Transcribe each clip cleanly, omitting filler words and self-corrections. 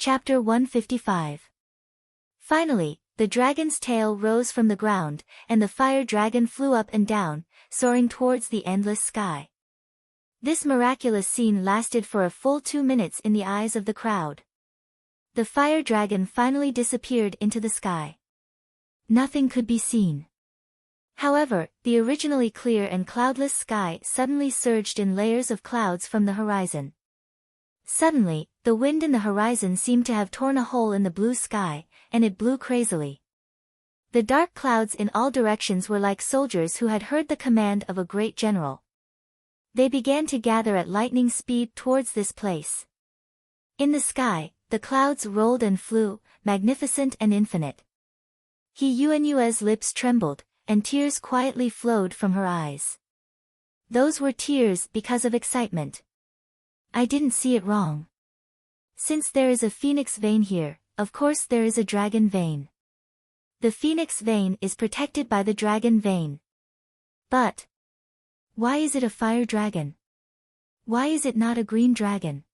Chapter 155. Finally, the dragon's tail rose from the ground, and the fire dragon flew up and down, soaring towards the endless sky. This miraculous scene lasted for a full 2 minutes in the eyes of the crowd. The fire dragon finally disappeared into the sky. Nothing could be seen. However, the originally clear and cloudless sky suddenly surged in layers of clouds from the horizon. Suddenly, the wind in the horizon seemed to have torn a hole in the blue sky, and it blew crazily. The dark clouds in all directions were like soldiers who had heard the command of a great general. They began to gather at lightning speed towards this place. In the sky, the clouds rolled and flew, magnificent and infinite. Yuan's lips trembled, and tears quietly flowed from her eyes. Those were tears because of excitement. I didn't see it wrong. Since there is a phoenix vein here, of course there is a dragon vein. The phoenix vein is protected by the dragon vein. But why is it a fire dragon? Why is it not a green dragon?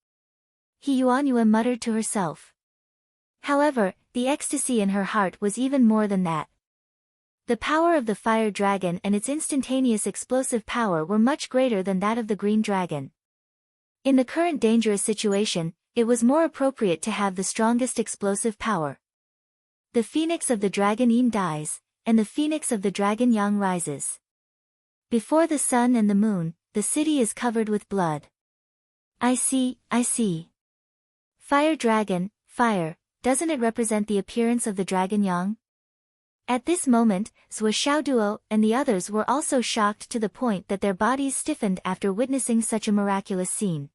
Yuan muttered to herself. However, the ecstasy in her heart was even more than that. The power of the fire dragon and its instantaneous explosive power were much greater than that of the green dragon. In the current dangerous situation, it was more appropriate to have the strongest explosive power. The phoenix of the dragon Yin dies, and the phoenix of the dragon Yang rises. Before the sun and the moon, the city is covered with blood. I see. Fire dragon, fire, doesn't it represent the appearance of the dragon Yang? At this moment, Zhou Xiaoduo and the others were also shocked to the point that their bodies stiffened after witnessing such a miraculous scene.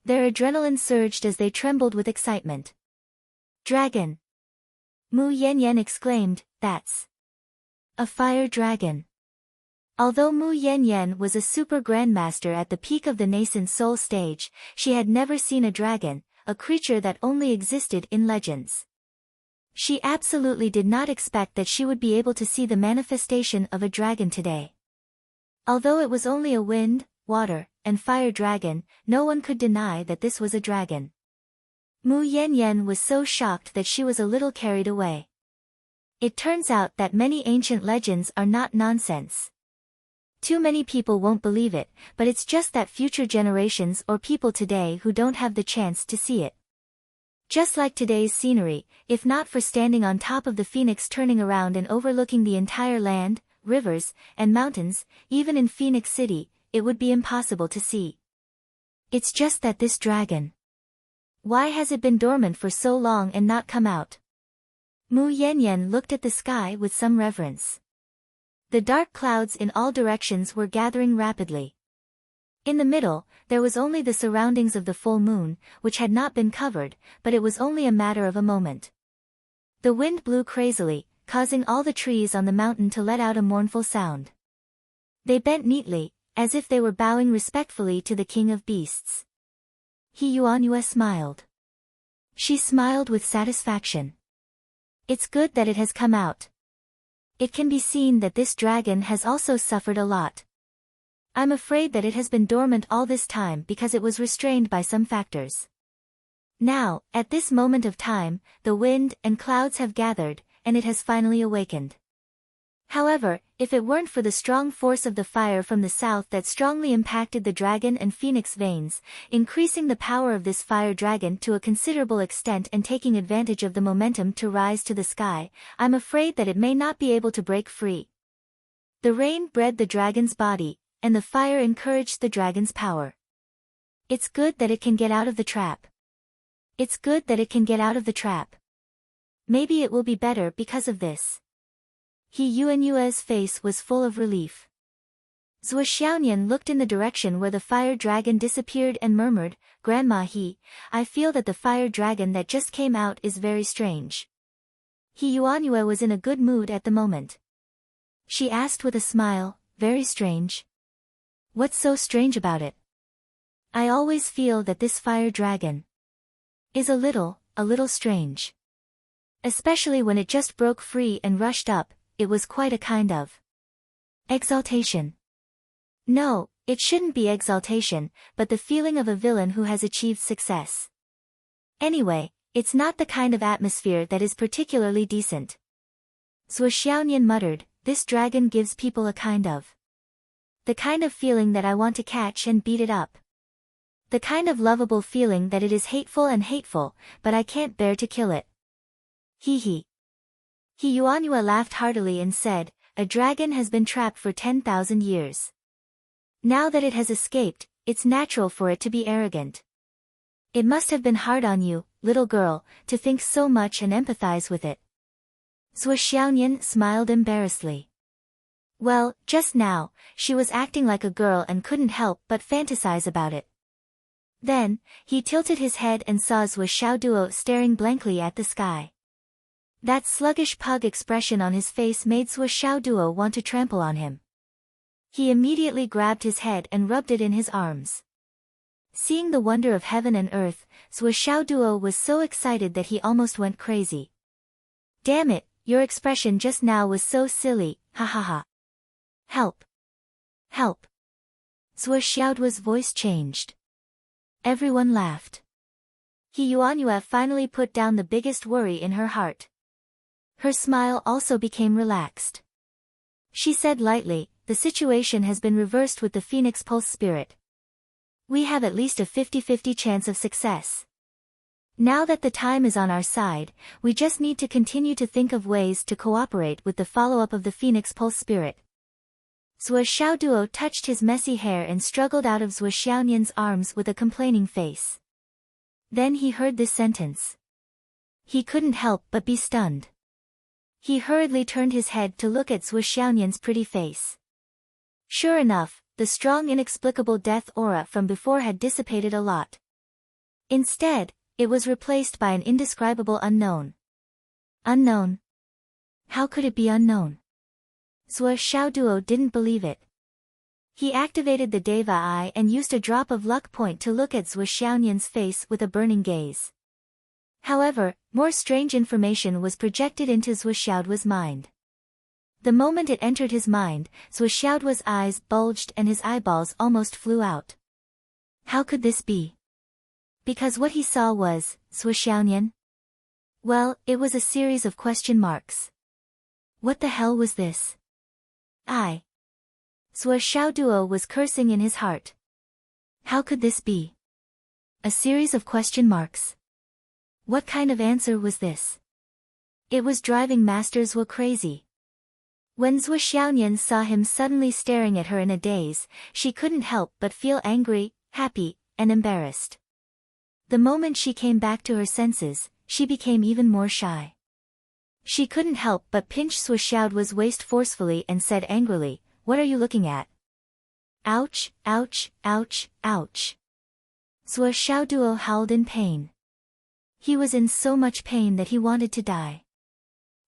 Their adrenaline surged as they trembled with excitement. Dragon! Mu Yanyan exclaimed, that's a fire dragon. Although Mu Yanyan was a super grandmaster at the peak of the nascent soul stage, she had never seen a dragon, a creature that only existed in legends. She absolutely did not expect that she would be able to see the manifestation of a dragon today. Although it was only a wind, water, and fire dragon, no one could deny that this was a dragon. Mu Yanyan was so shocked that she was a little carried away. It turns out that many ancient legends are not nonsense. Too many people won't believe it, but it's just that future generations or people today who don't have the chance to see it. Just like today's scenery, if not for standing on top of the phoenix turning around and overlooking the entire land, rivers, and mountains, even in Phoenix City, it would be impossible to see. It's just that this dragon. Why has it been dormant for so long and not come out? Mu Yanyan looked at the sky with some reverence. The dark clouds in all directions were gathering rapidly. In the middle, there was only the surroundings of the full moon, which had not been covered, but it was only a matter of a moment. The wind blew crazily, causing all the trees on the mountain to let out a mournful sound. They bent neatly, as if they were bowing respectfully to the king of beasts. Yuan smiled. She smiled with satisfaction. It's good that it has come out. It can be seen that this dragon has also suffered a lot. I'm afraid that it has been dormant all this time because it was restrained by some factors. Now, at this moment of time, the wind and clouds have gathered, and it has finally awakened. However, if it weren't for the strong force of the fire from the south that strongly impacted the dragon and phoenix veins, increasing the power of this fire dragon to a considerable extent and taking advantage of the momentum to rise to the sky, I'm afraid that it may not be able to break free. The rain bred the dragon's body, and the fire encouraged the dragon's power. It's good that it can get out of the trap. It's good that it can get out of the trap. Maybe it will be better because of this. Yuan's face was full of relief. Zhou Xiaoyan looked in the direction where the fire dragon disappeared and murmured, Grandma I feel that the fire dragon that just came out is very strange. Yuan was in a good mood at the moment. She asked with a smile, very strange. What's so strange about it? I always feel that this fire dragon is a little strange. Especially when it just broke free and rushed up, it was quite a kind of exaltation. No, it shouldn't be exaltation, but the feeling of a villain who has achieved success. Anyway, It's not the kind of atmosphere that is particularly decent. Zhuo Xiaoyan muttered, this dragon gives people the kind of feeling that I want to catch and beat it up. The kind of lovable feeling that it is hateful, but I can't bear to kill it. He. He Yuanhua laughed heartily and said, a dragon has been trapped for 10,000 years. Now that it has escaped, it's natural for it to be arrogant. It must have been hard on you, little girl, to think so much and empathize with it. Zhuo Xiaoyan smiled embarrassedly. Well, just now, she was acting like a girl and couldn't help but fantasize about it. Then, he tilted his head and saw Zhuo Xiaoduo staring blankly at the sky. That sluggish pug expression on his face made Zhuo Xiaoduo want to trample on him. He immediately grabbed his head and rubbed it in his arms. Seeing the wonder of heaven and earth, Zhuo Xiaoduo was so excited that he almost went crazy. Damn it, your expression just now was so silly, ha ha ha. Help! Help! Zhuo Xiaoduo's voice changed. Everyone laughed. He Yuanhua finally put down the biggest worry in her heart. Her smile also became relaxed. She said lightly, the situation has been reversed with the Phoenix Pulse spirit. We have at least a 50-50 chance of success. Now that the time is on our side, we just need to continue to think of ways to cooperate with the follow-up of the Phoenix Pulse spirit. Zhuo Xiaoduo touched his messy hair and struggled out of Zhuo Xiaoyan's arms with a complaining face. Then he heard this sentence. He couldn't help but be stunned. He hurriedly turned his head to look at Zhuo Xiaoyan's pretty face. Sure enough, the strong inexplicable death aura from before had dissipated a lot. Instead, it was replaced by an indescribable unknown. Unknown? How could it be unknown? Zhuo Xiaoduo didn't believe it. He activated the Deva Eye and used a drop of luck point to look at Zhuo Xiaoyan's face with a burning gaze. However, more strange information was projected into Zhuo Xiaoduo's mind. The moment it entered his mind, Zhuo Xiaoduo's eyes bulged and his eyeballs almost flew out. How could this be? Because what he saw was, Zhuo Xiaoyan? Well, it was a series of question marks. What the hell was this? Zhuo Xiaoduo was cursing in his heart. How could this be? A series of question marks. What kind of answer was this? It was driving Master Zhuo crazy. When Zhuo Xiaoyan saw him suddenly staring at her in a daze, she couldn't help but feel angry, happy, and embarrassed. The moment she came back to her senses, she became even more shy. She couldn't help but pinch Zhuo Xiaoduo's waist forcefully and said angrily, "What are you looking at?" Ouch, ouch, ouch, ouch. Zhuo Xiaoduo howled in pain. He was in so much pain that he wanted to die.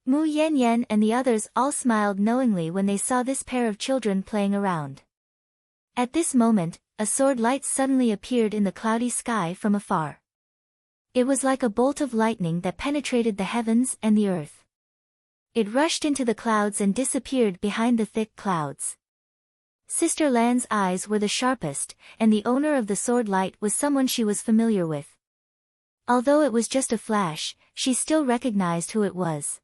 Mu Yanyan and the others all smiled knowingly when they saw this pair of children playing around. At this moment, a sword light suddenly appeared in the cloudy sky from afar. It was like a bolt of lightning that penetrated the heavens and the earth. It rushed into the clouds and disappeared behind the thick clouds. Sister Lan's eyes were the sharpest, and the owner of the sword light was someone she was familiar with. Although it was just a flash, she still recognized who it was.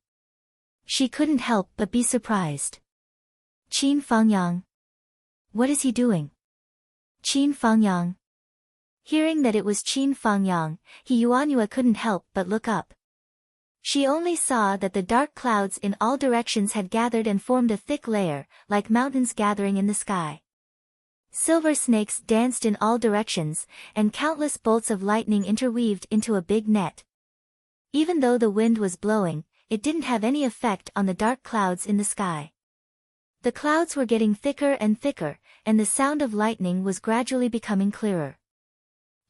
She couldn't help but be surprised. Qin Fangyang. What is he doing? Qin Fangyang. Hearing that it was Qin Fangyang, He Yuanhua couldn't help but look up. She only saw that the dark clouds in all directions had gathered and formed a thick layer, like mountains gathering in the sky. Silver snakes danced in all directions, and countless bolts of lightning interweaved into a big net. Even though the wind was blowing, it didn't have any effect on the dark clouds in the sky. The clouds were getting thicker and thicker, and the sound of lightning was gradually becoming clearer.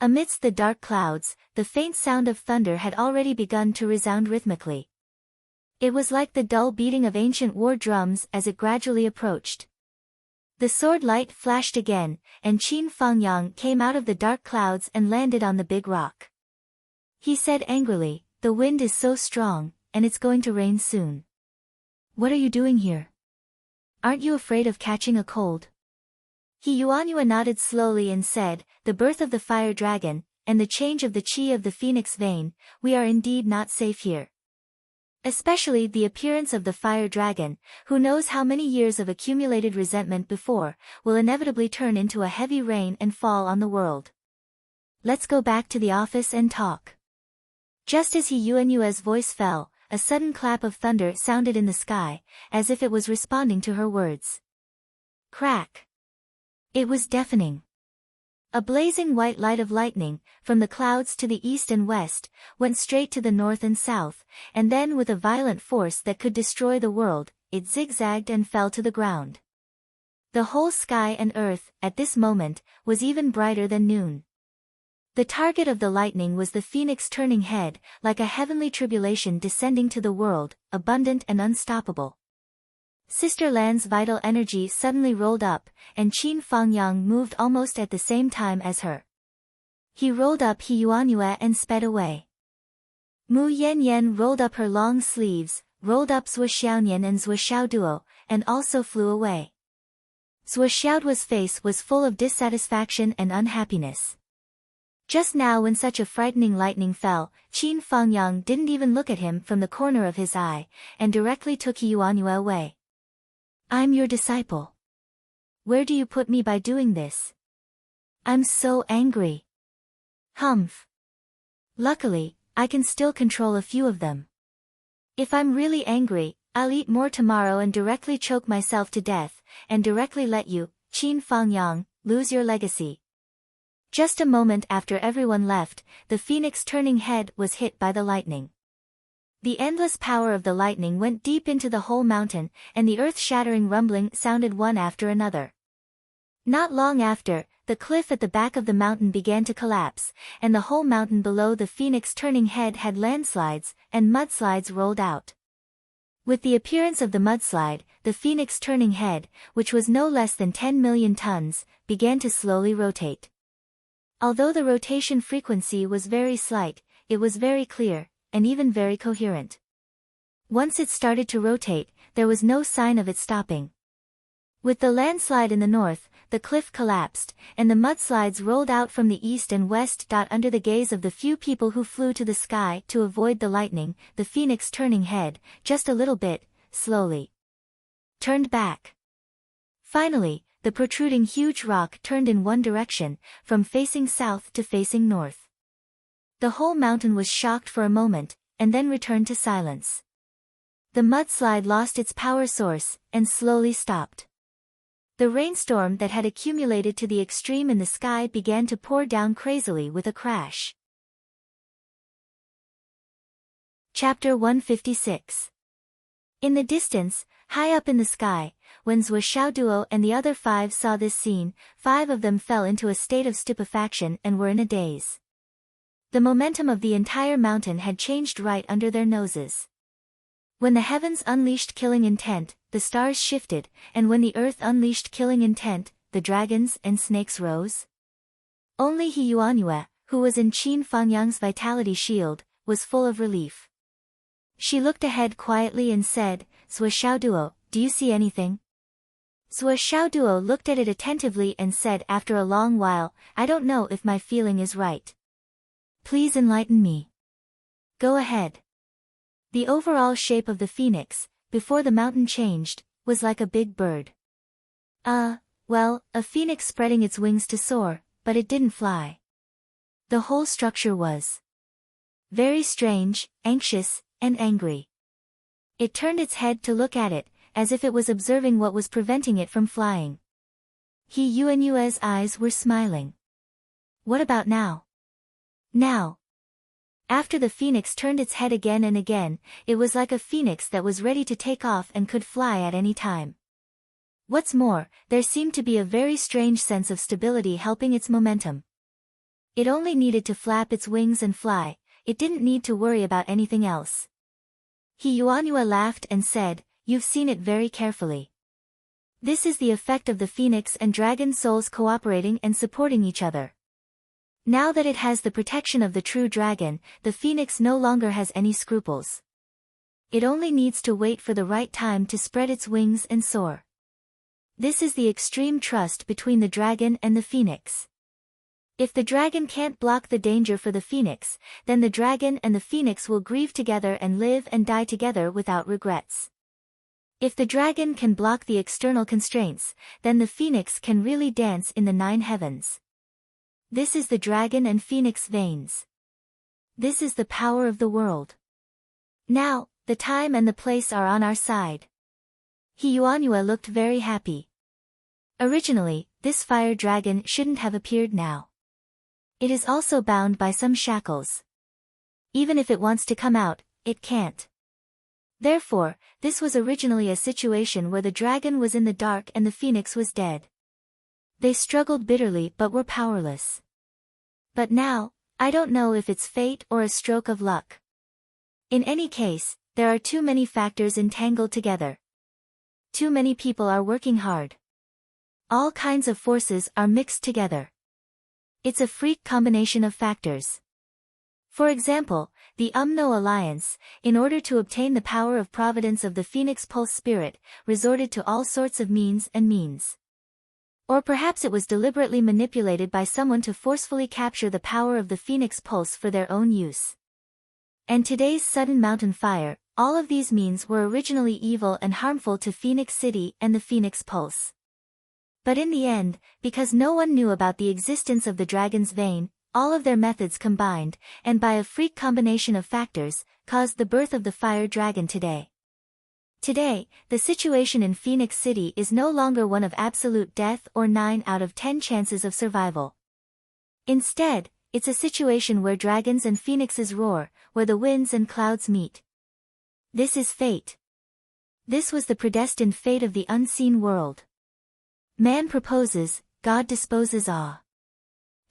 Amidst the dark clouds, the faint sound of thunder had already begun to resound rhythmically. It was like the dull beating of ancient war drums as it gradually approached. The sword light flashed again, and Qin Fangyang came out of the dark clouds and landed on the big rock. He said angrily, "The wind is so strong, and it's going to rain soon. What are you doing here? Aren't you afraid of catching a cold?" He Yuanhua nodded slowly and said, "The birth of the fire dragon, and the change of the chi of the phoenix vein, we are indeed not safe here. Especially the appearance of the fire dragon, who knows how many years of accumulated resentment before, will inevitably turn into a heavy rain and fall on the world. Let's go back to the office and talk. Just as Yuan's voice fell, a sudden clap of thunder sounded in the sky, as if it was responding to her words. Crack! It was deafening. A blazing white light of lightning, from the clouds to the east and west, went straight to the north and south, and then with a violent force that could destroy the world, it zigzagged and fell to the ground. The whole sky and earth, at this moment, was even brighter than noon. The target of the lightning was the phoenix turning head, like a heavenly tribulation descending to the world, abundant and unstoppable. Sister Lan's vital energy suddenly rolled up, and Qin Fangyang moved almost at the same time as her. He rolled up Yuanyue and sped away. Mu Yanyan rolled up her long sleeves, rolled up Zhou Xiaoyan and Zhou Xiaoduo, and also flew away. Zhou Xiaoduo's face was full of dissatisfaction and unhappiness. Just now when such a frightening lightning fell, Qin Fangyang didn't even look at him from the corner of his eye, and directly took Yuanyue away. I'm your disciple. Where do you put me by doing this? I'm so angry. Humph. Luckily, I can still control a few of them. If I'm really angry, I'll eat more tomorrow and directly choke myself to death, and directly let you, Qin Fangyang, lose your legacy. Just a moment after everyone left, the phoenix turning head was hit by the lightning. The endless power of the lightning went deep into the whole mountain, and the earth-shattering rumbling sounded one after another. Not long after, the cliff at the back of the mountain began to collapse, and the whole mountain below the phoenix turning head had landslides, and mudslides rolled out. With the appearance of the mudslide, the phoenix turning head, which was no less than 10 million tons, began to slowly rotate. Although the rotation frequency was very slight, it was very clear, and even very coherent. Once it started to rotate, there was no sign of it stopping. With the landslide in the north, the cliff collapsed, and the mudslides rolled out from the east and west. Under the gaze of the few people who flew to the sky to avoid the lightning, the phoenix turning head, just a little bit, slowly turned back. Finally, the protruding huge rock turned in one direction, from facing south to facing north. The whole mountain was shocked for a moment, and then returned to silence. The mudslide lost its power source, and slowly stopped. The rainstorm that had accumulated to the extreme in the sky began to pour down crazily with a crash. Chapter 156. In the distance, high up in the sky, when Zhou Xiaoduo and the other 5 saw this scene, 5 of them fell into a state of stupefaction and were in a daze. The momentum of the entire mountain had changed right under their noses. When the heavens unleashed killing intent, the stars shifted, and when the earth unleashed killing intent, the dragons and snakes rose. Only Yuanyue, who was in Qin Fangyang's vitality shield, was full of relief. She looked ahead quietly and said, Zhou Xiaoduo, do you see anything? Zhou Xiaoduo looked at it attentively and said after a long while, I don't know if my feeling is right. Please enlighten me. Go ahead. The overall shape of the phoenix, before the mountain changed, was like a big bird. Well, a phoenix spreading its wings to soar, but it didn't fly. The whole structure was very strange, anxious, and angry. It turned its head to look at it, as if it was observing what was preventing it from flying. Yuanyue's eyes were smiling. What about now? Now. After the phoenix turned its head again and again, it was like a phoenix that was ready to take off and could fly at any time. What's more, there seemed to be a very strange sense of stability helping its momentum. It only needed to flap its wings and fly, it didn't need to worry about anything else. Yuanyue laughed and said, You've seen it very carefully. This is the effect of the phoenix and dragon souls cooperating and supporting each other. Now that it has the protection of the true dragon, the phoenix no longer has any scruples. It only needs to wait for the right time to spread its wings and soar. This is the extreme trust between the dragon and the phoenix. If the dragon can't block the danger for the phoenix, then the dragon and the phoenix will grieve together and live and die together without regrets. If the dragon can block the external constraints, then the phoenix can really dance in the 9 heavens. This is the dragon and phoenix veins. This is the power of the world. Now, the time and the place are on our side. Yuanhua looked very happy. Originally, this fire dragon shouldn't have appeared now. It is also bound by some shackles. Even if it wants to come out, it can't. Therefore, this was originally a situation where the dragon was in the dark and the phoenix was dead. They struggled bitterly but were powerless. But now, I don't know if it's fate or a stroke of luck. In any case, there are too many factors entangled together. Too many people are working hard. All kinds of forces are mixed together. It's a freak combination of factors. For example, the Umno Alliance, in order to obtain the power of providence of the Phoenix Pulse spirit, resorted to all sorts of means. Or perhaps it was deliberately manipulated by someone to forcefully capture the power of the Phoenix Pulse for their own use. And today's sudden mountain fire, all of these means were originally evil and harmful to Phoenix City and the Phoenix Pulse. But in the end, because no one knew about the existence of the dragon's vein, all of their methods combined, and by a freak combination of factors, caused the birth of the fire dragon today. Today, the situation in Phoenix City is no longer one of absolute death or 9 out of 10 chances of survival. Instead, it's a situation where dragons and phoenixes roar, where the winds and clouds meet. This is fate. This was the predestined fate of the unseen world. Man proposes, God disposes.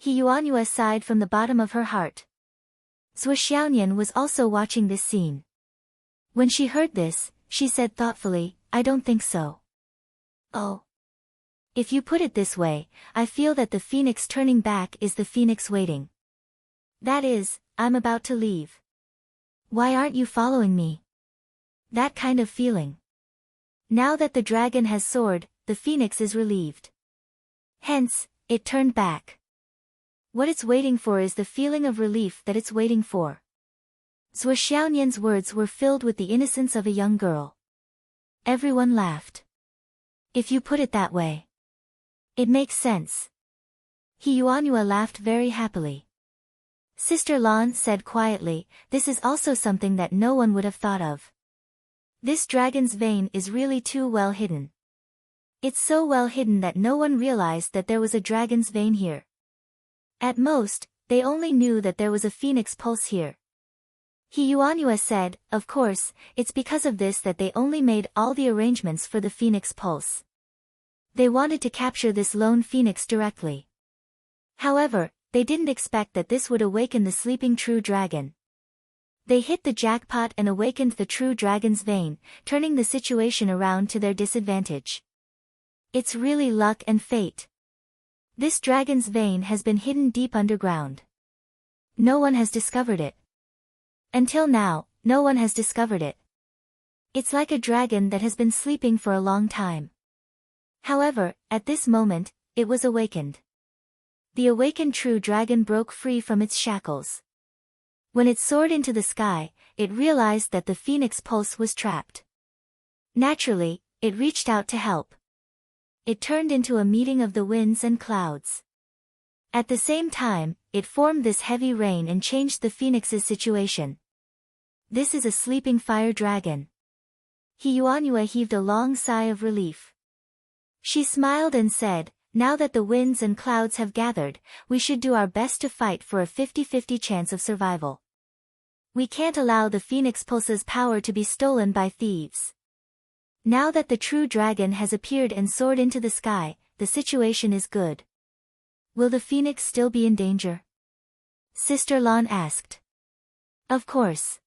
Yuanhua sighed from the bottom of her heart. Zhou Xiaonian was also watching this scene. When she heard this, she said thoughtfully, I don't think so. Oh. If you put it this way, I feel that the phoenix turning back is the phoenix waiting. That is, I'm about to leave. Why aren't you following me? That kind of feeling. Now that the dragon has soared, the phoenix is relieved. Hence, it turned back. What it's waiting for is the feeling of relief that it's waiting for. Zhou Xiaonian's words were filled with the innocence of a young girl. Everyone laughed. If you put it that way. It makes sense. Yuanhua laughed very happily. Sister Lan said quietly, this is also something that no one would have thought of. This dragon's vein is really too well hidden. It's so well hidden that no one realized that there was a dragon's vein here. At most, they only knew that there was a phoenix pulse here. Yuanhua said, of course, it's because of this that they only made all the arrangements for the phoenix pulse. They wanted to capture this lone phoenix directly. However, they didn't expect that this would awaken the sleeping true dragon. They hit the jackpot and awakened the true dragon's vein, turning the situation around to their disadvantage. It's really luck and fate. This dragon's vein has been hidden deep underground. No one has discovered it. Until now, no one has discovered it. It's like a dragon that has been sleeping for a long time. However, at this moment, it was awakened. The awakened true dragon broke free from its shackles. When it soared into the sky, it realized that the phoenix pulse was trapped. Naturally, it reached out to help. It turned into a meeting of the winds and clouds. At the same time, it formed this heavy rain and changed the phoenix's situation. This is a sleeping fire dragon. Yuanhua heaved a long sigh of relief. She smiled and said, now that the winds and clouds have gathered, we should do our best to fight for a 50-50 chance of survival. We can't allow the Phoenix Pulse's power to be stolen by thieves. Now that the true dragon has appeared and soared into the sky, the situation is good. Will the phoenix still be in danger? Sister Lan asked. Of course.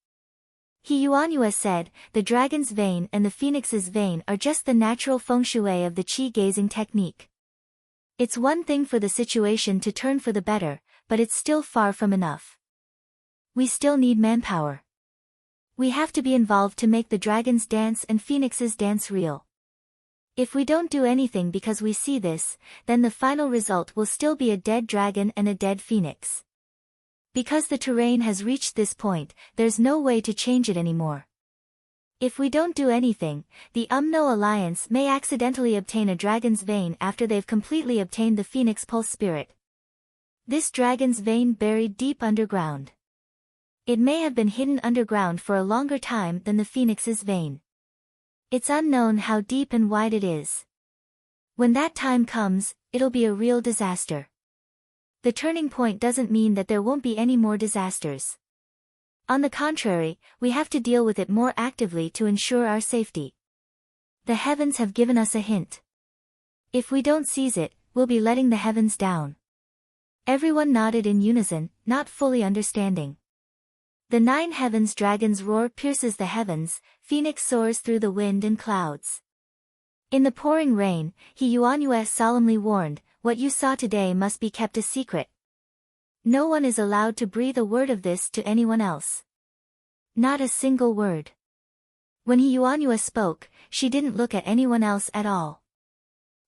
Yuanhua said, the dragon's vein and the phoenix's vein are just the natural feng shui of the qi gazing technique. It's one thing for the situation to turn for the better, but it's still far from enough. We still need manpower. We have to be involved to make the dragon's dance and phoenix's dance real. If we don't do anything because we see this, then the final result will still be a dead dragon and a dead phoenix. Because the terrain has reached this point, there's no way to change it anymore. If we don't do anything, the UMNO Alliance may accidentally obtain a dragon's vein after they've completely obtained the phoenix pulse spirit. This dragon's vein buried deep underground. It may have been hidden underground for a longer time than the phoenix's vein. It's unknown how deep and wide it is. When that time comes, it'll be a real disaster. The turning point doesn't mean that there won't be any more disasters. On the contrary, we have to deal with it more actively to ensure our safety. The heavens have given us a hint. If we don't seize it, we'll be letting the heavens down. Everyone nodded in unison, not fully understanding. The 9 heavens dragon's roar pierces the heavens, phoenix soars through the wind and clouds. In the pouring rain, He Yuanyue solemnly warned, "What you saw today must be kept a secret. No one is allowed to breathe a word of this to anyone else." Not a single word. When He Yuanyue spoke, she didn't look at anyone else at all.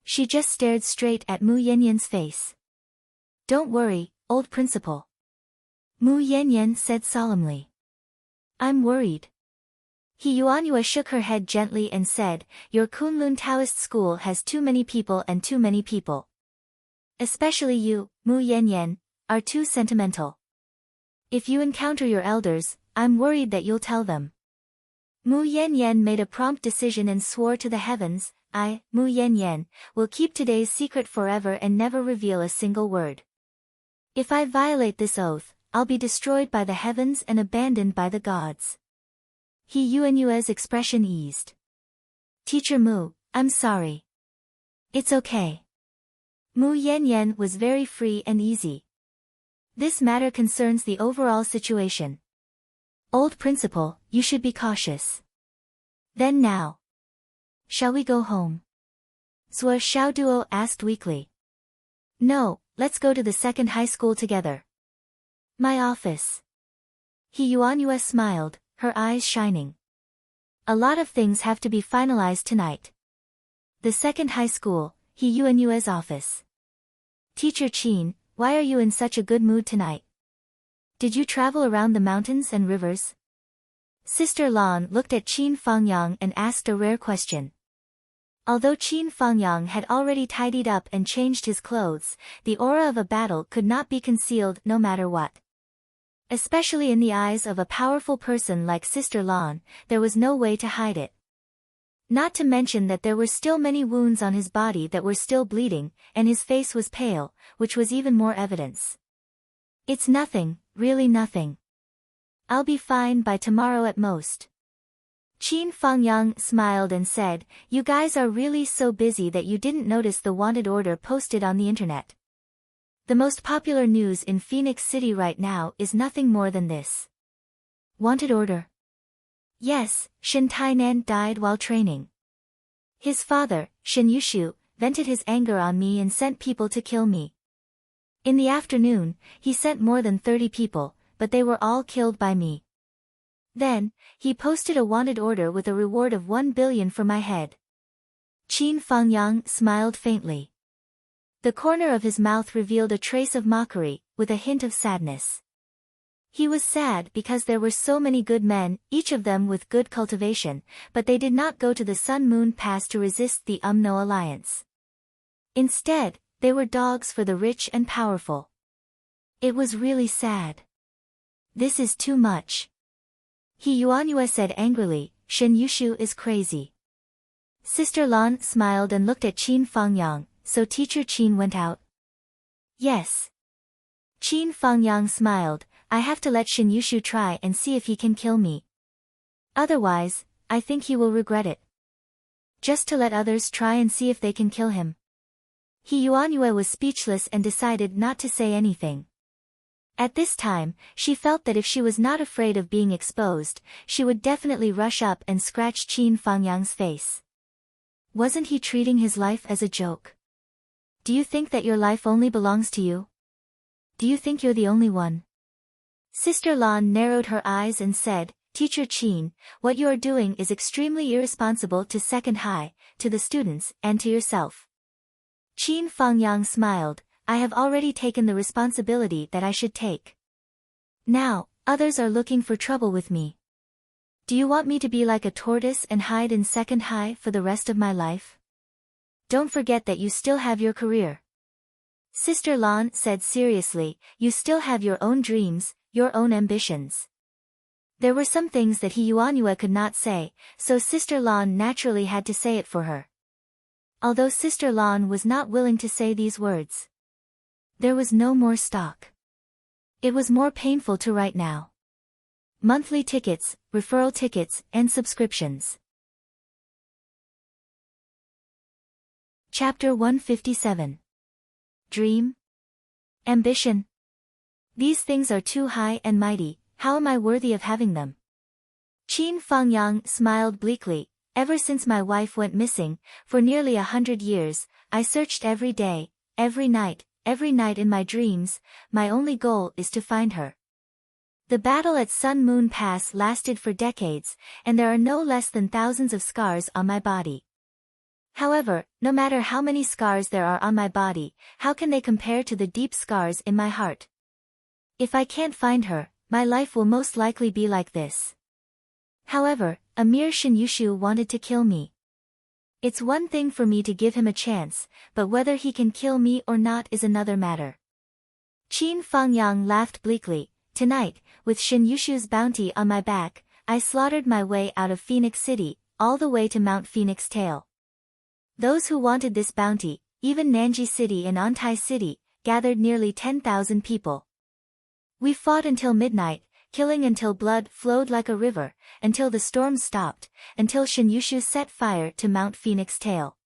She just stared straight at Mu Yanyan's face. "Don't worry, old principal," Mu Yanyan said solemnly. "I'm worried." He Yuanyue shook her head gently and said, "Your Kunlun Taoist school has too many people, and too many people. Especially you, Mu Yanyan, are too sentimental. If you encounter your elders, I'm worried that you'll tell them." Mu Yanyan made a prompt decision and swore to the heavens, "I, Mu Yanyan, will keep today's secret forever and never reveal a single word. If I violate this oath, I'll be destroyed by the heavens and abandoned by the gods." He Yuanyue's expression eased. "Teacher Mu, I'm sorry." "It's okay." Mu Yanyan was very free and easy. "This matter concerns the overall situation. Old principal, you should be cautious." "Then now. Shall we go home?" Zhou Xiaoduo asked weakly. "No, let's go to the second high school together." "My office." He Yuanyue smiled, her eyes shining. "A lot of things have to be finalized tonight." The second high school, He Yuanyue's office. "Teacher Qin, why are you in such a good mood tonight? Did you travel around the mountains and rivers?" Sister Lan looked at Qin Fangyang and asked a rare question. Although Qin Fangyang had already tidied up and changed his clothes, the aura of a battle could not be concealed no matter what. Especially in the eyes of a powerful person like Sister Lan, there was no way to hide it. Not to mention that there were still many wounds on his body that were still bleeding, and his face was pale, which was even more evidence. "It's nothing, really nothing. I'll be fine by tomorrow at most." Qin Fangyang smiled and said, "You guys are really so busy that you didn't notice the wanted order posted on the internet. The most popular news in Phoenix City right now is nothing more than this." "Wanted order?" "Yes, Shin Tainan died while training. His father, Shin Yushu, vented his anger on me and sent people to kill me. In the afternoon, he sent more than 30 people, but they were all killed by me. Then, he posted a wanted order with a reward of 1 billion for my head." Qin Fangyang smiled faintly. The corner of his mouth revealed a trace of mockery, with a hint of sadness. He was sad because there were so many good men, each of them with good cultivation, but they did not go to the Sun Moon Pass to resist the UMNO Alliance. Instead, they were dogs for the rich and powerful. It was really sad. "This is too much." He Yuanyue said angrily, "Shin Yushu is crazy." Sister Lan smiled and looked at Qin Fangyang, "So Teacher Qin went out?" "Yes." Qin Fangyang smiled, "I have to let Shin Yushu try and see if he can kill me. Otherwise, I think he will regret it. Just to let others try and see if they can kill him." He Yuanyue was speechless and decided not to say anything. At this time, she felt that if she was not afraid of being exposed, she would definitely rush up and scratch Qin Fangyang's face. Wasn't he treating his life as a joke? Do you think that your life only belongs to you? Do you think you're the only one? Sister Lan narrowed her eyes and said, Teacher Qin, what you are doing is extremely irresponsible to Second High, to the students, and to yourself. Qin Fangyang smiled, I have already taken the responsibility that I should take. Now, others are looking for trouble with me. Do you want me to be like a tortoise and hide in Second High for the rest of my life? Don't forget that you still have your career. Sister Lan said seriously, you still have your own dreams, your own ambitions. There were some things that He Yuanyue could not say, so Sister Lan naturally had to say it for her. Although Sister Lan was not willing to say these words. There was no more stock. It was more painful to write now. Monthly tickets, referral tickets, and subscriptions. Chapter 157. Dream? Ambition? These things are too high and mighty, how am I worthy of having them? Qin Fangyang smiled bleakly, ever since my wife went missing, for nearly 100 years, I searched every day, every night in my dreams, my only goal is to find her. The battle at Sun Moon Pass lasted for decades, and there are no less than thousands of scars on my body. However, no matter how many scars there are on my body, how can they compare to the deep scars in my heart? If I can't find her, my life will most likely be like this. However, Emir Shinyushu wanted to kill me. It's one thing for me to give him a chance, but whether he can kill me or not is another matter. Qin Fangyang laughed bleakly, tonight, with Shinyushu's bounty on my back, I slaughtered my way out of Phoenix City, all the way to Mount Phoenix Tail. Those who wanted this bounty, even Nanji City and Antai City, gathered nearly 10,000 people. We fought until midnight, killing until blood flowed like a river, until the storms stopped, until Shinyushu set fire to Mount Phoenix Tail.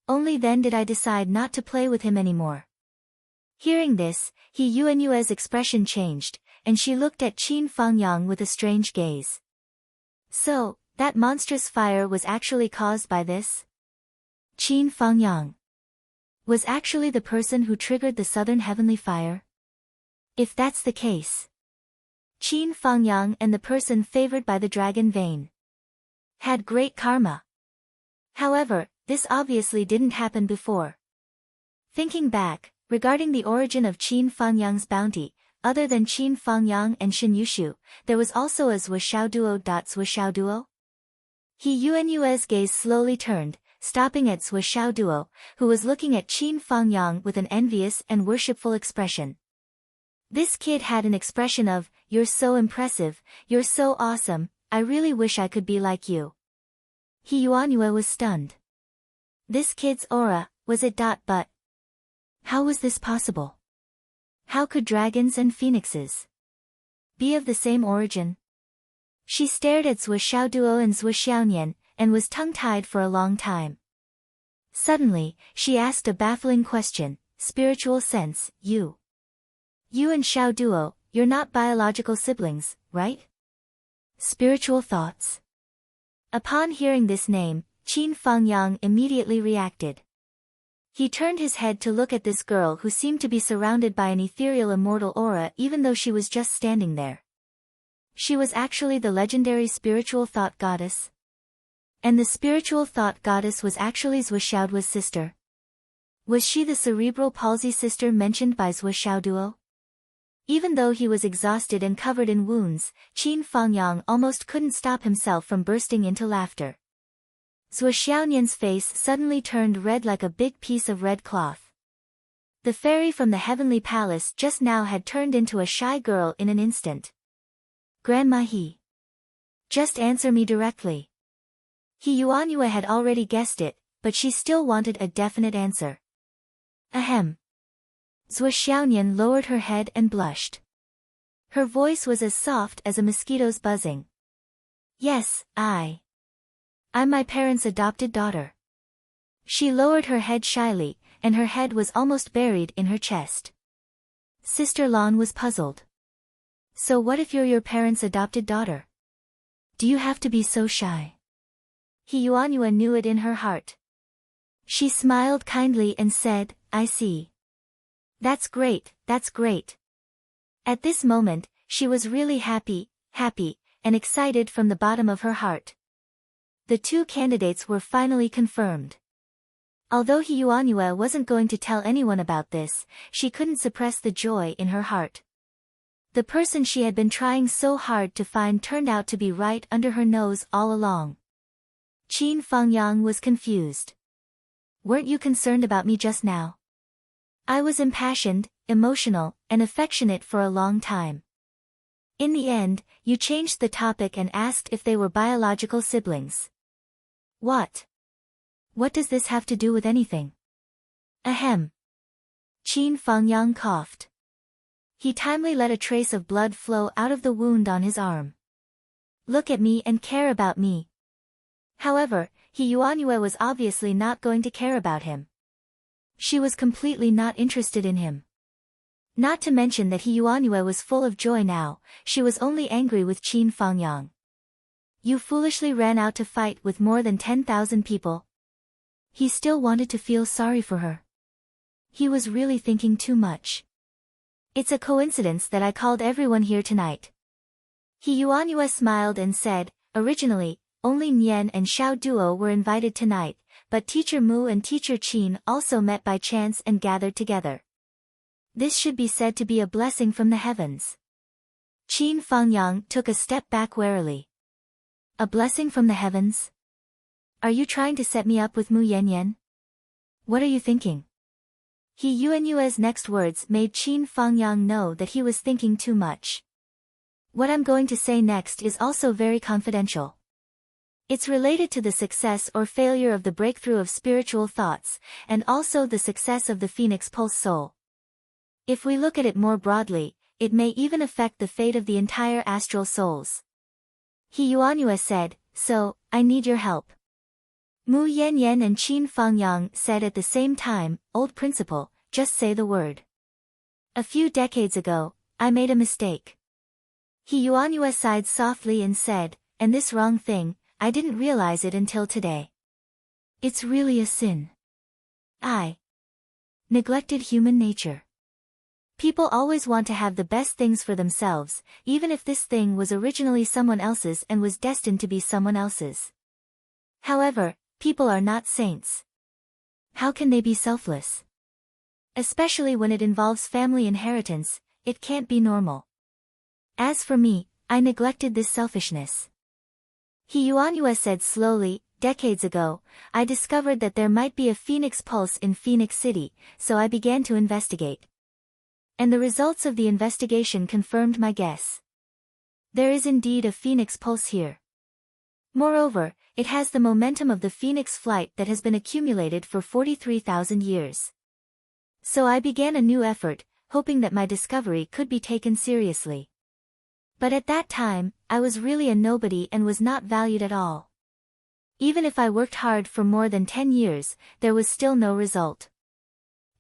Only then did I decide not to play with him anymore. Hearing this, He Yuanyue's expression changed, and she looked at Qin Fangyang with a strange gaze. So, that monstrous fire was actually caused by this? Qin Fangyang was actually the person who triggered the southern heavenly fire? If that's the case, Qin Fangyang and the person favored by the dragon vein had great karma. However, this obviously didn't happen before. Thinking back, regarding the origin of Qin Fangyang's bounty, other than Qin Fangyang and Shinyushu, there was also a Zhuoxiaoduo. Zhuoxiaoduo? He Yuanyue's gaze slowly turned, stopping at Zhuoxiaoduo, who was looking at Qin Fangyang with an envious and worshipful expression. This kid had an expression of, you're so impressive, you're so awesome, I really wish I could be like you. He Yuanyue was stunned. This kid's aura, was it? But how was this possible? How could dragons and phoenixes be of the same origin? She stared at Zhuoxiaoduo and Zhuoxiaonian, and was tongue-tied for a long time. Suddenly, she asked a baffling question, spiritual sense, you and Xiao Duo, you're not biological siblings, right? Spiritual thoughts. Upon hearing this name, Qin Fangyang immediately reacted. He turned his head to look at this girl who seemed to be surrounded by an ethereal immortal aura even though she was just standing there. She was actually the legendary spiritual thought goddess. And the spiritual thought goddess was actually Zhuoxiaoduo's sister. Was she the cerebral palsy sister mentioned by Zhuoxiaoduo? Even though he was exhausted and covered in wounds, Qin Fangyang almost couldn't stop himself from bursting into laughter. Zhuoxiaonian's face suddenly turned red like a big piece of red cloth. The fairy from the heavenly palace just now had turned into a shy girl in an instant. Grandma He. Just answer me directly. He Yuanyue had already guessed it, but she still wanted a definite answer. Ahem. Zhuoxiaonian lowered her head and blushed. Her voice was as soft as a mosquito's buzzing. Yes, I'm my parents' adopted daughter. She lowered her head shyly, and her head was almost buried in her chest. Sister Lan was puzzled. So what if you're your parents' adopted daughter? Do you have to be so shy? He Yuanyue knew it in her heart. She smiled kindly and said, I see. That's great, that's great. At this moment, she was really happy, and excited from the bottom of her heart. The two candidates were finally confirmed. Although He Yuanyue wasn't going to tell anyone about this, she couldn't suppress the joy in her heart. The person she had been trying so hard to find turned out to be right under her nose all along. Qin Fengyang was confused. Weren't you concerned about me just now? I was impassioned, emotional, and affectionate for a long time. In the end, you changed the topic and asked if they were biological siblings. What? What does this have to do with anything? Ahem. Qin Fengyang coughed. He timely let a trace of blood flow out of the wound on his arm. Look at me and care about me. However, He Yuanyue was obviously not going to care about him. She was completely not interested in him. Not to mention that He Yuanyue was full of joy now, she was only angry with Qin Fengyang. You foolishly ran out to fight with more than 10,000 people. He still wanted to feel sorry for her. He was really thinking too much. It's a coincidence that I called everyone here tonight. He Yuanyue smiled and said, originally, only Nian and Xiao Duo were invited tonight, but Teacher Mu and Teacher Qin also met by chance and gathered together. This should be said to be a blessing from the heavens. Qin Fengyang took a step back warily. A blessing from the heavens? Are you trying to set me up with Mu Yanyan? What are you thinking? He Yuanyue's next words made Qin Fengyang know that he was thinking too much. What I'm going to say next is also very confidential. It's related to the success or failure of the breakthrough of spiritual thoughts, and also the success of the Phoenix Pulse soul. If we look at it more broadly, it may even affect the fate of the entire astral souls. He Yuanyue said, so, I need your help. Mu Yanyan and Qin Fengyang said at the same time, old principal, just say the word. A few decades ago, I made a mistake. He Yuanyue sighed softly and said, and this wrong thing, I didn't realize it until today. It's really a sin. I neglected human nature. People always want to have the best things for themselves, even if this thing was originally someone else's and was destined to be someone else's. However, people are not saints. How can they be selfless? Especially when it involves family inheritance, it can't be normal. As for me, I neglected this selfishness. He Yuanyue said slowly, decades ago, I discovered that there might be a Phoenix Pulse in Phoenix City, so I began to investigate. And the results of the investigation confirmed my guess. There is indeed a Phoenix Pulse here. Moreover, it has the momentum of the Phoenix flight that has been accumulated for 43,000 years. So I began a new effort, hoping that my discovery could be taken seriously. But at that time, I was really a nobody and was not valued at all. Even if I worked hard for more than 10 years, there was still no result.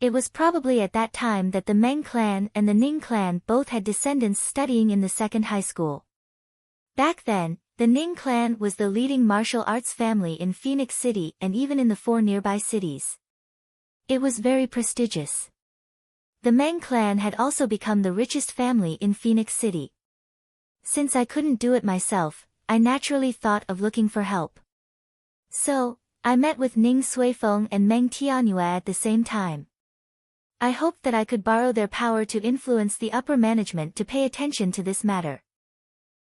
It was probably at that time that the Meng clan and the Ning clan both had descendants studying in the second high school. Back then, the Ning clan was the leading martial arts family in Phoenix City and even in the 4 nearby cities. It was very prestigious. The Meng clan had also become the richest family in Phoenix City. Since I couldn't do it myself, I naturally thought of looking for help. So, I met with Ning Suifeng and Meng Tianyue at the same time. I hoped that I could borrow their power to influence the upper management to pay attention to this matter.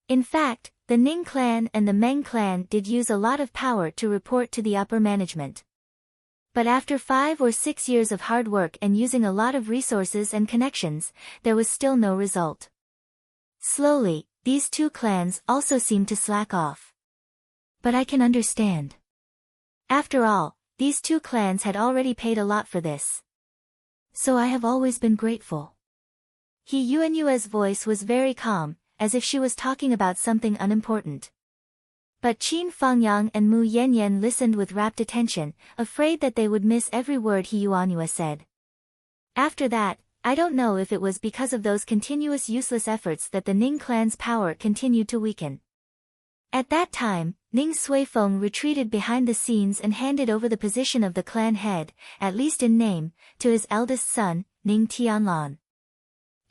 In fact, the Ning clan and the Meng clan did use a lot of power to report to the upper management. But after 5 or 6 years of hard work and using a lot of resources and connections, there was still no result. Slowly, these two clans also seemed to slack off. But I can understand. After all, these two clans had already paid a lot for this. So I have always been grateful. He Yuanyue's voice was very calm, as if she was talking about something unimportant. But Qin Fengyang and Mu Yanyan listened with rapt attention, afraid that they would miss every word He Yuanyue said. After that, I don't know if it was because of those continuous useless efforts that the Ning clan's power continued to weaken. At that time, Ning Suifeng retreated behind the scenes and handed over the position of the clan head, at least in name, to his eldest son, Ning Tianlan.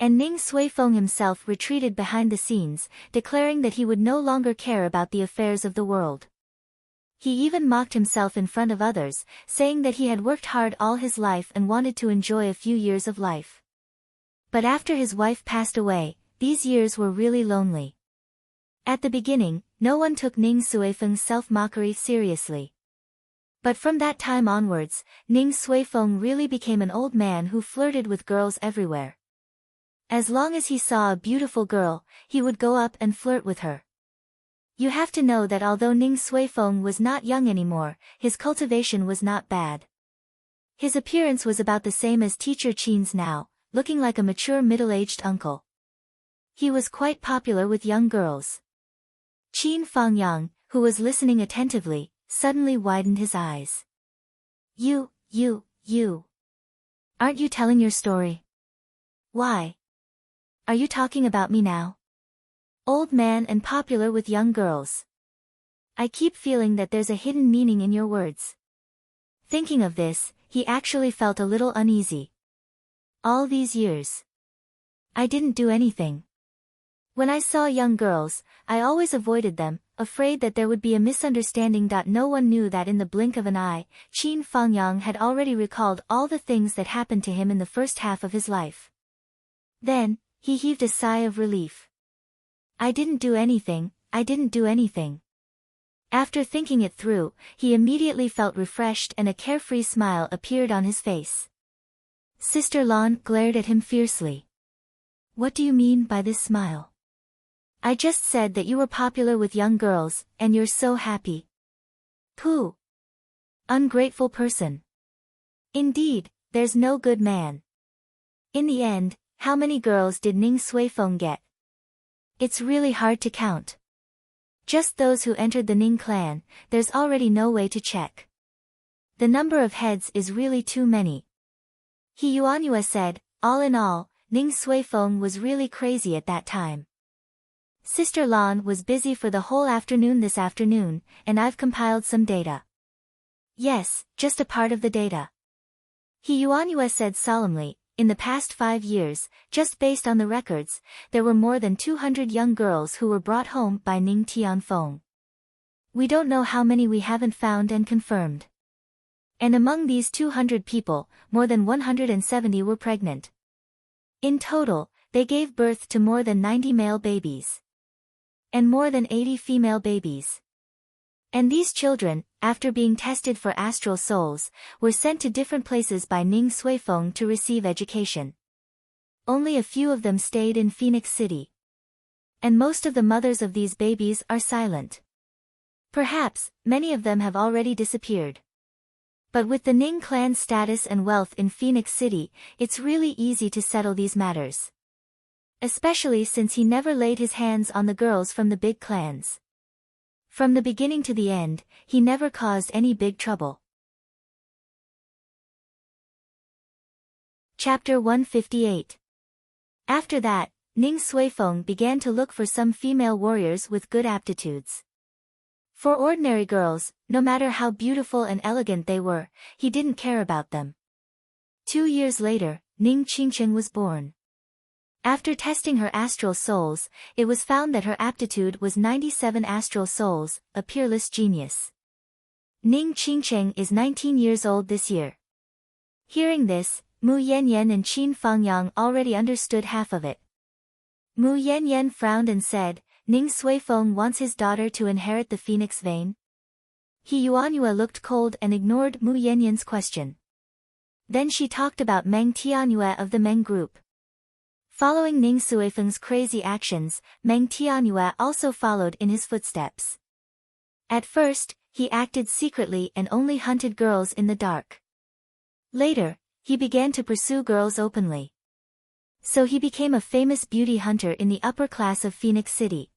And Ning Suifeng himself retreated behind the scenes, declaring that he would no longer care about the affairs of the world. He even mocked himself in front of others, saying that he had worked hard all his life and wanted to enjoy a few years of life. But after his wife passed away, these years were really lonely. At the beginning, no one took Ning Suifeng's self-mockery seriously. But from that time onwards, Ning Suifeng really became an old man who flirted with girls everywhere. As long as he saw a beautiful girl, he would go up and flirt with her. You have to know that although Ning Suifeng was not young anymore, his cultivation was not bad. His appearance was about the same as Teacher Qin's now, looking like a mature middle-aged uncle. He was quite popular with young girls. Qin Fangyang, who was listening attentively, suddenly widened his eyes. You. Aren't you telling your story? Why? Are you talking about me now? Old man and popular with young girls. I keep feeling that there's a hidden meaning in your words. Thinking of this, he actually felt a little uneasy. All these years, I didn't do anything. When I saw young girls, I always avoided them, afraid that there would be a misunderstanding. No one knew that in the blink of an eye, Qin Fangyang had already recalled all the things that happened to him in the first half of his life. Then, he heaved a sigh of relief. I didn't do anything. After thinking it through, he immediately felt refreshed and a carefree smile appeared on his face. Sister Lan glared at him fiercely. What do you mean by this smile? I just said that you were popular with young girls, and you're so happy. Pooh! Ungrateful person. Indeed, there's no good man. In the end, how many girls did Ning Suifeng get? It's really hard to count. Just those who entered the Ning clan, there's already no way to check. The number of heads is really too many. He Yuanyue said, all in all, Ning Suifeng was really crazy at that time. Sister Lan was busy for the whole afternoon this afternoon, and I've compiled some data. Yes, just a part of the data. He Yuanyue said solemnly, in the past 5 years, just based on the records, there were more than 200 young girls who were brought home by Ning Tianfeng. We don't know how many we haven't found and confirmed. And among these 200 people, more than 170 were pregnant. In total, they gave birth to more than 90 male babies. And more than 80 female babies. And these children, after being tested for astral souls, were sent to different places by Ning Suifeng to receive education. Only a few of them stayed in Phoenix City. And most of the mothers of these babies are silent. Perhaps, many of them have already disappeared. But with the Ning clan's status and wealth in Phoenix City, it's really easy to settle these matters. Especially since he never laid his hands on the girls from the big clans. From the beginning to the end, he never caused any big trouble. Chapter 158. After that, Ning Suifeng began to look for some female warriors with good aptitudes. For ordinary girls, no matter how beautiful and elegant they were, he didn't care about them. 2 years later, Ning Qingcheng was born. After testing her astral souls, it was found that her aptitude was 97 astral souls, a peerless genius. Ning Qingcheng is 19 years old this year. Hearing this, Mu Yanyan and Qin Fangyang already understood half of it. Mu Yanyan frowned and said, Ning Suifeng wants his daughter to inherit the phoenix vein? He Yuanyue looked cold and ignored Mu Yanyan's question. Then she talked about Meng Tianyue of the Meng group. Following Ning Suifeng's crazy actions, Meng Tianyue also followed in his footsteps. At first, he acted secretly and only hunted girls in the dark. Later, he began to pursue girls openly. So he became a famous beauty hunter in the upper class of Phoenix City.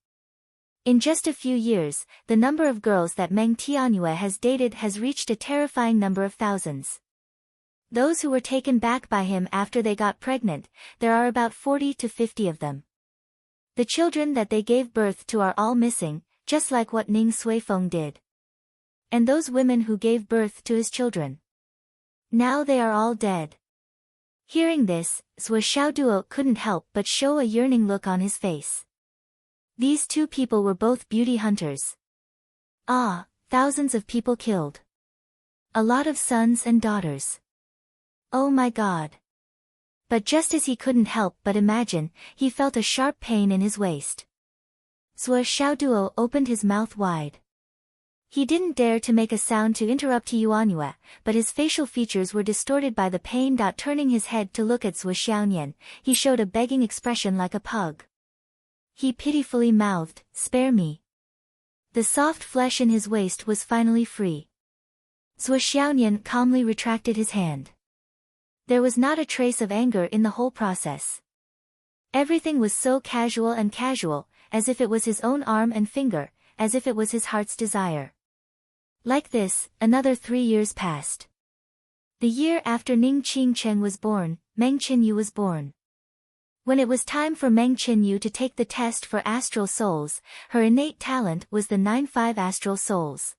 In just a few years, the number of girls that Meng Tianyue has dated has reached a terrifying number of thousands. Those who were taken back by him after they got pregnant, there are about 40 to 50 of them. The children that they gave birth to are all missing, just like what Ning Suifeng did. And those women who gave birth to his children. Now they are all dead. Hearing this, Zhuo Xiaoduo couldn't help but show a yearning look on his face. These two people were both beauty hunters. Ah, thousands of people killed. A lot of sons and daughters. Oh my God. But just as he couldn't help but imagine, he felt a sharp pain in his waist. Zhuo Xiaoduo opened his mouth wide. He didn't dare to make a sound to interrupt Yuanyue, but his facial features were distorted by the pain. Turning his head to look at Zhuo Xiaonian, he showed a begging expression like a pug. He pitifully mouthed, "Spare me." The soft flesh in his waist was finally free. Zhuo Xiaonian calmly retracted his hand. There was not a trace of anger in the whole process. Everything was so casual, as if it was his own arm and finger, as if it was his heart's desire. Like this, another 3 years passed. The year after Ning Qingcheng was born, Meng Qinyu was born. When it was time for Meng Qinyu to take the test for astral souls, her innate talent was the 9-5 astral souls.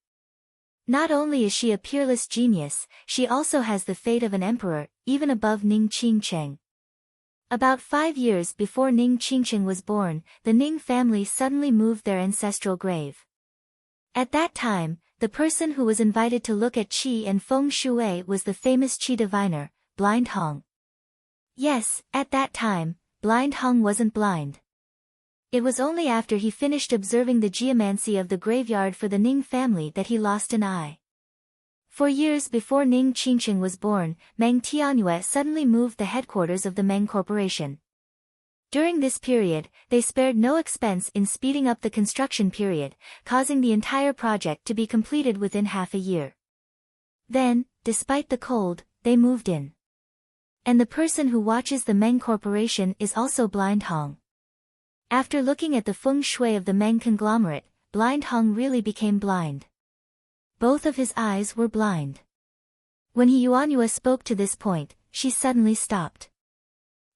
Not only is she a peerless genius, she also has the fate of an emperor, even above Ning Qingcheng. About 5 years before Ning Qingcheng was born, the Ning family suddenly moved their ancestral grave. At that time, the person who was invited to look at qi and feng shui was the famous qi diviner, Blind Hong. Yes, at that time, Blind Hong wasn't blind. It was only after he finished observing the geomancy of the graveyard for the Ning family that he lost an eye. 4 years before Ning Qingcheng was born, Meng Tianyue suddenly moved the headquarters of the Meng Corporation. During this period, they spared no expense in speeding up the construction period, causing the entire project to be completed within half a year. Then, despite the cold, they moved in. And the person who watches the Meng Corporation is also Blind Hong. After looking at the feng shui of the Meng conglomerate, Blind Hong really became blind. Both of his eyes were blind. When Yuanyue spoke to this point, she suddenly stopped.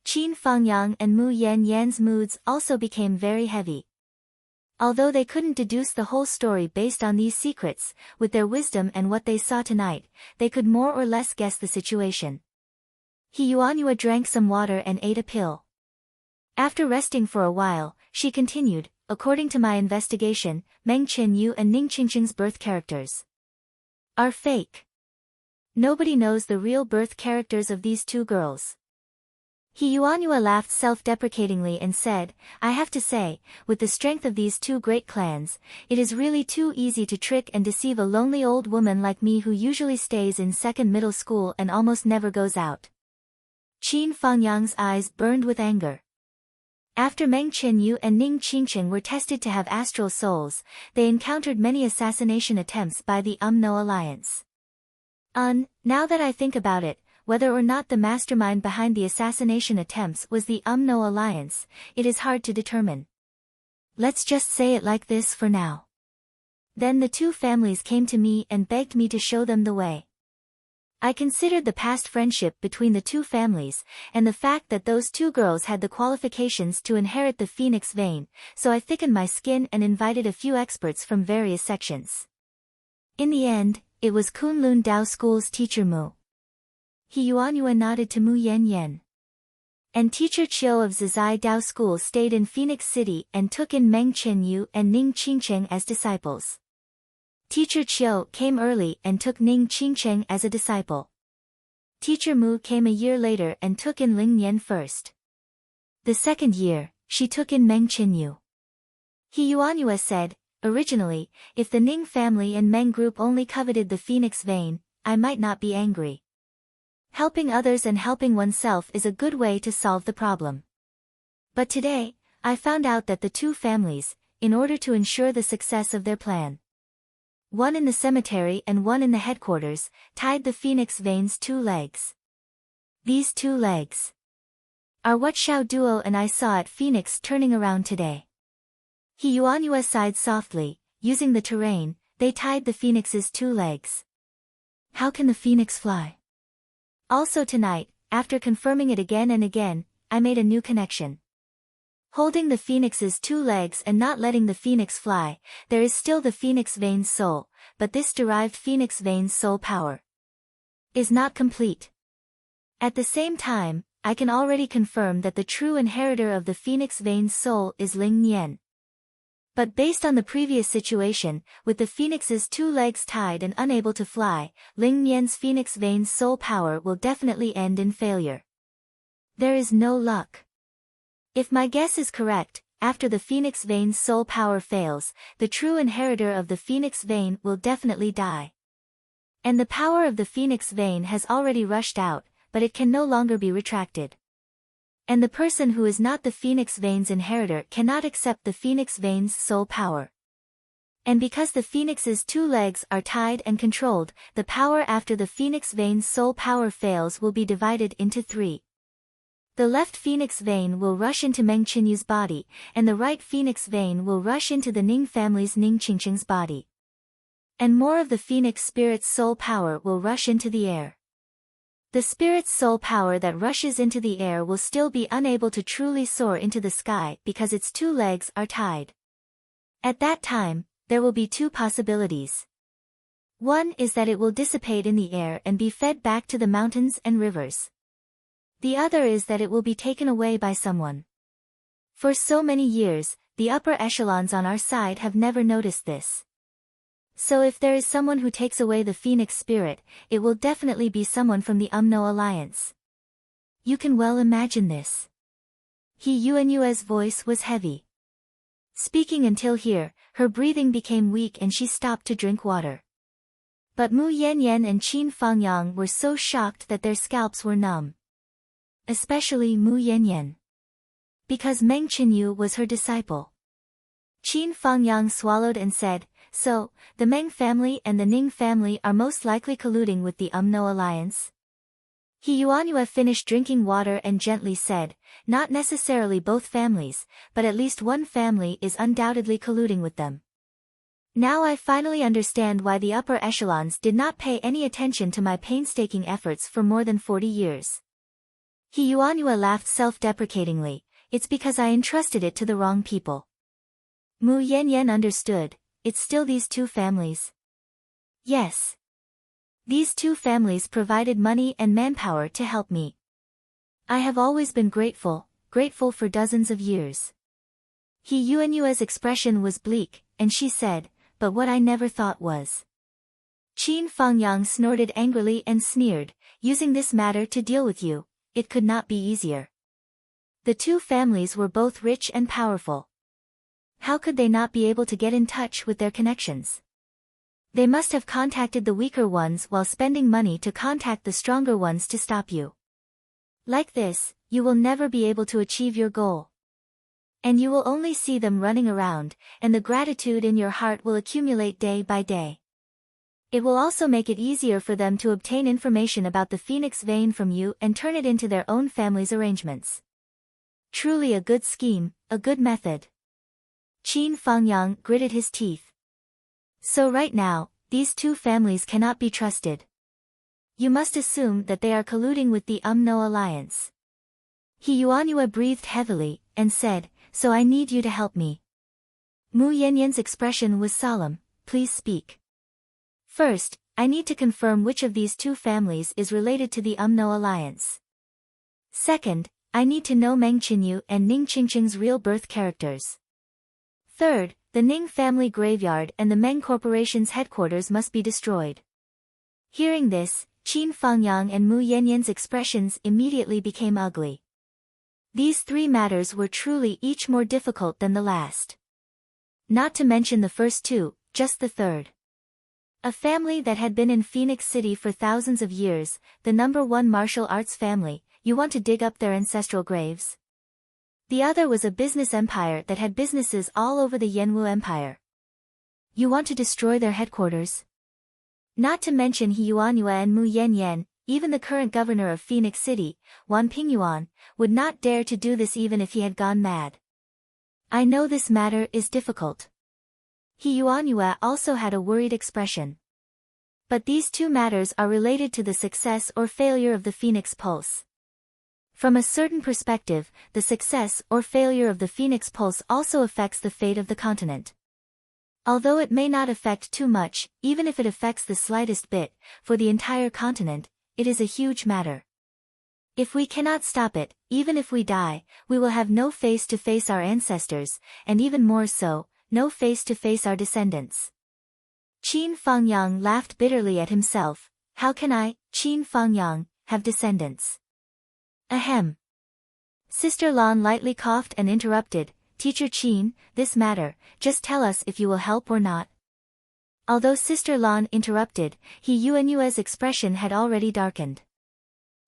Qin Fangyang and Mu Yan's moods also became very heavy. Although they couldn't deduce the whole story based on these secrets, with their wisdom and what they saw tonight, they could more or less guess the situation. Yuanyue drank some water and ate a pill. After resting for a while, she continued, "According to my investigation, Meng Qinyu and Ning Qingcheng's birth characters are fake. Nobody knows the real birth characters of these two girls." Yuanyue laughed self-deprecatingly and said, "I have to say, with the strength of these two great clans, it is really too easy to trick and deceive a lonely old woman like me who usually stays in second middle school and almost never goes out." Qin Fangyang's eyes burned with anger. After Meng Qinyu and Ning Qingcheng were tested to have astral souls, they encountered many assassination attempts by the No Alliance. Now that I think about it, whether or not the mastermind behind the assassination attempts was the No Alliance, it is hard to determine. Let's just say it like this for now. Then the two families came to me and begged me to show them the way. I considered the past friendship between the two families, and the fact that those two girls had the qualifications to inherit the phoenix vein, so I thickened my skin and invited a few experts from various sections. In the end, it was Kunlun Dao School's teacher Mu. Yuanyue nodded to Mu Yan. And teacher Chiu of Zizai Dao School stayed in Phoenix City and took in Meng Qinyu and Ning Qingcheng as disciples. Teacher Chiu came early and took Ning Qingcheng as a disciple. Teacher Mu came a year later and took in Ling Nian first. The second year, she took in Meng Qinyu. Yuanyue said, "Originally, if the Ning family and Meng group only coveted the phoenix vein, I might not be angry. Helping others and helping oneself is a good way to solve the problem. But today, I found out that the two families, in order to ensure the success of their plan, one in the cemetery and one in the headquarters, tied the phoenix vein's 2 legs. These 2 legs are what Xiao Duo and I saw at Phoenix turning around today." Yuanyue sighed softly, using the terrain, they tied the phoenix's 2 legs. How can the phoenix fly? Also tonight, after confirming it again and again, I made a new connection. Holding the phoenix's 2 legs and not letting the phoenix fly, there is still the phoenix vein's soul, but this derived phoenix vein's soul power is not complete. At the same time, I can already confirm that the true inheritor of the Phoenix Vein's soul is Ling Nian. But based on the previous situation, with the Phoenix's 2 legs tied and unable to fly, Ling Nian's Phoenix Vein's soul power will definitely end in failure. There is no luck. If my guess is correct, after the Phoenix Vein's soul power fails, the true inheritor of the Phoenix Vein will definitely die. And the power of the Phoenix Vein has already rushed out, but it can no longer be retracted. And the person who is not the Phoenix Vein's inheritor cannot accept the Phoenix Vein's soul power. And because the Phoenix's 2 legs are tied and controlled, the power after the Phoenix Vein's soul power fails will be divided into 3. The left Phoenix Vein will rush into Meng Qinyu's body, and the right Phoenix Vein will rush into the Ning family's Ning Qingqing's body. And more of the Phoenix Spirit's soul power will rush into the air. The Spirit's soul power that rushes into the air will still be unable to truly soar into the sky because its 2 legs are tied. At that time, there will be 2 possibilities. One is that it will dissipate in the air and be fed back to the mountains and rivers. The other is that it will be taken away by someone. For so many years, the upper echelons on our side have never noticed this. So if there is someone who takes away the Phoenix Spirit, it will definitely be someone from the Umno Alliance. You can well imagine this. He Yuanyue's voice was heavy. Speaking until here, her breathing became weak and she stopped to drink water. But Mu Yanyan and Qin Fangyang were so shocked that their scalps were numb. Especially Mu Yanyan. Because Meng Qinyu was her disciple. Qin Fangyang swallowed and said, "So, the Meng family and the Ning family are most likely colluding with the Umno Alliance?" He Yuanyue finished drinking water and gently said, "Not necessarily both families, but at least one family is undoubtedly colluding with them. Now I finally understand why the upper echelons did not pay any attention to my painstaking efforts for more than 40 years. He Yuanyue laughed self-deprecatingly, "It's because I entrusted it to the wrong people." Mu Yanyan understood. It's still these 2 families. Yes. These 2 families provided money and manpower to help me. I have always been grateful for dozens of years. He Yuanyue's expression was bleak, and she said, "But what I never thought was." Qin Fangyang snorted angrily and sneered, "Using this matter to deal with you, it could not be easier." The 2 families were both rich and powerful. How could they not be able to get in touch with their connections? They must have contacted the weaker ones while spending money to contact the stronger ones to stop you. Like this, you will never be able to achieve your goal. And you will only see them running around, and the gratitude in your heart will accumulate day by day. It will also make it easier for them to obtain information about the Phoenix Vein from you and turn it into their own family's arrangements. Truly a good scheme, a good method. Qin Fangyang gritted his teeth. So right now, these 2 families cannot be trusted. You must assume that they are colluding with the Umno Alliance. He Yuanyue breathed heavily, and said, "So I need you to help me." Mu Yanyan's expression was solemn, "Please speak." First, I need to confirm which of these 2 families is related to the Umno Alliance. Second, I need to know Meng Qinyu and Ning Qingqing's real birth characters. Third, the Ning family graveyard and the Meng Corporation's headquarters must be destroyed. Hearing this, Qin Fangyang and Mu Yanyan's expressions immediately became ugly. These 3 matters were truly each more difficult than the last. Not to mention the first 2, just the third. A family that had been in Phoenix City for thousands of years, the #1 martial arts family, you want to dig up their ancestral graves? The other was a business empire that had businesses all over the Yanwu Empire. You want to destroy their headquarters? Not to mention He Yuanyue and Mu Yanyan, even the current governor of Phoenix City, Wan Pingyuan, would not dare to do this even if he had gone mad. I know this matter is difficult. He Yuanyue also had a worried expression. But these 2 matters are related to the success or failure of the Phoenix Pulse. From a certain perspective, the success or failure of the Phoenix Pulse also affects the fate of the continent. Although it may not affect too much, even if it affects the slightest bit, for the entire continent, it is a huge matter. If we cannot stop it, even if we die, we will have no face to face our ancestors, and even more so, no face to face our descendants. Qin Fangyang laughed bitterly at himself. How can I, Qin Fangyang, have descendants? Ahem. Sister Lan lightly coughed and interrupted, Teacher Qin, this matter, just tell us if you will help or not. Although Sister Lan interrupted, He Yuanyue's expression had already darkened.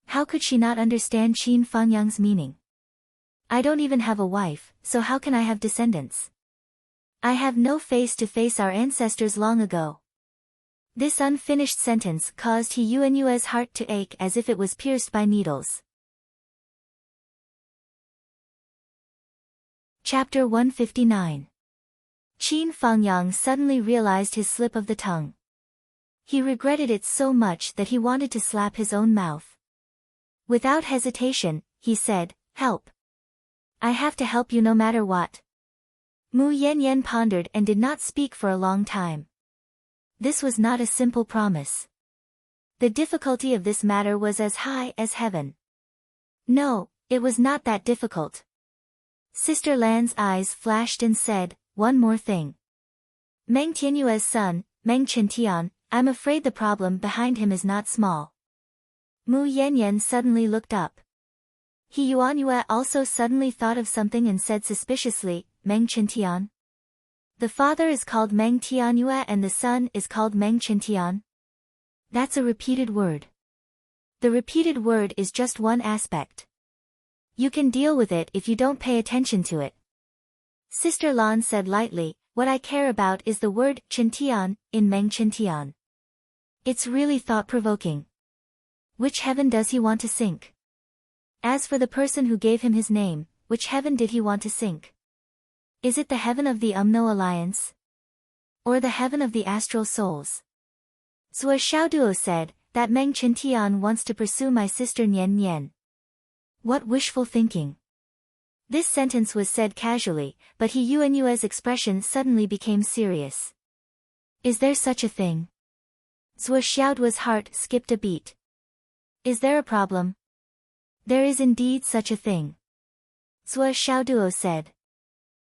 How could she not understand Qin Fangyang's meaning? I don't even have a wife, so how can I have descendants? I have no face to face our ancestors long ago. This unfinished sentence caused He Yuanyue's heart to ache as if it was pierced by needles. Chapter 159. Qin Fangyang suddenly realized his slip of the tongue. He regretted it so much that he wanted to slap his own mouth. Without hesitation, he said, help. I have to help you no matter what. Mu Yanyan pondered and did not speak for a long time. This was not a simple promise. The difficulty of this matter was as high as heaven. No, it was not that difficult. Sister Lan's eyes flashed and said, one more thing. Meng Tianyue's son, Meng Chintian, I'm afraid the problem behind him is not small. Mu Yanyan suddenly looked up. He Yuanyue also suddenly thought of something and said suspiciously, Meng Chintian? The father is called Meng Tianyue and the son is called Meng Chintian? That's a repeated word. The repeated word is just one aspect. You can deal with it if you don't pay attention to it. Sister Lan said lightly, what I care about is the word Chintian in Meng Chintian. It's really thought-provoking. Which heaven does he want to sink? As for the person who gave him his name, which heaven did he want to sink? Is it the heaven of the Umno Alliance? Or the heaven of the astral souls? Zhuo Xiaoduo said, that Meng Chintian wants to pursue my sister Nian Nian. What wishful thinking. This sentence was said casually, but He Yuanyue's expression suddenly became serious. Is there such a thing? Zhuo Xiaoduo's heart skipped a beat. Is there a problem? There is indeed such a thing. Zhuo Xiaoduo said.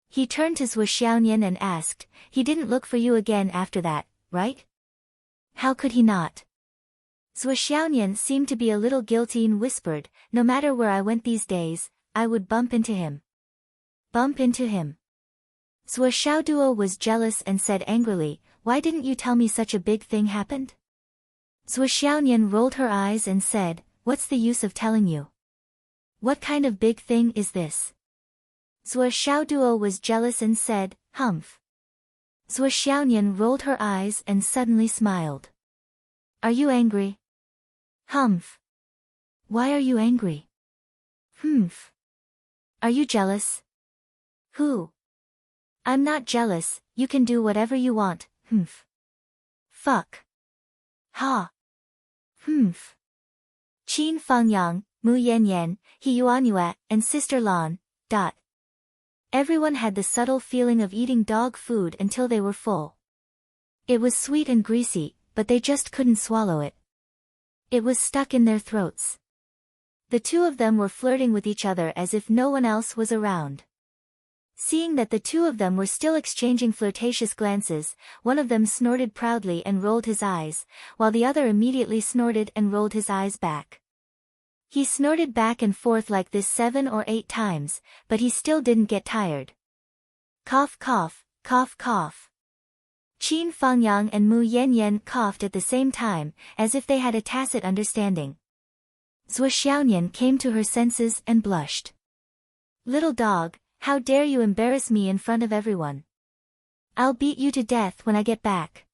He turned to Zhuo Xiaonian and asked, he didn't look for you again after that, right? How could he not? Zhuo Xiaonian seemed to be a little guilty and whispered, no matter where I went these days, I would bump into him. Bump into him. Zhuo Xiaoduo was jealous and said angrily, why didn't you tell me such a big thing happened? Zhuo Xiaonian rolled her eyes and said, what's the use of telling you? What kind of big thing is this? Zhuo Xiaoduo was jealous and said, humph. Zhuo Xiaonian rolled her eyes and suddenly smiled. Are you angry? Humph. Why are you angry? Humph. Are you jealous? Who? I'm not jealous, you can do whatever you want, humph. Fuck. Ha. Humph. Qin Fangyang, Mu Yanyan, He Yuanyue, and Sister Lan. Everyone had the subtle feeling of eating dog food until they were full. It was sweet and greasy, but they just couldn't swallow it. It was stuck in their throats. The two of them were flirting with each other as if no one else was around. Seeing that the two of them were still exchanging flirtatious glances, one of them snorted proudly and rolled his eyes, while the other immediately snorted and rolled his eyes back. He snorted back and forth like this 7 or 8 times, but he still didn't get tired. Cough cough, cough cough. Qin Fangyang and Mu Yanyan coughed at the same time, as if they had a tacit understanding. Zhuo Xiaonian came to her senses and blushed. Little dog, how dare you embarrass me in front of everyone? I'll beat you to death when I get back.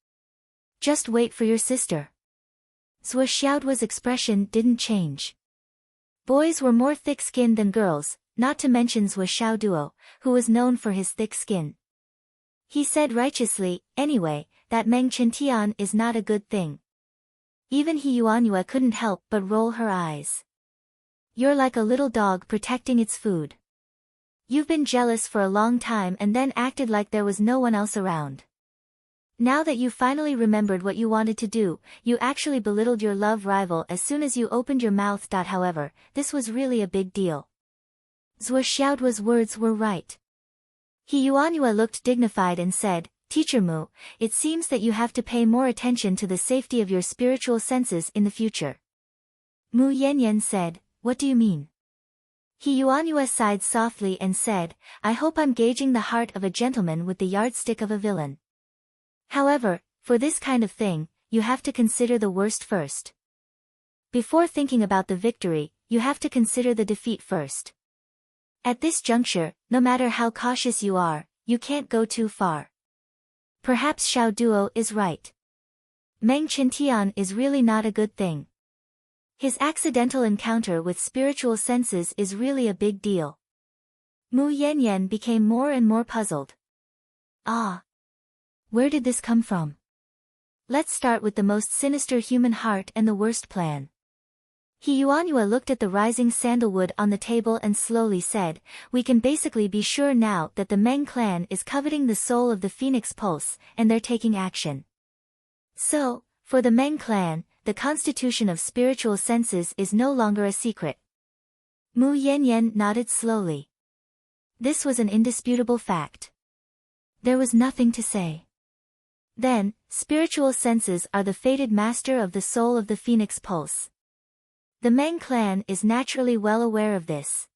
Just wait for your sister. Zhuo Xiaoduo's expression didn't change. Boys were more thick-skinned than girls, not to mention Zhuo Xiaoduo, who was known for his thick skin. He said righteously, anyway, that Meng Chintian is not a good thing. Even He Yuanyue couldn't help but roll her eyes. You're like a little dog protecting its food. You've been jealous for a long time and then acted like there was no one else around. Now that you finally remembered what you wanted to do, you actually belittled your love rival as soon as you opened your mouth. However, this was really a big deal. Zhuo Xiaoduo's words were right. He Yuanyue looked dignified and said, Teacher Mu, it seems that you have to pay more attention to the safety of your spiritual senses in the future. Mu Yanyan said, What do you mean? He Yuanyue sighed softly and said, I hope I'm gauging the heart of a gentleman with the yardstick of a villain. However, for this kind of thing, you have to consider the worst first. Before thinking about the victory, you have to consider the defeat first. At this juncture, no matter how cautious you are, you can't go too far. Perhaps Xiao Duo is right. Meng Qintian is really not a good thing. His accidental encounter with spiritual senses is really a big deal. Mu Yanyan became more and more puzzled. Ah! Where did this come from? Let's start with the most sinister human heart and the worst plan. He Yuanyue looked at the rising sandalwood on the table and slowly said, We can basically be sure now that the Meng clan is coveting the soul of the Phoenix Pulse, and they're taking action. So, for the Meng clan, the constitution of spiritual senses is no longer a secret. Mu Yanyan nodded slowly. This was an indisputable fact. There was nothing to say. Then, spiritual senses are the fated master of the soul of the Phoenix Pulse. The Meng clan is naturally well aware of this.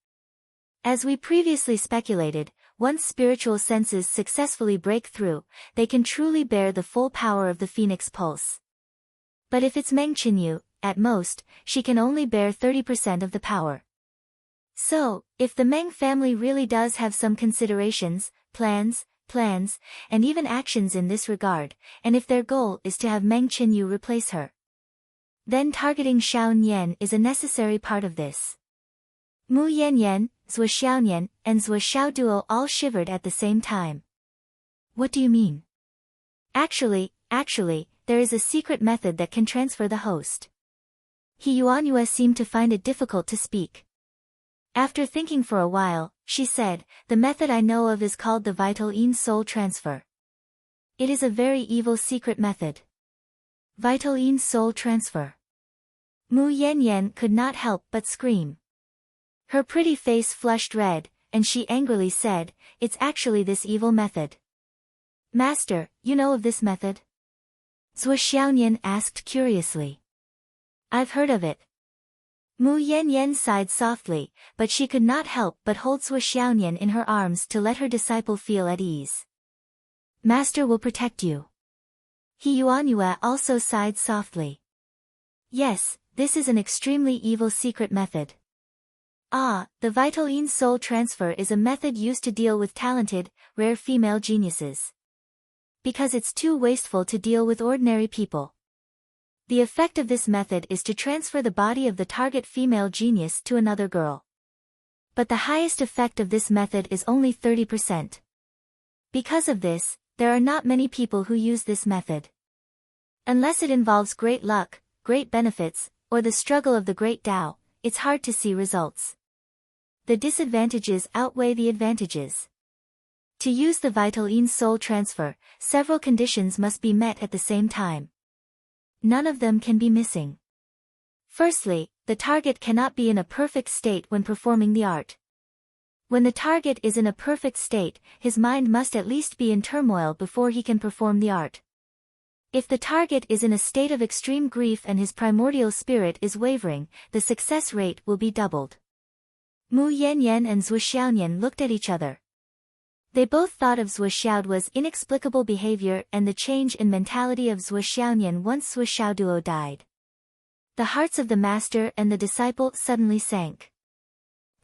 As we previously speculated, once spiritual senses successfully break through, they can truly bear the full power of the Phoenix Pulse. But if it's Meng Qinyu, at most, she can only bear 30% of the power. So, if the Meng family really does have some considerations, plans, and even actions in this regard, and if their goal is to have Meng Qinyu replace her, then targeting Xiao Nian is a necessary part of this. Mu Yanyan, Zhuo Xiaonian, and Zhuo Xiaoduo all shivered at the same time. What do you mean? Actually, there is a secret method that can transfer the host. He Yuanyue seemed to find it difficult to speak. After thinking for a while, she said, The method I know of is called the Vital Yin Soul Transfer. It is a very evil secret method. Vital Yin Soul Transfer. Mu Yanyan could not help but scream. Her pretty face flushed red, and she angrily said, It's actually this evil method. Master, you know of this method? Zhuo Xiaonian asked curiously. I've heard of it. Mu Yanyan sighed softly, but she could not help but hold Zhuo Xiaonian in her arms to let her disciple feel at ease. Master will protect you. He Yuanyue also sighed softly. Yes, this is an extremely evil secret method. Ah, the Vital Yin Soul Transfer is a method used to deal with talented, rare female geniuses. Because it's too wasteful to deal with ordinary people. The effect of this method is to transfer the body of the target female genius to another girl. But the highest effect of this method is only 30%. Because of this, there are not many people who use this method. Unless it involves great luck, great benefits, or the struggle of the great Tao, it's hard to see results. The disadvantages outweigh the advantages. To use the Vital Yin Soul Transfer, several conditions must be met at the same time. None of them can be missing. Firstly, the target cannot be in a perfect state when performing the art. When the target is in a perfect state, his mind must at least be in turmoil before he can perform the art. If the target is in a state of extreme grief and his primordial spirit is wavering, the success rate will be doubled. Mu Yanyan and Zhuo Xiaonian looked at each other. They both thought of Zhuo Xiaoduo's inexplicable behavior and the change in mentality of Zhuo Xiaonian once Zhuo Xiaoduo died. The hearts of the master and the disciple suddenly sank.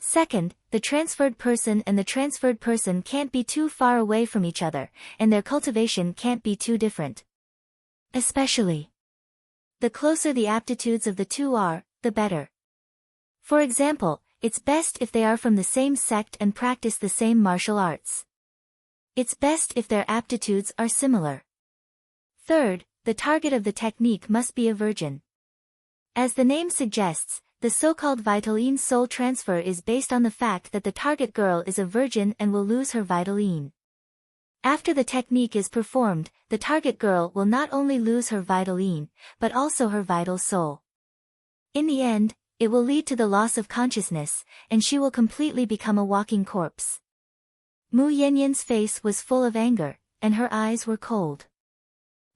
Second, the transferred person and the transferred person can't be too far away from each other, and their cultivation can't be too different. Especially, the closer the aptitudes of the two are, the better. For example, it's best if they are from the same sect and practice the same martial arts. It's best if their aptitudes are similar. Third, the target of the technique must be a virgin. As the name suggests, the so-called Vital Yin Soul Transfer is based on the fact that the target girl is a virgin and will lose her Vital Yin. After the technique is performed, the target girl will not only lose her vital yin, but also her vital soul. In the end, it will lead to the loss of consciousness, and she will completely become a walking corpse. Mu Yanyan's face was full of anger, and her eyes were cold.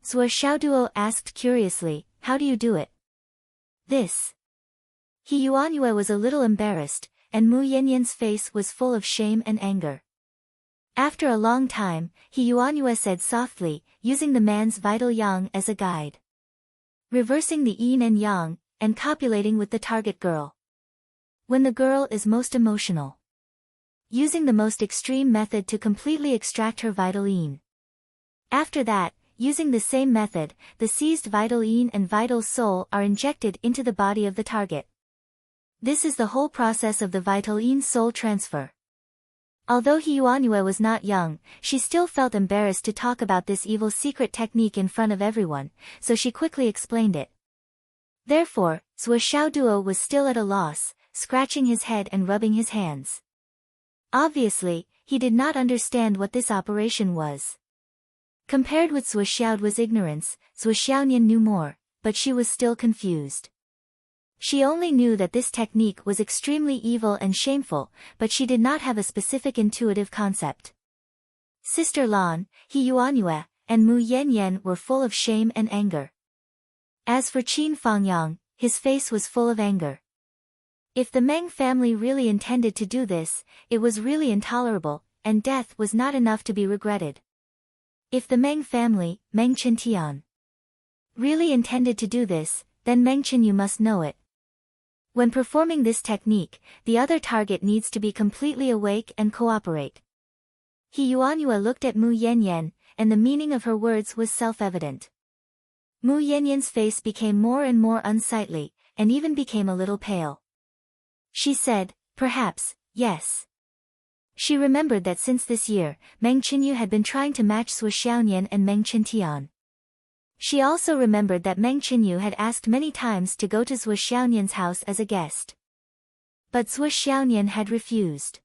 Zhuo Xiaoduo asked curiously, "How do you do it?" "This." He Yuanyue was a little embarrassed, and Mu Yanyan's face was full of shame and anger. After a long time, He Yuanyue said softly, using the man's vital yang as a guide. Reversing the yin and yang, and copulating with the target girl. When the girl is most emotional. Using the most extreme method to completely extract her vital yin. After that, using the same method, the seized vital yin and vital soul are injected into the body of the target. This is the whole process of the vital yin soul transfer. Although He Yuanyue was not young, she still felt embarrassed to talk about this evil secret technique in front of everyone, so she quickly explained it. Therefore, Zhuo Xiaoduo was still at a loss, scratching his head and rubbing his hands. Obviously, he did not understand what this operation was. Compared with Zhuo Xiaoduo's ignorance, Zhuo Xiaonian knew more, but she was still confused. She only knew that this technique was extremely evil and shameful, but she did not have a specific intuitive concept. Sister Lan, He Yuanyue, and Mu Yanyan were full of shame and anger. As for Qin Fangyang, his face was full of anger. If the Meng family really intended to do this, it was really intolerable, and death was not enough to be regretted. If the Meng family, Meng Qintian, really intended to do this, then Meng Qinyu must know it. When performing this technique, the other target needs to be completely awake and cooperate. He Yuanyue looked at Mu Yanyan, and the meaning of her words was self-evident. Mu Yanyan's face became more and more unsightly, and even became a little pale. She said, "Perhaps, yes." She remembered that since this year, Meng Qinyu had been trying to match Zhuo Xiaonian and Meng Qintian. She also remembered that Meng Qinyu had asked many times to go to Zhuo Xiaonian's house as a guest. But Zhuo Xiaonian had refused.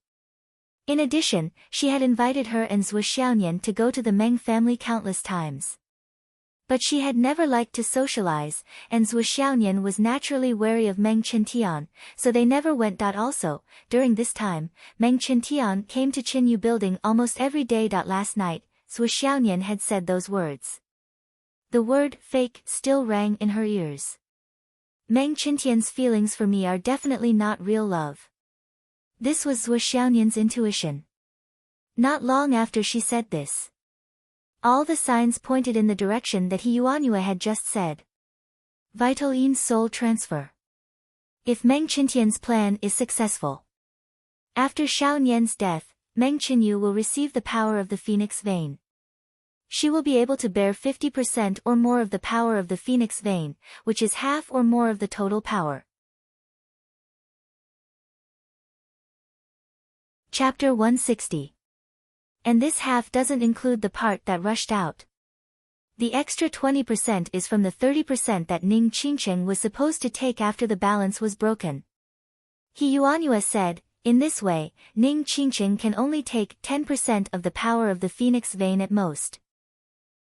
In addition, she had invited her and Zhuo Xiaonian to go to the Meng family countless times. But she had never liked to socialize, and Zhuo Xiaonian was naturally wary of Meng Qintian, so they never went. Also, during this time, Meng Qintian came to Qinyu building almost every day. Last night, Zhuo Xiaonian had said those words. The word fake still rang in her ears. Meng Qintian's feelings for me are definitely not real love. This was Zhuo Xiaonian's intuition. Not long after she said this, all the signs pointed in the direction that He Yuanyue had just said. Vital yin soul transfer. If Meng Qintian's plan is successful. After Xiaonian's death, Meng Qinyu will receive the power of the phoenix vein. She will be able to bear 50% or more of the power of the phoenix vein, which is half or more of the total power. Chapter 160. And this half doesn't include the part that rushed out. The extra 20% is from the 30% that Ning Qingcheng was supposed to take after the balance was broken. He Yuanyue said, in this way, Ning Qingcheng can only take 10% of the power of the phoenix vein at most.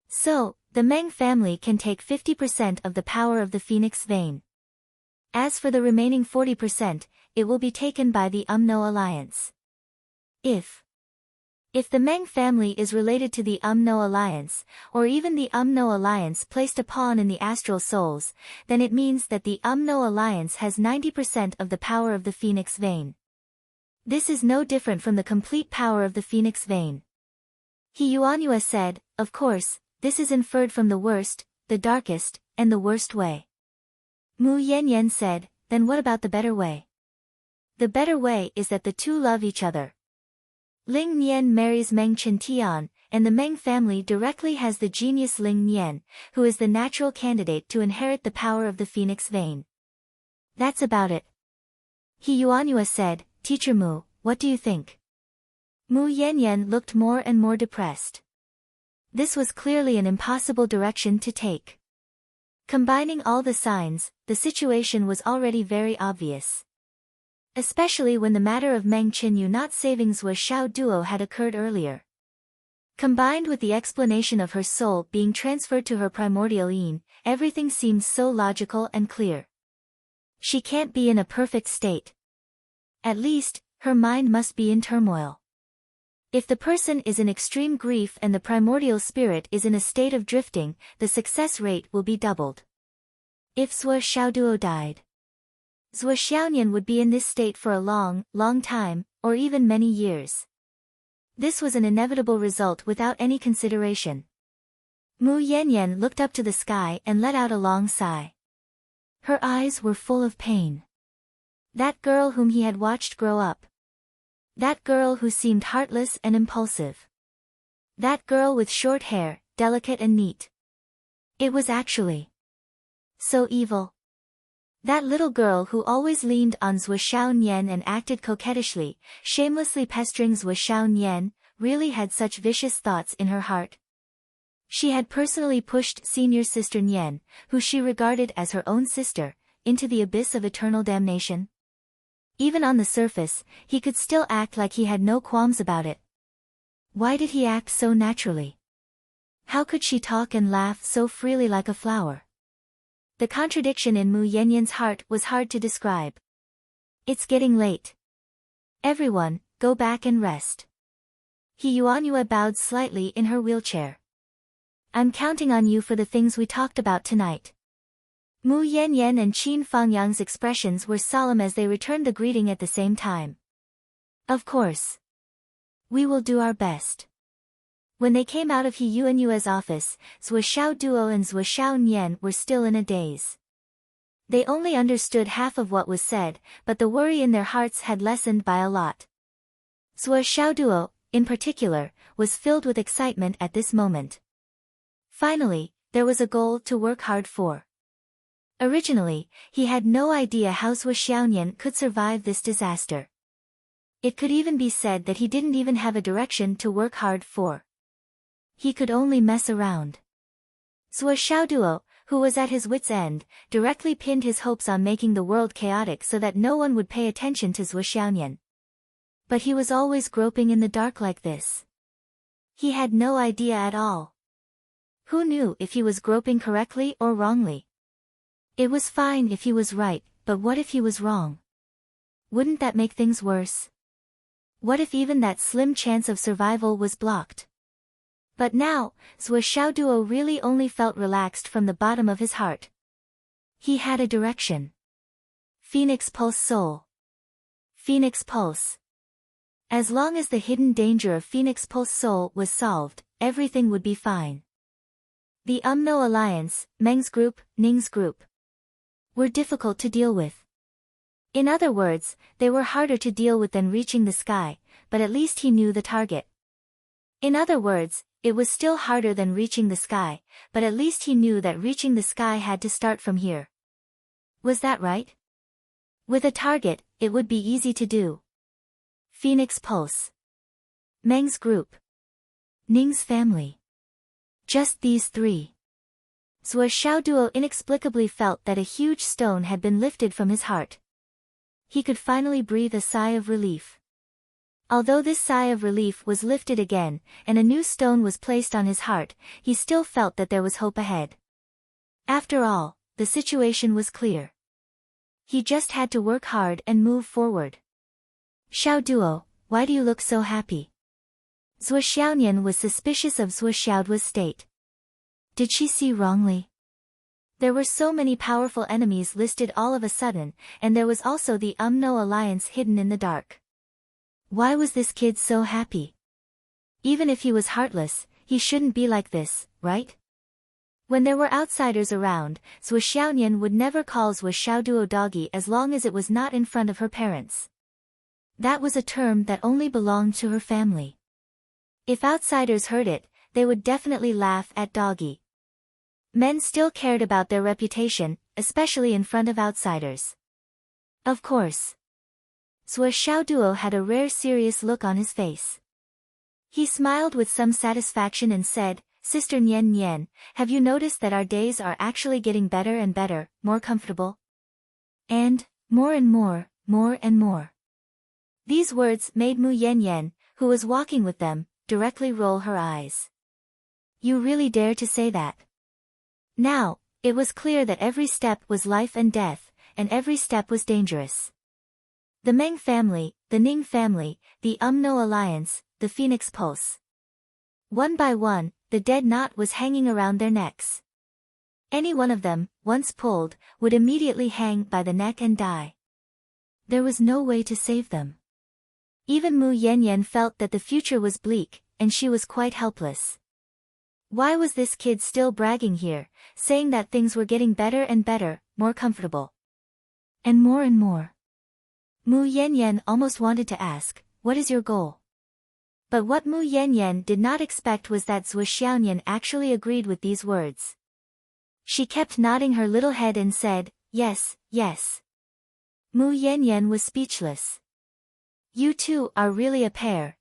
So, the Meng family can take 50% of the power of the phoenix vein. As for the remaining 40%, it will be taken by the Umno alliance. If the Meng family is related to the Umno alliance, or even the Umno alliance placed a pawn in the astral souls, then it means that the Umno alliance has 90% of the power of the phoenix vein. This is no different from the complete power of the phoenix vein. He Yuanyue said, of course, this is inferred from the worst, the darkest, and the worst way. Mu Yanyan said, then what about the better way? The better way is that the two love each other. Ling Nian marries Meng Qintian, and the Meng family directly has the genius Ling Nian, who is the natural candidate to inherit the power of the phoenix vein. That's about it. He Yuanyue said, Teacher Mu, what do you think? Mu Yanyan looked more and more depressed. This was clearly an impossible direction to take. Combining all the signs, the situation was already very obvious. Especially when the matter of Meng Qinyu not saving Zhuo Xiaoduo had occurred earlier. Combined with the explanation of her soul being transferred to her primordial yin, everything seems so logical and clear. She can't be in a perfect state. At least, her mind must be in turmoil. If the person is in extreme grief and the primordial spirit is in a state of drifting, the success rate will be doubled. If Zhuo Xiaoduo died, Zhuo Xiaonian would be in this state for a long, long time, or even many years. This was an inevitable result without any consideration. Mu Yanyan looked up to the sky and let out a long sigh. Her eyes were full of pain. That girl whom he had watched grow up. That girl who seemed heartless and impulsive. That girl with short hair, delicate and neat. It was actually so evil. That little girl who always leaned on Zhuo Xiaonian and acted coquettishly, shamelessly pestering Zhuo Xiaonian, really had such vicious thoughts in her heart. She had personally pushed senior sister Nian, who she regarded as her own sister, into the abyss of eternal damnation. Even on the surface, he could still act like he had no qualms about it. Why did he act so naturally? How could she talk and laugh so freely like a flower? The contradiction in Mu Yanyan's heart was hard to describe. It's getting late. Everyone, go back and rest. He Yuanyue bowed slightly in her wheelchair. I'm counting on you for the things we talked about tonight. Mu Yanyan and Qin Fangyang's expressions were solemn as they returned the greeting at the same time. Of course. We will do our best. When they came out of He Yuanyue's office, Zhuo Xiaoduo and Zhuo Xiaonian were still in a daze. They only understood half of what was said, but the worry in their hearts had lessened by a lot. Zhuo Xiaoduo, in particular, was filled with excitement at this moment. Finally, there was a goal to work hard for. Originally, he had no idea how Zhuo Xiaonian could survive this disaster. It could even be said that he didn't even have a direction to work hard for. He could only mess around. Zhuo Xiaoduo, who was at his wit's end, directly pinned his hopes on making the world chaotic so that no one would pay attention to Zhuo Xiaonian. But he was always groping in the dark like this. He had no idea at all. Who knew if he was groping correctly or wrongly? It was fine if he was right, but what if he was wrong? Wouldn't that make things worse? What if even that slim chance of survival was blocked? But now, Zhuo Xiaoduo really only felt relaxed from the bottom of his heart. He had a direction. Phoenix Pulse Soul. Phoenix Pulse. As long as the hidden danger of Phoenix Pulse Soul was solved, everything would be fine. The UMNO Alliance, Meng's group, Ning's group, were difficult to deal with. In other words, they were harder to deal with than reaching the sky, but at least he knew the target. In other words, it was still harder than reaching the sky, but at least he knew that reaching the sky had to start from here. Was that right? With a target, it would be easy to do. Phoenix Pulse. Meng's group. Ning's family. Just these three. Zhuo Xiaoduo inexplicably felt that a huge stone had been lifted from his heart. He could finally breathe a sigh of relief. Although this sigh of relief was lifted again, and a new stone was placed on his heart, he still felt that there was hope ahead. After all, the situation was clear. He just had to work hard and move forward. Xiaoduo, why do you look so happy? Zhuo Xiaonian was suspicious of Zhuo Xiaoduo's state. Did she see wrongly? There were so many powerful enemies listed all of a sudden, and there was also the UMNO Alliance hidden in the dark. Why was this kid so happy? Even if he was heartless, he shouldn't be like this, right? When there were outsiders around, Zhuo Xiaonian would never call Zhuo Xiaoduo doggy as long as it was not in front of her parents. That was a term that only belonged to her family. If outsiders heard it, they would definitely laugh at doggy. Men still cared about their reputation, especially in front of outsiders. Of course. Zhuo Xiaoduo had a rare serious look on his face. He smiled with some satisfaction and said, Sister Nian Nian, have you noticed that our days are actually getting better and better, more comfortable? And more and more. These words made Mu Yanyan, who was walking with them, directly roll her eyes. You really dare to say that? Now, it was clear that every step was life and death, and every step was dangerous. The Meng family, the Ning family, the Umno alliance, the Phoenix Pulse. One by one, the dead knot was hanging around their necks. Any one of them, once pulled, would immediately hang by the neck and die. There was no way to save them. Even Mu Yanyan felt that the future was bleak, and she was quite helpless. Why was this kid still bragging here, saying that things were getting better and better, more comfortable? And more and more. Mu Yanyan almost wanted to ask, what is your goal? But what Mu Yanyan did not expect was that Zhuo Xiaoyan actually agreed with these words. She kept nodding her little head and said, yes, yes. Mu Yanyan was speechless. You two are really a pair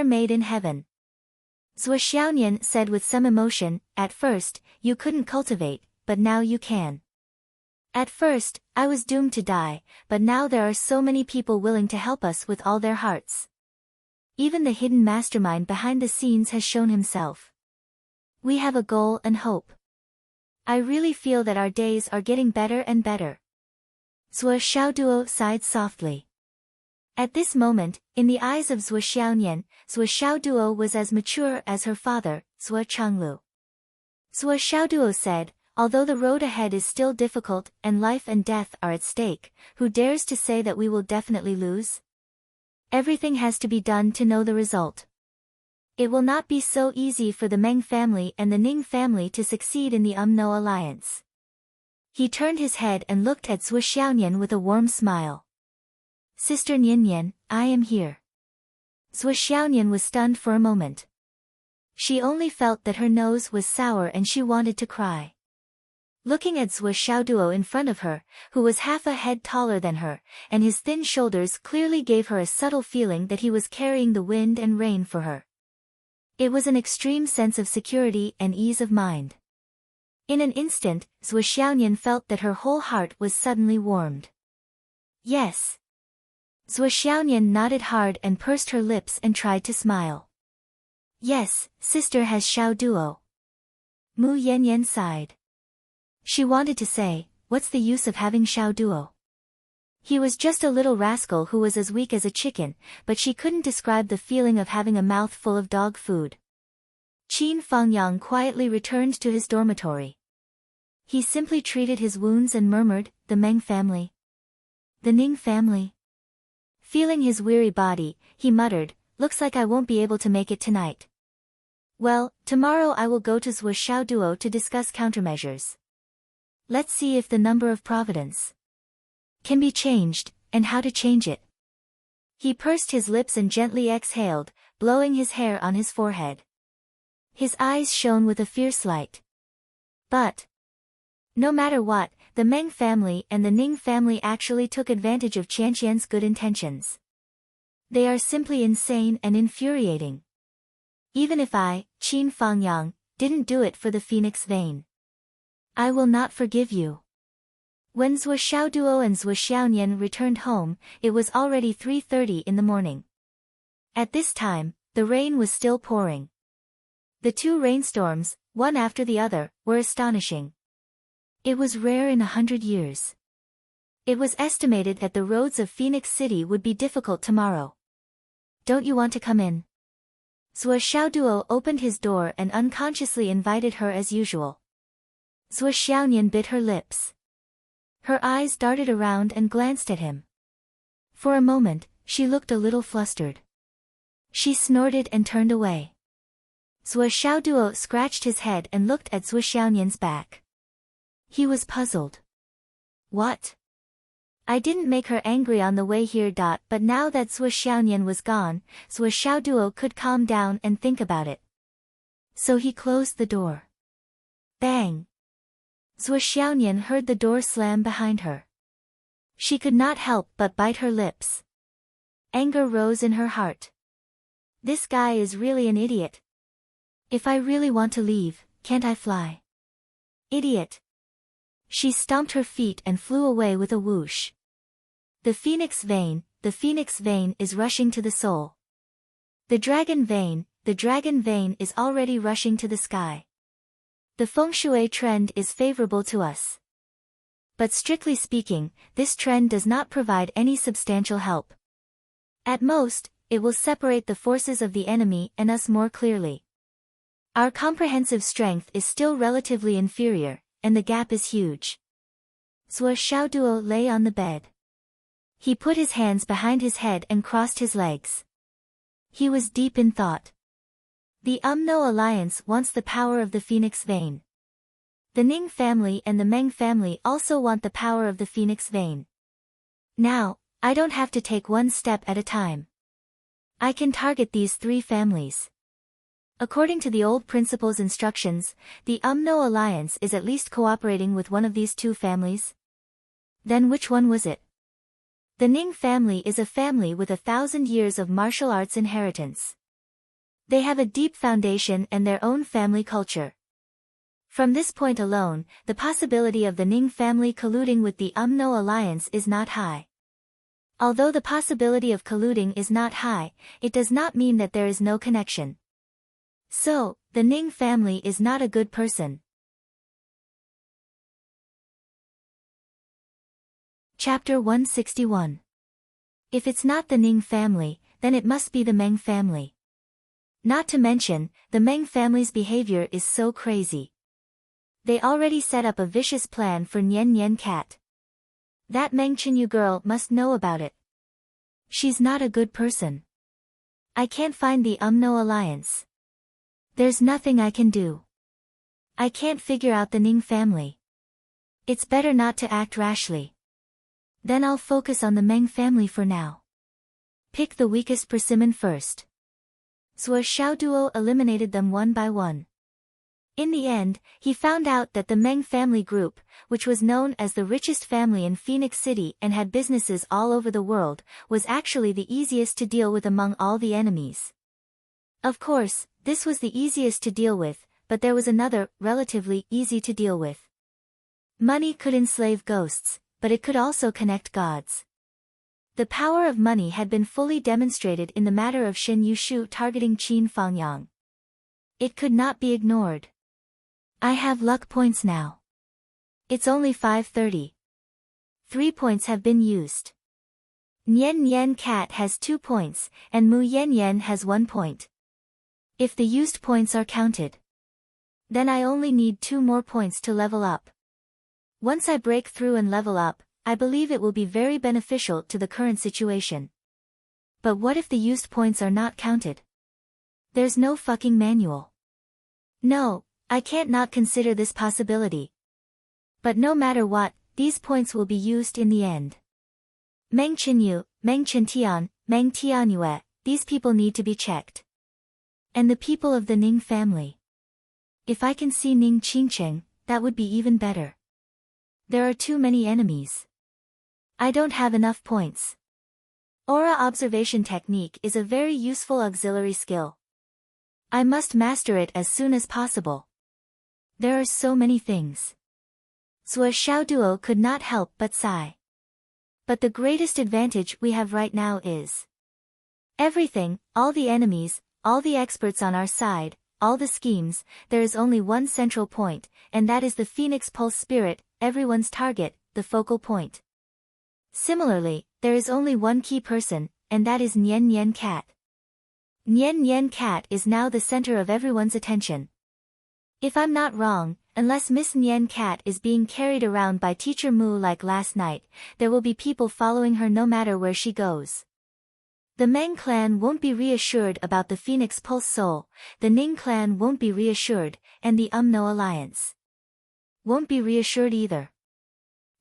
made in heaven. Zhuo Xiaoyan said with some emotion, at first, you couldn't cultivate, but now you can. At first, I was doomed to die, but now there are so many people willing to help us with all their hearts. Even the hidden mastermind behind the scenes has shown himself. We have a goal and hope. I really feel that our days are getting better and better. Zhuo Xiaoduo sighed softly. At this moment, in the eyes of Zhuo Xiaoyan, Zhuo Xiaoduo was as mature as her father, Zhuo Changlu. Zhuo Xiaoduo said, although the road ahead is still difficult and life and death are at stake, who dares to say that we will definitely lose? Everything has to be done to know the result. It will not be so easy for the Meng family and the Ning family to succeed in the Umno alliance. He turned his head and looked at Zhuo Xiaoyan with a warm smile. Sister Nianyan, I am here. Zhuo Xiaoyan was stunned for a moment. She only felt that her nose was sour and she wanted to cry. Looking at Zhuo Xiaoduo in front of her, who was half a head taller than her, and his thin shoulders clearly gave her a subtle feeling that he was carrying the wind and rain for her. It was an extreme sense of security and ease of mind. In an instant, Zhuo Xiaoyan felt that her whole heart was suddenly warmed. Yes. Zhuo Xiaoyan nodded hard and pursed her lips and tried to smile. Yes, sister has Xiaoduo. Mu Yanyan sighed. She wanted to say, what's the use of having Xiaoduo? He was just a little rascal who was as weak as a chicken, but she couldn't describe the feeling of having a mouth full of dog food. Qin Fangyang quietly returned to his dormitory. He simply treated his wounds and murmured, the Meng family. The Ning family. Feeling his weary body, he muttered, looks like I won't be able to make it tonight. Well, tomorrow I will go to Zhuo Xiaoduo to discuss countermeasures. Let's see if the number of providence can be changed, and how to change it. He pursed his lips and gently exhaled, blowing his hair on his forehead. His eyes shone with a fierce light. But no matter what, the Meng family and the Ning family actually took advantage of Qianqian's good intentions. They are simply insane and infuriating. Even if I, Qin Fangyang, didn't do it for the Phoenix vein, I will not forgive you. When Zhuo Xiaoduo and Zhuo Xiaoyan returned home, it was already 3:30 in the morning. At this time, the rain was still pouring. The two rainstorms, one after the other, were astonishing. It was rare in 100 years. It was estimated that the roads of Phoenix City would be difficult tomorrow. Don't you want to come in? Zhuo Xiaoduo opened his door and unconsciously invited her as usual. Zhuo Xiaoyan bit her lips. Her eyes darted around and glanced at him. For a moment, she looked a little flustered. She snorted and turned away. Zhuo Xiaoduo scratched his head and looked at Zhuo Xiaoyan's back. He was puzzled. What? I didn't make her angry on the way here. But now that Zhuo Xiaoyan was gone, Zhuo Xiaoduo could calm down and think about it. So he closed the door. Bang! Zhuo Xiaoyan heard the door slam behind her. She could not help but bite her lips. Anger rose in her heart. This guy is really an idiot. If I really want to leave, can't I fly? Idiot! She stomped her feet and flew away with a whoosh. The Phoenix vein is rushing to the soul. The dragon vein the dragon vein is already rushing to the sky. The feng shui trend is favorable to us. But strictly speaking, this trend does not provide any substantial help. At most, it will separate the forces of the enemy and us more clearly. Our comprehensive strength is still relatively inferior, and the gap is huge. Zhuo Xiaoduo lay on the bed. He put his hands behind his head and crossed his legs. He was deep in thought. The Umno alliance wants the power of the Phoenix Vein. The Ning family and the Meng family also want the power of the Phoenix Vein. Now, I don't have to take one step at a time. I can target these three families. According to the old principal's instructions, the Umno alliance is at least cooperating with one of these two families. Then which one was it? The Ning family is a family with 1,000 years of martial arts inheritance. They have a deep foundation and their own family culture. From this point alone, the possibility of the Ning family colluding with the Umno alliance is not high. Although the possibility of colluding is not high, it does not mean that there is no connection. So, the Ning family is not a good person. Chapter 161. If it's not the Ning family, then it must be the Meng family. Not to mention, the Meng family's behavior is so crazy. They already set up a vicious plan for Nian Nian Cat. That Meng Chenyu girl must know about it. She's not a good person. I can't find the Umno alliance. There's nothing I can do. I can't figure out the Ning family. It's better not to act rashly. Then I'll focus on the Meng family for now. Pick the weakest persimmon first. Zhuo Xiaoduo eliminated them one by one. In the end, he found out that the Meng family group, which was known as the richest family in Phoenix City and had businesses all over the world, was actually the easiest to deal with among all the enemies. Of course, this was the easiest to deal with, but there was another, relatively easy to deal with. Money could enslave ghosts, but it could also connect gods. The power of money had been fully demonstrated in the matter of Shen Yushu targeting Qin Fangyang. It could not be ignored. I have luck points now. It's only 5:30. 3 points have been used. Nian Nian Cat has 2 points, and Mu Yen Yen has 1 point. If the used points are counted, then I only need 2 more points to level up. Once I break through and level up, I believe it will be very beneficial to the current situation. But what if the used points are not counted? There's no fucking manual. No, I can't not consider this possibility. But no matter what, these points will be used in the end. Meng Chenyu, Meng Chentian, Meng Tianyue, these people need to be checked. And the people of the Ning family. If I can see Ning Qingcheng, that would be even better. There are too many enemies. I don't have enough points. Aura observation technique is a very useful auxiliary skill. I must master it as soon as possible. There are so many things. Zhuo Xiaoduo could not help but sigh. But the greatest advantage we have right now is everything, all the enemies, all the experts on our side, all the schemes, there is only one central point, and that is the Phoenix Pulse Spirit, everyone's target, the focal point. Similarly, there is only one key person, and that is Nian Nian Cat. Nian Nian Cat is now the center of everyone's attention. If I'm not wrong, unless Miss Nian Cat is being carried around by Teacher Mu like last night, there will be people following her no matter where she goes. The Meng clan won't be reassured about the Phoenix Pulse Soul, the Ning clan won't be reassured, and the Umno alliance won't be reassured either.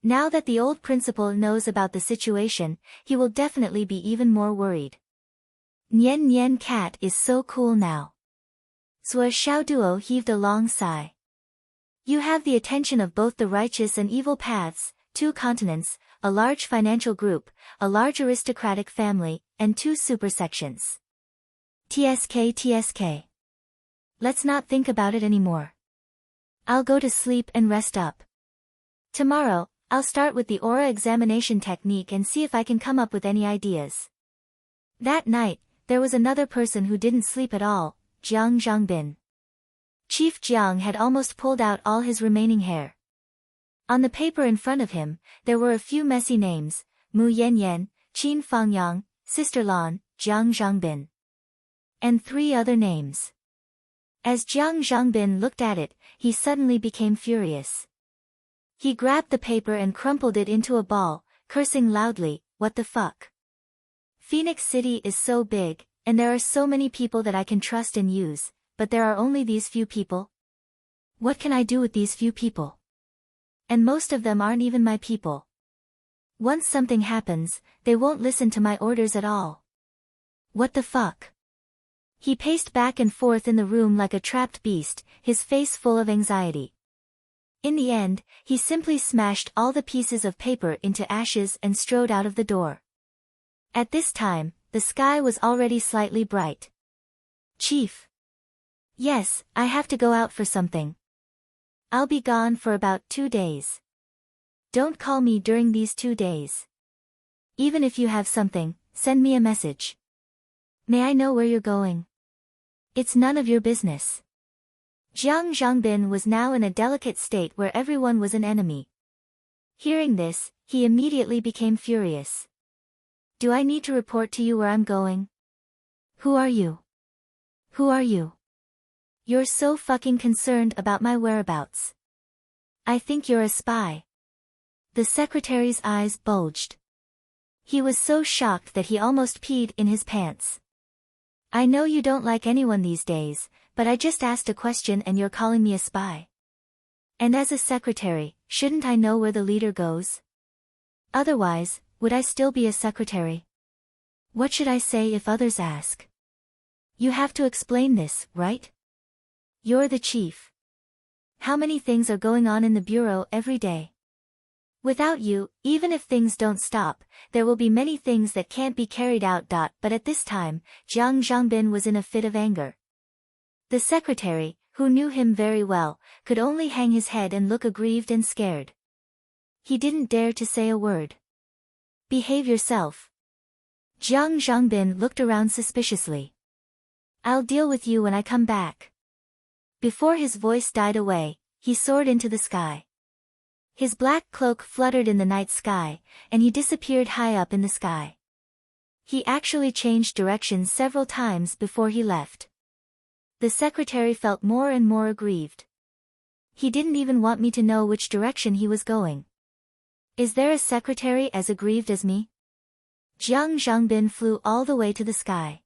Now that the old principal knows about the situation, he will definitely be even more worried. Nian Nian Cat is so cool now. Zhuo Xiaoduo heaved a long sigh. You have the attention of both the righteous and evil paths, 2 continents, a large financial group, a large aristocratic family, and 2 supersections. TSK. Let's not think about it anymore. I'll go to sleep and rest up. Tomorrow, I'll start with the aura examination technique and see if I can come up with any ideas. That night, there was another person who didn't sleep at all, Jiang Zhangbin. Chief Jiang had almost pulled out all his remaining hair. On the paper in front of him, there were a few messy names: Mu Yanyan, Qin Fangyang, Sister Lan, Jiang Zhangbin. And 3 other names. As Jiang Zhangbin looked at it, he suddenly became furious. He grabbed the paper and crumpled it into a ball, cursing loudly, "What the fuck? Phoenix City is so big, and there are so many people that I can trust and use, but there are only these few people? What can I do with these few people? And most of them aren't even my people. Once something happens, they won't listen to my orders at all. What the fuck?" He paced back and forth in the room like a trapped beast, his face full of anxiety. In the end, he simply smashed all the pieces of paper into ashes and strode out of the door. At this time, the sky was already slightly bright. "Chief." "Yes, I have to go out for something. I'll be gone for about 2 days. Don't call me during these 2 days. Even if you have something, send me a message. May I know where you're going?" "It's none of your business." Jiang Zhangbin was now in a delicate state where everyone was an enemy. Hearing this, he immediately became furious. "Do I need to report to you where I'm going? Who are you? Who are you? You're so fucking concerned about my whereabouts. I think you're a spy." The secretary's eyes bulged. He was so shocked that he almost peed in his pants. "I know you don't like anyone these days, but I just asked a question and you're calling me a spy. And as a secretary, shouldn't I know where the leader goes? Otherwise, would I still be a secretary? What should I say if others ask? You have to explain this, right? You're the chief. How many things are going on in the bureau every day? Without you, even if things don't stop, there will be many things that can't be carried out. But at this time, Jiang Zhangbin was in a fit of anger. The secretary, who knew him very well, could only hang his head and look aggrieved and scared. He didn't dare to say a word. "Behave yourself." Jiang Zhangbin looked around suspiciously. "I'll deal with you when I come back." Before his voice died away, he soared into the sky. His black cloak fluttered in the night sky, and he disappeared high up in the sky. He actually changed directions several times before he left. The secretary felt more and more aggrieved. He didn't even want me to know which direction he was going. Is there a secretary as aggrieved as me? Jiang Zhangbin flew all the way to the sky.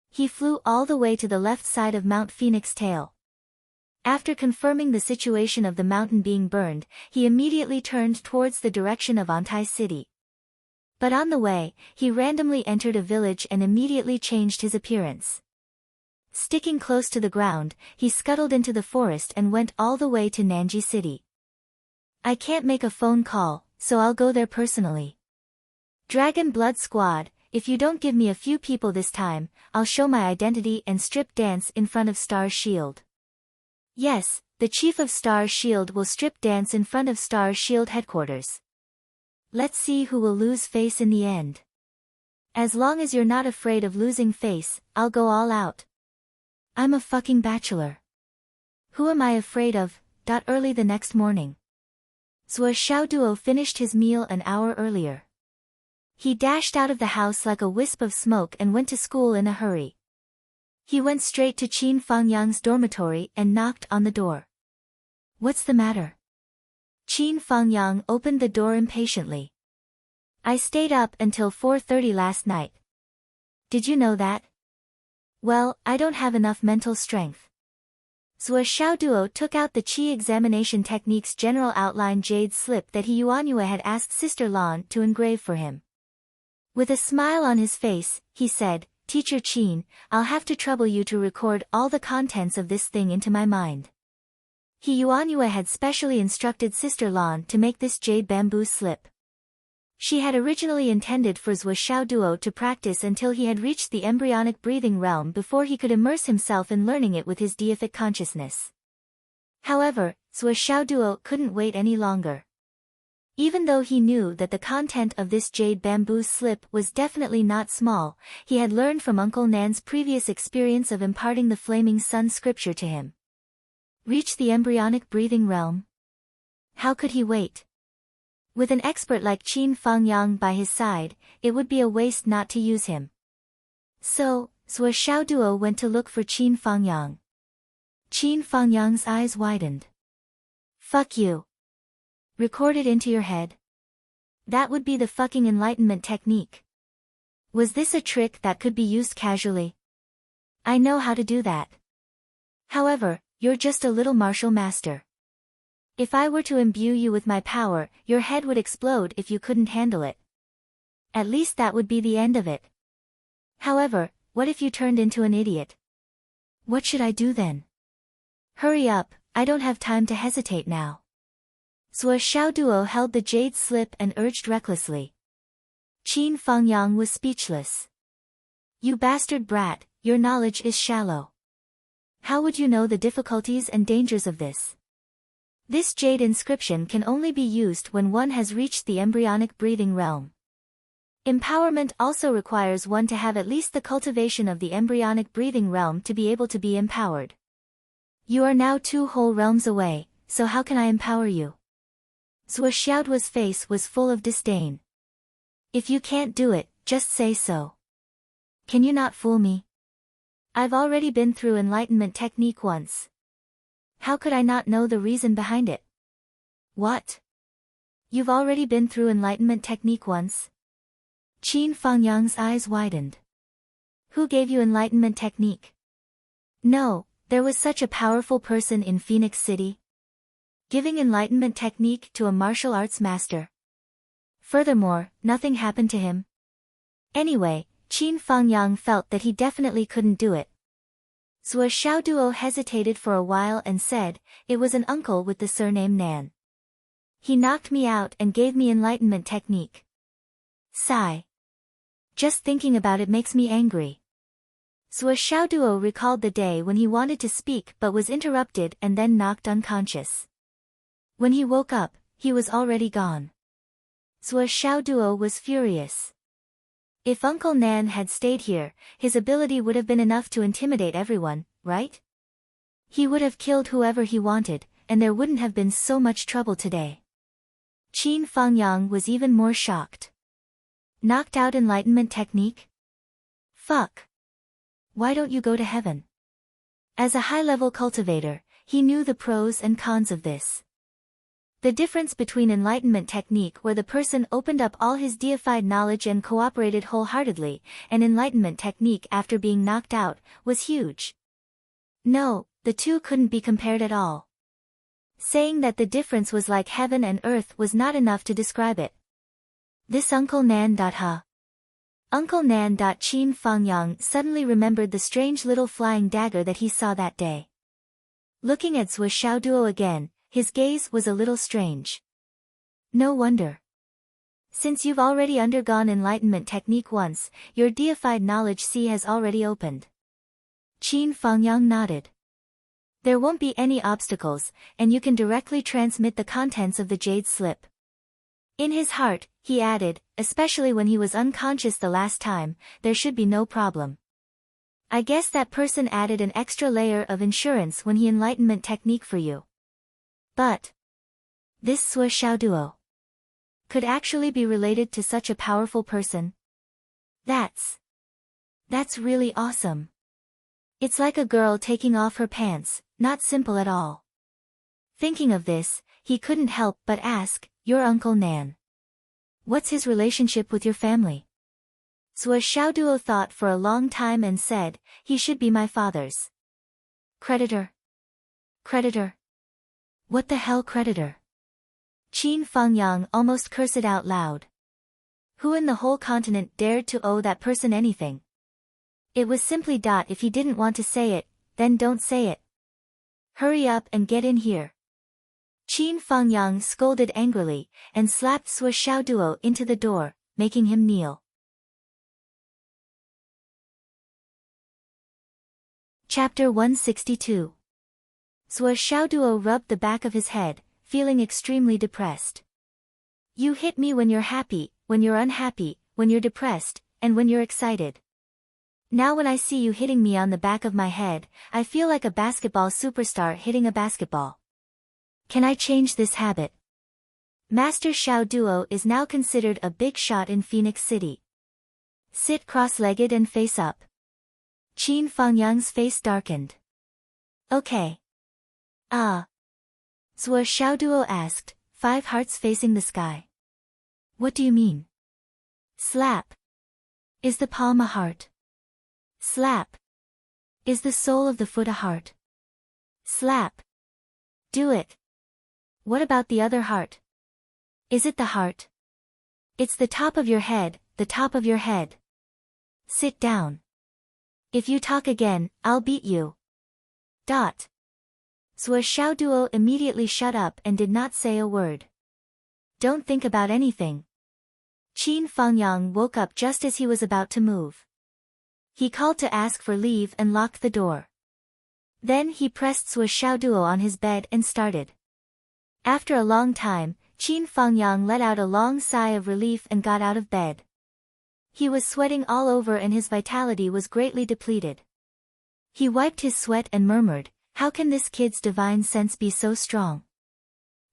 He flew all the way to the left side of Mount Phoenix Tail. After confirming the situation of the mountain being burned, he immediately turned towards the direction of Antai City. But on the way, he randomly entered a village and immediately changed his appearance. Sticking close to the ground, he scuttled into the forest and went all the way to Nanji City. "I can't make a phone call, so I'll go there personally. Dragon Blood Squad, if you don't give me a few people this time, I'll show my identity and strip dance in front of Star's Shield." Yes, the chief of Star's Shield will strip dance in front of Star's Shield headquarters. Let's see who will lose face in the end. As long as you're not afraid of losing face, I'll go all out. I'm a fucking bachelor. Who am I afraid of? Early the next morning, Zhuo Xiaoduo finished his meal an hour earlier. He dashed out of the house like a wisp of smoke and went to school in a hurry. He went straight to Qin Fangyang's dormitory and knocked on the door. "What's the matter?" Qin Fangyang opened the door impatiently. "I stayed up until 4:30 last night. Did you know that?" "Well, I don't have enough mental strength." Zhuo Xiaoduo took out the Qi examination technique's general outline jade slip that he Yuanyue had asked Sister Lan to engrave for him. With a smile on his face, he said, "Teacher Qin, I'll have to trouble you to record all the contents of this thing into my mind." He Yuanyue had specially instructed Sister Lan to make this jade bamboo slip. She had originally intended for Zhuo Xiaoduo to practice until he had reached the embryonic breathing realm before he could immerse himself in learning it with his deific consciousness. However, Zhuo Xiaoduo couldn't wait any longer. Even though he knew that the content of this jade bamboo slip was definitely not small, he had learned from Uncle Nan's previous experience of imparting the Flaming Sun scripture to him. Reach the embryonic breathing realm? How could he wait? With an expert like Qin Fangyang by his side, it would be a waste not to use him. So, Zhuo Xiaoduo went to look for Qin Fangyang. Qin Fangyang's eyes widened. Fuck you. Record it into your head. That would be the fucking enlightenment technique. Was this a trick that could be used casually? I know how to do that. However, you're just a little martial master. If I were to imbue you with my power, your head would explode if you couldn't handle it. At least that would be the end of it. However, what if you turned into an idiot? What should I do then? Hurry up, I don't have time to hesitate now. Zhuo Xiaoduo held the jade slip and urged recklessly. Qin Fangyang was speechless. You bastard brat, your knowledge is shallow. How would you know the difficulties and dangers of this? This jade inscription can only be used when one has reached the embryonic breathing realm. Empowerment also requires one to have at least the cultivation of the embryonic breathing realm to be able to be empowered. You are now 2 whole realms away, so how can I empower you? Zhuo Xiaoduo's face was full of disdain. If you can't do it, just say so. Can you not fool me? I've already been through enlightenment technique once. How could I not know the reason behind it? What? You've already been through enlightenment technique once? Qin Fangyang's eyes widened. Who gave you enlightenment technique? No, there was such a powerful person in Phoenix City. Giving enlightenment technique to a martial arts master. Furthermore, nothing happened to him. Anyway, Qin Fangyang felt that he definitely couldn't do it. Zhuo Xiaoduo hesitated for a while and said, it was an uncle with the surname Nan. He knocked me out and gave me enlightenment technique. Sigh. Just thinking about it makes me angry. Zhuo Xiaoduo recalled the day when he wanted to speak but was interrupted and then knocked unconscious. When he woke up, he was already gone. Zhuo Xiaoduo was furious. If Uncle Nan had stayed here, his ability would have been enough to intimidate everyone, right? He would have killed whoever he wanted, and there wouldn't have been so much trouble today. Qin Fangyang was even more shocked. Knocked out enlightenment technique? Fuck. Why don't you go to heaven? As a high-level cultivator, he knew the pros and cons of this. The difference between enlightenment technique where the person opened up all his deified knowledge and cooperated wholeheartedly, and enlightenment technique after being knocked out, was huge. No, the two couldn't be compared at all. Saying that the difference was like heaven and earth was not enough to describe it. This Uncle Nan. Uncle Nan. Qin Fangyang suddenly remembered the strange little flying dagger that he saw that day. Looking at Zhuo Xiaoduo again, his gaze was a little strange. No wonder. Since you've already undergone enlightenment technique once, your deified knowledge sea has already opened. Qin Fangyang nodded. There won't be any obstacles, and you can directly transmit the contents of the jade slip. In his heart, he added, especially when he was unconscious the last time, there should be no problem. I guess that person added an extra layer of insurance when he enlightenment technique for you. But this Zhuo Xiaoduo could actually be related to such a powerful person. That's really awesome. It's like a girl taking off her pants, not simple at all. Thinking of this, he couldn't help but ask, your Uncle Nan. What's his relationship with your family? Zhuo Xiaoduo thought for a long time and said, he should be my father's creditor. Creditor? What the hell creditor? Qin Fangyang almost cursed out loud. Who in the whole continent dared to owe that person anything? It was simply ... If he didn't want to say it, then don't say it. Hurry up and get in here. Qin Fangyang scolded angrily, and slapped Zhuo Xiaoduo into the door, making him kneel. Chapter 162. Zhuo Xiaoduo rubbed the back of his head, feeling extremely depressed. You hit me when you're happy, when you're unhappy, when you're depressed, and when you're excited. Now when I see you hitting me on the back of my head, I feel like a basketball superstar hitting a basketball. Can I change this habit? Master Xiao Duo is now considered a big shot in Phoenix City. Sit cross-legged and face up. Qin Fangyang's face darkened. Okay. Ah. Zhuo Xiaoduo asked, 5 hearts facing the sky. What do you mean? Slap. Is the palm a heart? Slap. Is the sole of the foot a heart? Slap. Do it. What about the other heart? Is it the heart? It's the top of your head, the top of your head. Sit down. If you talk again, I'll beat you. Dot. Zhuo Xiaoduo immediately shut up and did not say a word. Don't think about anything. Qin Fangyang woke up just as he was about to move. He called to ask for leave and locked the door. Then he pressed Zhuo Xiaoduo on his bed and started. After a long time, Qin Fangyang let out a long sigh of relief and got out of bed. He was sweating all over and his vitality was greatly depleted. He wiped his sweat and murmured, how can this kid's divine sense be so strong?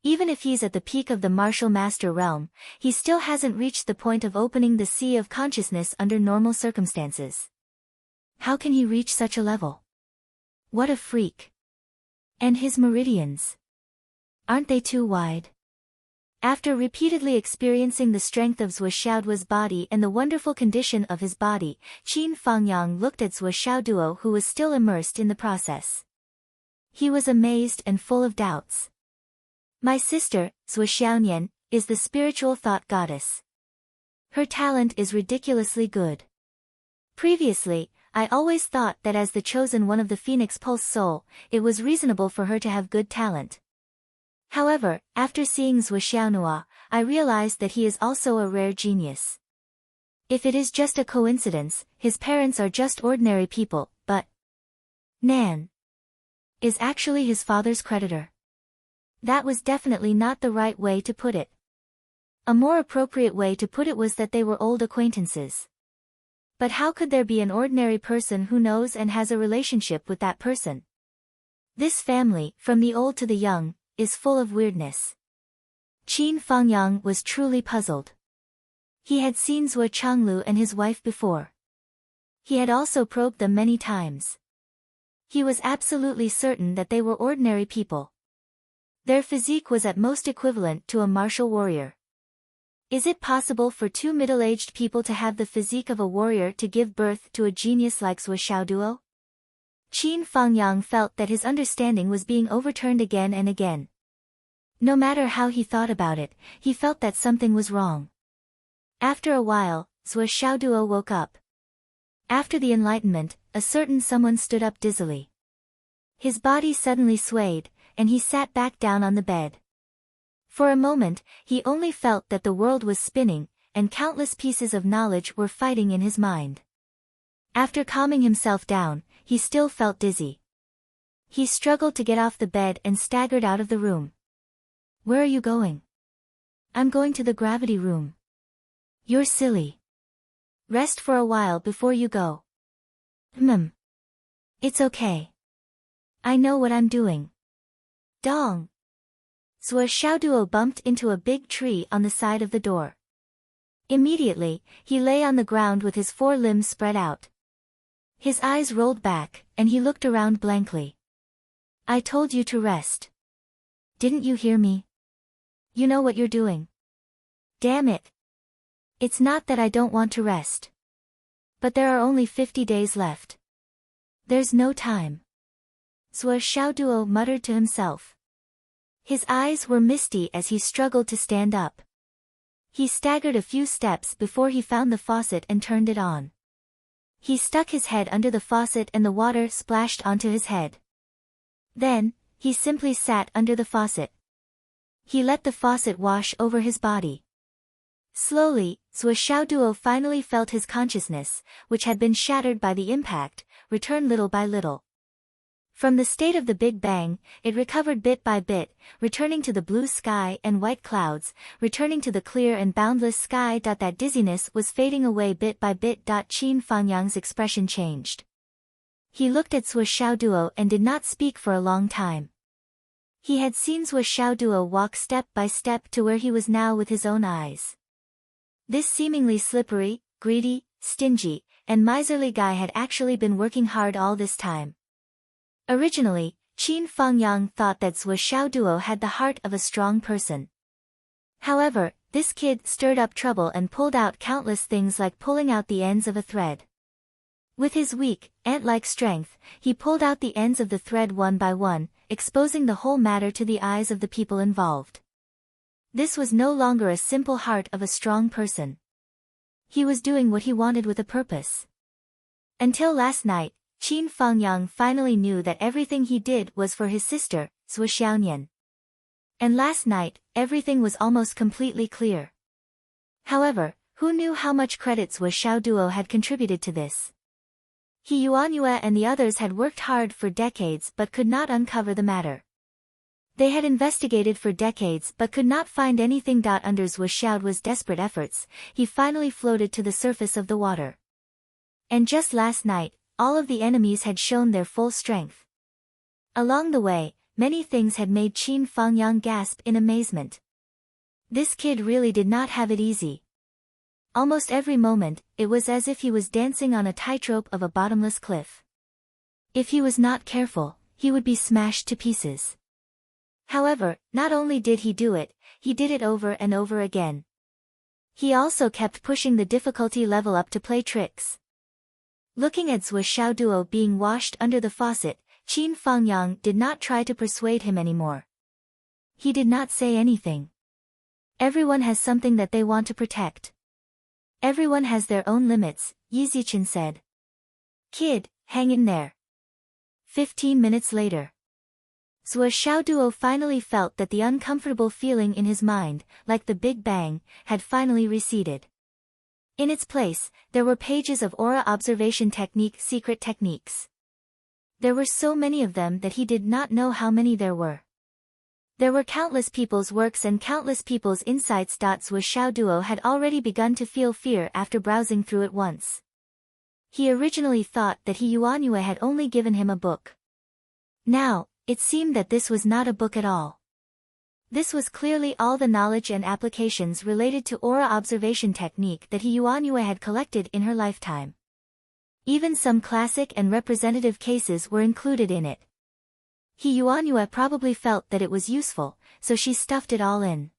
Even if he's at the peak of the martial master realm, he still hasn't reached the point of opening the sea of consciousness under normal circumstances. How can he reach such a level? What a freak. And his meridians. Aren't they too wide? After repeatedly experiencing the strength of Zhuo Xiaoduo's body and the wonderful condition of his body, Qin Fangyang looked at Zhuo Xiaoduo who was still immersed in the process. He was amazed and full of doubts. My sister, Zhuo Xiaonian, is the spiritual thought goddess. Her talent is ridiculously good. Previously, I always thought that as the chosen one of the Phoenix Pulse Soul, it was reasonable for her to have good talent. However, after seeing Zhuo Xiaonua, I realized that he is also a rare genius. If it is just a coincidence, his parents are just ordinary people, but Nan is actually his father's creditor. That was definitely not the right way to put it. A more appropriate way to put it was that they were old acquaintances. But how could there be an ordinary person who knows and has a relationship with that person? This family, from the old to the young, is full of weirdness. Qin Fangyang was truly puzzled. He had seen Zhuo Changlu and his wife before. He had also probed them many times. He was absolutely certain that they were ordinary people. Their physique was at most equivalent to a martial warrior. Is it possible for 2 middle-aged people to have the physique of a warrior to give birth to a genius like Zhuo Xiaoduo? Qin Fangyang felt that his understanding was being overturned again and again. No matter how he thought about it, he felt that something was wrong. After a while, Zhuo Xiaoduo woke up. After the enlightenment, a certain someone stood up dizzily. His body suddenly swayed, and he sat back down on the bed. For a moment, he only felt that the world was spinning, and countless pieces of knowledge were fighting in his mind. After calming himself down, he still felt dizzy. He struggled to get off the bed and staggered out of the room. Where are you going? I'm going to the gravity room. You're silly. Rest for a while before you go. It's okay. I know what I'm doing. Dong. Zhuo Xiaoduo bumped into a big tree on the side of the door. Immediately, he lay on the ground with his 4 limbs spread out. His eyes rolled back, and he looked around blankly. I told you to rest. Didn't you hear me? You know what you're doing. Damn it. It's not that I don't want to rest. But there are only 50 days left. There's no time. Zhuo Xiaoduo muttered to himself. His eyes were misty as he struggled to stand up. He staggered a few steps before he found the faucet and turned it on. He stuck his head under the faucet and the water splashed onto his head. Then, he simply sat under the faucet. He let the faucet wash over his body. Slowly, Zhuo Xiaoduo finally felt his consciousness, which had been shattered by the impact, return little by little. From the state of the Big Bang, it recovered bit by bit, returning to the blue sky and white clouds, returning to the clear and boundless sky. That dizziness was fading away bit by bit. Qin Fangyang's expression changed. He looked at Zhuo Xiaoduo and did not speak for a long time. He had seen Zhuo Xiaoduo walk step by step to where he was now with his own eyes. This seemingly slippery, greedy, stingy, and miserly guy had actually been working hard all this time. Originally, Qin Fangyang thought that Zhuo Xiaoduo had the heart of a strong person. However, this kid stirred up trouble and pulled out countless things like pulling out the ends of a thread. With his weak, ant-like strength, he pulled out the ends of the thread one by one, exposing the whole matter to the eyes of the people involved. This was no longer a simple heart of a strong person. He was doing what he wanted with a purpose. Until last night, Qin Fangyang finally knew that everything he did was for his sister, Zhuo Xiaonian. And last night, everything was almost completely clear. However, who knew how much credit Zhuo Xiaoduo had contributed to this? He Yuanyue and the others had worked hard for decades but could not uncover the matter. They had investigated for decades but could not find anything. Under Zhuo Xiaoduo's desperate efforts, he finally floated to the surface of the water. And just last night, all of the enemies had shown their full strength. Along the way, many things had made Qin Fangyang gasp in amazement. This kid really did not have it easy. Almost every moment, it was as if he was dancing on a tightrope of a bottomless cliff. If he was not careful, he would be smashed to pieces. However, not only did he do it, he did it over and over again. He also kept pushing the difficulty level up to play tricks. Looking at Zhuo Xiaoduo being washed under the faucet, Qin Fangyang did not try to persuade him anymore. He did not say anything. Everyone has something that they want to protect. Everyone has their own limits, Yi Zichen said. Kid, hang in there. 15 minutes later. Zhuo Xiaoduo finally felt that the uncomfortable feeling in his mind, like the Big Bang, had finally receded. In its place, there were pages of aura observation technique secret techniques. There were so many of them that he did not know how many there were. There were countless people's works and countless people's insights. Zhuo Xiaoduo had already begun to feel fear after browsing through it once. He originally thought that He Yuanyue had only given him a book. Now, it seemed that this was not a book at all. This was clearly all the knowledge and applications related to aura observation technique that He Yuanyue had collected in her lifetime. Even some classic and representative cases were included in it. He Yuanyue probably felt that it was useful, so she stuffed it all in.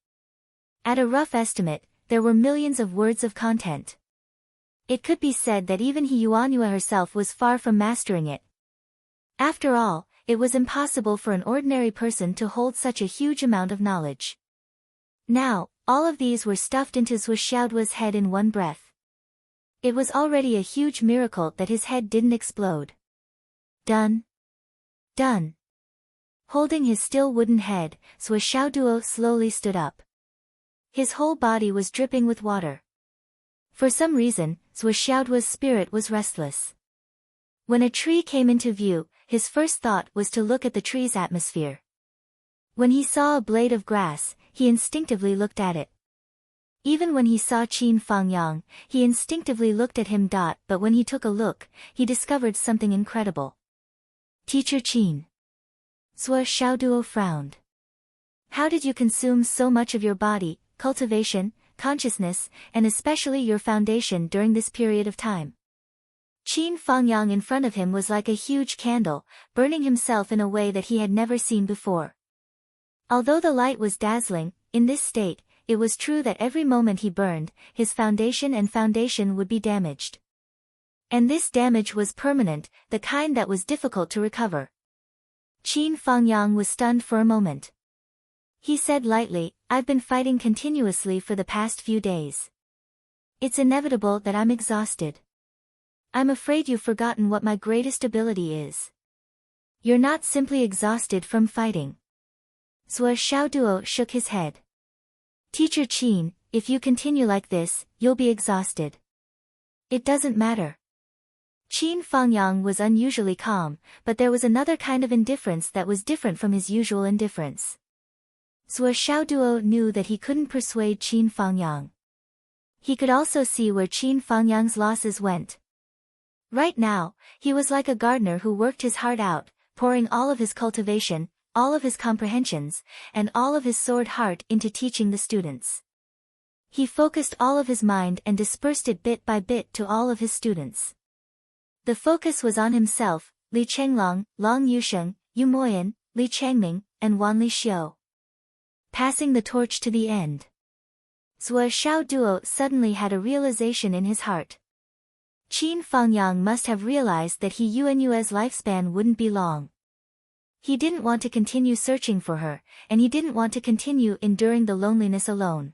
At a rough estimate, there were millions of words of content. It could be said that even He Yuanyue herself was far from mastering it. After all, it was impossible for an ordinary person to hold such a huge amount of knowledge. Now, all of these were stuffed into Zhuo Xiaoduo's head in one breath. It was already a huge miracle that his head didn't explode. Done. Done. Holding his still wooden head, Zhuo Xiaoduo slowly stood up. His whole body was dripping with water. For some reason, Zhuo Xiaoduo's spirit was restless. When a tree came into view, his first thought was to look at the tree's atmosphere. When he saw a blade of grass, he instinctively looked at it. Even when he saw Qin Fangyang, he instinctively looked at him. But when he took a look, he discovered something incredible. Teacher Qin. Zhuo Xiaoduo frowned. How did you consume so much of your body, cultivation, consciousness, and especially your foundation during this period of time? Qin Fangyang in front of him was like a huge candle, burning himself in a way that he had never seen before. Although the light was dazzling, in this state, it was true that every moment he burned, his foundation would be damaged. And this damage was permanent, the kind that was difficult to recover. Qin Fangyang was stunned for a moment. He said lightly, I've been fighting continuously for the past few days. It's inevitable that I'm exhausted. I'm afraid you've forgotten what my greatest ability is. You're not simply exhausted from fighting. Zhuo Xiaoduo shook his head. Teacher Qin, if you continue like this, you'll be exhausted. It doesn't matter. Qin Fangyang was unusually calm, but there was another kind of indifference that was different from his usual indifference. Zhuo Xiaoduo knew that he couldn't persuade Qin Fangyang. He could also see where Qin Fangyang's losses went. Right now, he was like a gardener who worked his heart out, pouring all of his cultivation, all of his comprehensions, and all of his sword heart into teaching the students. He focused all of his mind and dispersed it bit by bit to all of his students. The focus was on himself, Li Chenglong, Long Yusheng, Yu Moyan, Li Changming, and Wan Li Xiu. Passing the torch to the end. Zhuo Xiaoduo suddenly had a realization in his heart. Qin Fangyang must have realized that Yue's lifespan wouldn't be long. He didn't want to continue searching for her, and he didn't want to continue enduring the loneliness alone.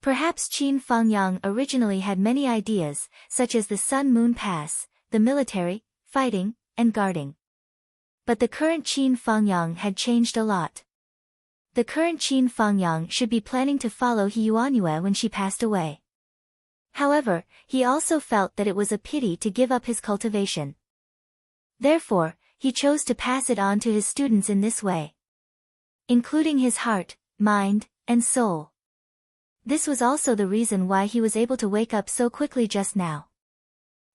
Perhaps Qin Fangyang originally had many ideas, such as the Sun-Moon Pass, the military, fighting, and guarding. But the current Qin Fangyang had changed a lot. The current Qin Fangyang should be planning to follow Yuanyue when she passed away. However, he also felt that it was a pity to give up his cultivation. Therefore, he chose to pass it on to his students in this way, including his heart, mind, and soul. This was also the reason why he was able to wake up so quickly just now.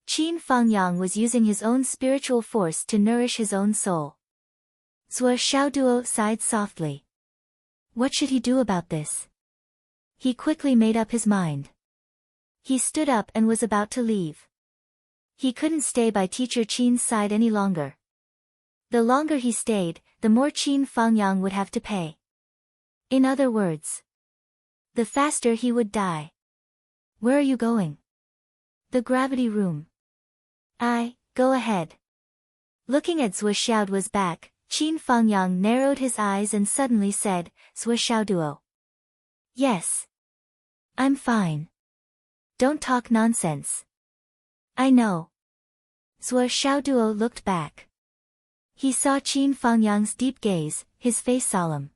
Qin Fangyang was using his own spiritual force to nourish his own soul. Zhuo Xiaoduo sighed softly. What should he do about this? He quickly made up his mind. He stood up and was about to leave. He couldn't stay by teacher Qin's side any longer. The longer he stayed, the more Qin Fangyang would have to pay. In other words, the faster he would die. Where are you going? The gravity room. Go ahead. Looking at Zhuo Xiaoduo's back, Qin Fangyang narrowed his eyes and suddenly said, Zhuo Xiaoduo. Yes. I'm fine. Don't talk nonsense. I know. Zhuo Xiaoduo looked back. He saw Qin Fangyang's deep gaze, his face solemn.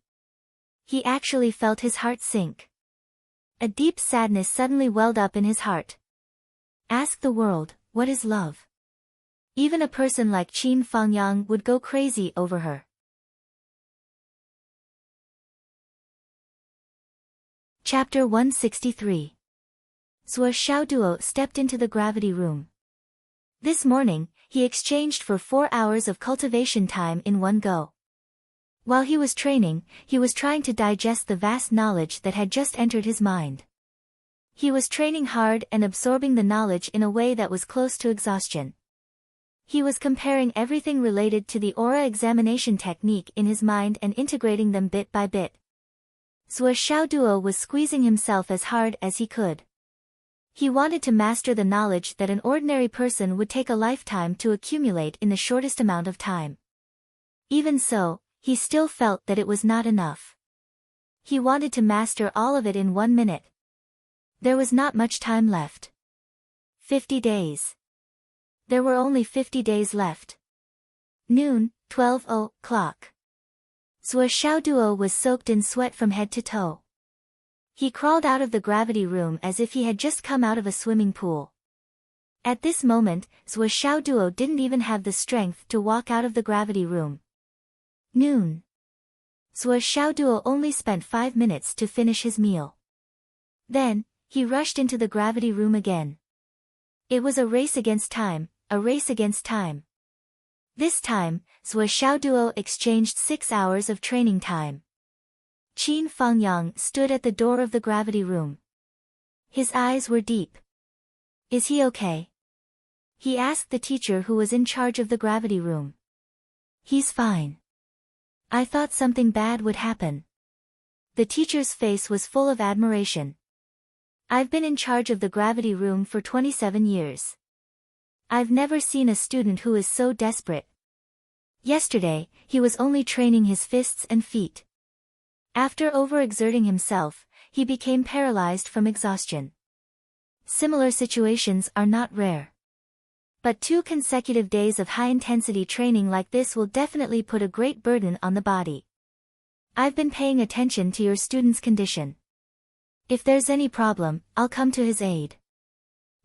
He actually felt his heart sink. A deep sadness suddenly welled up in his heart. Ask the world, what is love? Even a person like Qin Fangyang would go crazy over her. Chapter 163. Zhuo Xiaoduo stepped into the gravity room. This morning, he exchanged for 4 hours of cultivation time in one go. While he was training, he was trying to digest the vast knowledge that had just entered his mind. He was training hard and absorbing the knowledge in a way that was close to exhaustion. He was comparing everything related to the aura examination technique in his mind and integrating them bit by bit. Zhuo Xiaoduo was squeezing himself as hard as he could. He wanted to master the knowledge that an ordinary person would take a lifetime to accumulate in the shortest amount of time. Even so, he still felt that it was not enough. He wanted to master all of it in 1 minute. There was not much time left. 50 days. There were only 50 days left. Noon, 12 o'clock. Zhuo Xiaoduo was soaked in sweat from head to toe. He crawled out of the gravity room as if he had just come out of a swimming pool. At this moment, Zhuo Xiaoduo didn't even have the strength to walk out of the gravity room. Noon. Zhuo Xiaoduo only spent 5 minutes to finish his meal. Then, he rushed into the gravity room again. It was a race against time, a race against time. This time, Zhuo Xiaoduo exchanged 6 hours of training time. Qin Fangyang stood at the door of the gravity room. His eyes were deep. Is he okay? He asked the teacher who was in charge of the gravity room. He's fine. I thought something bad would happen. The teacher's face was full of admiration. I've been in charge of the gravity room for 27 years. I've never seen a student who is so desperate. Yesterday, he was only training his fists and feet. After overexerting himself, he became paralyzed from exhaustion. Similar situations are not rare. But 2 consecutive days of high-intensity training like this will definitely put a great burden on the body. I've been paying attention to your student's condition. If there's any problem, I'll come to his aid.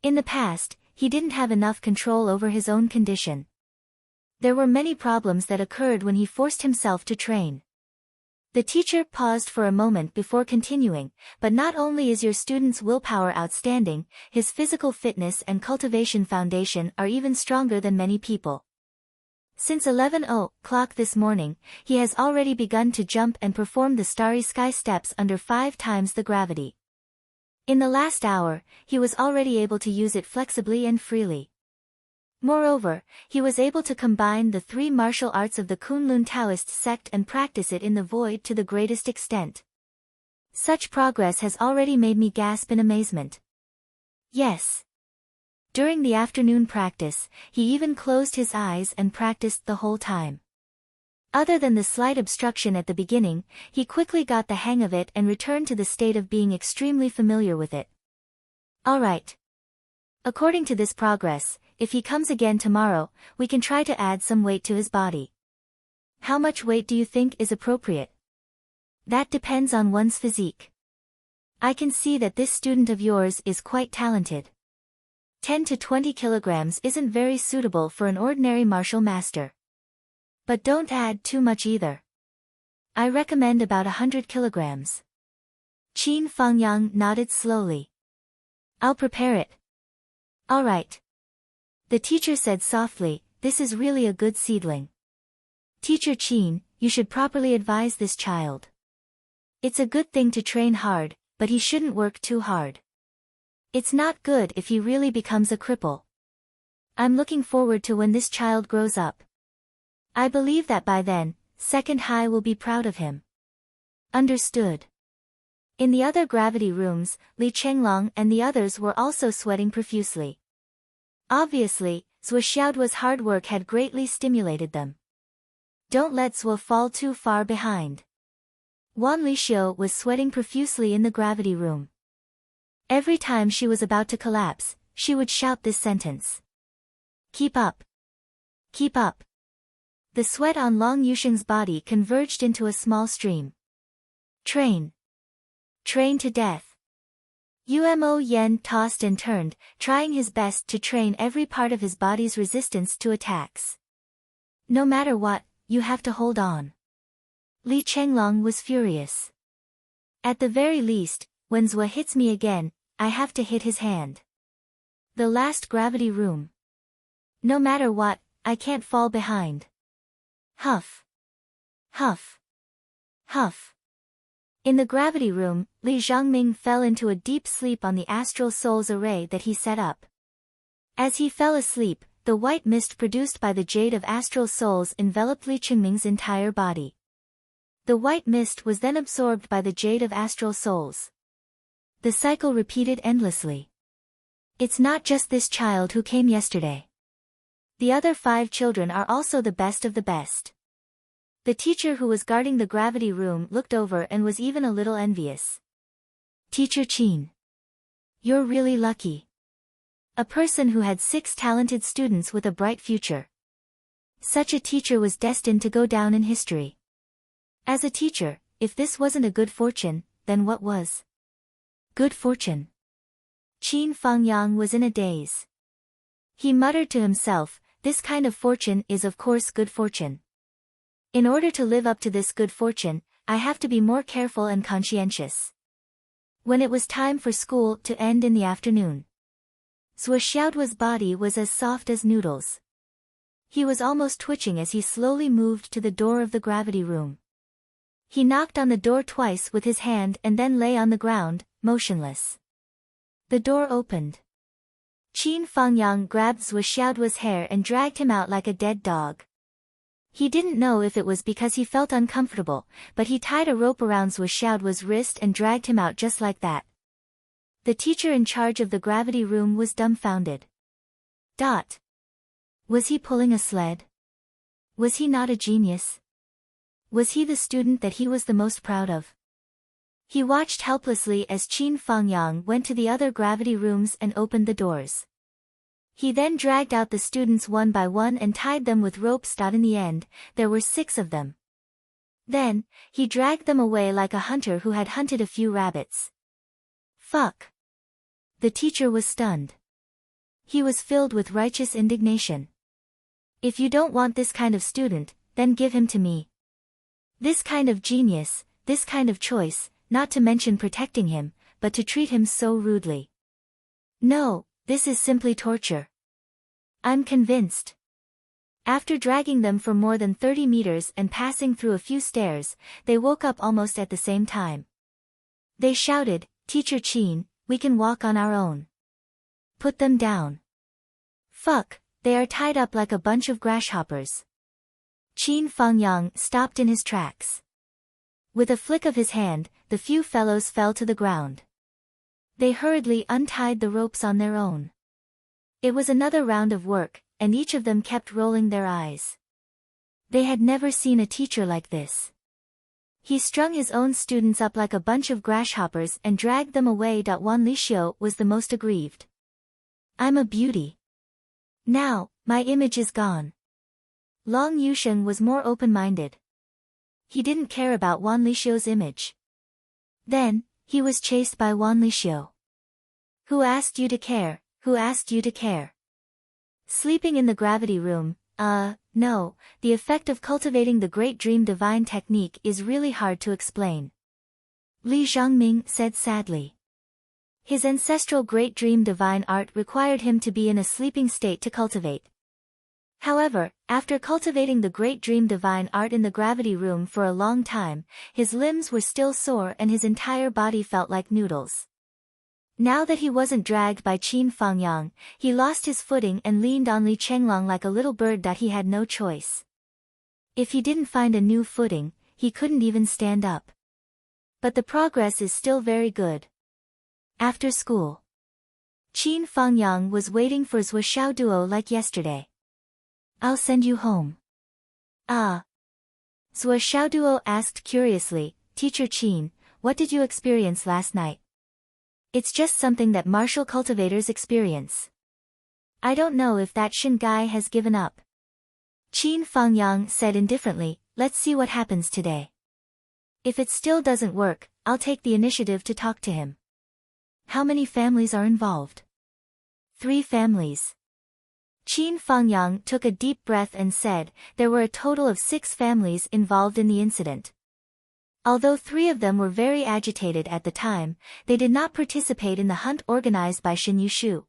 In the past, he didn't have enough control over his own condition. There were many problems that occurred when he forced himself to train. The teacher paused for a moment before continuing, but not only is your student's willpower outstanding, his physical fitness and cultivation foundation are even stronger than many people. Since 11:00 this morning, he has already begun to jump and perform the starry sky steps under 5 times the gravity. In the last hour, he was already able to use it flexibly and freely. Moreover, he was able to combine the 3 martial arts of the Kunlun Taoist sect and practice it in the void to the greatest extent. Such progress has already made me gasp in amazement. Yes. During the afternoon practice, he even closed his eyes and practiced the whole time. Other than the slight obstruction at the beginning, he quickly got the hang of it and returned to the state of being extremely familiar with it. All right. According to this progress, if he comes again tomorrow, we can try to add some weight to his body. How much weight do you think is appropriate? That depends on one's physique. I can see that this student of yours is quite talented. 10 to 20 kilograms isn't very suitable for an ordinary martial master. But don't add too much either. I recommend about 100 kilograms. Qin Fangyang nodded slowly. I'll prepare it. All right. The teacher said softly, this is really a good seedling. Teacher Qin, you should properly advise this child. It's a good thing to train hard, but he shouldn't work too hard. It's not good if he really becomes a cripple. I'm looking forward to when this child grows up. I believe that by then, Second High will be proud of him. Understood. In the other gravity rooms, Li Chenglong and the others were also sweating profusely. Obviously, Zhou Xiaoduo's hard work had greatly stimulated them. Don't let Zhou fall too far behind. Wan Lixiu was sweating profusely in the gravity room. Every time she was about to collapse, she would shout this sentence. Keep up. Keep up. The sweat on Long Yusheng's body converged into a small stream. Train. Train to death. Umo Yen tossed and turned, trying his best to train every part of his body's resistance to attacks. No matter what, you have to hold on. Li Chenglong was furious. At the very least, when Zhou hits me again, I have to hit his hand. The last gravity room. No matter what, I can't fall behind. Huff. Huff. Huff. In the gravity room, Li Zhangming fell into a deep sleep on the astral souls array that he set up. As he fell asleep, the white mist produced by the jade of astral souls enveloped Li Qingming's entire body. The white mist was then absorbed by the jade of astral souls. The cycle repeated endlessly. It's not just this child who came yesterday. The other 5 children are also the best of the best. The teacher who was guarding the gravity room looked over and was even a little envious. Teacher Qin. You're really lucky. A person who had 6 talented students with a bright future. Such a teacher was destined to go down in history. As a teacher, if this wasn't a good fortune, then what was? Good fortune. Qin Fangyang was in a daze. He muttered to himself, this kind of fortune is of course good fortune. In order to live up to this good fortune, I have to be more careful and conscientious. When it was time for school to end in the afternoon, Zhou Xiaoduo's body was as soft as noodles. He was almost twitching as he slowly moved to the door of the gravity room. He knocked on the door twice with his hand and then lay on the ground, motionless. The door opened. Qin Fangyang grabbed Zhou Xiaoduo's hair and dragged him out like a dead dog. He didn't know if it was because he felt uncomfortable, but he tied a rope around Zhou Xiaoduo's wrist and dragged him out just like that. The teacher in charge of the gravity room was dumbfounded. Was he pulling a sled? Was he not a genius? Was he the student that he was the most proud of? He watched helplessly as Qin Fangyang went to the other gravity rooms and opened the doors. He then dragged out the students one by one and tied them with ropes. In the end, there were 6 of them. Then, he dragged them away like a hunter who had hunted a few rabbits. Fuck. The teacher was stunned. He was filled with righteous indignation. If you don't want this kind of student, then give him to me. This kind of genius, this kind of choice, not to mention protecting him, but to treat him so rudely. No, this is simply torture. I'm convinced. After dragging them for more than 30 meters and passing through a few stairs, they woke up almost at the same time. They shouted, "Teacher Qin, we can walk on our own. Put them down." Fuck, they are tied up like a bunch of grasshoppers. Qin Fangyang stopped in his tracks. With a flick of his hand, the few fellows fell to the ground. They hurriedly untied the ropes on their own. It was another round of work, and each of them kept rolling their eyes. They had never seen a teacher like this. He strung his own students up like a bunch of grasshoppers and dragged them away. Wan Lixio was the most aggrieved. I'm a beauty. Now, my image is gone. Long Yusheng was more open-minded. He didn't care about Wan Lixio's image. Then, he was chased by Wan Lixio. Who asked you to care? Who asked you to care? Sleeping in the gravity room, no, the effect of cultivating the Great Dream Divine technique is really hard to explain. Li Zhangming said sadly. His ancestral Great Dream Divine art required him to be in a sleeping state to cultivate. However, after cultivating the Great Dream Divine art in the gravity room for a long time, his limbs were still sore and his entire body felt like noodles. Now that he wasn't dragged by Qin Fangyang, he lost his footing and leaned on Li Chenglong like a little bird. He had no choice. If he didn't find a new footing, he couldn't even stand up. But the progress is still very good. After school, Qin Fangyang was waiting for Zhou Xiaoduo like yesterday. I'll send you home. Ah. Zhou Xiaoduo asked curiously, Teacher Qin, what did you experience last night? It's just something that martial cultivators experience. I don't know if that Shin guy has given up. Qin Fangyang said indifferently, let's see what happens today. If it still doesn't work, I'll take the initiative to talk to him. How many families are involved? 3 families. Qin Fangyang took a deep breath and said, there were a total of 6 families involved in the incident. Although 3 of them were very agitated at the time, they did not participate in the hunt organized by Shin Yushu.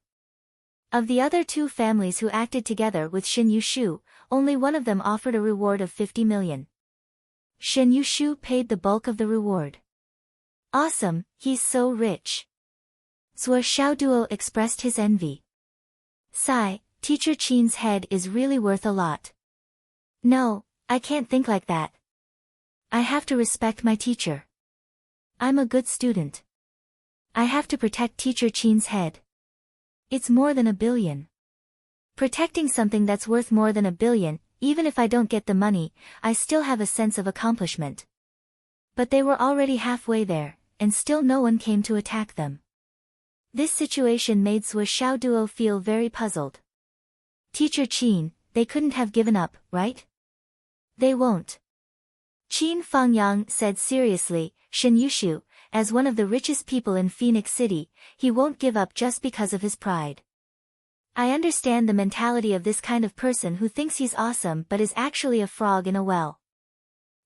Of the other 2 families who acted together with Shin Yushu, only one of them offered a reward of 50 million. Shin Yushu paid the bulk of the reward. Awesome, he's so rich. Zhou Xiaoduo expressed his envy. Sigh, Teacher Qin's head is really worth a lot. No, I can't think like that. I have to respect my teacher. I'm a good student. I have to protect Teacher Qin's head. It's more than 1 billion. Protecting something that's worth more than 1 billion, even if I don't get the money, I still have a sense of accomplishment. But they were already halfway there, and still no one came to attack them. This situation made Zhou Xiaoduo feel very puzzled. Teacher Qin, they couldn't have given up, right? They won't. Qin Fangyang said seriously, Shin Yushu, as one of the richest people in Phoenix City, he won't give up just because of his pride. I understand the mentality of this kind of person who thinks he's awesome but is actually a frog in a well.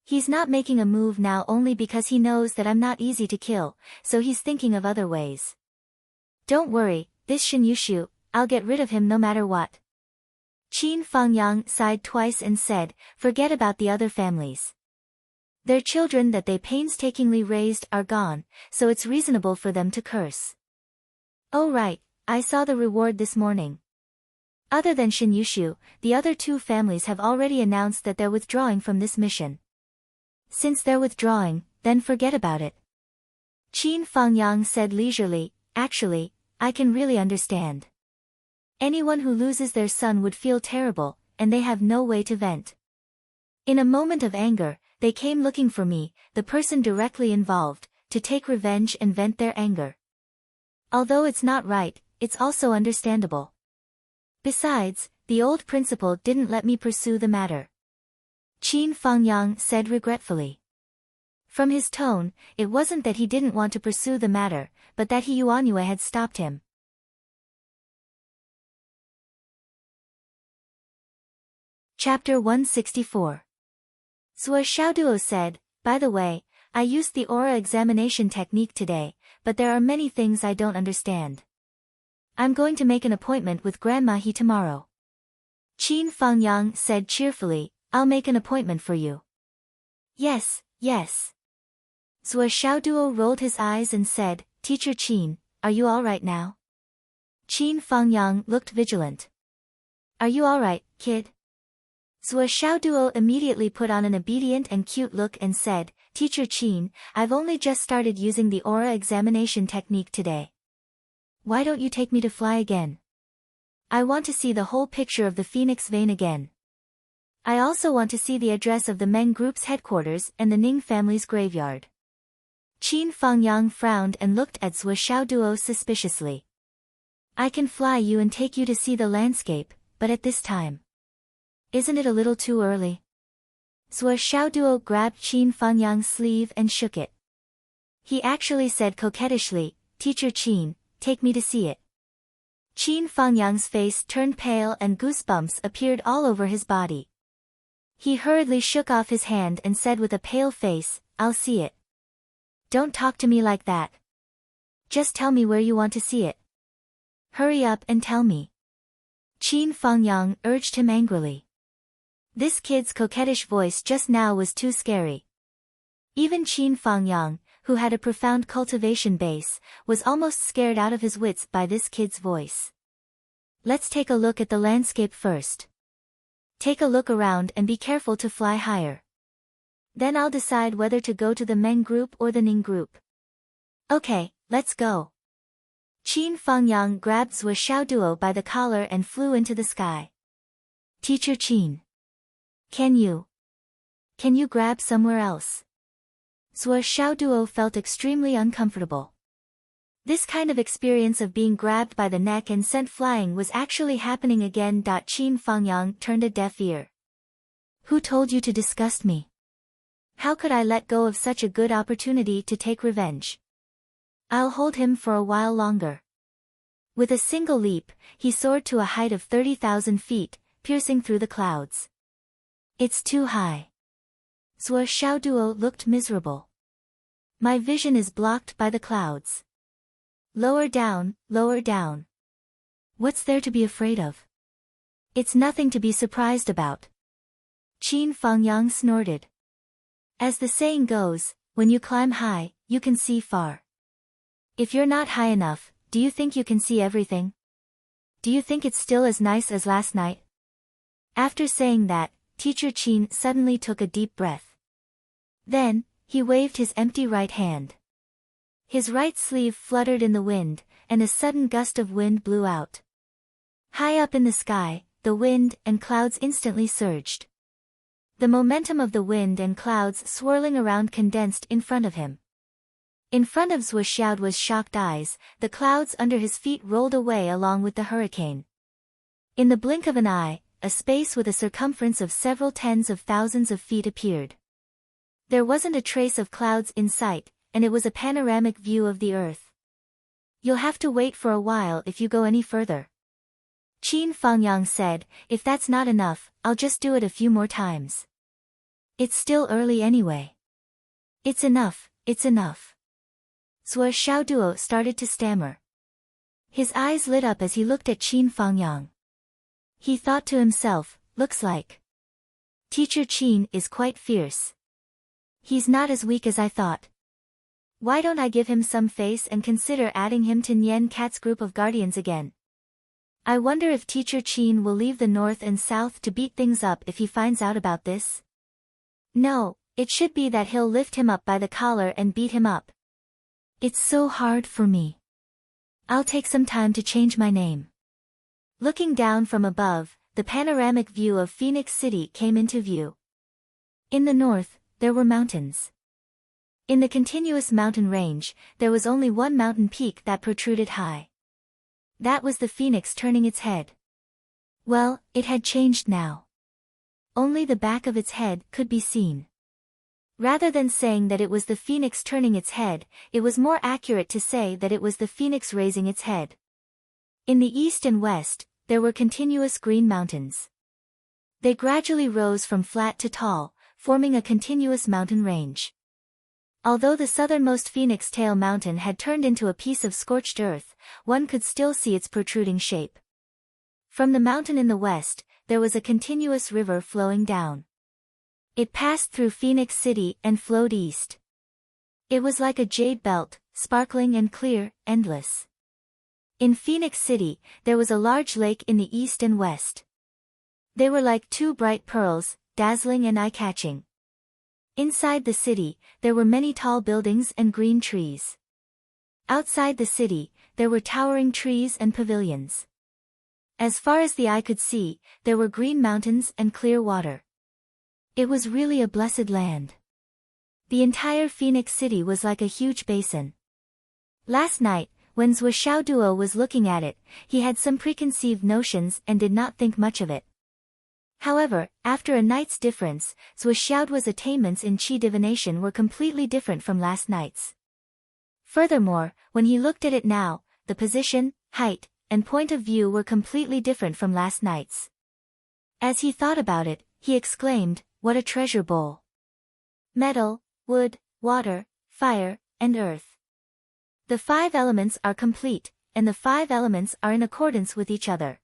He's not making a move now only because he knows that I'm not easy to kill, so he's thinking of other ways. Don't worry, this Shin Yushu, I'll get rid of him no matter what. Qin Fangyang sighed twice and said, forget about the other families. Their children that they painstakingly raised are gone, so it's reasonable for them to curse. Oh right, I saw the reward this morning. Other than Shin Yushu, the other 2 families have already announced that they're withdrawing from this mission. Since they're withdrawing, then forget about it. Qin Fangyang said leisurely, actually, I can really understand. Anyone who loses their son would feel terrible, and they have no way to vent. In a moment of anger, they came looking for me, the person directly involved, to take revenge and vent their anger. Although it's not right, it's also understandable. Besides, the old principal didn't let me pursue the matter. Qin Fangyang said regretfully. From his tone, it wasn't that he didn't want to pursue the matter, but that Yuanyue had stopped him. Chapter 164. Zhuo Xiaoduo said, "By the way, I used the aura examination technique today, but there are many things I don't understand. I'm going to make an appointment with Grandma He tomorrow." Qin Fangyang said cheerfully, "I'll make an appointment for you." "Yes, yes." Zhuo Xiaoduo rolled his eyes and said, "Teacher Qin, are you all right now?" Qin Fangyang looked vigilant. "Are you all right, kid?" Zhuo Xiaoduo immediately put on an obedient and cute look and said, "Teacher Qin, I've only just started using the aura examination technique today. Why don't you take me to fly again? I want to see the whole picture of the Phoenix vein again. I also want to see the address of the Meng Group's headquarters and the Ning family's graveyard." Qin Fangyang frowned and looked at Zhuo Xiaoduo suspiciously. "I can fly you and take you to see the landscape, but at this time. Isn't it a little too early?" Zhuo Xiaoduo grabbed Qin Fangyang's sleeve and shook it. He actually said coquettishly, "Teacher Qin, take me to see it." Qin Fangyang's face turned pale and goosebumps appeared all over his body. He hurriedly shook off his hand and said with a pale face, "I'll see it." "Don't talk to me like that. Just tell me where you want to see it. Hurry up and tell me." Qin Fangyang urged him angrily. This kid's coquettish voice just now was too scary. Even Qin Fangyang, who had a profound cultivation base, was almost scared out of his wits by this kid's voice. "Let's take a look at the landscape first. Take a look around and be careful to fly higher. Then I'll decide whether to go to the Meng Group or the Ning Group." "Okay, let's go." Qin Fangyang grabbed Zhuo Xiaoduo by the collar and flew into the sky. "Teacher Qin. Can you grab somewhere else?" Zhuo Xiaoduo felt extremely uncomfortable. This kind of experience of being grabbed by the neck and sent flying was actually happening again. Qin Fangyang turned a deaf ear. "Who told you to disgust me? How could I let go of such a good opportunity to take revenge? I'll hold him for a while longer." With a single leap, he soared to a height of 30,000 feet, piercing through the clouds. "It's too high." Zhuo Xiaoduo looked miserable. "My vision is blocked by the clouds. Lower down, lower down. What's there to be afraid of? It's nothing to be surprised about." Qin Fangyang snorted. "As the saying goes, when you climb high, you can see far. If you're not high enough, do you think you can see everything? Do you think it's still as nice as last night?" After saying that, Teacher Qin suddenly took a deep breath. Then, he waved his empty right hand. His right sleeve fluttered in the wind, and a sudden gust of wind blew out. High up in the sky, the wind and clouds instantly surged. The momentum of the wind and clouds swirling around condensed in front of him. In front of Zhuo Xiaoduo's shocked eyes, the clouds under his feet rolled away along with the hurricane. In the blink of an eye, a space with a circumference of several tens of thousands of feet appeared. There wasn't a trace of clouds in sight, and it was a panoramic view of the earth. "You'll have to wait for a while if you go any further." Qin Fangyang said, "If that's not enough, I'll just do it a few more times. It's still early anyway." "It's enough, it's enough." Zhuo Xiaoduo started to stammer. His eyes lit up as he looked at Qin Fangyang. He thought to himself, "Looks like Teacher Qin is quite fierce. He's not as weak as I thought. Why don't I give him some face and consider adding him to Nian Cat's group of guardians again? I wonder if Teacher Qin will leave the north and south to beat things up if he finds out about this? No, it should be that he'll lift him up by the collar and beat him up. It's so hard for me. I'll take some time to change my name." Looking down from above, the panoramic view of Phoenix City came into view. In the north, there were mountains. In the continuous mountain range, there was only one mountain peak that protruded high. That was the Phoenix turning its head. Well, it had changed now. Only the back of its head could be seen. Rather than saying that it was the Phoenix turning its head, it was more accurate to say that it was the Phoenix raising its head. In the east and west, there were continuous green mountains. They gradually rose from flat to tall, forming a continuous mountain range. Although the southernmost Phoenix Tail Mountain had turned into a piece of scorched earth, one could still see its protruding shape. From the mountain in the west, there was a continuous river flowing down. It passed through Phoenix City and flowed east. It was like a jade belt, sparkling and clear, endless. In Phoenix City, there was a large lake in the east and west. They were like two bright pearls, dazzling and eye-catching. Inside the city, there were many tall buildings and green trees. Outside the city, there were towering trees and pavilions. As far as the eye could see, there were green mountains and clear water. It was really a blessed land. The entire Phoenix City was like a huge basin. Last night, when Zhuo Xiaoduo was looking at it, he had some preconceived notions and did not think much of it. However, after a night's difference, Zhuo Xiaoduo's attainments in qi divination were completely different from last night's. Furthermore, when he looked at it now, the position, height, and point of view were completely different from last night's. As he thought about it, he exclaimed, "What a treasure bowl! Metal, wood, water, fire, and earth. The 5 elements are complete, and the 5 elements are in accordance with each other.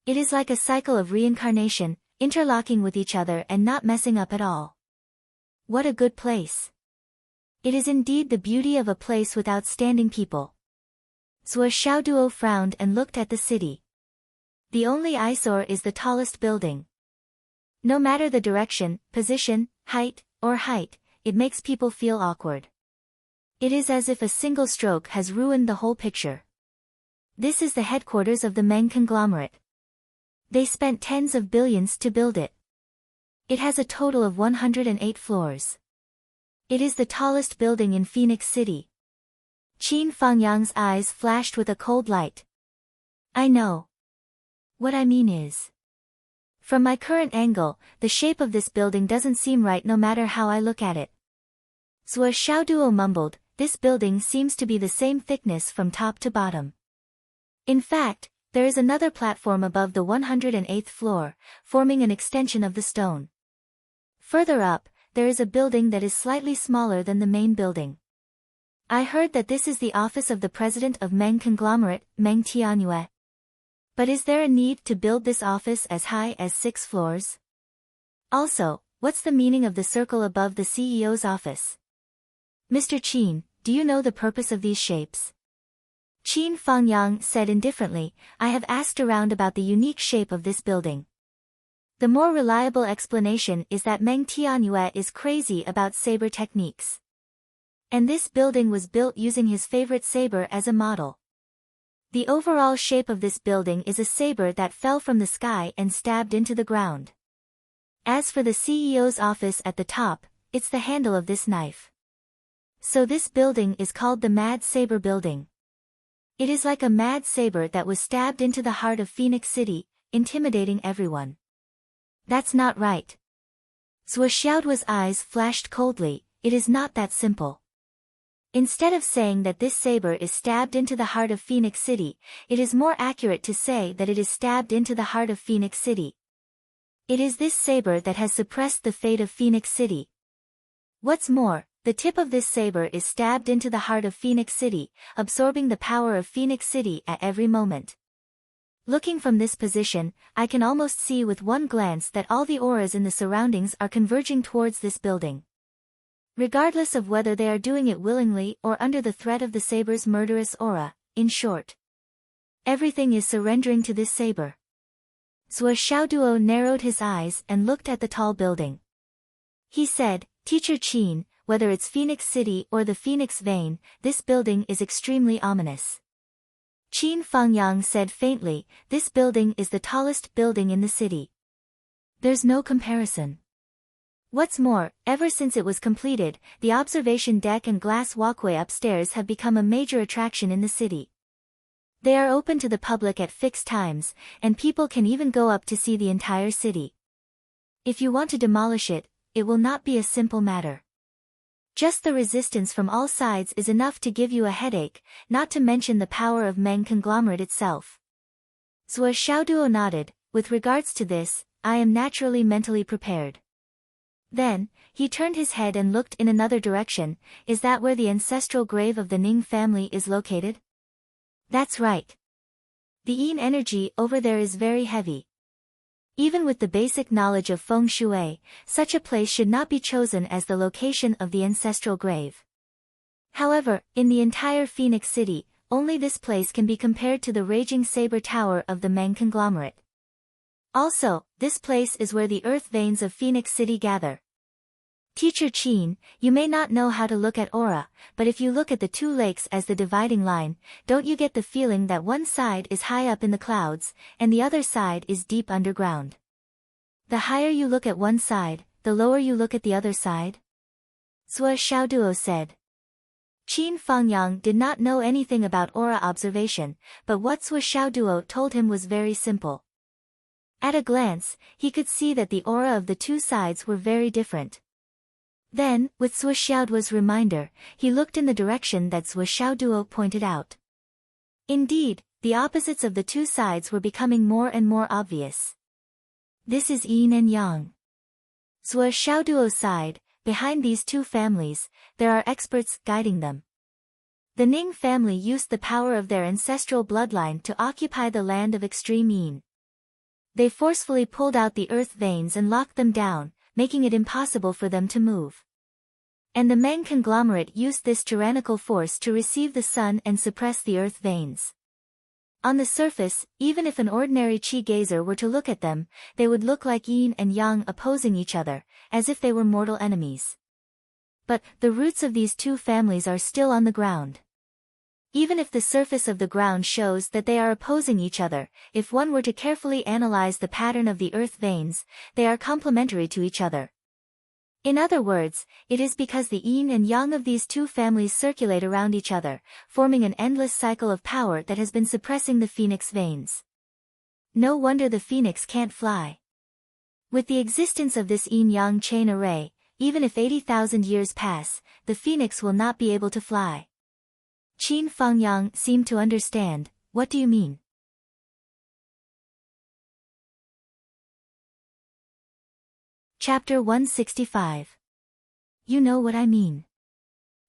It is like a cycle of reincarnation, interlocking with each other and not messing up at all. What a good place. It is indeed the beauty of a place with outstanding people." Zhuo Xiaoduo frowned and looked at the city. The only eyesore is the tallest building. No matter the direction, position, height, it makes people feel awkward. It is as if a single stroke has ruined the whole picture. This is the headquarters of the Meng conglomerate. They spent tens of billions to build it. It has a total of 108 floors. It is the tallest building in Phoenix City. Qin Fangyang's eyes flashed with a cold light. "I know. What I mean is, from my current angle, the shape of this building doesn't seem right no matter how I look at it." Zhuo Xiaoduo mumbled, "This building seems to be the same thickness from top to bottom. In fact, there is another platform above the 108th floor, forming an extension of the stone. Further up, there is a building that is slightly smaller than the main building. I heard that this is the office of the president of Meng conglomerate, Meng Tianyue. But is there a need to build this office as high as 6 floors? Also, what's the meaning of the circle above the CEO's office? Mr. Qin, do you know the purpose of these shapes?" Qin Fangyang said indifferently, "I have asked around about the unique shape of this building. The more reliable explanation is that Meng Tianyue is crazy about saber techniques. And this building was built using his favorite saber as a model. The overall shape of this building is a saber that fell from the sky and stabbed into the ground. As for the CEO's office at the top, it's the handle of this knife. So this building is called the Mad Saber Building. It is like a mad saber that was stabbed into the heart of Phoenix City, intimidating everyone." "That's not right." Zhuo Xiaoduo's eyes flashed coldly, "It is not that simple. Instead of saying that this saber is stabbed into the heart of Phoenix City, it is more accurate to say that it is stabbed into the heart of Phoenix City. It is this saber that has suppressed the fate of Phoenix City. What's more, the tip of this saber is stabbed into the heart of Phoenix City, absorbing the power of Phoenix City at every moment. Looking from this position, I can almost see with one glance that all the auras in the surroundings are converging towards this building. Regardless of whether they are doing it willingly or under the threat of the saber's murderous aura, in short. Everything is surrendering to this saber." Zhuo Xiaoduo narrowed his eyes and looked at the tall building. He said, "Teacher Qin, whether it's Phoenix City or the Phoenix Vein, this building is extremely ominous." Qin Fangyang said faintly, "This building is the tallest building in the city. There's no comparison. What's more, ever since it was completed, the observation deck and glass walkway upstairs have become a major attraction in the city. They are open to the public at fixed times, and people can even go up to see the entire city. If you want to demolish it, it will not be a simple matter. Just the resistance from all sides is enough to give you a headache, not to mention the power of Meng conglomerate itself." Zhuo Xiaoduo nodded, "With regards to this, I am naturally mentally prepared. Then, he turned his head and looked in another direction. Is that where the ancestral grave of the Ning family is located? That's right. The yin energy over there is very heavy. Even with the basic knowledge of feng shui, such a place should not be chosen as the location of the ancestral grave. However, in the entire Phoenix City, only this place can be compared to the Raging Saber Tower of the Meng conglomerate. Also, this place is where the earth veins of Phoenix City gather. Teacher Qin, you may not know how to look at aura, but if you look at the two lakes as the dividing line, don't you get the feeling that one side is high up in the clouds, and the other side is deep underground? The higher you look at one side, the lower you look at the other side? Zhuo Xiaoduo said. Qin Fengyang did not know anything about aura observation, but what Zhuo Xiaoduo told him was very simple. At a glance, he could see that the aura of the two sides were very different. Then, with Zhuo Xiaoduo's reminder, he looked in the direction that Zhuo Xiaoduo pointed out. Indeed, the opposites of the two sides were becoming more and more obvious. This is yin and yang. Zhuo Xiaoduo sighed. Behind these two families, there are experts guiding them. The Ning family used the power of their ancestral bloodline to occupy the land of extreme yin. They forcefully pulled out the earth veins and locked them down, making it impossible for them to move. And the Meng conglomerate used this tyrannical force to receive the sun and suppress the earth veins. On the surface, even if an ordinary qi gazer were to look at them, they would look like yin and yang opposing each other, as if they were mortal enemies. But, the roots of these two families are still on the ground. Even if the surface of the ground shows that they are opposing each other, if one were to carefully analyze the pattern of the earth veins, they are complementary to each other. In other words, it is because the yin and yang of these two families circulate around each other, forming an endless cycle of power that has been suppressing the phoenix veins. No wonder the phoenix can't fly. With the existence of this yin-yang chain array, even if 80,000 years pass, the phoenix will not be able to fly. Qin Fengyang seemed to understand. What do you mean? Chapter 165. You know what I mean.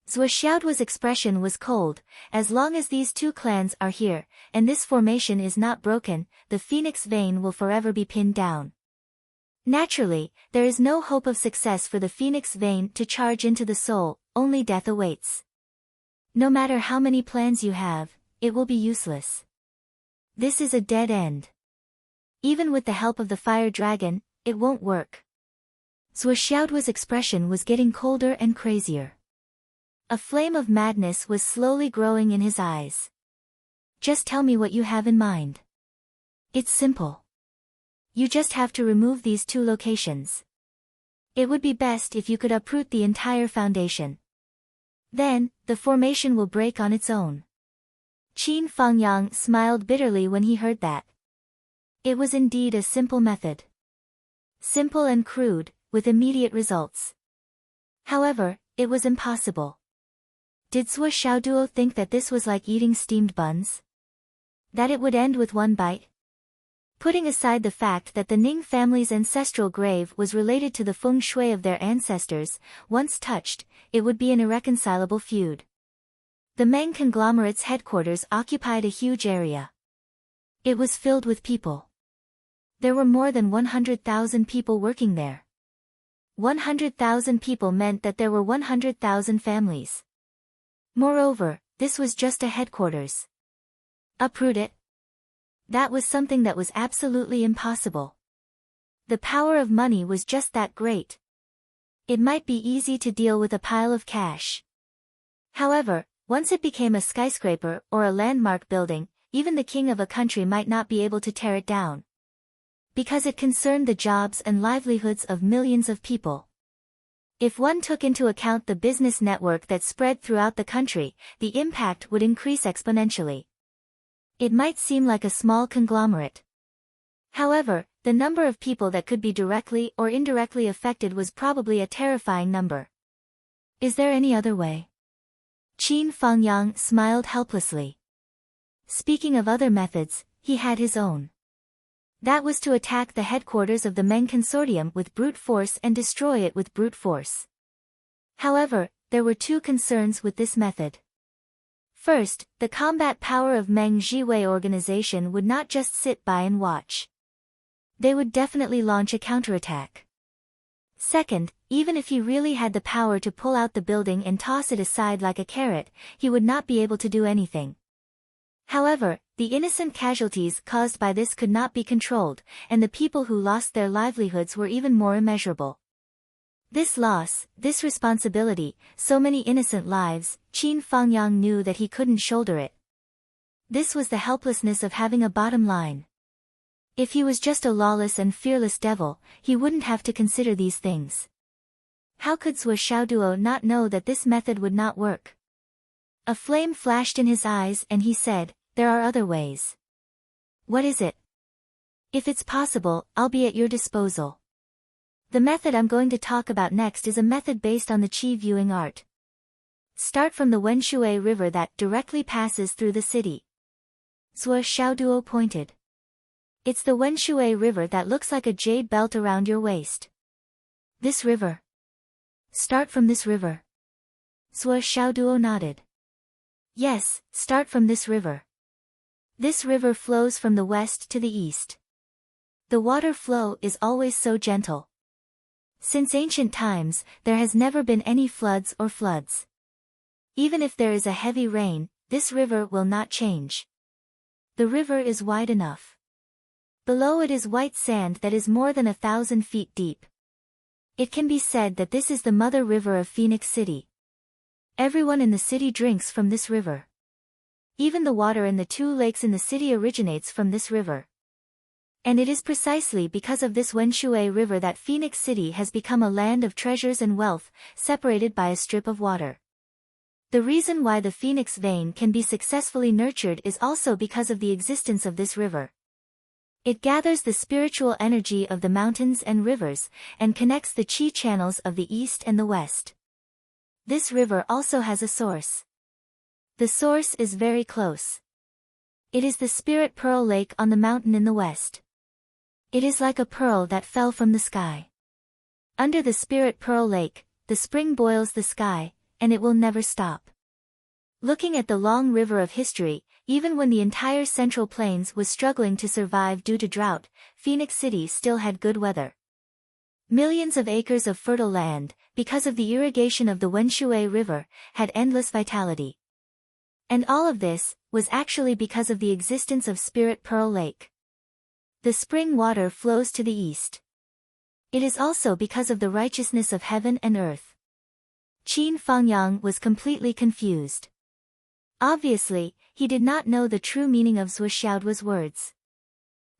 Zhuo Xiaoduo's expression was cold. As long as these two clans are here, and this formation is not broken, the phoenix vein will forever be pinned down. Naturally, there is no hope of success for the phoenix vein to charge into the soul, only death awaits. No matter how many plans you have, it will be useless. This is a dead end. Even with the help of the fire dragon, it won't work. Zhuo Xiaoduo's expression was getting colder and crazier. A flame of madness was slowly growing in his eyes. Just tell me what you have in mind. It's simple. You just have to remove these two locations. It would be best if you could uproot the entire foundation. Then, the formation will break on its own. Qin Fengyang smiled bitterly when he heard that. It was indeed a simple method. Simple and crude, with immediate results. However, it was impossible. Did Zhuo Xiaoduo think that this was like eating steamed buns? That it would end with one bite? Putting aside the fact that the Ning family's ancestral grave was related to the feng shui of their ancestors, once touched, it would be an irreconcilable feud. The Meng conglomerate's headquarters occupied a huge area. It was filled with people. There were more than 100,000 people working there. 100,000 people meant that there were 100,000 families. Moreover, this was just a headquarters. Uproot it? That was something that was absolutely impossible. The power of money was just that great. It might be easy to deal with a pile of cash. However, once it became a skyscraper or a landmark building, even the king of a country might not be able to tear it down. Because it concerned the jobs and livelihoods of millions of people. If one took into account the business network that spread throughout the country, the impact would increase exponentially. It might seem like a small conglomerate. However, the number of people that could be directly or indirectly affected was probably a terrifying number. Is there any other way? Qin Fengyang smiled helplessly. Speaking of other methods, he had his own. That was to attack the headquarters of the Meng Consortium with brute force and destroy it with brute force. However, there were two concerns with this method. First, the combat power of Meng Jiwei organization would not just sit by and watch. They would definitely launch a counterattack. Second, even if he really had the power to pull out the building and toss it aside like a carrot, he would not be able to do anything. However, the innocent casualties caused by this could not be controlled, and the people who lost their livelihoods were even more immeasurable. This loss, this responsibility, so many innocent lives, Qin Fangyang knew that he couldn't shoulder it. This was the helplessness of having a bottom line. If he was just a lawless and fearless devil, he wouldn't have to consider these things. How could Zhuo Xiaoduo not know that this method would not work? A flame flashed in his eyes and he said, "There are other ways." "What is it?" "If it's possible, I'll be at your disposal." The method I'm going to talk about next is a method based on the qi viewing art. Start from the Wenshui River that directly passes through the city. Zhuo Xiaoduo pointed. It's the Wenshui River that looks like a jade belt around your waist. This river. Start from this river. Zhuo Xiaoduo nodded. Yes, start from this river. This river flows from the west to the east. The water flow is always so gentle. Since ancient times, there has never been any floods or floods. Even if there is a heavy rain, this river will not change. The river is wide enough. Below it is white sand that is more than 1,000 feet deep. It can be said that this is the mother river of Phoenix City. Everyone in the city drinks from this river. Even the water in the 2 lakes in the city originates from this river. And it is precisely because of this Wenshui River that Phoenix City has become a land of treasures and wealth, separated by a strip of water. The reason why the Phoenix vein can be successfully nurtured is also because of the existence of this river. It gathers the spiritual energy of the mountains and rivers, and connects the qi channels of the east and the west. This river also has a source. The source is very close. It is the Spirit Pearl Lake on the mountain in the west. It is like a pearl that fell from the sky. Under the Spirit Pearl Lake, the spring boils the sky, and it will never stop. Looking at the long river of history, even when the entire Central Plains was struggling to survive due to drought, Phoenix City still had good weather. Millions of acres of fertile land, because of the irrigation of the Wenshui River, had endless vitality. And all of this was actually because of the existence of Spirit Pearl Lake. The spring water flows to the east. It is also because of the righteousness of heaven and earth. Qin Fangyang was completely confused. Obviously, he did not know the true meaning of Zhuo Xiaoduo's words.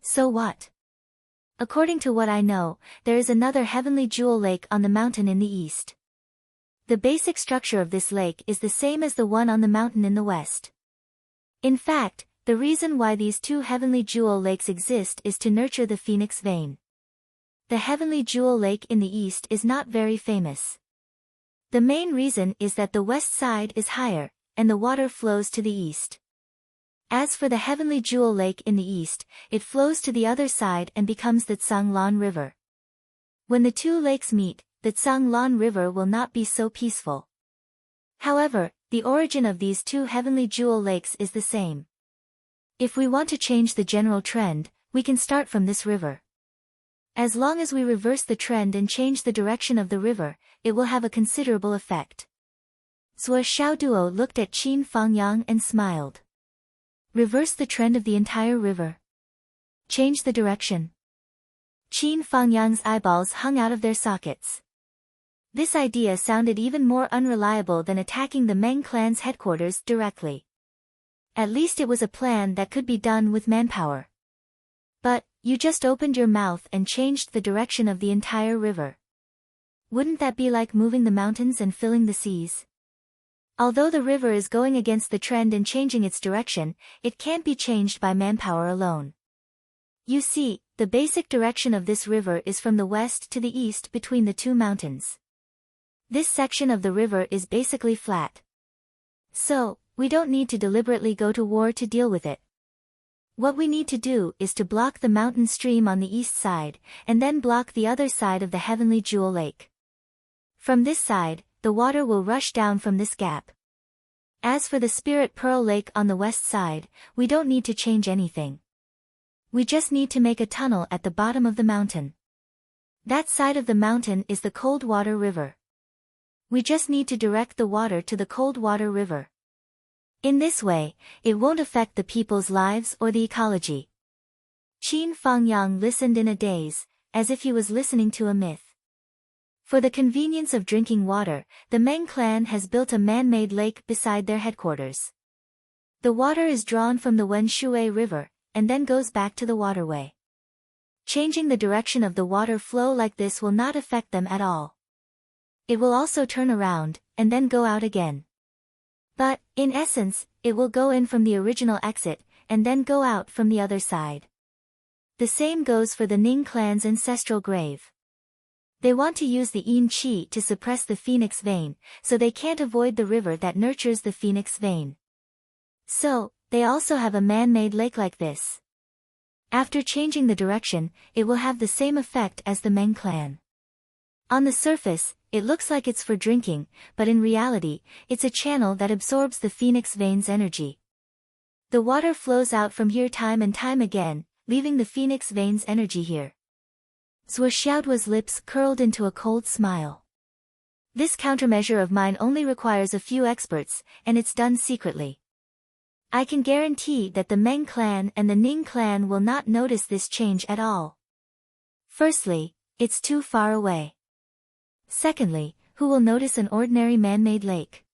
So what? According to what I know, there is another heavenly jewel lake on the mountain in the east. The basic structure of this lake is the same as the one on the mountain in the west. In fact, the reason why these 2 heavenly jewel lakes exist is to nurture the Phoenix vein. The heavenly jewel lake in the east is not very famous. The main reason is that the west side is higher, and the water flows to the east. As for the heavenly jewel lake in the east, it flows to the other side and becomes the Tsanglan River. When the 2 lakes meet, the Tsanglan River will not be so peaceful. However, the origin of these 2 heavenly jewel lakes is the same. If we want to change the general trend, we can start from this river. As long as we reverse the trend and change the direction of the river, it will have a considerable effect. Zhuo Xiaoduo looked at Qin Fangyang and smiled. Reverse the trend of the entire river. Change the direction. Qin Fangyang's eyeballs hung out of their sockets. This idea sounded even more unreliable than attacking the Meng clan's headquarters directly. At least it was a plan that could be done with manpower. But, you just opened your mouth and changed the direction of the entire river. Wouldn't that be like moving the mountains and filling the seas? Although the river is going against the trend and changing its direction, it can't be changed by manpower alone. You see, the basic direction of this river is from the west to the east between the 2 mountains. This section of the river is basically flat. So, we don't need to deliberately go to war to deal with it. What we need to do is to block the mountain stream on the east side, and then block the other side of the heavenly jewel lake. From this side, the water will rush down from this gap. As for the Spirit Pearl Lake on the west side, we don't need to change anything. We just need to make a tunnel at the bottom of the mountain. That side of the mountain is the Cold Water River. We just need to direct the water to the Cold Water River. In this way, it won't affect the people's lives or the ecology. Qin Fangyang listened in a daze, as if he was listening to a myth. For the convenience of drinking water, the Meng clan has built a man-made lake beside their headquarters. The water is drawn from the Wenshui River, and then goes back to the waterway. Changing the direction of the water flow like this will not affect them at all. It will also turn around, and then go out again. But, in essence, it will go in from the original exit, and then go out from the other side. The same goes for the Ning clan's ancestral grave. They want to use the Yin Qi to suppress the phoenix vein, so they can't avoid the river that nurtures the phoenix vein. So, they also have a man-made lake like this. After changing the direction, it will have the same effect as the Meng clan. On the surface, it looks like it's for drinking, but in reality, it's a channel that absorbs the phoenix vein's energy. The water flows out from here time and time again, leaving the phoenix vein's energy here. Zhuo Xiaoduo's lips curled into a cold smile. This countermeasure of mine only requires a few experts, and it's done secretly. I can guarantee that the Meng clan and the Ning clan will not notice this change at all. Firstly, it's too far away. Secondly, who will notice an ordinary man-made lake?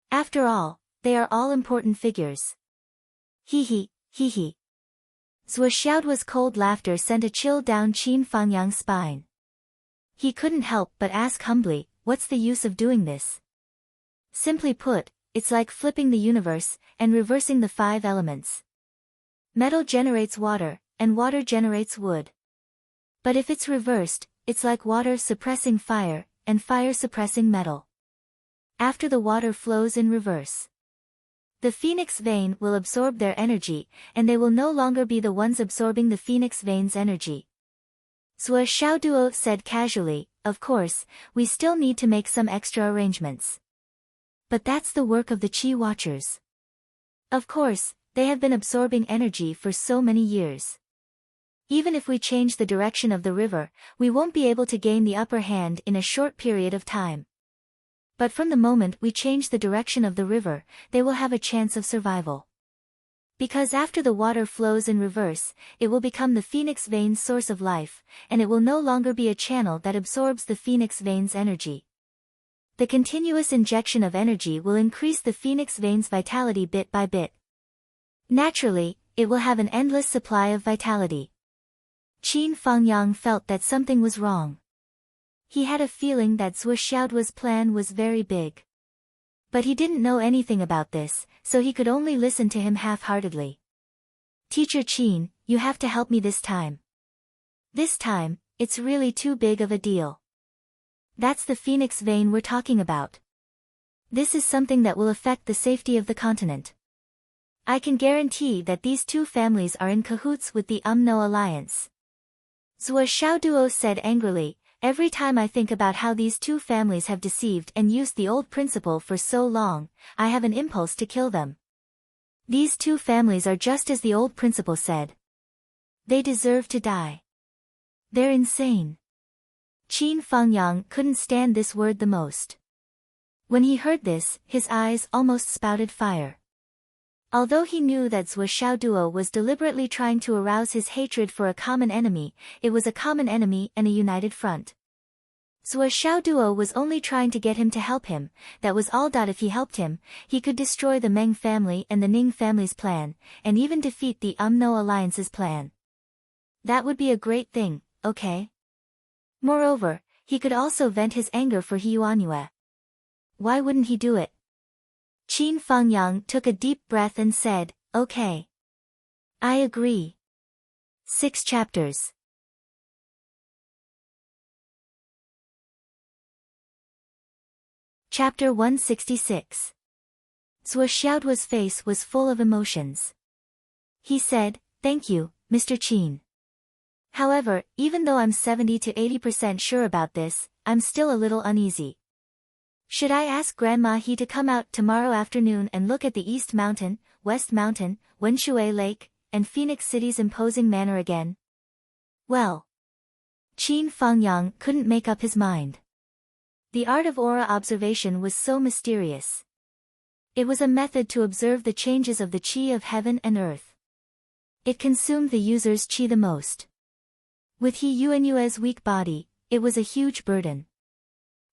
After all, they are all important figures. Hee hee, hee hee. Zhuo Xiaoduo's cold laughter sent a chill down Qin Fangyang's spine. He couldn't help but ask humbly, what's the use of doing this? Simply put, it's like flipping the universe, and reversing the 5 elements. Metal generates water, and water generates wood. But if it's reversed, it's like water suppressing fire, and fire suppressing metal. After the water flows in reverse, the phoenix vein will absorb their energy, and they will no longer be the ones absorbing the phoenix vein's energy. Zhuo Xiaoduo said casually, of course, we still need to make some extra arrangements. But that's the work of the Qi Watchers. Of course, they have been absorbing energy for so many years. Even if we change the direction of the river, we won't be able to gain the upper hand in a short period of time. But from the moment we change the direction of the river, they will have a chance of survival. Because after the water flows in reverse, it will become the phoenix vein's source of life, and it will no longer be a channel that absorbs the phoenix vein's energy. The continuous injection of energy will increase the phoenix vein's vitality bit by bit. Naturally, it will have an endless supply of vitality. Qin Fangyang felt that something was wrong. He had a feeling that Zhuo Xiaoduo's plan was very big. But he didn't know anything about this, so he could only listen to him half-heartedly. Teacher Qin, you have to help me this time. This time, it's really too big of a deal. That's the phoenix vein we're talking about. This is something that will affect the safety of the continent. I can guarantee that these two families are in cahoots with the UMNO alliance. Zhuo Xiaoduo said angrily, every time I think about how these two families have deceived and used the old principle for so long, I have an impulse to kill them. These two families are just as the old principle said. They deserve to die. They're insane. Qin Fangyang couldn't stand this word the most. When he heard this, his eyes almost spouted fire. Although he knew that Zhuo Xiaoduo was deliberately trying to arouse his hatred for a common enemy, it was a common enemy and a united front. Zhuo Xiaoduo was only trying to get him to help him, that was all. If he helped him, he could destroy the Meng family and the Ning family's plan, and even defeat the UMNO alliance's plan. That would be a great thing, okay? Moreover, he could also vent his anger for He Yuanyue. Why wouldn't he do it? Qin Fangyang took a deep breath and said, okay. I agree. 6 chapters. Chapter 166. Zhuo Xiaoduo's face was full of emotions. He said, Thank you, Mr. Qin. However, even though I'm 70 to 80% sure about this, I'm still a little uneasy. Should I ask Grandma He to come out tomorrow afternoon and look at the East Mountain, West Mountain, Wenshui Lake, and Phoenix City's imposing manor again? Well, Qin Fangyang couldn't make up his mind. The art of aura observation was so mysterious. It was a method to observe the changes of the qi of heaven and earth. It consumed the user's qi the most. With He Yuanyue's weak body, it was a huge burden.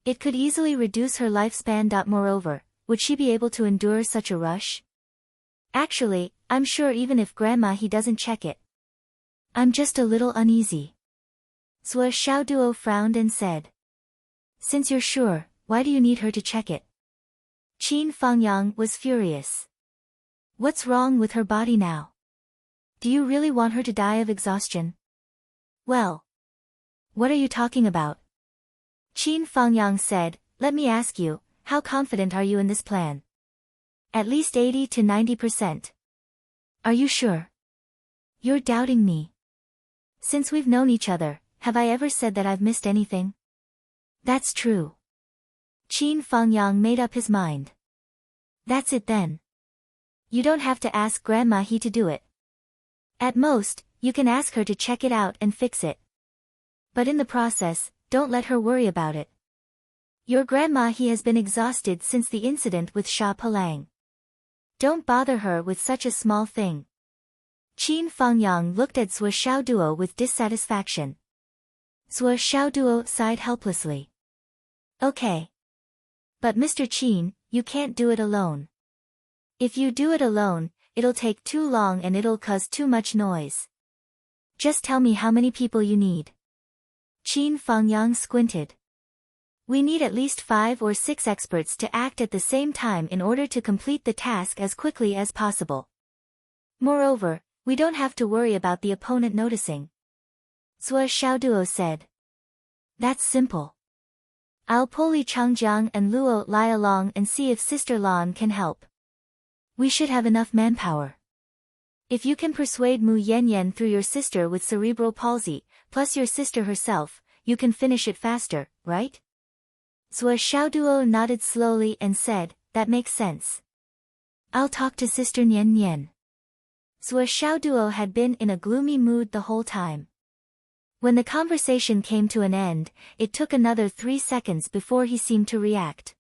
It could easily reduce her lifespan. Moreover, would she be able to endure such a rush? Actually, I'm sure even if Grandma He doesn't check it. I'm just a little uneasy. Zhuo Xiaoduo frowned and said. Since you're sure, why do you need her to check it? Qin Fangyang was furious. What's wrong with her body now? Do you really want her to die of exhaustion? Well, what are you talking about? Qin Fangyang said, let me ask you, how confident are you in this plan? At least 80 to 90%. Are you sure? You're doubting me. Since we've known each other, have I ever said that I've missed anything? That's true. Qin Fangyang made up his mind. That's it then. You don't have to ask Grandma He to do it. At most, you can ask her to check it out and fix it. But in the process, don't let her worry about it. Your Grandma He has been exhausted since the incident with Sha Palang. Don't bother her with such a small thing. Qin Fangyang looked at Zhuo Xiaoduo with dissatisfaction. Zhuo Xiaoduo sighed helplessly. Okay. But Mr. Qin, you can't do it alone. If you do it alone, it'll take too long and it'll cause too much noise. Just tell me how many people you need. Qin Fangyang squinted. We need at least 5 or 6 experts to act at the same time in order to complete the task as quickly as possible. Moreover, we don't have to worry about the opponent noticing. Zhuo Xiaoduo said. That's simple. I'll pull Li Changjiang and Luo Lai along and see if Sister Lan can help. We should have enough manpower. If you can persuade Mu Yanyan through your sister with cerebral palsy, plus your sister herself, you can finish it faster, right? Zhuo Xiaoduo nodded slowly and said, that makes sense. I'll talk to Sister Nian Nian. Zhuo Xiaoduo had been in a gloomy mood the whole time. When the conversation came to an end, it took another 3 seconds before he seemed to react.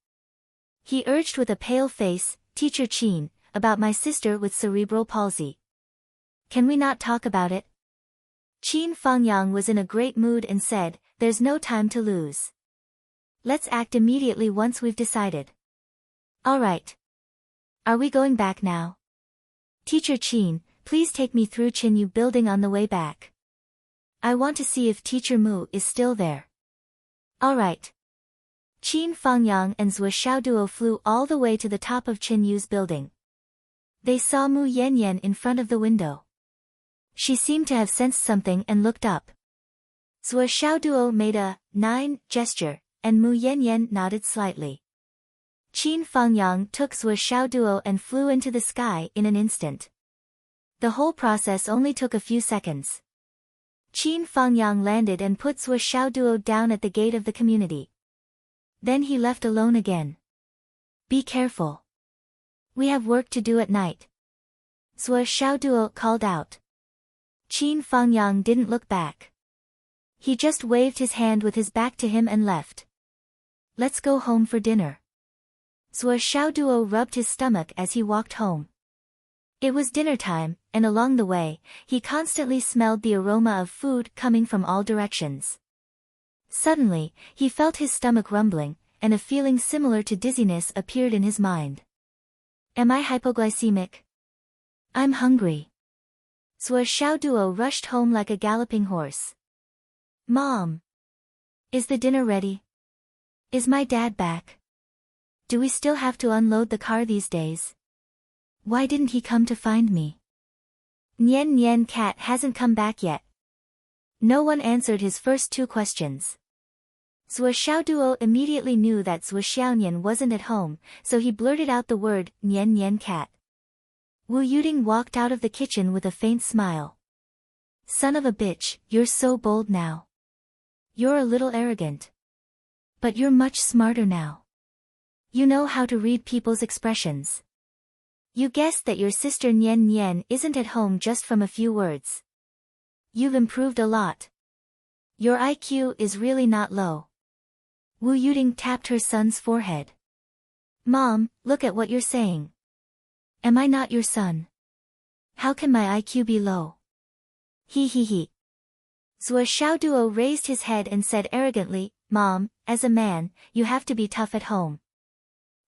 He urged with a pale face, Teacher Qin, about my sister with cerebral palsy. Can we not talk about it? Qin Fangyang was in a great mood and said, there's no time to lose. Let's act immediately once we've decided. All right. Are we going back now? Teacher Qin, please take me through Qinyu building on the way back. I want to see if Teacher Mu is still there. All right. Qin Fangyang and Zhuo Xiaoduo flew all the way to the top of Qinyu's building. They saw Mu Yanyan in front of the window. She seemed to have sensed something and looked up. Zhuo Xiaoduo made a 9 gesture, and Mu Yanyan nodded slightly. Qin Fangyang took Zhuo Xiaoduo and flew into the sky in an instant. The whole process only took a few seconds. Qin Fangyang landed and put Zhuo Xiaoduo down at the gate of the community. Then he left alone again. Be careful. We have work to do at night. Zhuo Xiaoduo called out. Qin Fangyang didn't look back. He just waved his hand with his back to him and left. Let's go home for dinner. Zhuo Xiaoduo rubbed his stomach as he walked home. It was dinner time, and along the way, he constantly smelled the aroma of food coming from all directions. Suddenly, he felt his stomach rumbling, and a feeling similar to dizziness appeared in his mind. Am I hypoglycemic? I'm hungry. Zhuo Xiaoduo rushed home like a galloping horse. Mom! Is the dinner ready? Is my dad back? Do we still have to unload the car these days? Why didn't he come to find me? Nian Nian cat hasn't come back yet. No one answered his first 2 questions. Zhuo Xiaoduo immediately knew that Zhuo Xiaonian wasn't at home, so he blurted out the word, Nian Nian cat. Wu Yuding walked out of the kitchen with a faint smile. Son of a bitch, you're so bold now. You're a little arrogant. But you're much smarter now. You know how to read people's expressions. You guessed that your sister Nian Nian isn't at home just from a few words. You've improved a lot. Your IQ is really not low. Wu Yuding tapped her son's forehead. Mom, look at what you're saying. Am I not your son? How can my IQ be low? He. Zhou Xiaoduo raised his head and said arrogantly, Mom, as a man, you have to be tough at home.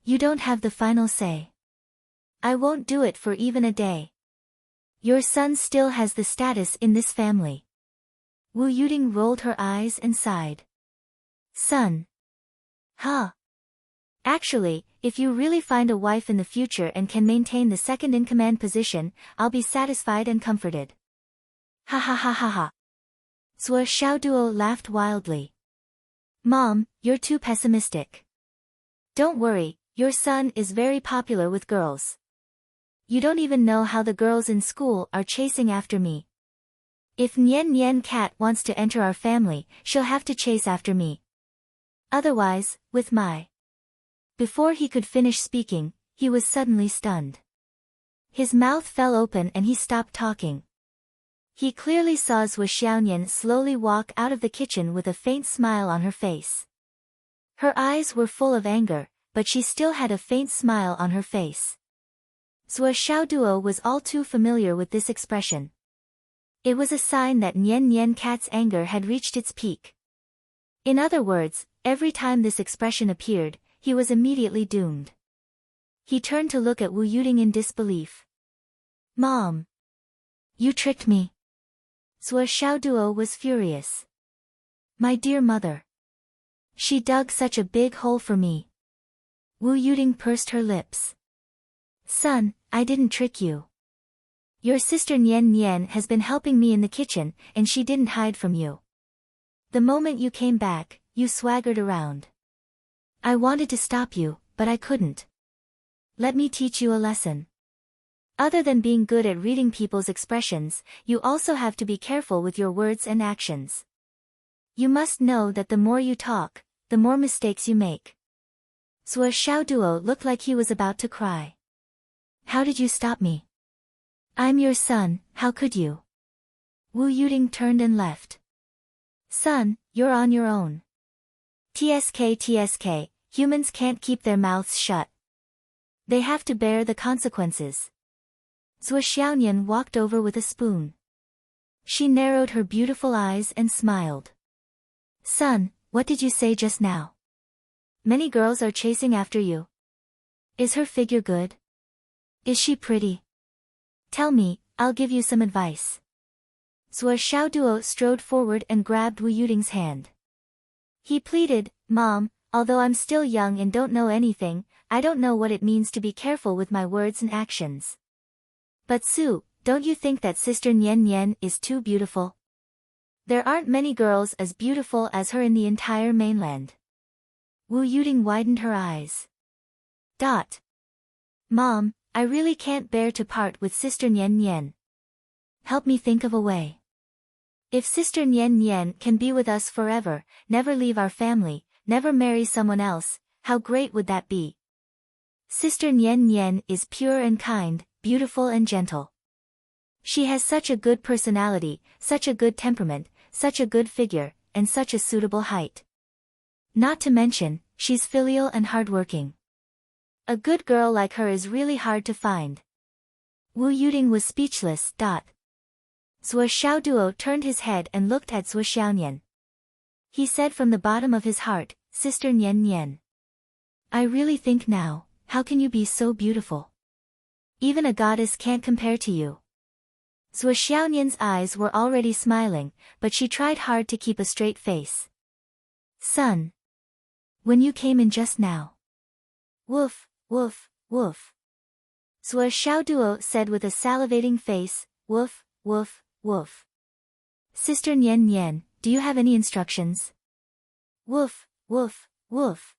You don't have the final say. I won't do it for even a day. Your son still has the status in this family. Wu Yuding rolled her eyes and sighed. Son. Huh. Actually, if you really find a wife in the future and can maintain the second-in-command position, I'll be satisfied and comforted. Ha ha ha ha ha. Zhou Xiaoduo laughed wildly. Mom, you're too pessimistic. Don't worry, your son is very popular with girls. You don't even know how the girls in school are chasing after me. If Nian Nian Cat wants to enter our family, she'll have to chase after me. Otherwise, with my... Before he could finish speaking, he was suddenly stunned. His mouth fell open and he stopped talking. He clearly saw Zhou Xiaonian slowly walk out of the kitchen with a faint smile on her face. Her eyes were full of anger, but she still had a faint smile on her face. Zhou Xiaoduo was all too familiar with this expression. It was a sign that Nian Nian Cat's anger had reached its peak. In other words, every time this expression appeared, he was immediately doomed. He turned to look at Wu Yuding in disbelief. Mom! You tricked me. Zhou Xiaoduo was furious. My dear mother. She dug such a big hole for me. Wu Yuding pursed her lips. Son, I didn't trick you. Your sister Nian Nian has been helping me in the kitchen, and she didn't hide from you. The moment you came back, you swaggered around. I wanted to stop you, but I couldn't. Let me teach you a lesson. Other than being good at reading people's expressions, you also have to be careful with your words and actions. You must know that the more you talk, the more mistakes you make. Zhou Xiaoduo looked like he was about to cry. How did you stop me? I'm your son, how could you? Wu Yuding turned and left. Son, you're on your own. TSK, humans can't keep their mouths shut. They have to bear the consequences. Zhou Xiaonian walked over with a spoon. She narrowed her beautiful eyes and smiled. Son, what did you say just now? Many girls are chasing after you. Is her figure good? Is she pretty? Tell me, I'll give you some advice. Zhou Xiaoduo strode forward and grabbed Wu Yuding's hand. He pleaded, Mom, although I'm still young and don't know anything, I don't know what it means to be careful with my words and actions. But Su, don't you think that Sister Nian Nian is too beautiful? There aren't many girls as beautiful as her in the entire mainland. Wu Yuding widened her eyes. Mom, I really can't bear to part with Sister Nian Nian. Help me think of a way. If Sister Nian Nian can be with us forever, never leave our family, never marry someone else, how great would that be? Sister Nian Nian is pure and kind, beautiful and gentle. She has such a good personality, such a good temperament, such a good figure, and such a suitable height. Not to mention, she's filial and hardworking. A good girl like her is really hard to find. Wu Yuding was speechless. Zhou Xiaoduo turned his head and looked at Zhou Xiaonian. He said from the bottom of his heart, Sister Nian Nian. I really think now, how can you be so beautiful? Even a goddess can't compare to you. Zhou Xiaonian's eyes were already smiling, but she tried hard to keep a straight face. Son. When you came in just now. Woof, woof, woof. Zhou Xiaoduo said with a salivating face, woof, woof, woof. Sister Nian Nian, do you have any instructions? Woof, woof, woof.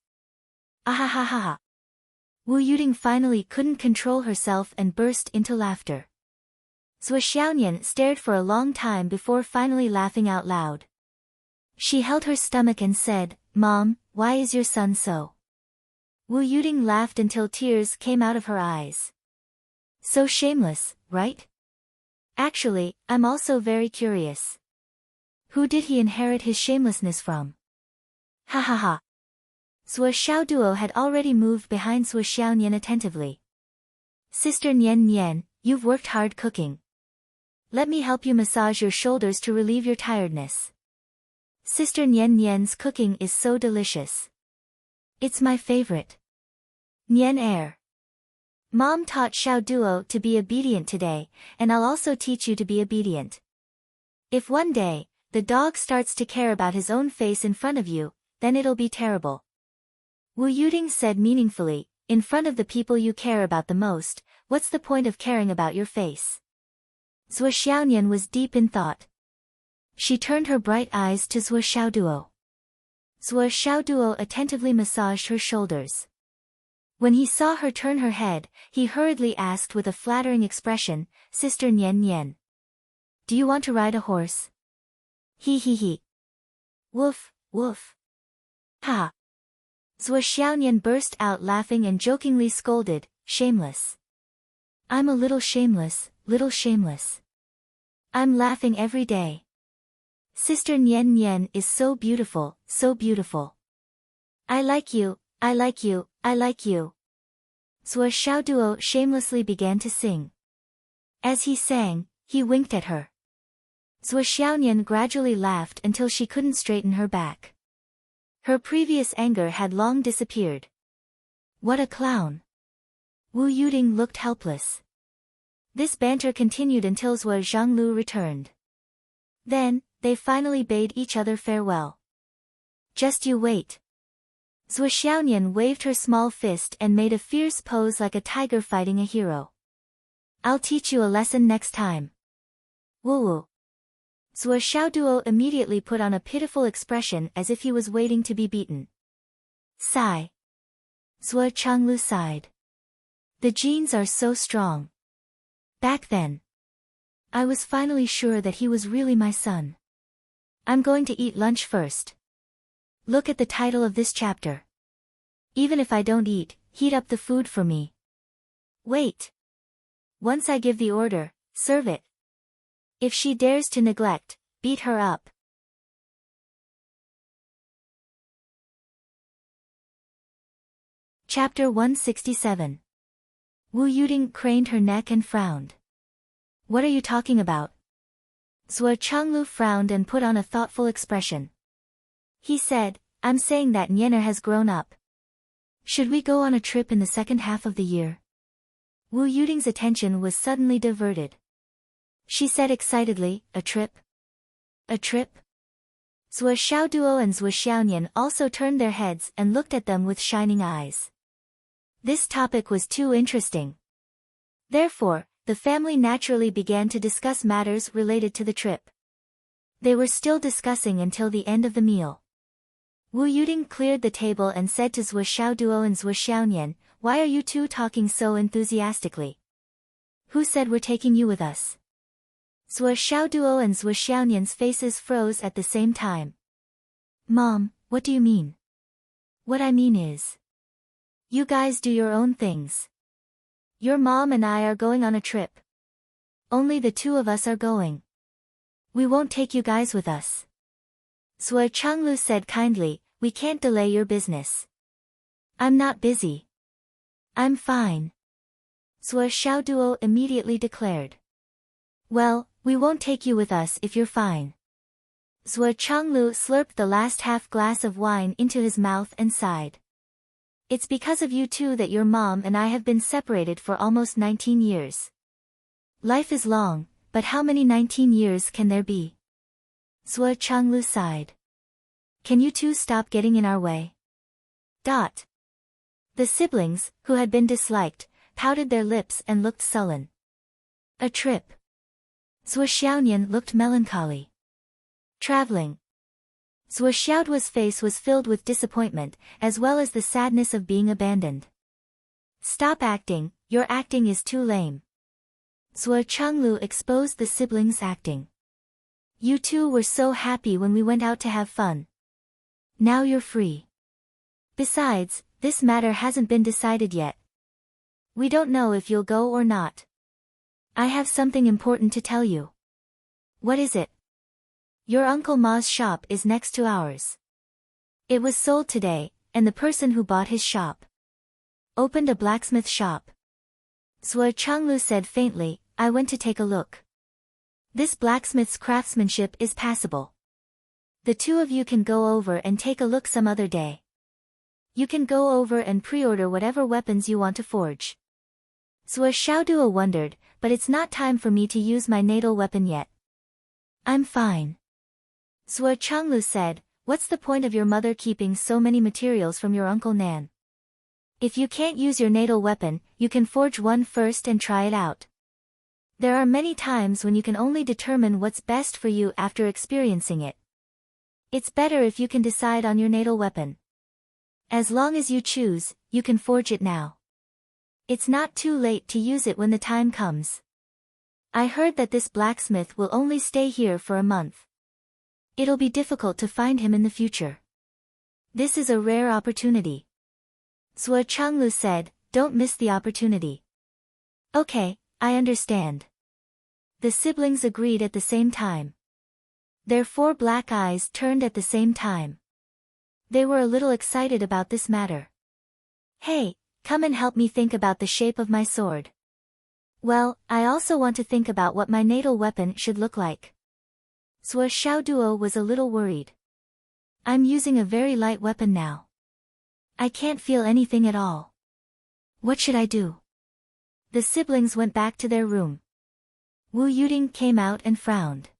Ahahaha. Wu Yuding finally couldn't control herself and burst into laughter. Zhuo Xiaonian stared for a long time before finally laughing out loud. She held her stomach and said, "Mom, why is your son so?" Wu Yuding laughed until tears came out of her eyes. "So shameless, right? Actually, I'm also very curious. Who did he inherit his shamelessness from?" Ha ha ha. Zhuo Xiaoduo had already moved behind Zhuo Xiaonian attentively. "Sister Nian Nian, you've worked hard cooking. Let me help you massage your shoulders to relieve your tiredness. Sister Nian Nian's cooking is so delicious. It's my favorite." Nian Air. Mom taught Xiaoduo to be obedient today, and I'll also teach you to be obedient. If one day, the dog starts to care about his own face in front of you, then it'll be terrible. Wu Yuding said meaningfully, "In front of the people you care about the most, what's the point of caring about your face?" Zhuo Xiaonian was deep in thought. She turned her bright eyes to Zhuo Xiaoduo. Zhuo Xiaoduo attentively massaged her shoulders. When he saw her turn her head, he hurriedly asked with a flattering expression, "Sister Nian Nian, do you want to ride a horse?" He. Woof, woof. Ha. Zhuo Xiaonian burst out laughing and jokingly scolded, "Shameless. I'm a little shameless, little shameless. I'm laughing every day. Sister Nian Nian is so beautiful, so beautiful. I like you, I like you, I like you." Zhuo Xiaoduo shamelessly began to sing. As he sang, he winked at her. Zhuo Xiaonian gradually laughed until she couldn't straighten her back. Her previous anger had long disappeared. What a clown. Wu Yuding looked helpless. This banter continued until Zhuo Zhanglu returned. Then, they finally bade each other farewell. "Just you wait." Zhuo Xiaonian waved her small fist and made a fierce pose like a tiger fighting a hero. "I'll teach you a lesson next time." Woo-woo. Zhuo Xiaoduo immediately put on a pitiful expression as if he was waiting to be beaten. Sigh. Zhuo Changlu sighed. The genes are so strong. Back then, I was finally sure that he was really my son. I'm going to eat lunch first. Look at the title of this chapter. Even if I don't eat, heat up the food for me. Wait. Once I give the order, serve it. If she dares to neglect, beat her up. Chapter 167. Wu Yuding craned her neck and frowned. What are you talking about? Zhuo Changlu frowned and put on a thoughtful expression. He said, I'm saying that Nianer has grown up. Should we go on a trip in the second half of the year? Wu Yuding's attention was suddenly diverted. She said excitedly, a trip? A trip? Zhuo Xiaoduo and Zhuo Xiaonian also turned their heads and looked at them with shining eyes. This topic was too interesting. Therefore, the family naturally began to discuss matters related to the trip. They were still discussing until the end of the meal. Wu Yuding cleared the table and said to Zhuo Xiaoduo and Zhuo Xiaonian, why are you two talking so enthusiastically? Who said we're taking you with us? Zhuo Xiaoduo and Zhuo Xiaonian's faces froze at the same time. Mom, what do you mean? What I mean is, you guys do your own things. Your mom and I are going on a trip. Only the two of us are going. We won't take you guys with us. Zhuo Changlu said kindly, we can't delay your business. I'm not busy. I'm fine. Zhuo Xiaoduo immediately declared. Well, we won't take you with us if you're fine. Zhuo Changlu slurped the last half glass of wine into his mouth and sighed. It's because of you two that your mom and I have been separated for almost 19 years. Life is long, but how many 19 years can there be? Zhuo Changlu sighed. Can you two stop getting in our way? The siblings, who had been disliked, pouted their lips and looked sullen. A trip. Zhuo Xiaonian looked melancholy. Traveling. Zhuo Xiaoduo's face was filled with disappointment, as well as the sadness of being abandoned. Stop acting, your acting is too lame. Zhuo Chenglu exposed the siblings acting. You two were so happy when we went out to have fun. Now you're free. Besides, this matter hasn't been decided yet. We don't know if you'll go or not. I have something important to tell you. What is it? Your Uncle Ma's shop is next to ours. It was sold today, and the person who bought his shop opened a blacksmith shop. Zhuo Chenglu said faintly, I went to take a look. This blacksmith's craftsmanship is passable. The two of you can go over and take a look some other day. You can go over and pre-order whatever weapons you want to forge. Zhuo Xiaoduo wondered, but it's not time for me to use my natal weapon yet. I'm fine. Zhuo Chenglu said, what's the point of your mother keeping so many materials from your Uncle Nan? If you can't use your natal weapon, you can forge one first and try it out. There are many times when you can only determine what's best for you after experiencing it. It's better if you can decide on your natal weapon. As long as you choose, you can forge it now. It's not too late to use it when the time comes. I heard that this blacksmith will only stay here for a month. It'll be difficult to find him in the future. This is a rare opportunity. Zhuo Chenglu said, don't miss the opportunity. Okay, I understand. The siblings agreed at the same time. Their 4 black eyes turned at the same time. They were a little excited about this matter. Hey, come and help me think about the shape of my sword. Well, I also want to think about what my natal weapon should look like. Zhuo Xiaoduo was a little worried. I'm using a very light weapon now. I can't feel anything at all. What should I do? The siblings went back to their room. Wu Yuding came out and frowned.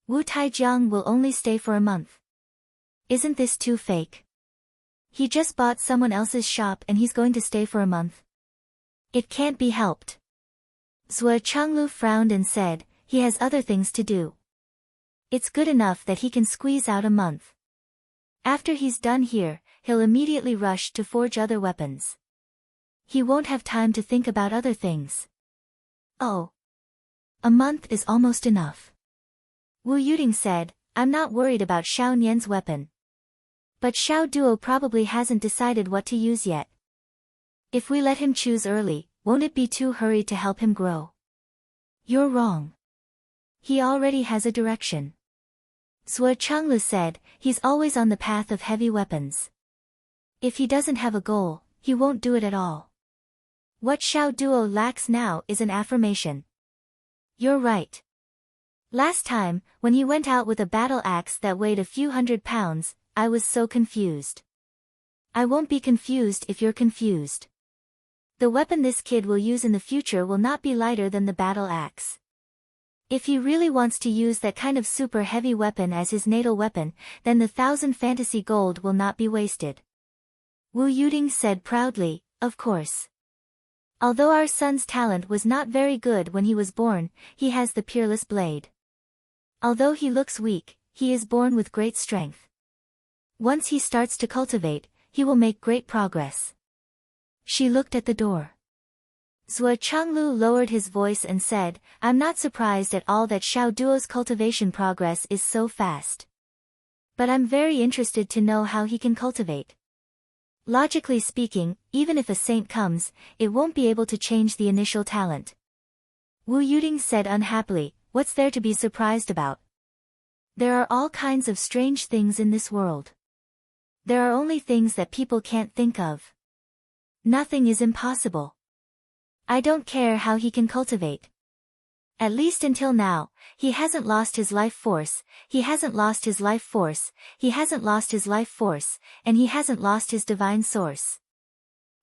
Wu Taijiang will only stay for a month. Isn't this too fake? He just bought someone else's shop and he's going to stay for a month. It can't be helped. Zhuo Chenglu frowned and said, he has other things to do. It's good enough that he can squeeze out a month. After he's done here, he'll immediately rush to forge other weapons. He won't have time to think about other things. Oh. A month is almost enough. Wu Yuding said, I'm not worried about Xiao Nian's weapon. But Xiao Duo probably hasn't decided what to use yet. If we let him choose early, won't it be too hurried to help him grow? You're wrong. He already has a direction. Zhuo Chenglu said, he's always on the path of heavy weapons. If he doesn't have a goal, he won't do it at all. What Xiao Duo lacks now is an affirmation. You're right. Last time, when he went out with a battle axe that weighed a few hundred pounds, I was so confused. I won't be confused if you're confused. The weapon this kid will use in the future will not be lighter than the battle axe. If he really wants to use that kind of super heavy weapon as his natal weapon, then the 1,000 fantasy gold will not be wasted. Wu Yuding said proudly, of course. Although our son's talent was not very good when he was born, he has the peerless blade. Although he looks weak, he is born with great strength. Once he starts to cultivate, he will make great progress. She looked at the door. Zhuo Chenglu lowered his voice and said, I'm not surprised at all that Xiao Duo's cultivation progress is so fast. But I'm very interested to know how he can cultivate. Logically speaking, even if a saint comes, it won't be able to change the initial talent. Wu Yuding said unhappily, what's there to be surprised about? There are all kinds of strange things in this world. There are only things that people can't think of. Nothing is impossible. I don't care how he can cultivate. At least until now, he hasn't lost his life force, he hasn't lost his life force, he hasn't lost his life force, and he hasn't lost his divine source.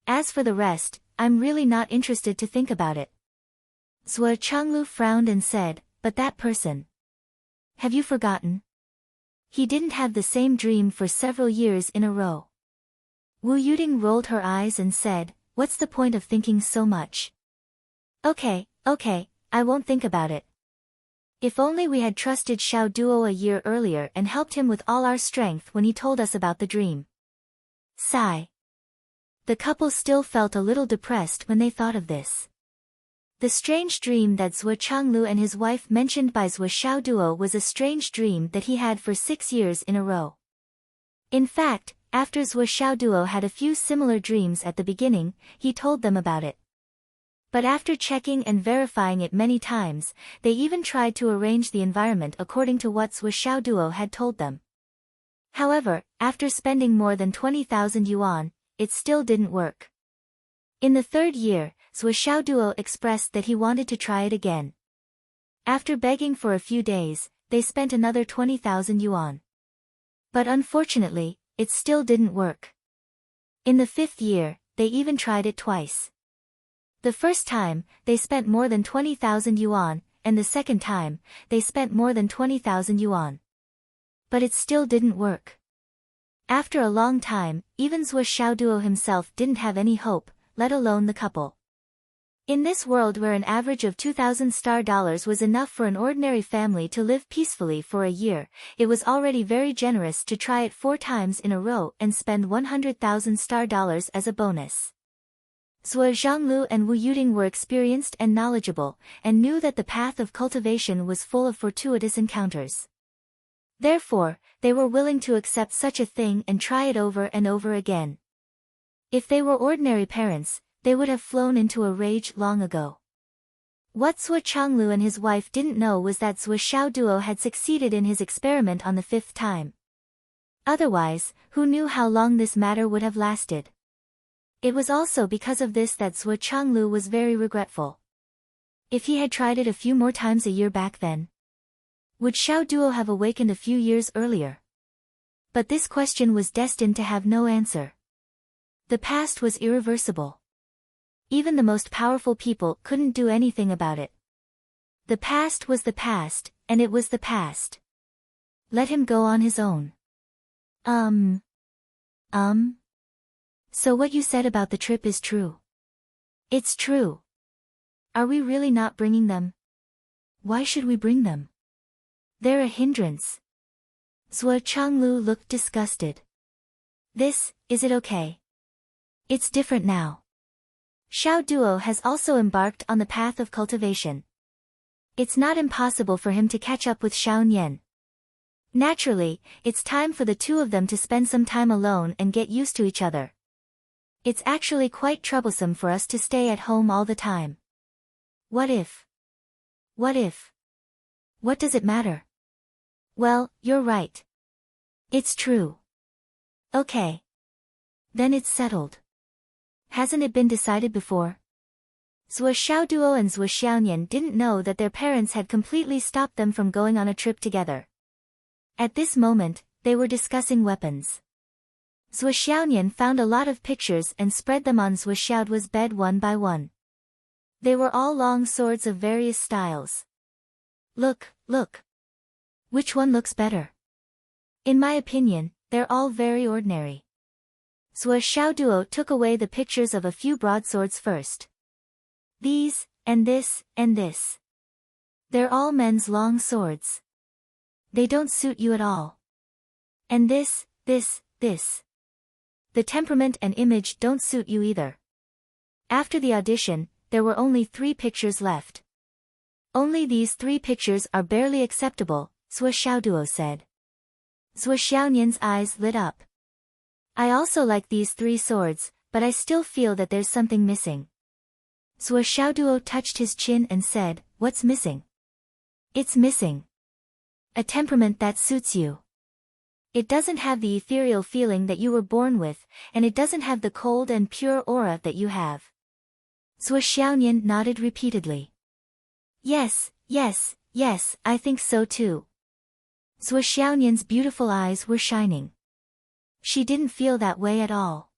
As for the rest, I'm really not interested to think about it. Zhuo Chenglu frowned and said, but that person. Have you forgotten? He didn't have the same dream for several years in a row. Wu Yuding rolled her eyes and said, what's the point of thinking so much? Okay, I won't think about it. If only we had trusted Xiao Duo a year earlier and helped him with all our strength when he told us about the dream. Sigh. The couple still felt a little depressed when they thought of this. The strange dream that Zhuo Changlu and his wife mentioned by Zhuo Xiaoduo was a strange dream that he had for 6 years in a row. In fact, after Zhuo Xiaoduo had a few similar dreams at the beginning, he told them about it. But after checking and verifying it many times, they even tried to arrange the environment according to what Zhuo Xiaoduo had told them. However, after spending more than 20,000 yuan, it still didn't work. In the 3rd year, Zhuo Xiaoduo expressed that he wanted to try it again. After begging for a few days, they spent another 20,000 yuan. But unfortunately, it still didn't work. In the 5th year, they even tried it twice. The first time, they spent more than 20,000 yuan, and the second time, they spent more than 20,000 yuan. But it still didn't work. After a long time, even Zhuo Xiaoduo himself didn't have any hope, let alone the couple. In this world where an average of 2,000 star dollars was enough for an ordinary family to live peacefully for a year, it was already very generous to try it 4 times in a row and spend 100,000 star dollars as a bonus. Zhuo Zhanglu and Wu Yuding were experienced and knowledgeable, and knew that the path of cultivation was full of fortuitous encounters. Therefore, they were willing to accept such a thing and try it over and over again. If they were ordinary parents, they would have flown into a rage long ago. What Zhuo Changlu and his wife didn't know was that Zhuo Xiaoduo had succeeded in his experiment on the 5th time. Otherwise, who knew how long this matter would have lasted? It was also because of this that Zhuo Changlu was very regretful. If he had tried it a few more times a year back then, would Xiaoduo have awakened a few years earlier? But this question was destined to have no answer. The past was irreversible. Even the most powerful people couldn't do anything about it. The past was the past, and it was the past. Let him go on his own. So what you said about the trip is true? It's true. Are we really not bringing them? Why should we bring them? They're a hindrance. Zhuo Changlu looked disgusted. Is it okay? It's different now. Xiaoduo has also embarked on the path of cultivation. It's not impossible for him to catch up with Xiaonian. Naturally, it's time for the two of them to spend some time alone and get used to each other. It's actually quite troublesome for us to stay at home all the time. What if? What does it matter? Well, you're right. It's true. Okay. Then it's settled. Hasn't it been decided before? Zhuo Xiaoduo and Zhuo Xiaonian didn't know that their parents had completely stopped them from going on a trip together. At this moment, they were discussing weapons. Zhuo Xiaonian found a lot of pictures and spread them on Zhuo Xiaoduo's bed one by one. They were all long swords of various styles. Look. Which one looks better? In my opinion, they're all very ordinary. Zhuo Xiaoduo took away the pictures of a few broadswords first. These, and this, and this. They're all men's long swords. They don't suit you at all. And this. The temperament and image don't suit you either. After the audition, there were only 3 pictures left. Only these 3 pictures are barely acceptable, Zhuo Xiaoduo said. Zhuo Xiaonian's eyes lit up. I also like these 3 swords, but I still feel that there's something missing. Zhuo Xiaoduo touched his chin and said, what's missing? It's missing a temperament that suits you. It doesn't have the ethereal feeling that you were born with, and it doesn't have the cold and pure aura that you have. Zhuo Xiaonian nodded repeatedly. Yes, I think so too. Zhuo Xiaonian's beautiful eyes were shining. She didn't feel that way at all.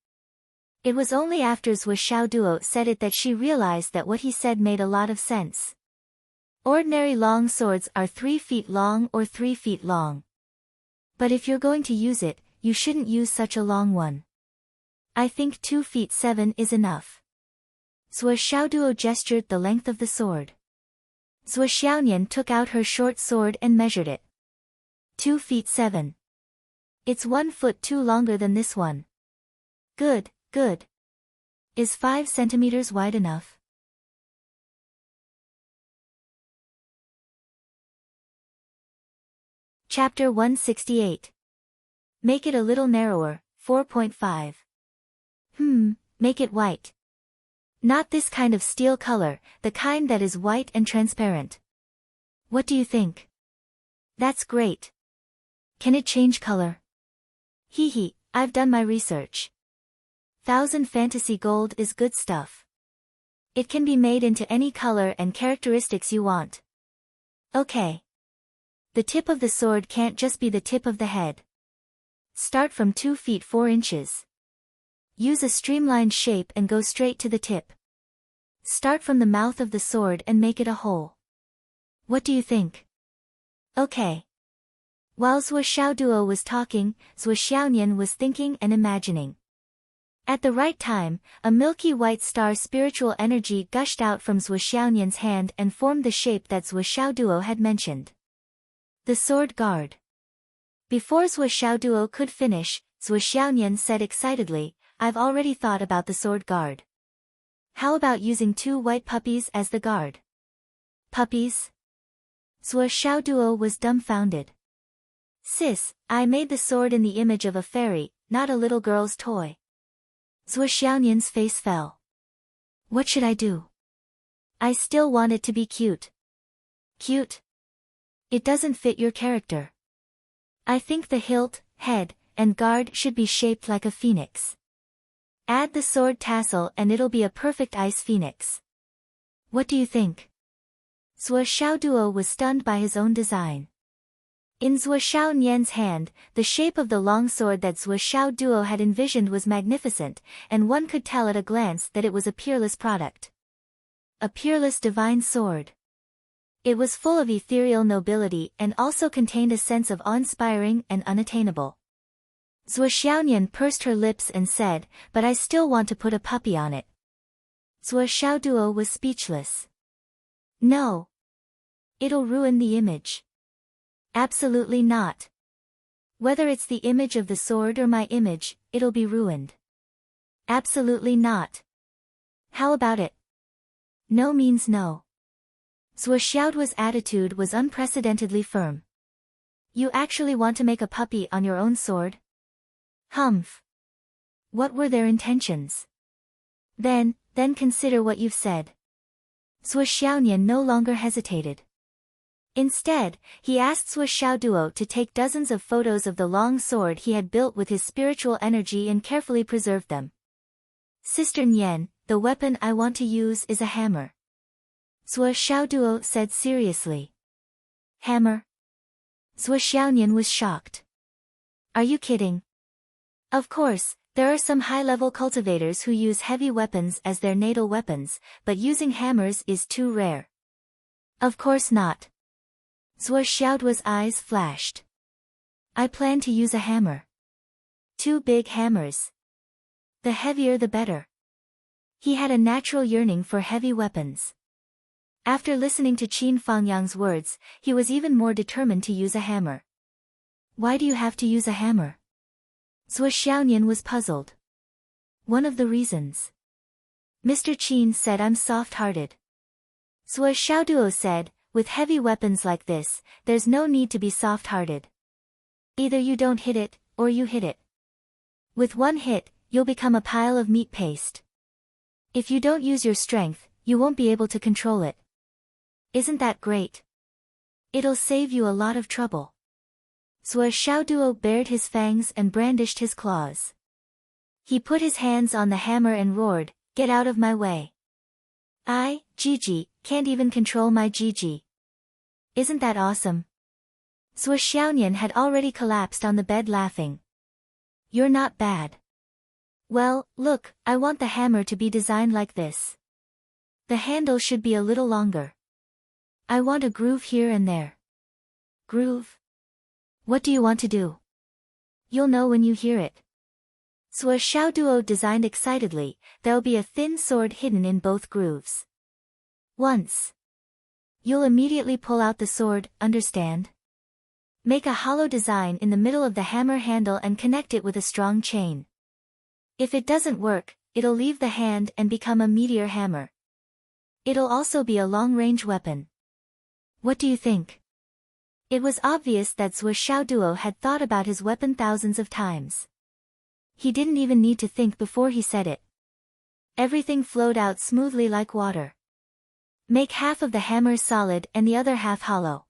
It was only after Zhuo Xiaoduo said it that she realized that what he said made a lot of sense. Ordinary long swords are 3 feet long or 3 feet long. But if you're going to use it, you shouldn't use such a long one. I think 2 feet 7 is enough. Zhuo Xiaoduo gestured the length of the sword. Zhuo Xiaonian took out her short sword and measured it. 2 feet 7. It's 1 foot 2 longer than this one. Good. Is 5 centimeters wide enough? Chapter 168. Make it a little narrower, 4.5. Make it white. Not this kind of steel color, the kind that is white and transparent. What do you think? That's great. Can it change color? Hee, I've done my research. 1000 Fantasy Gold is good stuff. It can be made into any color and characteristics you want. Okay. The tip of the sword can't just be the tip of the head. Start from 2 feet 4 inches. Use a streamlined shape and go straight to the tip. Start from the mouth of the sword and make it a hole. What do you think? Okay. While Zhuo Xiaoduo was talking, Zhuo Xiaonian was thinking and imagining. At the right time, a milky white star spiritual energy gushed out from Zhuo Xiaonian's hand and formed the shape that Zhuo Xiaoduo had mentioned. The sword guard. Before Zhuo Xiaoduo could finish, Zhuo Xiaonian said excitedly, I've already thought about the sword guard. How about using 2 white puppies as the guard? Puppies? Zhuo Xiaoduo was dumbfounded. Sis, I made the sword in the image of a fairy, not a little girl's toy. Zhuo Xiaonian's face fell. What should I do? I still want it to be cute. Cute? It doesn't fit your character. I think the hilt, head, and guard should be shaped like a phoenix. Add the sword tassel and it'll be a perfect ice phoenix. What do you think? Zhuo Xiaoduo was stunned by his own design. In Zhuo Xiaonian's hand, the shape of the long sword that Zhuo Xiaoduo had envisioned was magnificent, and one could tell at a glance that it was a peerless product. A peerless divine sword. It was full of ethereal nobility and also contained a sense of awe-inspiring and unattainable. Zhuo Xiaonian pursed her lips and said, but I still want to put a puppy on it. Zhuo Xiaoduo was speechless. No. It'll ruin the image. Absolutely not. Whether it's the image of the sword or my image, it'll be ruined. Absolutely not. How about it? No means no. Zhuo Xiaoduo's attitude was unprecedentedly firm. You actually want to make a puppy on your own sword? Humph. What were their intentions? Then consider what you've said. Zhuo Xiaonian no longer hesitated. Instead, he asked Zhuo Xiaoduo to take dozens of photos of the long sword he had built with his spiritual energy and carefully preserved them. Sister Nian, the weapon I want to use is a hammer. Zhuo Xiaoduo said seriously. Hammer? Zhuo Xiaonian was shocked. Are you kidding? Of course, there are some high-level cultivators who use heavy weapons as their natal weapons, but using hammers is too rare. Of course not. Zhuo Xiaoduo's eyes flashed. I plan to use a hammer. 2 big hammers. The heavier the better. He had a natural yearning for heavy weapons. After listening to Qin Fangyang's words, he was even more determined to use a hammer. Why do you have to use a hammer? Zhuo Xiaonian was puzzled. One of the reasons. Mr. Qin said I'm soft-hearted. Zhuo Xiaoduo said, with heavy weapons like this, there's no need to be soft-hearted. Either you don't hit it, or you hit it. With one hit, you'll become a pile of meat paste. If you don't use your strength, you won't be able to control it. Isn't that great? It'll save you a lot of trouble. Zhuo Xiaoduo bared his fangs and brandished his claws. He put his hands on the hammer and roared, get out of my way. Gigi, can't even control my Gigi. Isn't that awesome? Zhuo Xiaonian had already collapsed on the bed laughing. You're not bad. Well, look, I want the hammer to be designed like this. The handle should be a little longer. I want a groove here and there. Groove? What do you want to do? You'll know when you hear it. Zhuo Xiaoduo designed excitedly, there'll be a thin sword hidden in both grooves. Once. You'll immediately pull out the sword, understand? Make a hollow design in the middle of the hammer handle and connect it with a strong chain. If it doesn't work, it'll leave the hand and become a meteor hammer. It'll also be a long-range weapon. What do you think? It was obvious that Zhuo Xiaoduo had thought about his weapon thousands of times. He didn't even need to think before he said it. Everything flowed out smoothly like water. Make half of the hammer solid and the other half hollow.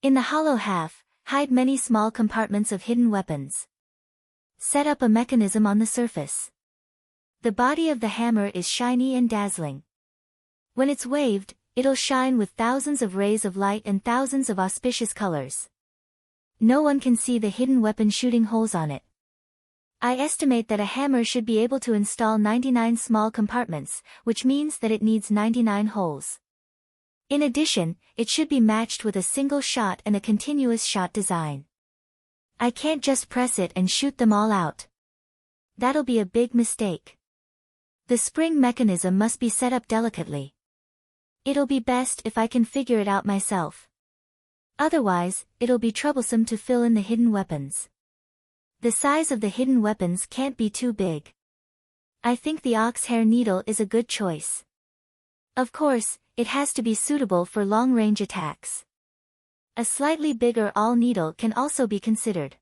In the hollow half, hide many small compartments of hidden weapons. Set up a mechanism on the surface. The body of the hammer is shiny and dazzling. When it's waved, it'll shine with thousands of rays of light and thousands of auspicious colors. No one can see the hidden weapon shooting holes on it. I estimate that a hammer should be able to install 99 small compartments, which means that it needs 99 holes. In addition, it should be matched with a single shot and a continuous shot design. I can't just press it and shoot them all out. That'll be a big mistake. The spring mechanism must be set up delicately. It'll be best if I can figure it out myself. Otherwise, it'll be troublesome to fill in the hidden weapons. The size of the hidden weapons can't be too big. I think the ox hair needle is a good choice. Of course, it has to be suitable for long-range attacks. A slightly bigger awl needle can also be considered.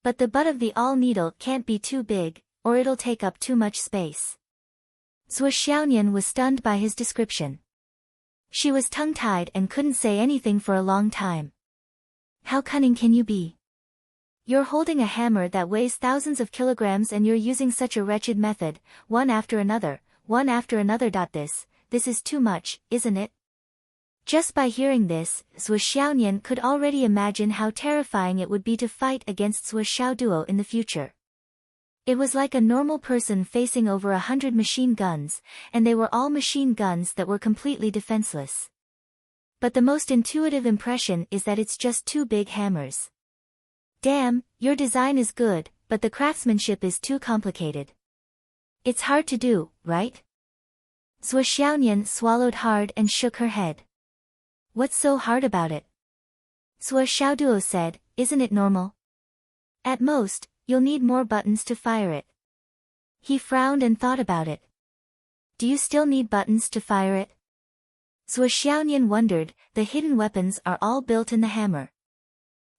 But the butt of the awl needle can't be too big, or it'll take up too much space. Zhuo Xiaonian was stunned by his description. She was tongue-tied and couldn't say anything for a long time. How cunning can you be? You're holding a hammer that weighs thousands of kilograms and you're using such a wretched method, one after another. This is too much, isn't it? Just by hearing this, Zhuo Xiaonian could already imagine how terrifying it would be to fight against Zhuo Xiaoduo in the future. It was like a normal person facing over 100 machine guns, and they were all machine guns that were completely defenseless. But the most intuitive impression is that it's just two big hammers. Damn, your design is good, but the craftsmanship is too complicated. It's hard to do, right? Zhuo Xiaonian swallowed hard and shook her head. What's so hard about it? Zhuo Xiaoduo said, isn't it normal? At most, you'll need more buttons to fire it. He frowned and thought about it. Do you still need buttons to fire it? Zhuo Xiaonian wondered, the hidden weapons are all built in the hammer.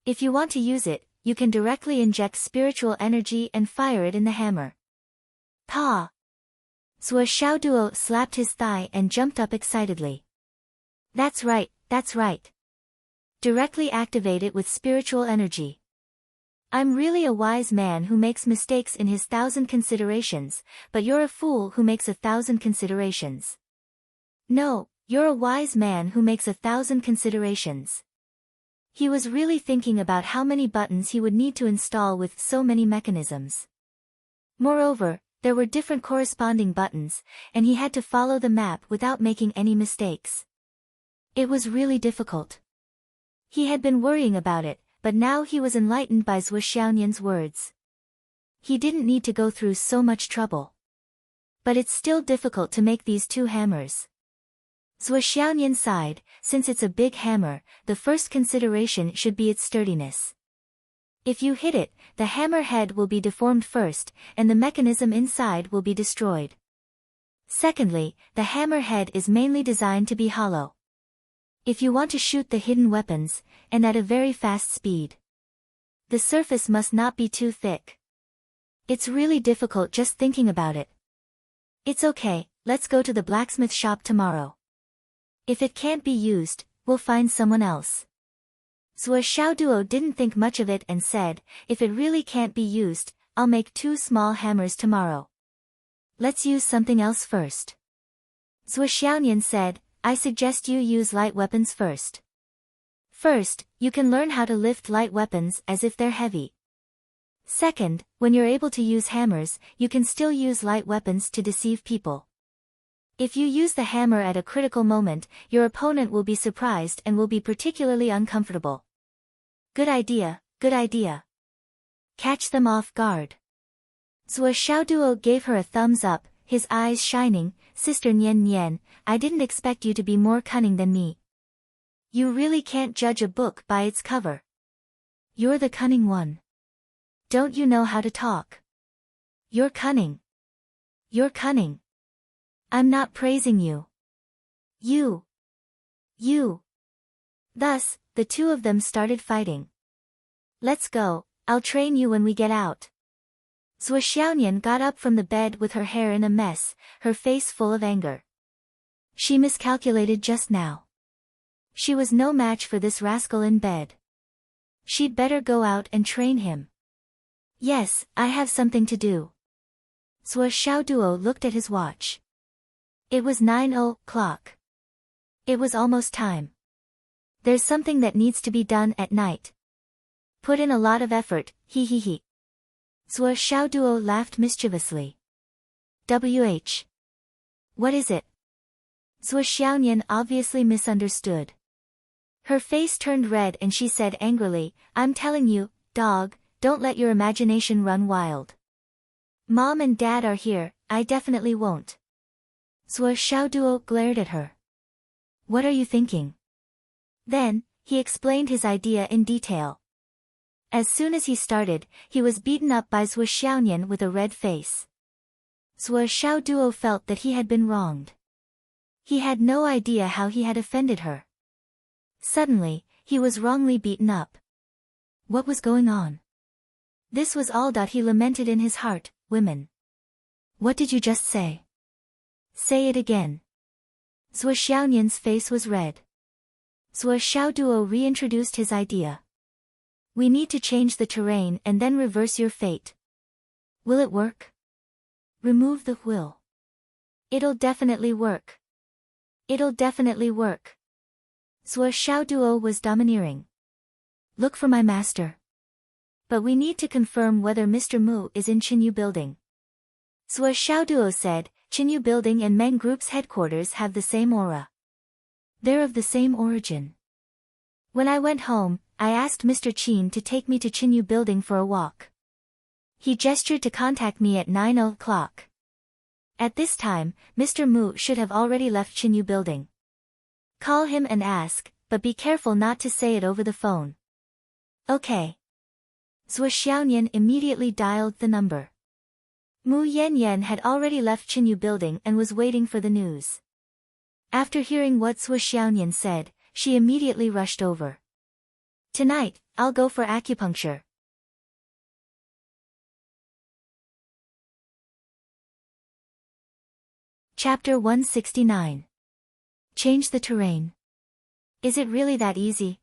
If you want to use it, you can directly inject spiritual energy and fire it in the hammer. Pa! Zhuo Xiaoduo slapped his thigh and jumped up excitedly. That's right, that's right. Directly activate it with spiritual energy. I'm really a wise man who makes mistakes in his 1,000 considerations, but you're a fool who makes 1,000 considerations. No, you're a wise man who makes 1,000 considerations. He was really thinking about how many buttons he would need to install with so many mechanisms. Moreover, there were different corresponding buttons, and he had to follow the map without making any mistakes. It was really difficult. He had been worrying about it, but now he was enlightened by Zhuo Xiaonian's words. He didn't need to go through so much trouble. But it's still difficult to make these two hammers. Zhuo Xiaonian sighed, since it's a big hammer, the first consideration should be its sturdiness. If you hit it, the hammer head will be deformed first, and the mechanism inside will be destroyed. Secondly, the hammer head is mainly designed to be hollow. If you want to shoot the hidden weapons, and at a very fast speed, the surface must not be too thick. It's really difficult just thinking about it. It's okay, let's go to the blacksmith shop tomorrow. If it can't be used, we'll find someone else. Zhuo Xiaoduo didn't think much of it and said, if it really can't be used, I'll make 2 small hammers tomorrow. Let's use something else first. Zhuo Xiaonian said, I suggest you use light weapons first. First, you can learn how to lift light weapons as if they're heavy. Second, when you're able to use hammers, you can still use light weapons to deceive people. If you use the hammer at a critical moment, your opponent will be surprised and will be particularly uncomfortable. Good idea, good idea. Catch them off guard. Zhuo Xiaoduo gave her a thumbs up, his eyes shining. Sister Nian Nian, I didn't expect you to be more cunning than me. You really can't judge a book by its cover. You're the cunning one. Don't you know how to talk? You're cunning. You're cunning. I'm not praising you. You. Thus, the two of them started fighting. Let's go, I'll train you when we get out. Zhuo Xiaonian got up from the bed with her hair in a mess, her face full of anger. She miscalculated just now. She was no match for this rascal in bed. She'd better go out and train him. Yes, I have something to do. Zhuo Xiaoduo looked at his watch. It was 9:00. It was almost time. There's something that needs to be done at night. Put in a lot of effort, he. Zhuo Xiaoduo laughed mischievously. What is it? Zhuo Xiaonian obviously misunderstood. Her face turned red and she said angrily, I'm telling you, dog, don't let your imagination run wild. Mom and Dad are here, I definitely won't. Zhuo Xiaoduo glared at her. What are you thinking? Then, he explained his idea in detail. As soon as he started, he was beaten up by Zhuo Xiaonian with a red face. Zhuo Xiaoduo felt that he had been wronged. He had no idea how he had offended her. Suddenly, he was wrongly beaten up. What was going on? This was all that he lamented in his heart, women. What did you just say? Say it again. Zhuo Xiaonian's face was red. Zhuo Xiaoduo reintroduced his idea. We need to change the terrain and then reverse your fate. Will it work? Remove the will. It'll definitely work. It'll definitely work. Zhuo Xiaoduo was domineering. Look for my master. But we need to confirm whether Mr. Mu is in Qinyu Building. Zhuo Xiaoduo said, Qinyu Building and Meng Group's headquarters have the same aura. They're of the same origin. When I went home, I asked Mr. Qin to take me to Qinyu Building for a walk. He gestured to contact me at 9:00. At this time, Mr. Mu should have already left Qinyu Building. Call him and ask, but be careful not to say it over the phone. Okay. Zhuo Xiaonian immediately dialed the number. Mu Yanyan had already left Qinyu Building and was waiting for the news. After hearing what Zhuo Xiaonian said, she immediately rushed over. Tonight, I'll go for acupuncture. Chapter 169. Change the terrain. Is it really that easy?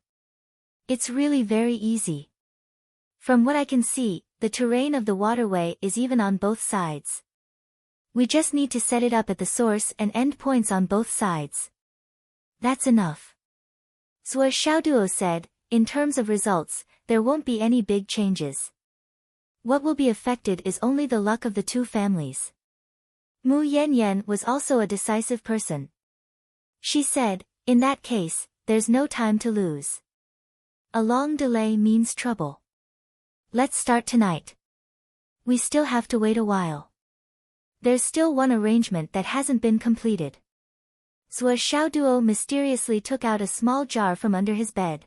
It's really very easy. From what I can see, the terrain of the waterway is even on both sides. We just need to set it up at the source and end points on both sides. That's enough. Zhuo Xiaoduo said, in terms of results, there won't be any big changes. What will be affected is only the luck of the two families. Mu Yanyan was also a decisive person. She said, in that case, there's no time to lose. A long delay means trouble. Let's start tonight. We still have to wait a while. There's still one arrangement that hasn't been completed. Zhuo Xiaoduo mysteriously took out a small jar from under his bed.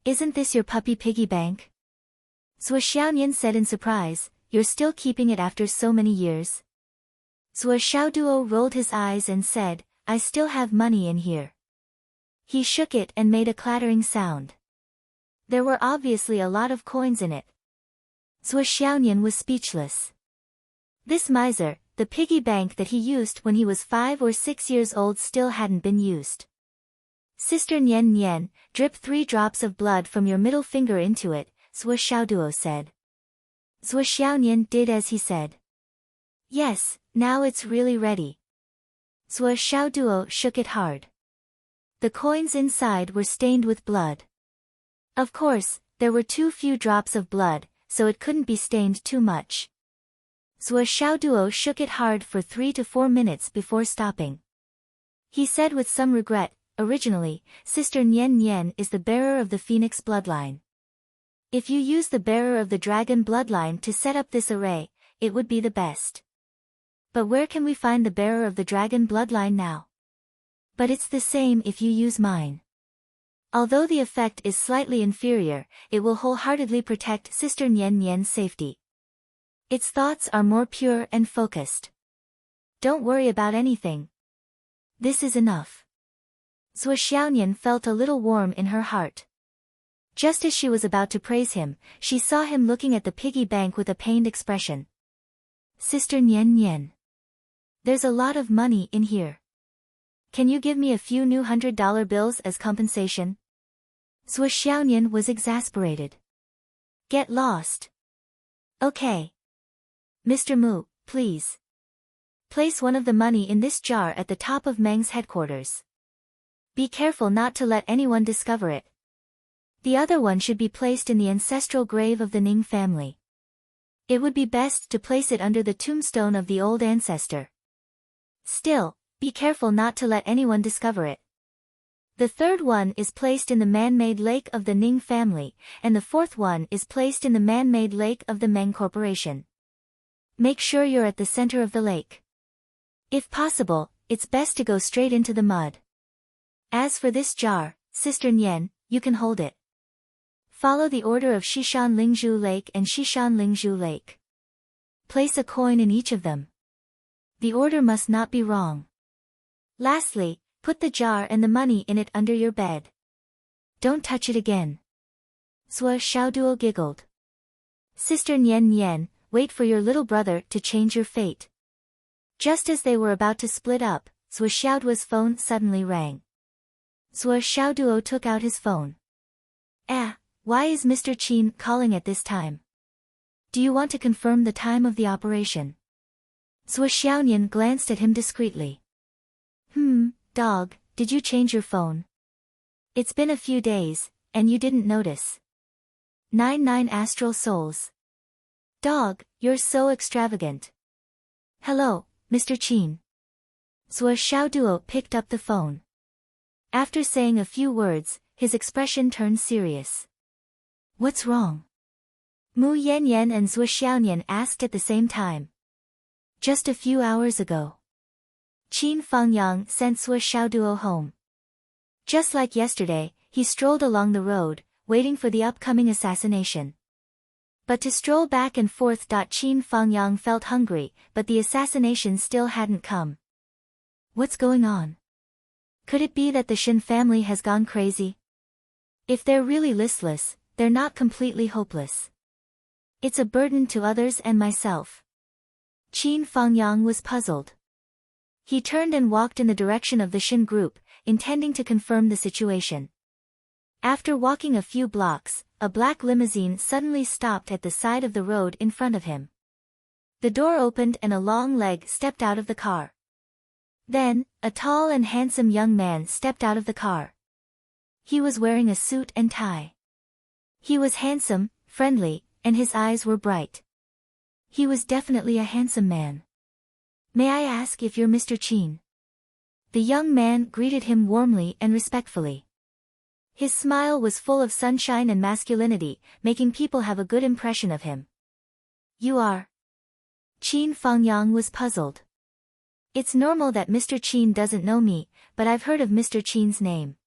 Isn't this your puppy piggy bank? Zhuo Xiaonian said in surprise, you're still keeping it after so many years? Zhuo Xiaoduo rolled his eyes and said, I still have money in here. He shook it and made a clattering sound. There were obviously a lot of coins in it. Zhuo Xiaonian was speechless. This miser, the piggy bank that he used when he was 5 or 6 years old still hadn't been used. Sister Nian Nian, drip 3 drops of blood from your middle finger into it, Zhuo Xiaoduo said. Zhuo Xiaonian did as he said. Yes, now it's really ready. Zhuo Xiaoduo shook it hard. The coins inside were stained with blood. Of course, there were too few drops of blood, so it couldn't be stained too much. Zhuo Xiaoduo shook it hard for 3 to 4 minutes before stopping. He said with some regret, originally, Sister Nian Nian is the bearer of the Phoenix bloodline. If you use the bearer of the dragon bloodline to set up this array, it would be the best. But where can we find the bearer of the dragon bloodline now? But it's the same if you use mine. Although the effect is slightly inferior, it will wholeheartedly protect Sister Nian Nian's safety. Its thoughts are more pure and focused. Don't worry about anything. This is enough. Zhuo Xiaonian felt a little warm in her heart. Just as she was about to praise him, she saw him looking at the piggy bank with a pained expression. Sister Nian Nian. There's a lot of money in here. Can you give me a few new $100 bills as compensation? Zhuo Xiaonian was exasperated. Get lost. Okay. Mr. Mu, please. Place one of the money in this jar at the top of Meng's headquarters. Be careful not to let anyone discover it. The other one should be placed in the ancestral grave of the Ning family. It would be best to place it under the tombstone of the old ancestor. Still, be careful not to let anyone discover it. The third one is placed in the man-made lake of the Ning family, and the fourth one is placed in the man-made lake of the Meng Corporation. Make sure you're at the center of the lake. If possible, it's best to go straight into the mud. As for this jar, Sister Nian, you can hold it. Follow the order of Shishan Lingzhu Lake and Shishan Lingzhu Lake. Place a coin in each of them. The order must not be wrong. Lastly, put the jar and the money in it under your bed. Don't touch it again. Zhuo Xiaoduo giggled. Sister Nian Nian, wait for your little brother to change your fate. Just as they were about to split up, Zhuo Xiaoduo's phone suddenly rang. Zhuo Xiaoduo took out his phone. Why is Mr. Qin calling at this time? Do you want to confirm the time of the operation? Zhuo Xiaonian glanced at him discreetly. Dog, did you change your phone? It's been a few days, and you didn't notice. 99 astral souls. Dog, you're so extravagant. Hello, Mr. Qin. Zhuo Xiaoduo picked up the phone. After saying a few words, his expression turned serious. What's wrong? Mu Yanyan and Zhuo Xiaonian asked at the same time. Just a few hours ago. Qin Fangyang sent Zhuo Xiaoduo home. Just like yesterday, he strolled along the road, waiting for the upcoming assassination. But to stroll back and forth. Qin Fangyang felt hungry, but the assassination still hadn't come. What's going on? Could it be that the Shen family has gone crazy? If they're really listless, they're not completely hopeless. It's a burden to others and myself. Qin Fangyang was puzzled. He turned and walked in the direction of the Shen group, intending to confirm the situation. After walking a few blocks, a black limousine suddenly stopped at the side of the road in front of him. The door opened and a long leg stepped out of the car. Then, a tall and handsome young man stepped out of the car. He was wearing a suit and tie. He was handsome, friendly, and his eyes were bright. He was definitely a handsome man. May I ask if you're Mr. Qin? The young man greeted him warmly and respectfully. His smile was full of sunshine and masculinity, making people have a good impression of him. You are? Qin Fangyang was puzzled. It's normal that Mr. Qin doesn't know me, but I've heard of Mr. Qin's name.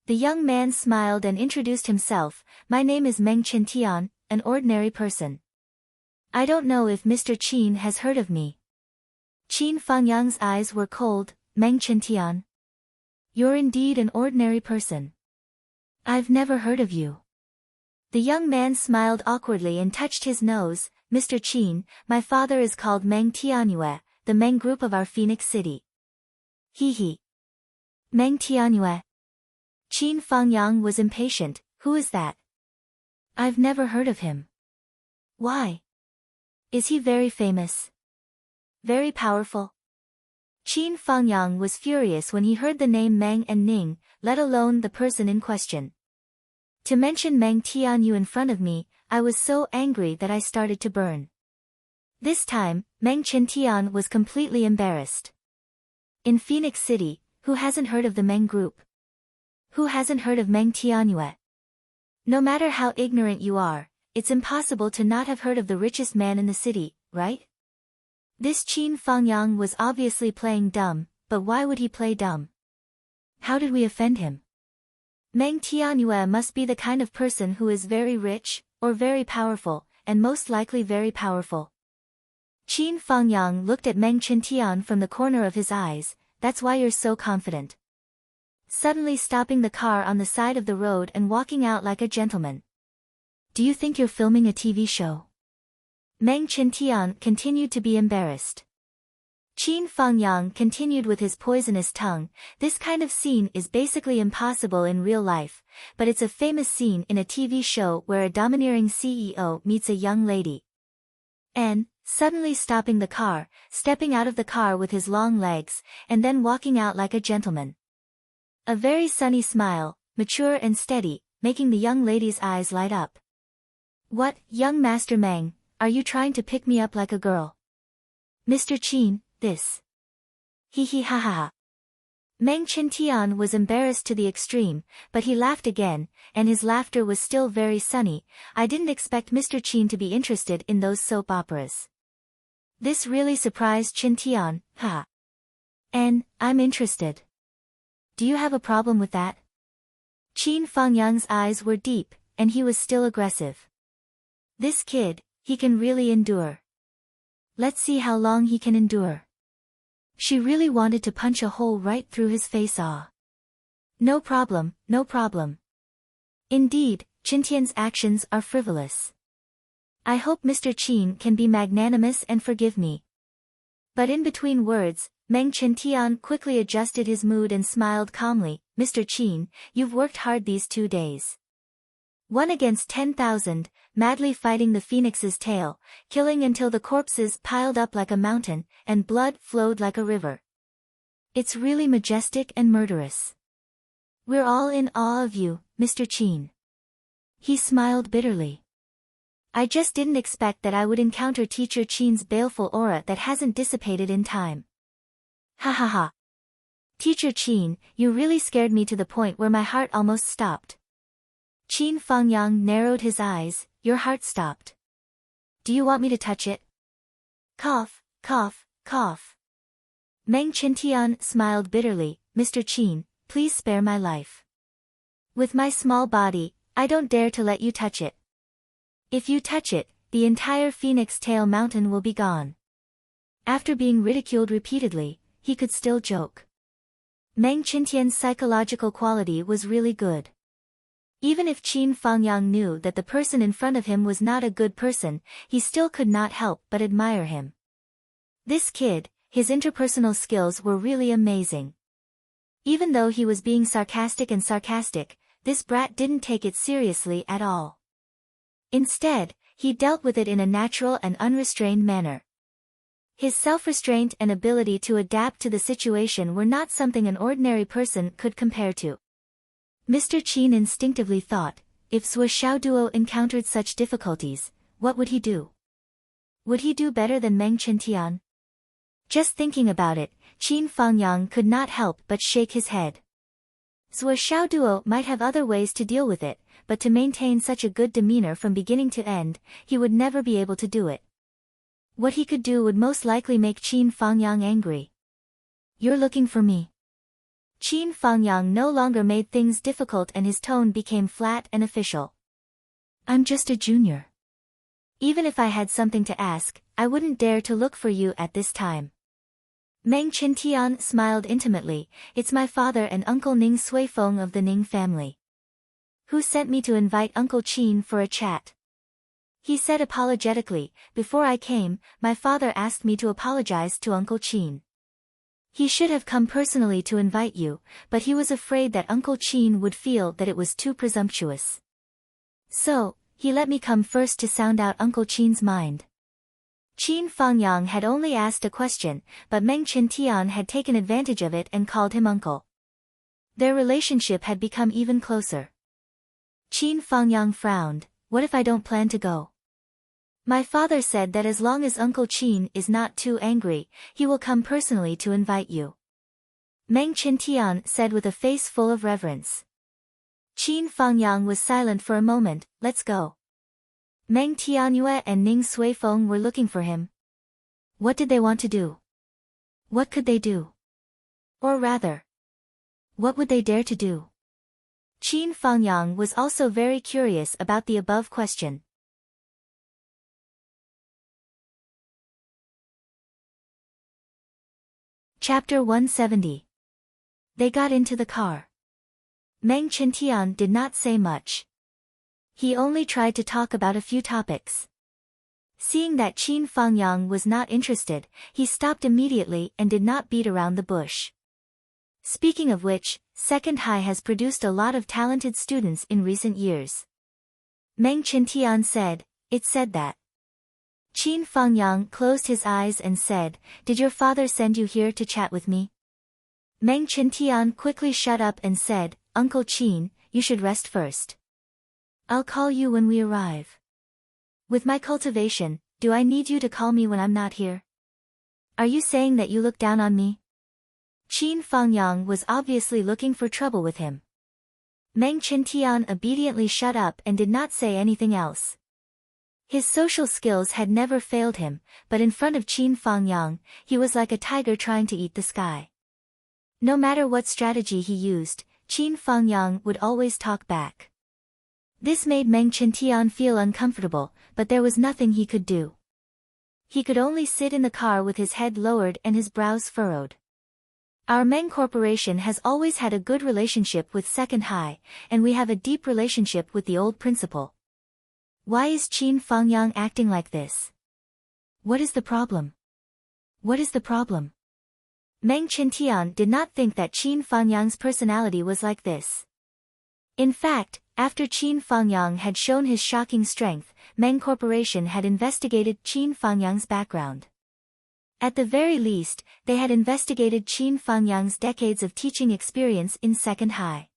The young man smiled and introduced himself. My name is Meng Chintian, an ordinary person. I don't know if Mr. Qin has heard of me. Qin Fangyang's eyes were cold. Meng Chintian. You're indeed an ordinary person. I've never heard of you. The young man smiled awkwardly and touched his nose. Mr. Qin, my father is called Meng Tianyue, the Meng group of our Phoenix City. He. Meng Tianyue. Qin Fangyang was impatient. Who is that? I've never heard of him. Why? Is he very famous? Very powerful? Qin Fangyang was furious when he heard the name Meng and Ning, let alone the person in question. To mention Meng Tianyu in front of me, I was so angry that I started to burn. This time, Meng Chintian was completely embarrassed. In Phoenix City, who hasn't heard of the Meng group? Who hasn't heard of Meng Tianyue? No matter how ignorant you are, it's impossible to not have heard of the richest man in the city, right? This Qin Fangyang was obviously playing dumb, but why would he play dumb? How did we offend him? Meng Tianyue must be the kind of person who is very rich, or very powerful, and most likely very powerful. Qin Fangyang looked at Meng Chintian from the corner of his eyes. That's why you're so confident. suddenly stopping the car on the side of the road and walking out like a gentleman. Do you think you're filming a TV show? Meng Qintian continued to be embarrassed. Qin Fangyang continued with his poisonous tongue. This kind of scene is basically impossible in real life, but it's a famous scene in a TV show where a domineering CEO meets a young lady. And, suddenly stopping the car, stepping out of the car with his long legs, and then walking out like a gentleman. A very sunny smile, mature and steady, making the young lady's eyes light up. What, young Master Meng, are you trying to pick me up like a girl? Mr. Qin, this. Hee hee ha ha ha. Meng Qintian was embarrassed to the extreme, but he laughed again, and his laughter was still very sunny. I didn't expect Mr. Qin to be interested in those soap operas. This really surprised Qintian, ha. And, I'm interested. Do you have a problem with that? Qin Fangyang's eyes were deep, and he was still aggressive. This kid, he can really endure. Let's see how long he can endure. She really wanted to punch a hole right through his face. No problem, no problem. Indeed, Qintian's actions are frivolous. I hope Mr. Qin can be magnanimous and forgive me. But in between words, Meng Qintian quickly adjusted his mood and smiled calmly. Mr. Qin, you've worked hard these 2 days. 1 against 10,000, madly fighting the phoenix's tail, killing until the corpses piled up like a mountain, and blood flowed like a river. It's really majestic and murderous. We're all in awe of you, Mr. Qin. He smiled bitterly. I just didn't expect that I would encounter Teacher Qin's baleful aura that hasn't dissipated in time. Ha ha ha. Teacher Qin, you really scared me to the point where my heart almost stopped. Qin Fangyang narrowed his eyes. Your heart stopped. Do you want me to touch it? Cough, cough, cough. Meng Qintian smiled bitterly. Mr. Qin, please spare my life. With my small body, I don't dare to let you touch it. If you touch it, the entire phoenix tail mountain will be gone. After being ridiculed repeatedly, he could still joke. Meng Qintian's psychological quality was really good. Even if Qin Fangyang knew that the person in front of him was not a good person, he still could not help but admire him. This kid, his interpersonal skills were really amazing. Even though he was being sarcastic, this brat didn't take it seriously at all. Instead, he dealt with it in a natural and unrestrained manner. His self-restraint and ability to adapt to the situation were not something an ordinary person could compare to. Mr. Qin instinctively thought, if Zhuo Xiaoduo encountered such difficulties, what would he do? Would he do better than Meng Qintian? Just thinking about it, Qin Fangyang could not help but shake his head. Zhuo Xiaoduo might have other ways to deal with it, but to maintain such a good demeanor from beginning to end, he would never be able to do it. What he could do would most likely make Qin Fangyang angry. You're looking for me. Qin Fangyang no longer made things difficult and his tone became flat and official. I'm just a junior. Even if I had something to ask, I wouldn't dare to look for you at this time. Meng Qintian smiled intimately. It's my father and Uncle Ning Suifeng of the Ning family. Who sent me to invite Uncle Qin for a chat? He said apologetically, before I came, my father asked me to apologize to Uncle Qin. He should have come personally to invite you, but he was afraid that Uncle Qin would feel that it was too presumptuous. So, he let me come first to sound out Uncle Qin's mind. Qin Fangyang had only asked a question, but Meng Qintian had taken advantage of it and called him uncle. Their relationship had become even closer. Qin Fangyang frowned. What if I don't plan to go? My father said that as long as Uncle Qin is not too angry, he will come personally to invite you. Meng Qintian said with a face full of reverence. Qin Fangyang was silent for a moment. Let's go. Meng Tianyue and Ning Suifeng were looking for him. What did they want to do? What could they do? Or rather, what would they dare to do? Qin Fangyang was also very curious about the above question. Chapter 170. They got into the car. Meng Qintian did not say much. He only tried to talk about a few topics. Seeing that Qin Fangyang was not interested, he stopped immediately and did not beat around the bush. Speaking of which, Second High has produced a lot of talented students in recent years. Meng Qintian said, it said that. Qin Fangyang closed his eyes and said, did your father send you here to chat with me? Meng Qintian quickly shut up and said, Uncle Qin, you should rest first. I'll call you when we arrive. With my cultivation, do I need you to call me when I'm not here? Are you saying that you look down on me? Qin Fangyang was obviously looking for trouble with him. Meng Qintian obediently shut up and did not say anything else. His social skills had never failed him, but in front of Qin Fangyang, he was like a tiger trying to eat the sky. No matter what strategy he used, Qin Fangyang would always talk back. This made Meng Qintian feel uncomfortable, but there was nothing he could do. He could only sit in the car with his head lowered and his brows furrowed. Our Meng Corporation has always had a good relationship with Second High, and we have a deep relationship with the old principal. Why is Qin Fangyang acting like this? What is the problem? What is the problem? Meng Qintian did not think that Qin Fangyang's personality was like this. In fact, after Qin Fangyang had shown his shocking strength, Meng Corporation had investigated Qin Fangyang's background. At the very least, they had investigated Qin Fangyang's decades of teaching experience in Second High.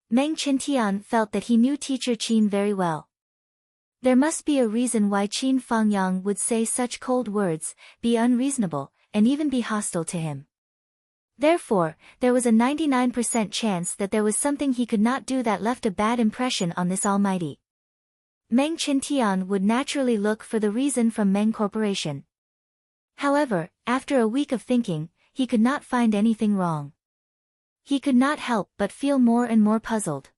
Meng Qintian felt that he knew teacher Qin very well. There must be a reason why Qin Fangyang would say such cold words, be unreasonable, and even be hostile to him. Therefore, there was a 99% chance that there was something he could not do that left a bad impression on this almighty. Meng Qintian would naturally look for the reason from Meng Corporation. However, after a week of thinking, he could not find anything wrong. He could not help but feel more and more puzzled.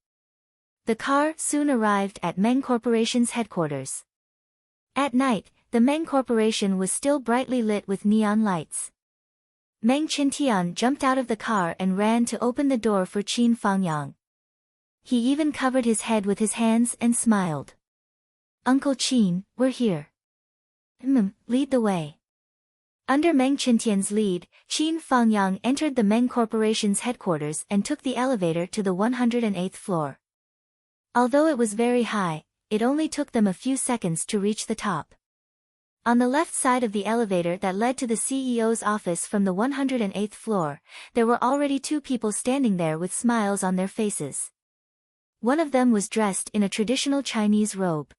The car soon arrived at Meng Corporation's headquarters. At night, the Meng Corporation was still brightly lit with neon lights. Meng Qintian jumped out of the car and ran to open the door for Qin Fangyang. He even covered his head with his hands and smiled. Uncle Qin, we're here. Lead the way. Under Meng Qintian's lead, Qin Fangyang entered the Meng Corporation's headquarters and took the elevator to the 108th floor. Although it was very high, it only took them a few seconds to reach the top. On the left side of the elevator that led to the CEO's office from the 108th floor, there were already two people standing there with smiles on their faces. One of them was dressed in a traditional Chinese robe.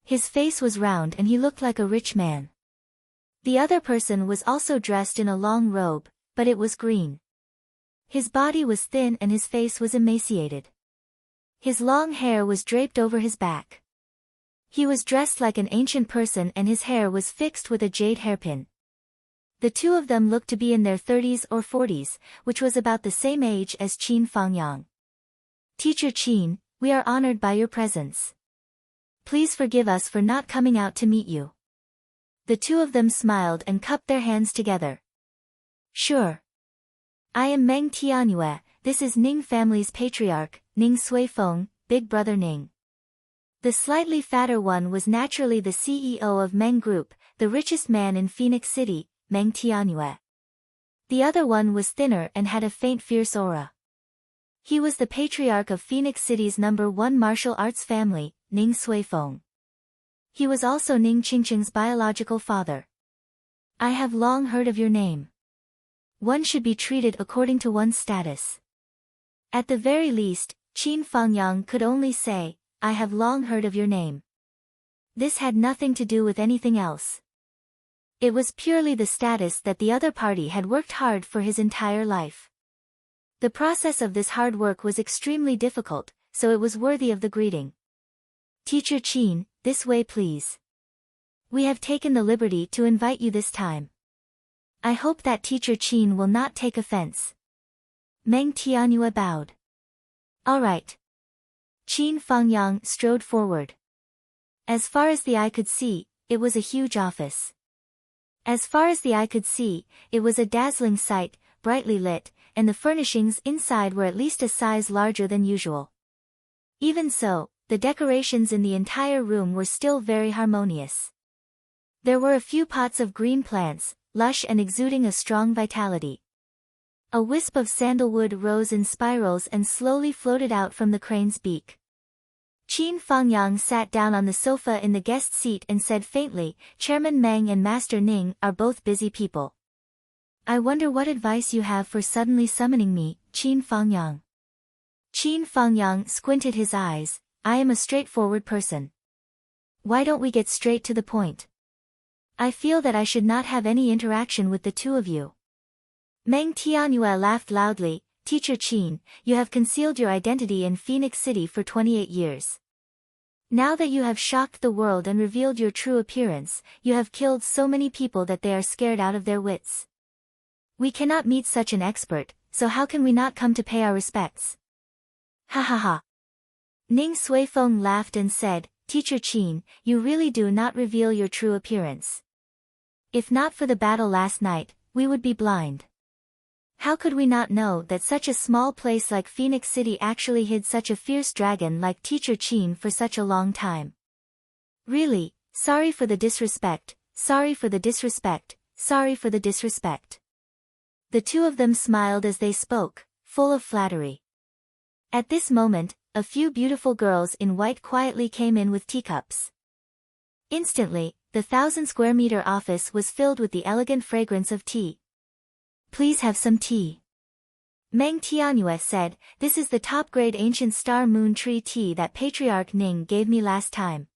His face was round and he looked like a rich man. The other person was also dressed in a long robe, but it was green. His body was thin and his face was emaciated. His long hair was draped over his back. He was dressed like an ancient person and his hair was fixed with a jade hairpin. The two of them looked to be in their 30s or 40s, which was about the same age as Qin Fangyang. Teacher Qin, we are honored by your presence. Please forgive us for not coming out to meet you. The two of them smiled and cupped their hands together. Sure. I am Meng Tianyue, this is Ning family's patriarch, Ning Suifeng, Big Brother Ning. The slightly fatter one was naturally the CEO of Meng Group, the richest man in Phoenix City, Meng Tianyue. The other one was thinner and had a faint fierce aura. He was the patriarch of Phoenix City's #1 martial arts family, Ning Suifeng. He was also Ning Qingqing's biological father. I have long heard of your name. One should be treated according to one's status. At the very least, Qin Fangyang could only say, I have long heard of your name. This had nothing to do with anything else. It was purely the status that the other party had worked hard for his entire life. The process of this hard work was extremely difficult, so it was worthy of the greeting. Teacher Qin, this way please. We have taken the liberty to invite you this time. I hope that Teacher Qin will not take offense. Meng Tianyue bowed. All right. Qin Fangyang strode forward. As far as the eye could see, it was a huge office. As far as the eye could see, it was a dazzling sight, brightly lit, and the furnishings inside were at least a size larger than usual. Even so, the decorations in the entire room were still very harmonious. There were a few pots of green plants, lush and exuding a strong vitality. A wisp of sandalwood rose in spirals and slowly floated out from the crane's beak. Qin Fangyang sat down on the sofa in the guest seat and said faintly, "Chairman Meng and Master Ning are both busy people. I wonder what advice you have for suddenly summoning me, Qin Fangyang." Qin Fangyang squinted his eyes. "I am a straightforward person. Why don't we get straight to the point? I feel that I should not have any interaction with the two of you." Meng Tianyue laughed loudly. "Teacher Qin, you have concealed your identity in Phoenix City for 28 years. Now that you have shocked the world and revealed your true appearance, you have killed so many people that they are scared out of their wits. We cannot meet such an expert, so how can we not come to pay our respects?" "Ha ha ha." Ning Suifeng laughed and said, "Teacher Qin, you really do not reveal your true appearance. If not for the battle last night, we would be blind. How could we not know that such a small place like Phoenix City actually hid such a fierce dragon like Teacher Qin for such a long time? Really, sorry for the disrespect, sorry for the disrespect, sorry for the disrespect." The two of them smiled as they spoke, full of flattery. At this moment, a few beautiful girls in white quietly came in with teacups. Instantly, the 1,000-square-meter office was filled with the elegant fragrance of tea. "Please have some tea," Meng Tianyue said. "This is the top-grade ancient star moon tree tea that Patriarch Ning gave me last time.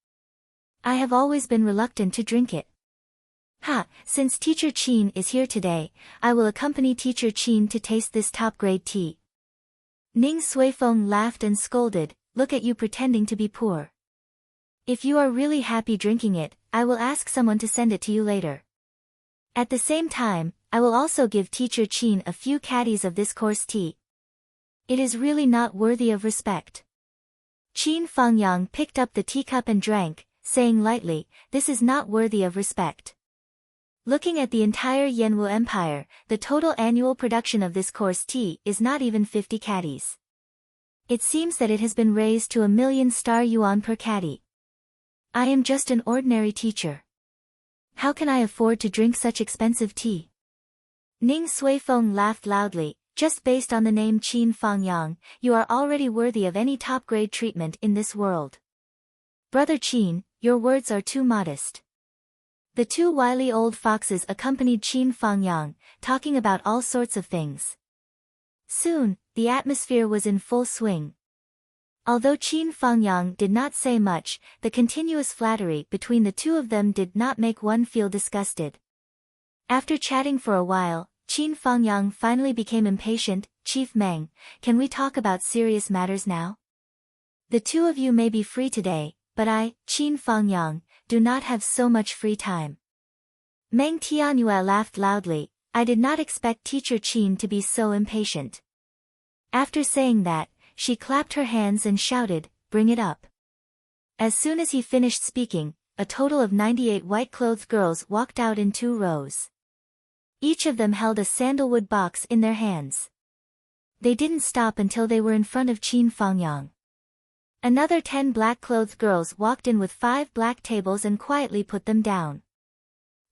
I have always been reluctant to drink it. Since Teacher Qin is here today, I will accompany Teacher Qin to taste this top-grade tea." Ning Suifeng laughed and scolded, "Look at you pretending to be poor. If you are really happy drinking it, I will ask someone to send it to you later. At the same time, I will also give Teacher Qin a few caddies of this coarse tea. It is really not worthy of respect." Qin Fangyang picked up the teacup and drank, saying lightly, "This is not worthy of respect." Looking at the entire Yanwu Empire, the total annual production of this coarse tea is not even 50 caddies. It seems that it has been raised to 1,000,000 star yuan per caddy. I am just an ordinary teacher. How can I afford to drink such expensive tea? Ning Suifeng laughed loudly. "Just based on the name Qin Fangyang, you are already worthy of any top-grade treatment in this world. Brother Qin, your words are too modest." The two wily old foxes accompanied Qin Fangyang, talking about all sorts of things. Soon, the atmosphere was in full swing. Although Qin Fangyang did not say much, the continuous flattery between the two of them did not make one feel disgusted. After chatting for a while, Qin Fangyang finally became impatient. "Chief Meng, can we talk about serious matters now? The two of you may be free today, but I, Qin Fangyang, do not have so much free time." Meng Tianyue laughed loudly. "I did not expect Teacher Qin to be so impatient." After saying that, she clapped her hands and shouted, "Bring it up." As soon as he finished speaking, a total of 98 white-clothed girls walked out in 2 rows. Each of them held a sandalwood box in their hands. They didn't stop until they were in front of Qin Fangyang. Another 10 black-clothed girls walked in with 5 black tables and quietly put them down.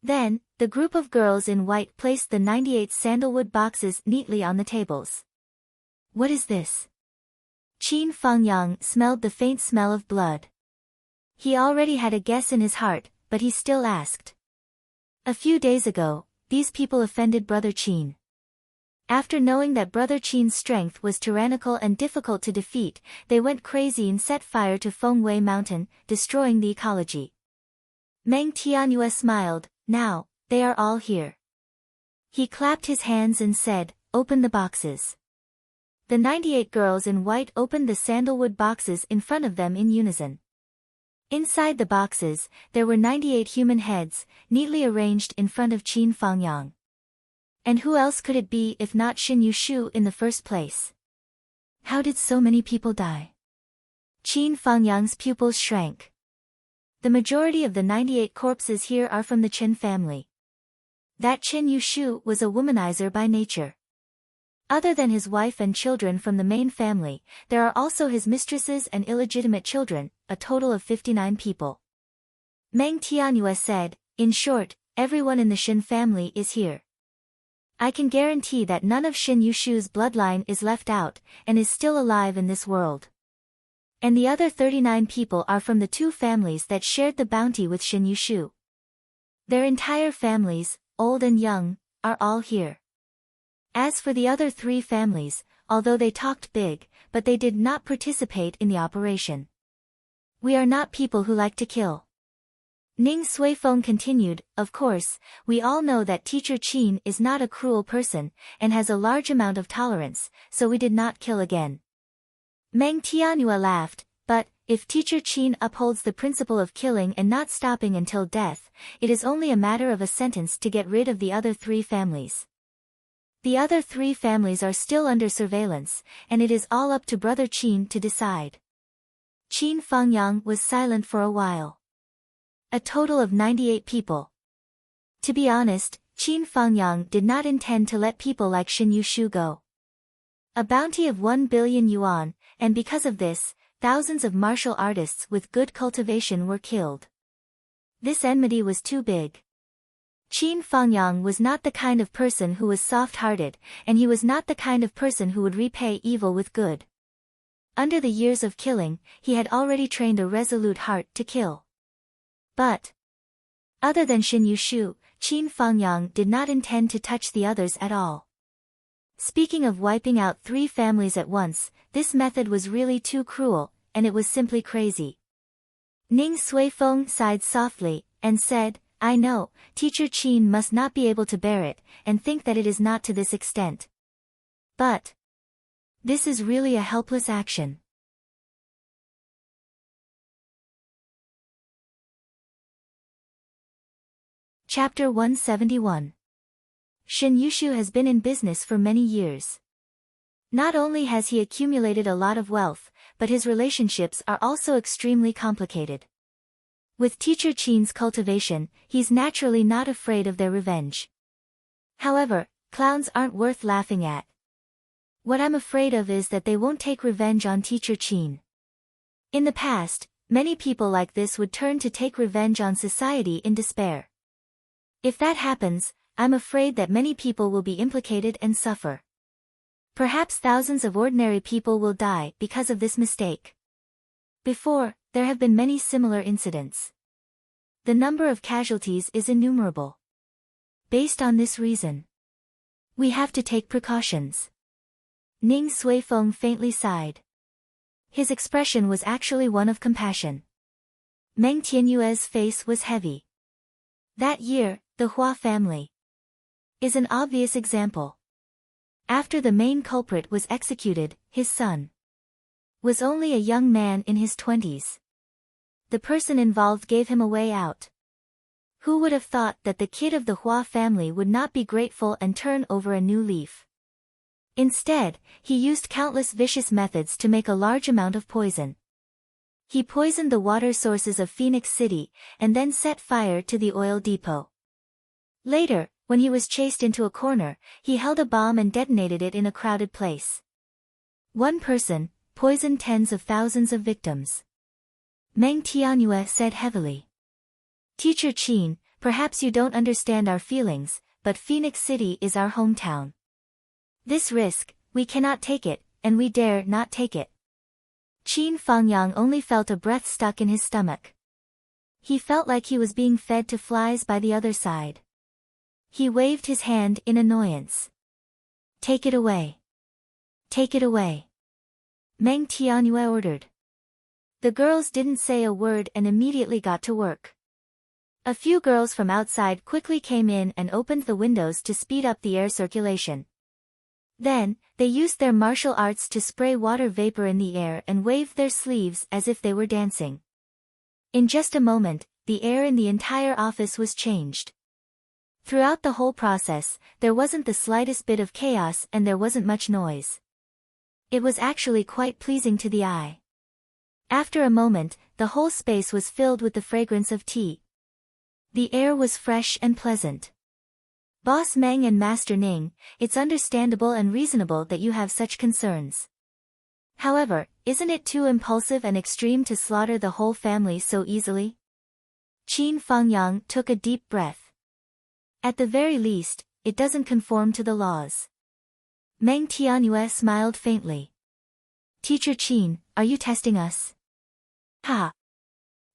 Then, the group of girls in white placed the 98 sandalwood boxes neatly on the tables. "What is this?" Qin Fangyang smelled the faint smell of blood. He already had a guess in his heart, but he still asked. A few days ago, these people offended Brother Qin. After knowing that Brother Qin's strength was tyrannical and difficult to defeat, they went crazy and set fire to Fengwei Mountain, destroying the ecology. Meng Tianyue smiled. "Now, they are all here." He clapped his hands and said, "Open the boxes." The 98 girls in white opened the sandalwood boxes in front of them in unison. Inside the boxes, there were 98 human heads, neatly arranged in front of Qin Fangyang. And who else could it be if not Xin Yushu in the first place? How did so many people die? Qin Fangyang's pupils shrank. The majority of the 98 corpses here are from the Chen family. That Chen Yushu was a womanizer by nature. Other than his wife and children from the main family, there are also his mistresses and illegitimate children, a total of 59 people. Meng Tianyue said, "In short, everyone in the Shin family is here. I can guarantee that none of Shin Yushu's bloodline is left out, and is still alive in this world. And the other 39 people are from the two families that shared the bounty with Shin Yushu. Their entire families, old and young, are all here. As for the other 3 families, although they talked big, but they did not participate in the operation. We are not people who like to kill." Ning Suifeng continued, "Of course, we all know that Teacher Qin is not a cruel person, and has a large amount of tolerance, so we did not kill again." Meng Tianyue laughed, "But, if Teacher Qin upholds the principle of killing and not stopping until death, it is only a matter of a sentence to get rid of the other 3 families. The other 3 families are still under surveillance, and it is all up to Brother Qin to decide." Qin Fangyang was silent for a while. A total of 98 people. To be honest, Qin Fangyang did not intend to let people like Shin Yushu go. A bounty of 1 billion yuan, and because of this, thousands of martial artists with good cultivation were killed. This enmity was too big. Qin Fangyang was not the kind of person who was soft-hearted, and he was not the kind of person who would repay evil with good. Under the years of killing, he had already trained a resolute heart to kill. But, other than Shin Yushu, Qin Fangyang did not intend to touch the others at all. Speaking of wiping out 3 families at once, this method was really too cruel, and it was simply crazy. Ning Suifeng sighed softly, and said, "I know, Teacher Qin must not be able to bear it, and think that it is not to this extent. But this is really a helpless action." Chapter 171. Shin Yushu has been in business for many years. Not only has he accumulated a lot of wealth, but his relationships are also extremely complicated. With Teacher Qin's cultivation, he's naturally not afraid of their revenge. However, clowns aren't worth laughing at. What I'm afraid of is that they won't take revenge on Teacher Qin. In the past, many people like this would turn to take revenge on society in despair. If that happens, I'm afraid that many people will be implicated and suffer. Perhaps thousands of ordinary people will die because of this mistake. Before, there have been many similar incidents. The number of casualties is innumerable. Based on this reason, we have to take precautions. Ning Suifeng faintly sighed. His expression was actually one of compassion. Meng Tianyue's face was heavy. That year, the Hua family is an obvious example. After the main culprit was executed, his son was only a young man in his 20s. The person involved gave him a way out. Who would have thought that the kid of the Hua family would not be grateful and turn over a new leaf? Instead, he used countless vicious methods to make a large amount of poison. He poisoned the water sources of Phoenix City, and then set fire to the oil depot. Later, when he was chased into a corner, he held a bomb and detonated it in a crowded place. One person poisoned tens of thousands of victims. Meng Tianyue said heavily. Teacher Qin, perhaps you don't understand our feelings, but Phoenix City is our hometown. This risk, we cannot take it, and we dare not take it. Qin Fangyang only felt a breath stuck in his stomach. He felt like he was being fed to flies by the other side. He waved his hand in annoyance. Take it away. Take it away. Meng Tianyue ordered. The girls didn't say a word and immediately got to work. A few girls from outside quickly came in and opened the windows to speed up the air circulation. Then, they used their martial arts to spray water vapor in the air and waved their sleeves as if they were dancing. In just a moment, the air in the entire office was changed. Throughout the whole process, there wasn't the slightest bit of chaos and there wasn't much noise. It was actually quite pleasing to the eye. After a moment, the whole space was filled with the fragrance of tea. The air was fresh and pleasant. Boss Meng and Master Ning, it's understandable and reasonable that you have such concerns. However, isn't it too impulsive and extreme to slaughter the whole family so easily? Qin Fangyang took a deep breath. At the very least, it doesn't conform to the laws. Meng Tianyue smiled faintly. Teacher Qin, are you testing us? Ha!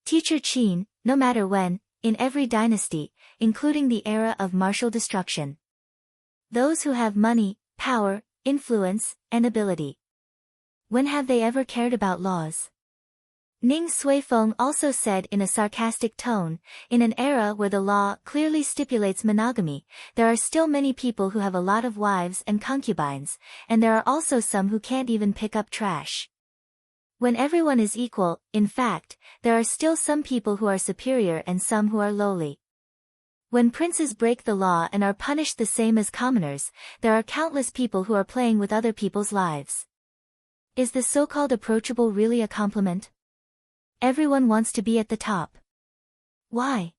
Teacher Qin, no matter when, in every dynasty, including the era of martial destruction, those who have money, power, influence, and ability, when have they ever cared about laws? Ning Suifeng also said in a sarcastic tone, in an era where the law clearly stipulates monogamy, there are still many people who have a lot of wives and concubines, and there are also some who can't even pick up trash. When everyone is equal, in fact, there are still some people who are superior and some who are lowly. When princes break the law and are punished the same as commoners, there are countless people who are playing with other people's lives. Is the so-called approachable really a compliment? Everyone wants to be at the top. Why?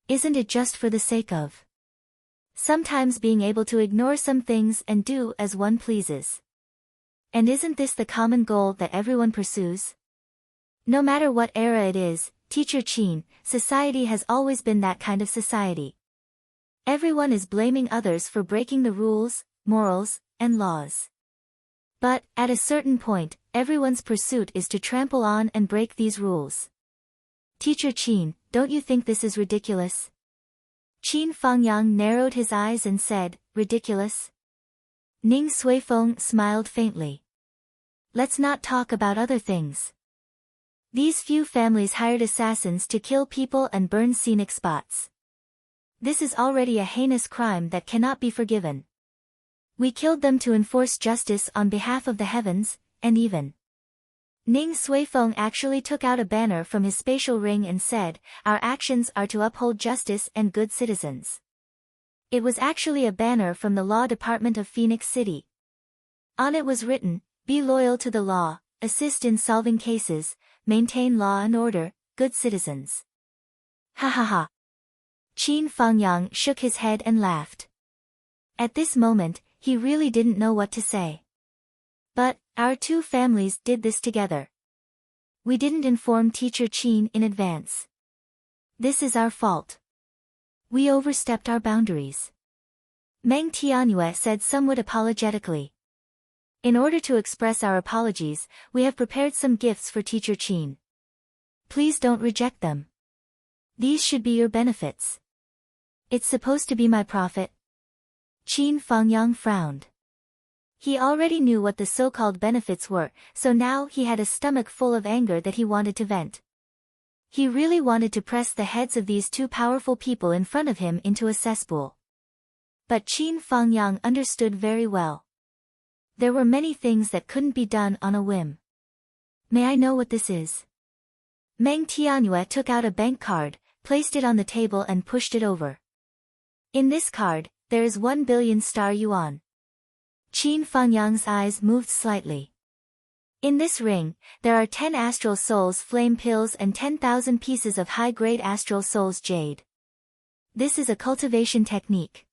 Isn't it just for the sake of sometimes being able to ignore some things and do as one pleases? And isn't this the common goal that everyone pursues? No matter what era it is, Teacher Qin, society has always been that kind of society. Everyone is blaming others for breaking the rules, morals, and laws. But, at a certain point, everyone's pursuit is to trample on and break these rules. Teacher Qin, don't you think this is ridiculous? Qin Fangyang narrowed his eyes and said, ridiculous? Ning Suifeng smiled faintly. Let's not talk about other things. These few families hired assassins to kill people and burn scenic spots. This is already a heinous crime that cannot be forgiven. We killed them to enforce justice on behalf of the heavens, and even. Ning Suifeng actually took out a banner from his spatial ring and said, our actions are to uphold justice and good citizens. It was actually a banner from the law department of Phoenix City. On it was written, be loyal to the law, assist in solving cases, maintain law and order, good citizens. Ha ha ha. Qin Fangyang shook his head and laughed. At this moment, he really didn't know what to say. But, our two families did this together. We didn't inform Teacher Qin in advance. This is our fault. We overstepped our boundaries. Meng Tianyue said somewhat apologetically. In order to express our apologies, we have prepared some gifts for Teacher Qin. Please don't reject them. These should be your benefits. It's supposed to be my profit. Qin Fangyang frowned. He already knew what the so-called benefits were, so now he had a stomach full of anger that he wanted to vent. He really wanted to press the heads of these two powerful people in front of him into a cesspool. But Qin Fangyang understood very well. There were many things that couldn't be done on a whim. May I know what this is? Meng Tianyue took out a bank card, placed it on the table and pushed it over. In this card, there is 1 billion star yuan. Qin Fangyang's eyes moved slightly. In this ring, there are 10 astral souls flame pills and 10,000 pieces of high-grade astral souls jade. This is a cultivation technique.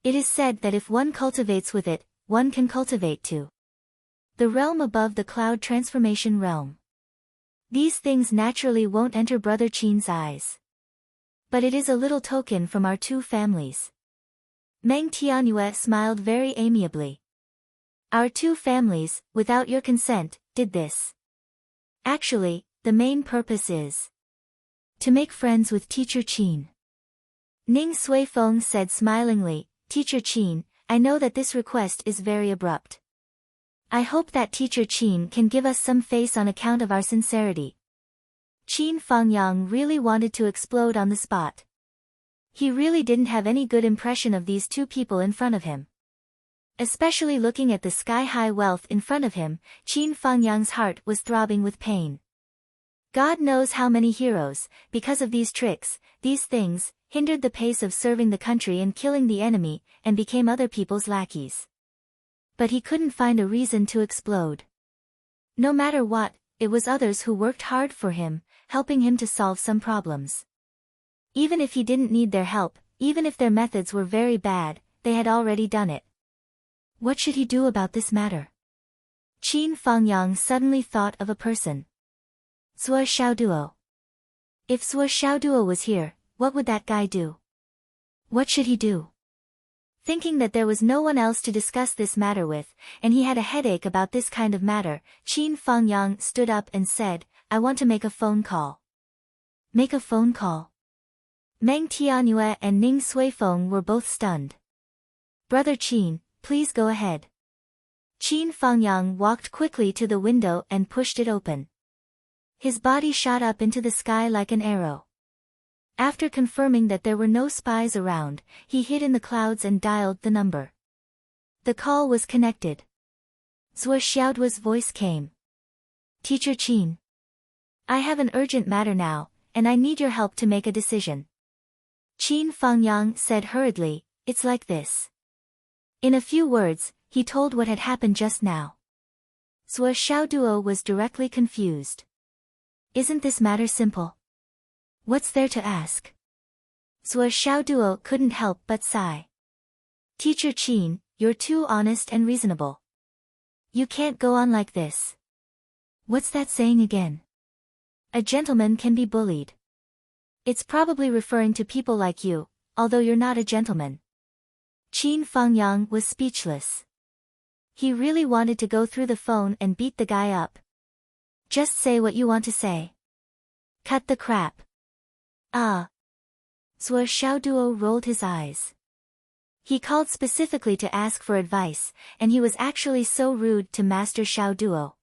It is said that if one cultivates with it, one can cultivate to the realm above the cloud transformation realm. These things naturally won't enter Brother Qin's eyes. But it is a little token from our two families. Meng Tianyue smiled very amiably. Our two families, without your consent, did this. Actually, the main purpose is to make friends with Teacher Qin. Ning Suifeng said smilingly, Teacher Qin, I know that this request is very abrupt. I hope that Teacher Qin can give us some face on account of our sincerity. Qin Fangyang really wanted to explode on the spot. He really didn't have any good impression of these two people in front of him. Especially looking at the sky-high wealth in front of him, Qin Fangyang's heart was throbbing with pain. God knows how many heroes, because of these tricks, these things, hindered the pace of serving the country and killing the enemy, and became other people's lackeys. But he couldn't find a reason to explode. No matter what, it was others who worked hard for him, helping him to solve some problems. Even if he didn't need their help, even if their methods were very bad, they had already done it. What should he do about this matter? Qin Fangyang suddenly thought of a person. Sua Xiaoduo. If Sua Xiaoduo was here, what would that guy do? What should he do? Thinking that there was no one else to discuss this matter with, and he had a headache about this kind of matter, Qin Fangyang stood up and said, I want to make a phone call. Make a phone call? Meng Tianyue and Ning Suifeng were both stunned. Brother Qin, please go ahead. Qin Fangyang walked quickly to the window and pushed it open. His body shot up into the sky like an arrow. After confirming that there were no spies around, he hid in the clouds and dialed the number. The call was connected. Zhuo Xiaoduo's voice came. Teacher Qin. I have an urgent matter now, and I need your help to make a decision. Qin Fangyang said hurriedly, it's like this. In a few words, he told what had happened just now. Zhuo Xiaoduo was directly confused. Isn't this matter simple? What's there to ask? Zhuo Xiaoduo couldn't help but sigh. Teacher Qin, you're too honest and reasonable. You can't go on like this. What's that saying again? A gentleman can be bullied. It's probably referring to people like you, although you're not a gentleman. Qin Fangyang was speechless. He really wanted to go through the phone and beat the guy up. Just say what you want to say. Cut the crap. Ah. Zhuo Xiaoduo rolled his eyes. He called specifically to ask for advice, and he was actually so rude to Master Xiaoduo.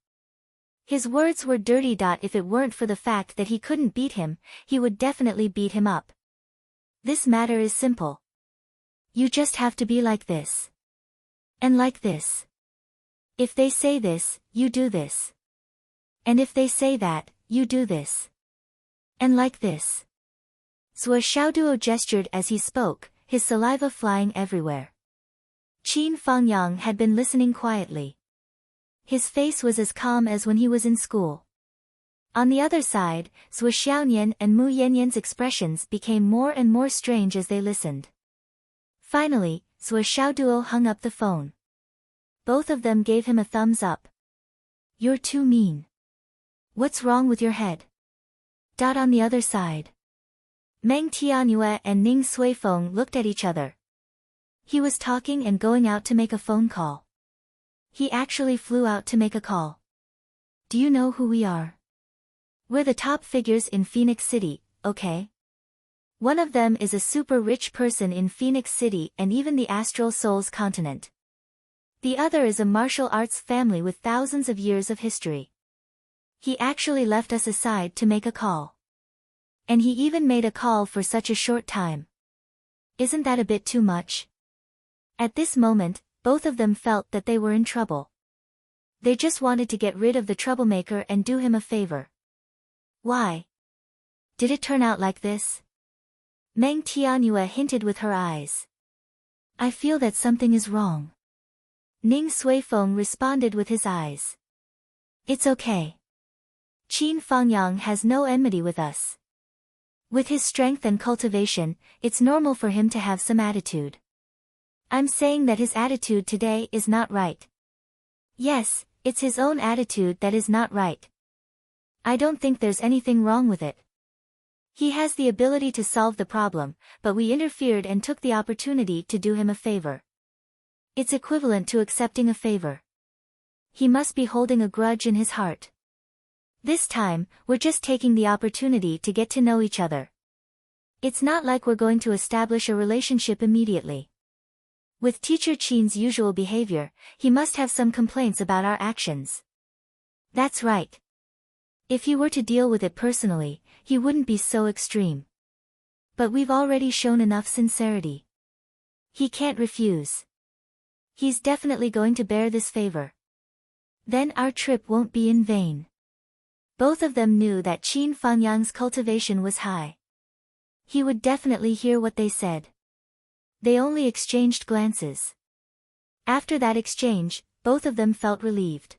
His words were dirty. If it weren't for the fact that he couldn't beat him, he would definitely beat him up. This matter is simple. You just have to be like this. And like this. If they say this, you do this. And if they say that, you do this. And like this. Zhuo Xiaoduo gestured as he spoke, his saliva flying everywhere. Qin Fangyang had been listening quietly. His face was as calm as when he was in school. On the other side, Zhuo Xiaonian and Mu Yanyan's expressions became more and more strange as they listened. Finally, Zhuo Xiaoduo hung up the phone. Both of them gave him a thumbs up. You're too mean. What's wrong with your head? On the other side. Meng Tianyue and Ning Suifeng looked at each other. He was talking and going out to make a phone call. He actually flew out to make a call. Do you know who we are? We're the top figures in Phoenix City, okay? One of them is a super rich person in Phoenix City and even the Astral Souls continent. The other is a martial arts family with thousands of years of history. He actually left us aside to make a call. And he even made a call for such a short time. Isn't that a bit too much? At this moment, both of them felt that they were in trouble. They just wanted to get rid of the troublemaker and do him a favor. Why? Did it turn out like this? Meng Tianyue hinted with her eyes. I feel that something is wrong. Ning Suifeng responded with his eyes. It's okay. Qin Fangyang has no enmity with us. With his strength and cultivation, it's normal for him to have some attitude. I'm saying that his attitude today is not right. Yes, it's his own attitude that is not right. I don't think there's anything wrong with it. He has the ability to solve the problem, but we interfered and took the opportunity to do him a favor. It's equivalent to accepting a favor. He must be holding a grudge in his heart. This time, we're just taking the opportunity to get to know each other. It's not like we're going to establish a relationship immediately. With Teacher Qin's usual behavior, he must have some complaints about our actions. That's right. If he were to deal with it personally, he wouldn't be so extreme. But we've already shown enough sincerity. He can't refuse. He's definitely going to bear this favor. Then our trip won't be in vain. Both of them knew that Qin Fangyang's cultivation was high. He would definitely hear what they said. They only exchanged glances. After that exchange, both of them felt relieved.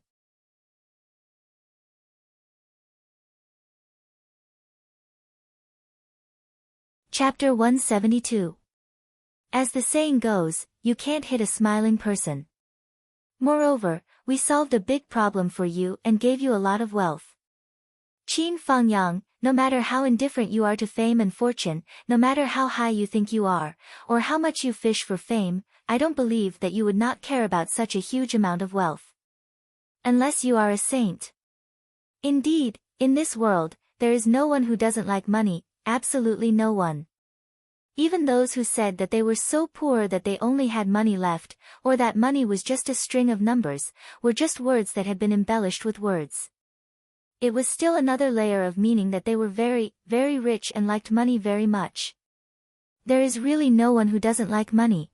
Chapter 172. As the saying goes, you can't hit a smiling person. Moreover, we solved a big problem for you and gave you a lot of wealth. Qin Fangyang, no matter how indifferent you are to fame and fortune, no matter how high you think you are, or how much you fish for fame, I don't believe that you would not care about such a huge amount of wealth. Unless you are a saint. Indeed, in this world, there is no one who doesn't like money, absolutely no one. Even those who said that they were so poor that they only had money left, or that money was just a string of numbers, were just words that had been embellished with words. It was still another layer of meaning that they were very, very rich and liked money very much. There is really no one who doesn't like money.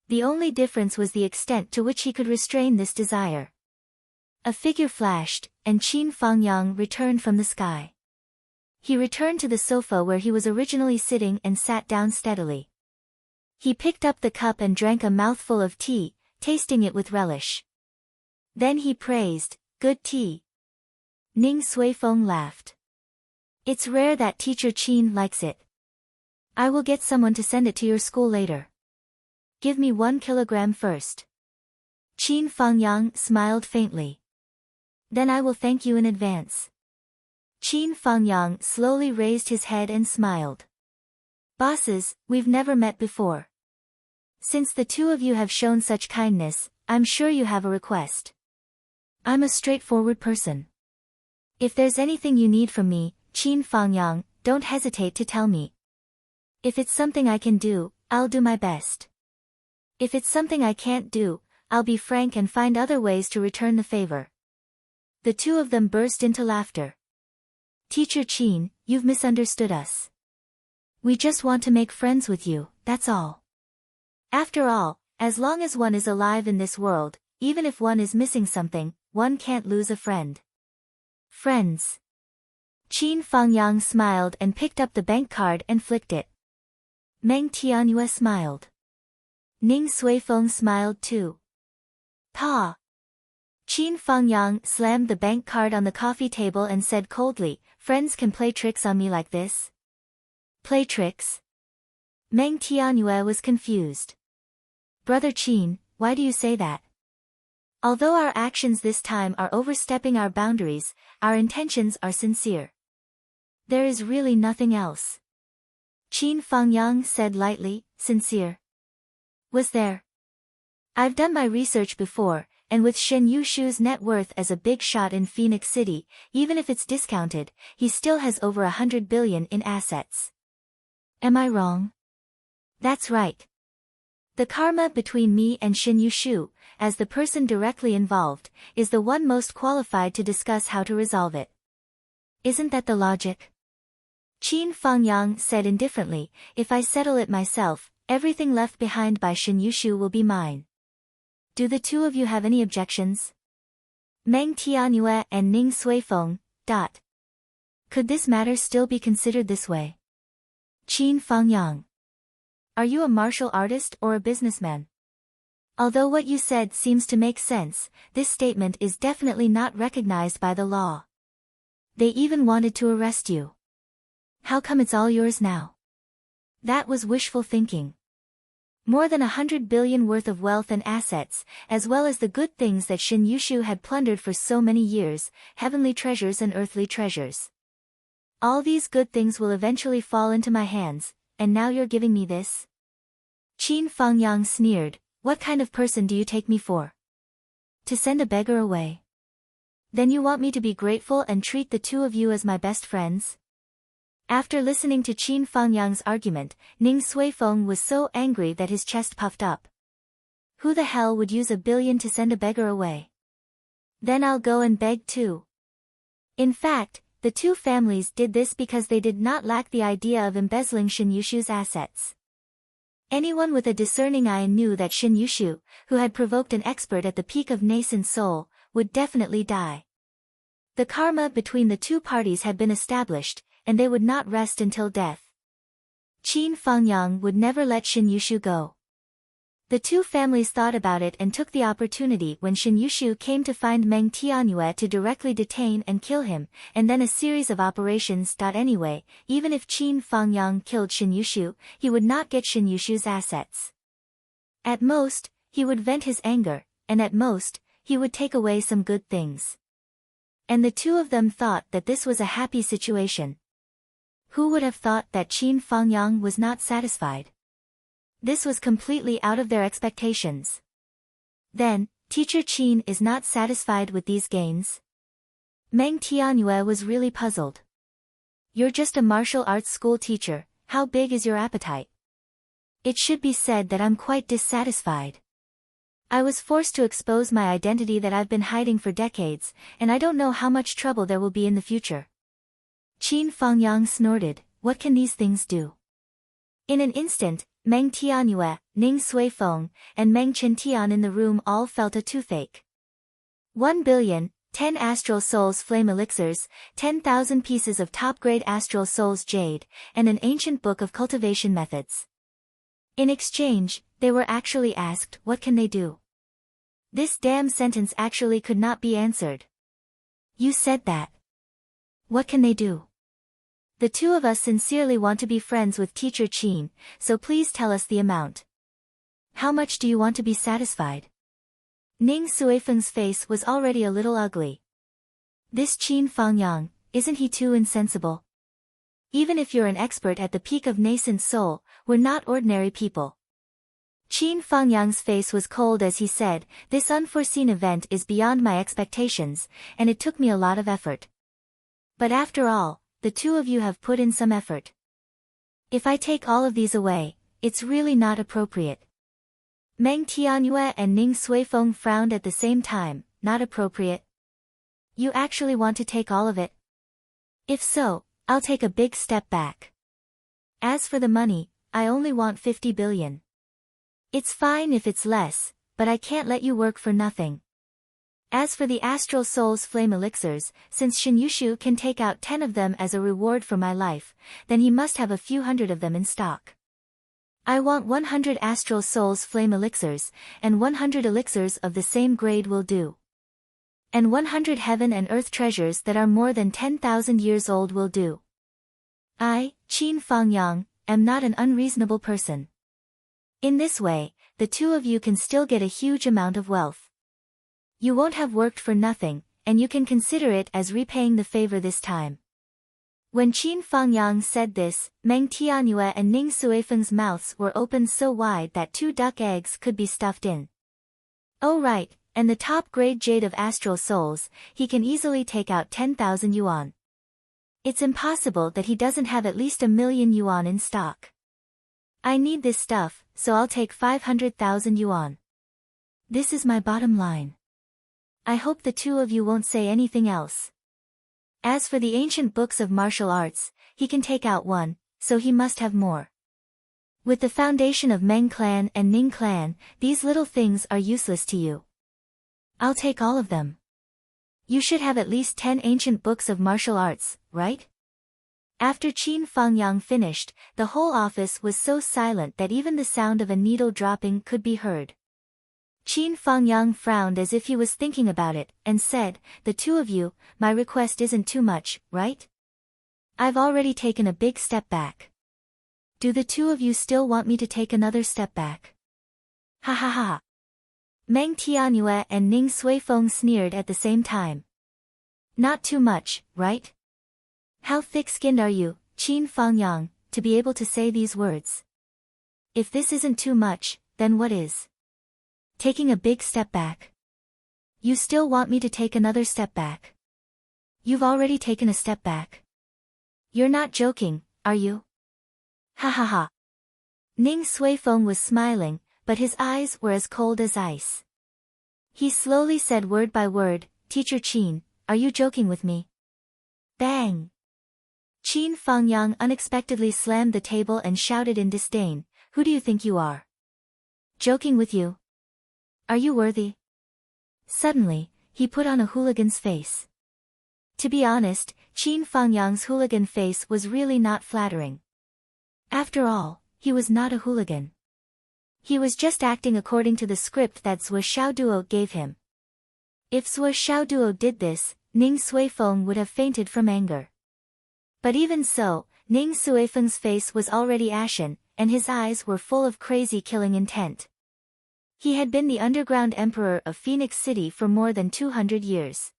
The only difference was the extent to which he could restrain this desire. A figure flashed, and Qin Fangyang returned from the sky. He returned to the sofa where he was originally sitting and sat down steadily. He picked up the cup and drank a mouthful of tea, tasting it with relish. Then he praised, "Good tea." Ning Suifeng laughed. "It's rare that Teacher Qin likes it. I will get someone to send it to your school later. Give me 1 kilogram first." Qin Fangyang smiled faintly. "Then I will thank you in advance." Qin Fangyang slowly raised his head and smiled. "Bosses, we've never met before. Since the two of you have shown such kindness, I'm sure you have a request. I'm a straightforward person. If there's anything you need from me, Qin Fangyang, don't hesitate to tell me. If it's something I can do, I'll do my best. If it's something I can't do, I'll be frank and find other ways to return the favor." The two of them burst into laughter. "Teacher Qin, you've misunderstood us. We just want to make friends with you, that's all. After all, as long as one is alive in this world, even if one is missing something, one can't lose a friend." "Friends." Qin Fangyang smiled and picked up the bank card and flicked it. Meng Tianyue smiled. Ning Suifeng smiled too. "Pa." Qin Fangyang slammed the bank card on the coffee table and said coldly, "Friends can play tricks on me like this?" "Play tricks?" Meng Tianyue was confused. "Brother Qin, why do you say that? Although our actions this time are overstepping our boundaries, our intentions are sincere. There is really nothing else." Qin Fangyang said lightly, "Sincere? Was there? I've done my research before, and with Shen Yushu's net worth as a big shot in Phoenix City, even if it's discounted, he still has over 100 billion in assets. Am I wrong?" "That's right. The karma between me and Shen Yushu, as the person directly involved, is the one most qualified to discuss how to resolve it. Isn't that the logic?" Qin Fangyang said indifferently, "If I settle it myself, everything left behind by Shen Yushu will be mine. Do the two of you have any objections?" Meng Tianyue and Ning Suifeng. Could this matter still be considered this way? Qin Fangyang. Are you a martial artist or a businessman? Although what you said seems to make sense, this statement is definitely not recognized by the law. They even wanted to arrest you. How come it's all yours now? That was wishful thinking. More than 100 billion worth of wealth and assets, as well as the good things that Shen Yushu had plundered for so many years, heavenly treasures and earthly treasures. All these good things will eventually fall into my hands, and now you're giving me this? Qin Fangyang sneered, "What kind of person do you take me for? To send a beggar away? Then you want me to be grateful and treat the two of you as my best friends?" After listening to Qin Fangyang's argument, Ning Suifeng was so angry that his chest puffed up. Who the hell would use 1 billion to send a beggar away? Then I'll go and beg too. In fact, the two families did this because they did not lack the idea of embezzling Shen Yushu's assets. Anyone with a discerning eye knew that Shen Yushu, who had provoked an expert at the peak of nascent soul, would definitely die. The karma between the two parties had been established, and they would not rest until death. Qin Fangyang would never let Shen Yushu go. The two families thought about it and took the opportunity when Shin Yushu came to find Meng Tianyue to directly detain and kill him, and then a series of operations. Anyway, even if Qin Fangyang killed Shin Yushu, he would not get Shin Yushu's assets. At most, he would vent his anger, and at most, he would take away some good things. And the two of them thought that this was a happy situation. Who would have thought that Qin Fangyang was not satisfied? This was completely out of their expectations. Then, Teacher Qin is not satisfied with these gains? Meng Tianyue was really puzzled. You're just a martial arts school teacher, how big is your appetite? It should be said that I'm quite dissatisfied. I was forced to expose my identity that I've been hiding for decades, and I don't know how much trouble there will be in the future. Qin Fangyang snorted, what can these things do? In an instant, Meng Tianyue, Ning Suifeng, and Meng Chintian in the room all felt a toothache. 1 billion, 10 astral souls flame elixirs, 10,000 pieces of top-grade astral souls jade, and an ancient book of cultivation methods. In exchange, they were actually asked, what can they do? This damn sentence actually could not be answered. You said that. What can they do? The two of us sincerely want to be friends with Teacher Qin, so please tell us the amount. How much do you want to be satisfied? Ning Suifeng's face was already a little ugly. This Qin Fangyang, isn't he too insensible? Even if you're an expert at the peak of nascent soul, we're not ordinary people. Qin Fangyang's face was cold as he said, this unforeseen event is beyond my expectations, and it took me a lot of effort. But after all, the two of you have put in some effort. If I take all of these away, it's really not appropriate. Meng Tianyue and Ning Suifeng frowned at the same time, not appropriate. You actually want to take all of it? If so, I'll take a big step back. As for the money, I only want 50 billion. It's fine if it's less, but I can't let you work for nothing. As for the astral soul's flame elixirs, since Shin Yushu can take out 10 of them as a reward for my life, then he must have a few hundred of them in stock. I want 100 astral soul's flame elixirs, and 100 elixirs of the same grade will do. And 100 heaven and earth treasures that are more than 10,000 years old will do. I, Qin Fangyang, am not an unreasonable person. In this way, the two of you can still get a huge amount of wealth. You won't have worked for nothing, and you can consider it as repaying the favor this time. When Qin Fangyang said this, Meng Tianyue and Ning Suifeng's mouths were opened so wide that 2 duck eggs could be stuffed in. Oh right, and the top-grade jade of astral souls, he can easily take out 10,000 yuan. It's impossible that he doesn't have at least 1,000,000 yuan in stock. I need this stuff, so I'll take 500,000 yuan. This is my bottom line. I hope the two of you won't say anything else. As for the ancient books of martial arts, he can take out 1, so he must have more. With the foundation of Meng clan and Ning clan, these little things are useless to you. I'll take all of them. You should have at least 10 ancient books of martial arts, right? After Qin Fangyang finished, the whole office was so silent that even the sound of a needle dropping could be heard. Qin Fangyang frowned as if he was thinking about it, and said, the two of you, my request isn't too much, right? I've already taken a big step back. Do the two of you still want me to take another step back? Ha ha ha. Meng Tianyue and Ning Suifeng sneered at the same time. Not too much, right? How thick-skinned are you, Qin Fangyang, to be able to say these words? If this isn't too much, then what is? Taking a big step back. You still want me to take another step back? You've already taken a step back. You're not joking, are you? Ha ha ha. Ning Suifeng was smiling, but his eyes were as cold as ice. He slowly said word by word, Teacher Qin, are you joking with me? Bang! Qin Fangyang unexpectedly slammed the table and shouted in disdain, who do you think you are? Joking with you? Are you worthy? Suddenly, he put on a hooligan's face. To be honest, Qin Fangyang's hooligan face was really not flattering. After all, he was not a hooligan. He was just acting according to the script that Zhuo Xiaoduo gave him. If Zhuo Xiaoduo did this, Ning Suifeng would have fainted from anger. But even so, Ning Suifeng's face was already ashen, and his eyes were full of crazy killing intent. He had been the underground emperor of Phoenix City for more than 200 years.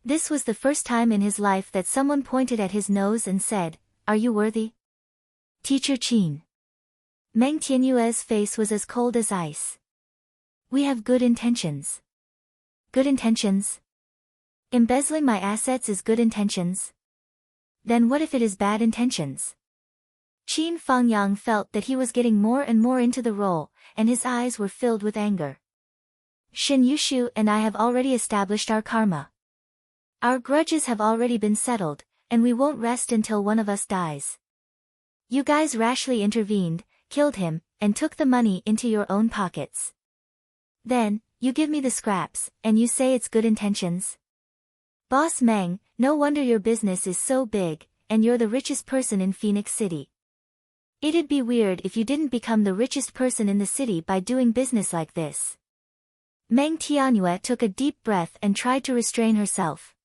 This was the first time in his life that someone pointed at his nose and said, "Are you worthy?" Teacher Qin. Meng Tianyue's face was as cold as ice. "We have good intentions." Good intentions? Embezzling my assets is good intentions? Then what if it is bad intentions? Qin Fangyang felt that he was getting more and more into the role, and his eyes were filled with anger. Shen Yushu and I have already established our karma. Our grudges have already been settled, and we won't rest until one of us dies. You guys rashly intervened, killed him, and took the money into your own pockets. Then, you give me the scraps, and you say it's good intentions? Boss Meng, no wonder your business is so big, and you're the richest person in Phoenix City. It'd be weird if you didn't become the richest person in the city by doing business like this. Meng Tianyue took a deep breath and tried to restrain herself.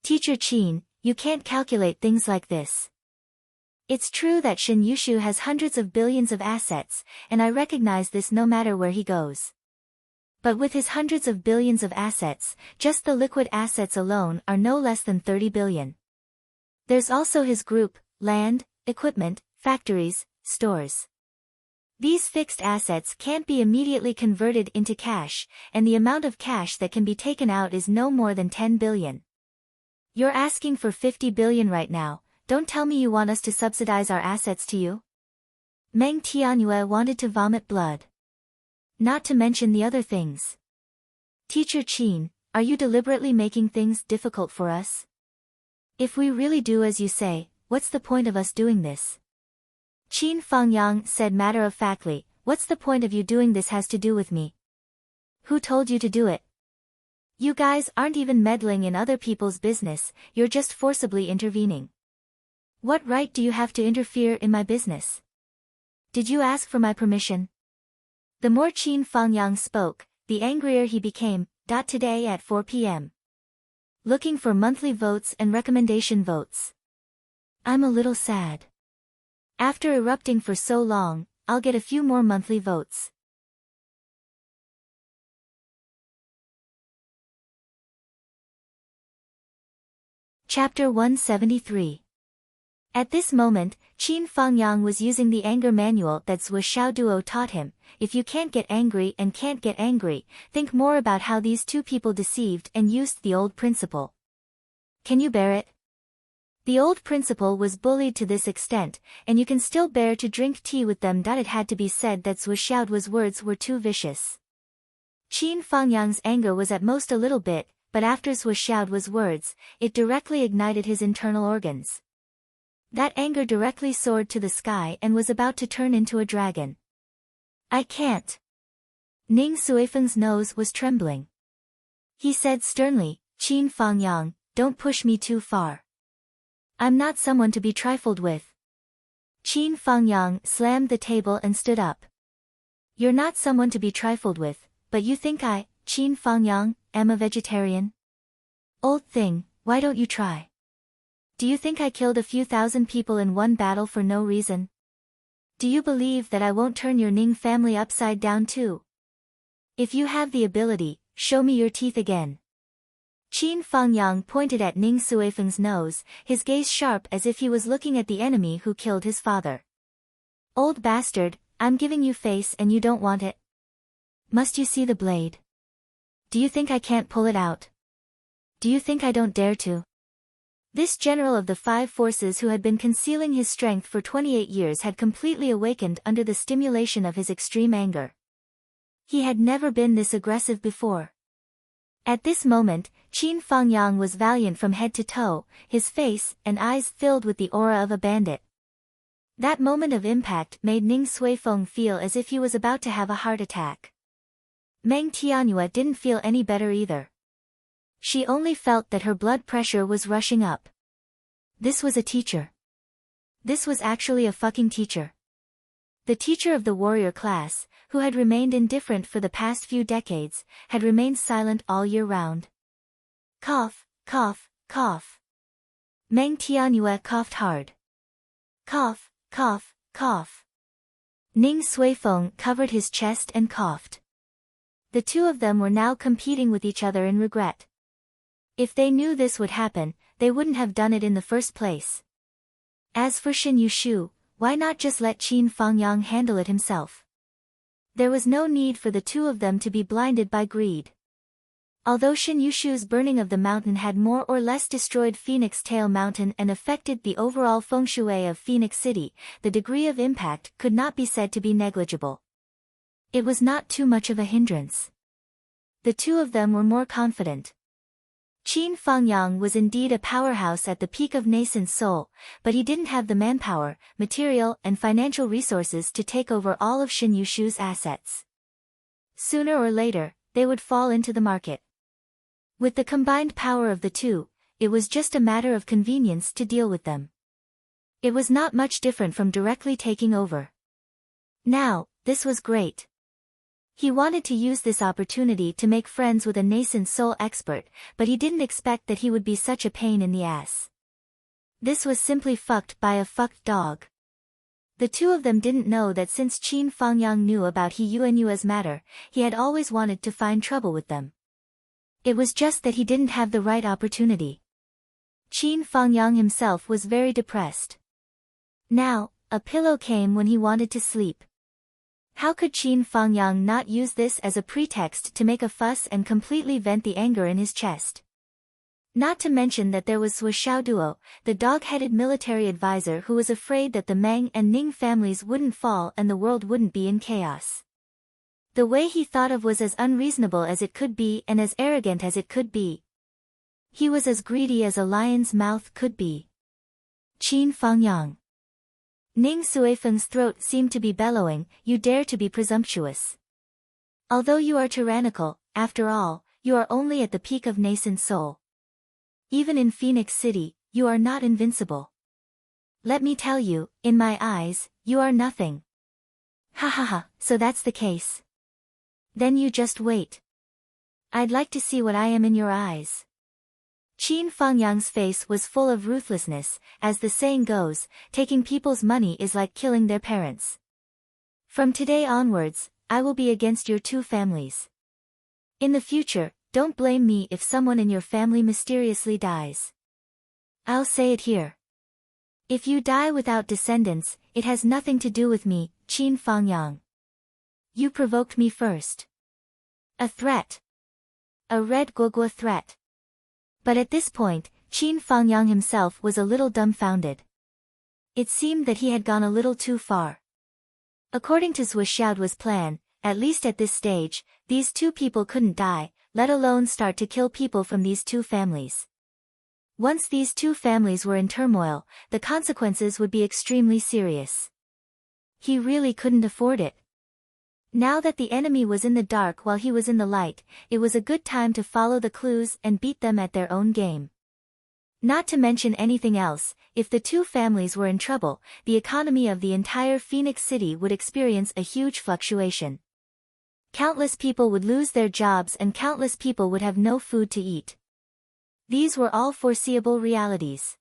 Teacher Qin, you can't calculate things like this. It's true that Shen Yushu has hundreds of billions of assets, and I recognize this no matter where he goes. But with his hundreds of billions of assets, just the liquid assets alone are no less than 30 billion. There's also his group, land, equipment, factories, stores. These fixed assets can't be immediately converted into cash, and the amount of cash that can be taken out is no more than 10 billion. You're asking for 50 billion right now, don't tell me you want us to subsidize our assets to you? Meng Tianyue wanted to vomit blood. Not to mention the other things. Teacher Qin, are you deliberately making things difficult for us? If we really do as you say, what's the point of us doing this? Qin Fangyang said matter-of-factly, what's the point of you doing this has to do with me? Who told you to do it? You guys aren't even meddling in other people's business, you're just forcibly intervening. What right do you have to interfere in my business? Did you ask for my permission? The more Qin Fangyang spoke, the angrier he became. Today at 4 p.m. Looking for monthly votes and recommendation votes. I'm a little sad. After erupting for so long, I'll get a few more monthly votes. Chapter 173. At this moment, Qin Fangyang was using the anger manual that Zhuo Xiaoduo taught him. If you can't get angry and can't get angry, think more about how these two people deceived and used the old principle. Can you bear it? The old principle was bullied to this extent, and you can still bear to drink tea with them. It had to be said that Zhuo Xiaoduo's words were too vicious. Qin Fangyang's anger was at most a little bit, but after Zhuo Xiaoduo's words, it directly ignited his internal organs. That anger directly soared to the sky and was about to turn into a dragon. I can't. Ning Suifeng's nose was trembling. He said sternly, Qin Fangyang, don't push me too far. I'm not someone to be trifled with. Qin Fangyang slammed the table and stood up. You're not someone to be trifled with, but you think I, Qin Fangyang, am a vegetarian? Old thing, why don't you try? Do you think I killed a few thousand people in one battle for no reason? Do you believe that I won't turn your Ning family upside down too? If you have the ability, show me your teeth again. Qin Fangyang pointed at Ning Suifeng's nose, his gaze sharp as if he was looking at the enemy who killed his father. Old bastard, I'm giving you face and you don't want it. Must you see the blade? Do you think I can't pull it out? Do you think I don't dare to? This general of the five forces who had been concealing his strength for 28 years had completely awakened under the stimulation of his extreme anger. He had never been this aggressive before. At this moment, Qin Fangyang was valiant from head to toe, his face and eyes filled with the aura of a bandit. That moment of impact made Ning Suifeng feel as if he was about to have a heart attack. Meng Tianyue didn't feel any better either. She only felt that her blood pressure was rushing up. This was a teacher. This was actually a fucking teacher. The teacher of the warrior class, who had remained indifferent for the past few decades, had remained silent all year round. Cough, cough, cough. Meng Tianyue coughed hard. Cough, cough, cough. Ning Suifeng covered his chest and coughed. The two of them were now competing with each other in regret. If they knew this would happen, they wouldn't have done it in the first place. As for Shin Yushu, why not just let Qin Fangyang handle it himself? There was no need for the two of them to be blinded by greed. Although Shin Yushu's burning of the mountain had more or less destroyed Phoenix Tail Mountain and affected the overall feng shui of Phoenix City, the degree of impact could not be said to be negligible. It was not too much of a hindrance. The two of them were more confident. Qin Fangyang was indeed a powerhouse at the peak of nascent soul, but he didn't have the manpower, material and financial resources to take over all of Shin Yushu's assets. Sooner or later, they would fall into the market. With the combined power of the two, it was just a matter of convenience to deal with them. It was not much different from directly taking over. Now, this was great. He wanted to use this opportunity to make friends with a nascent soul expert, but he didn't expect that he would be such a pain in the ass. This was simply fucked by a fucked dog. The two of them didn't know that since Qin Fangyang knew about He Yuanyue's matter, he had always wanted to find trouble with them. It was just that he didn't have the right opportunity. Qin Fangyang himself was very depressed. Now, a pillow came when he wanted to sleep. How could Qin Fangyang not use this as a pretext to make a fuss and completely vent the anger in his chest? Not to mention that there was Sui Xiaoduo, the dog-headed military advisor who was afraid that the Meng and Ning families wouldn't fall and the world wouldn't be in chaos. The way he thought of was as unreasonable as it could be and as arrogant as it could be. He was as greedy as a lion's mouth could be. Qin Fangyang. Ning Suifeng's throat seemed to be bellowing, "You dare to be presumptuous. Although you are tyrannical, after all, you are only at the peak of nascent soul. Even in Phoenix City, you are not invincible. Let me tell you, in my eyes, you are nothing." "Ha ha ha, so that's the case. Then you just wait. I'd like to see what I am in your eyes." Qin Fangyang's face was full of ruthlessness, as the saying goes, taking people's money is like killing their parents. "From today onwards, I will be against your two families. In the future, don't blame me if someone in your family mysteriously dies. I'll say it here. If you die without descendants, it has nothing to do with me, Qin Fangyang. You provoked me first." A threat. A red guogua threat. But at this point, Qin Fangyang himself was a little dumbfounded. It seemed that he had gone a little too far. According to Sui Xiaoduo's plan, at least at this stage, these two people couldn't die, let alone start to kill people from these two families. Once these two families were in turmoil, the consequences would be extremely serious. He really couldn't afford it. Now that the enemy was in the dark while he was in the light, it was a good time to follow the clues and beat them at their own game. Not to mention anything else, if the two families were in trouble, the economy of the entire Phoenix City would experience a huge fluctuation. Countless people would lose their jobs and countless people would have no food to eat. These were all foreseeable realities.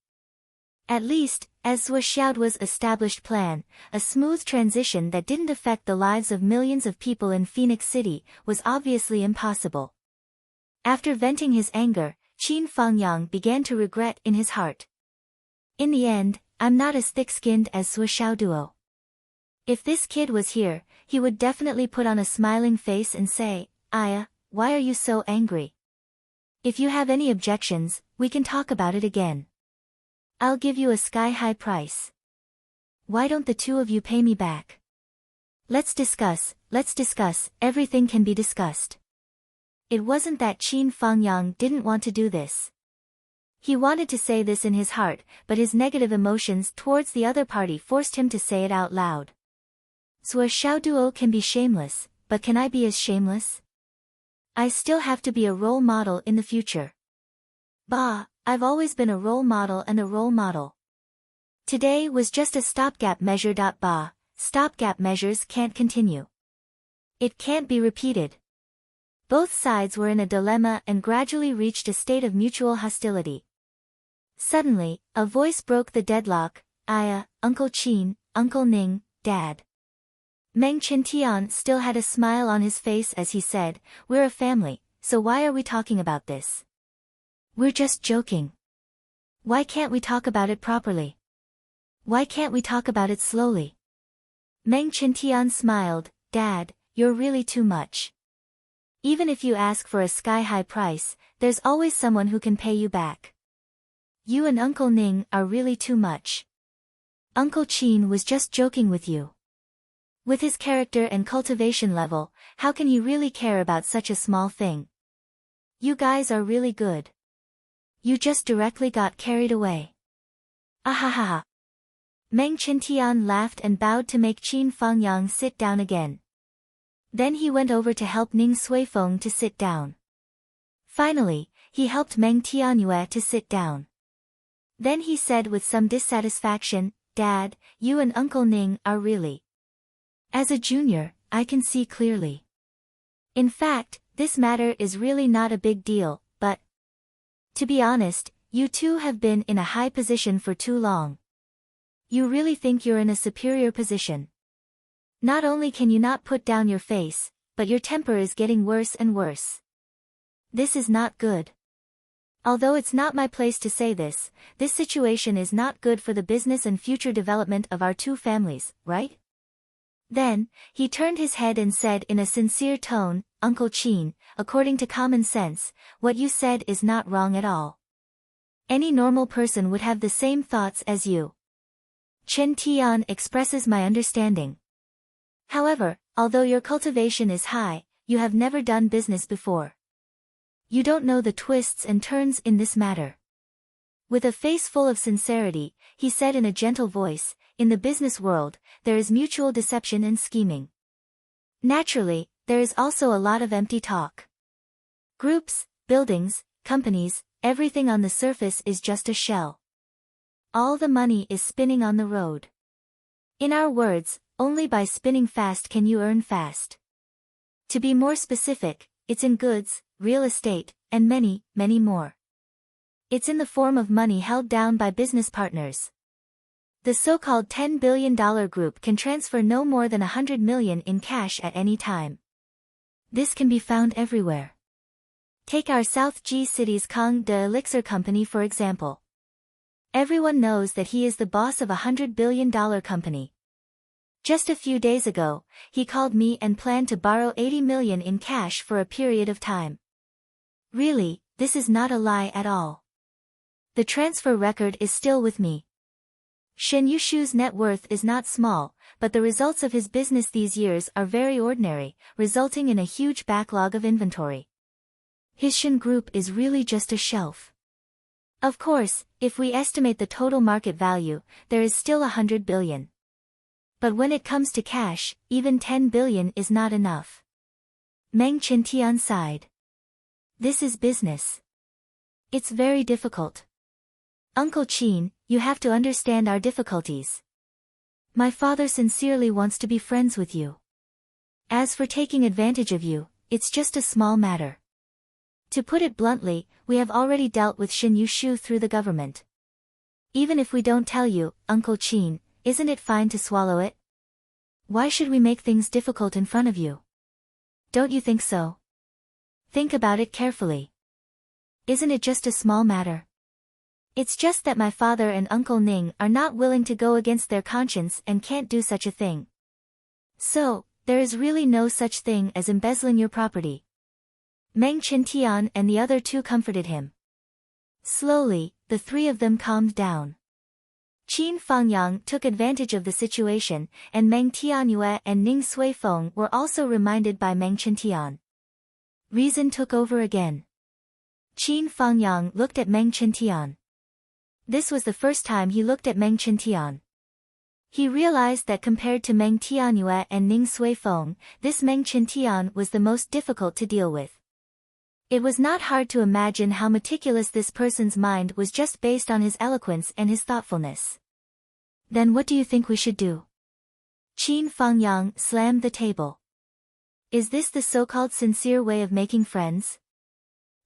At least, as Sui Xiaoduo's established plan, a smooth transition that didn't affect the lives of millions of people in Phoenix City was obviously impossible. After venting his anger, Qin Fangyang began to regret in his heart. In the end, I'm not as thick-skinned as Sui Xiaoduo. If this kid was here, he would definitely put on a smiling face and say, "Aya, why are you so angry? If you have any objections, we can talk about it again. I'll give you a sky-high price. Why don't the two of you pay me back? Let's discuss, everything can be discussed." It wasn't that Qin Fangyang didn't want to do this. He wanted to say this in his heart, but his negative emotions towards the other party forced him to say it out loud. Sui Xiaoduo can be shameless, but can I be as shameless? I still have to be a role model in the future. Bah, I've always been a role model and a role model. Today was just a stopgap measure. Bah, stopgap measures can't continue. It can't be repeated. Both sides were in a dilemma and gradually reached a state of mutual hostility. Suddenly, a voice broke the deadlock. Aya, Uncle Qin, Uncle Ning, Dad. Meng Qintian still had a smile on his face as he said, "We're a family, so why are we talking about this? We're just joking. Why can't we talk about it properly? Why can't we talk about it slowly?" Meng Qintian smiled, "Dad, you're really too much. Even if you ask for a sky-high price, there's always someone who can pay you back. You and Uncle Ning are really too much. Uncle Qin was just joking with you. With his character and cultivation level, how can he really care about such a small thing? You guys are really good. You just directly got carried away." Ahahaha. Meng Qintian laughed and bowed to make Qin Fangyang sit down again. Then he went over to help Ning Suifeng to sit down. Finally, he helped Meng Tianyue to sit down. Then he said with some dissatisfaction, "Dad, you and Uncle Ning are really. As a junior, I can see clearly. In fact, this matter is really not a big deal, but to be honest, you two have been in a high position for too long. You really think you're in a superior position. Not only can you not put down your face, but your temper is getting worse and worse. This is not good. Although it's not my place to say this situation is not good for the business and future development of our two families, right?" Then, he turned his head and said in a sincere tone, "Uncle Qin, according to common sense, what you said is not wrong at all. Any normal person would have the same thoughts as you. Chen Tian expresses my understanding. However, although your cultivation is high, you have never done business before. You don't know the twists and turns in this matter." With a face full of sincerity, he said in a gentle voice, "In the business world, there is mutual deception and scheming. Naturally, there is also a lot of empty talk. Groups, buildings, companies, everything on the surface is just a shell. All the money is spinning on the road. In our words, only by spinning fast can you earn fast. To be more specific, it's in goods, real estate, and many, many more. It's in the form of money held down by business partners. The so-called $10 billion group can transfer no more than $100 million in cash at any time. This can be found everywhere. Take our South G City's Kang De Elixir Company for example. Everyone knows that he is the boss of a $100 billion company. Just a few days ago, he called me and planned to borrow $80 million in cash for a period of time. Really, this is not a lie at all. The transfer record is still with me. Shen Yushu's net worth is not small, but the results of his business these years are very ordinary, resulting in a huge backlog of inventory. His Shen Group is really just a shelf. Of course, if we estimate the total market value, there is still $100 billion. But when it comes to cash, even $10 billion is not enough." Meng Qintian sighed. "This is business. It's very difficult. Uncle Qin, you have to understand our difficulties. My father sincerely wants to be friends with you. As for taking advantage of you, it's just a small matter. To put it bluntly, we have already dealt with Shen Yushu through the government. Even if we don't tell you, Uncle Qin, isn't it fine to swallow it? Why should we make things difficult in front of you? Don't you think so? Think about it carefully. Isn't it just a small matter? It's just that my father and Uncle Ning are not willing to go against their conscience and can't do such a thing. So, there is really no such thing as embezzling your property." Meng Qintian and the other two comforted him. Slowly, the three of them calmed down. Qin Fangyang took advantage of the situation, and Meng Tianyue and Ning Suifeng were also reminded by Meng Qintian. Reason took over again. Qin Fangyang looked at Meng Qintian. This was the first time he looked at Meng Qintian. He realized that compared to Meng Tianyue and Ning Suifeng, this Meng Qintian was the most difficult to deal with. It was not hard to imagine how meticulous this person's mind was just based on his eloquence and his thoughtfulness. "Then what do you think we should do?" Qin Fangyang slammed the table. Is this the so-called sincere way of making friends?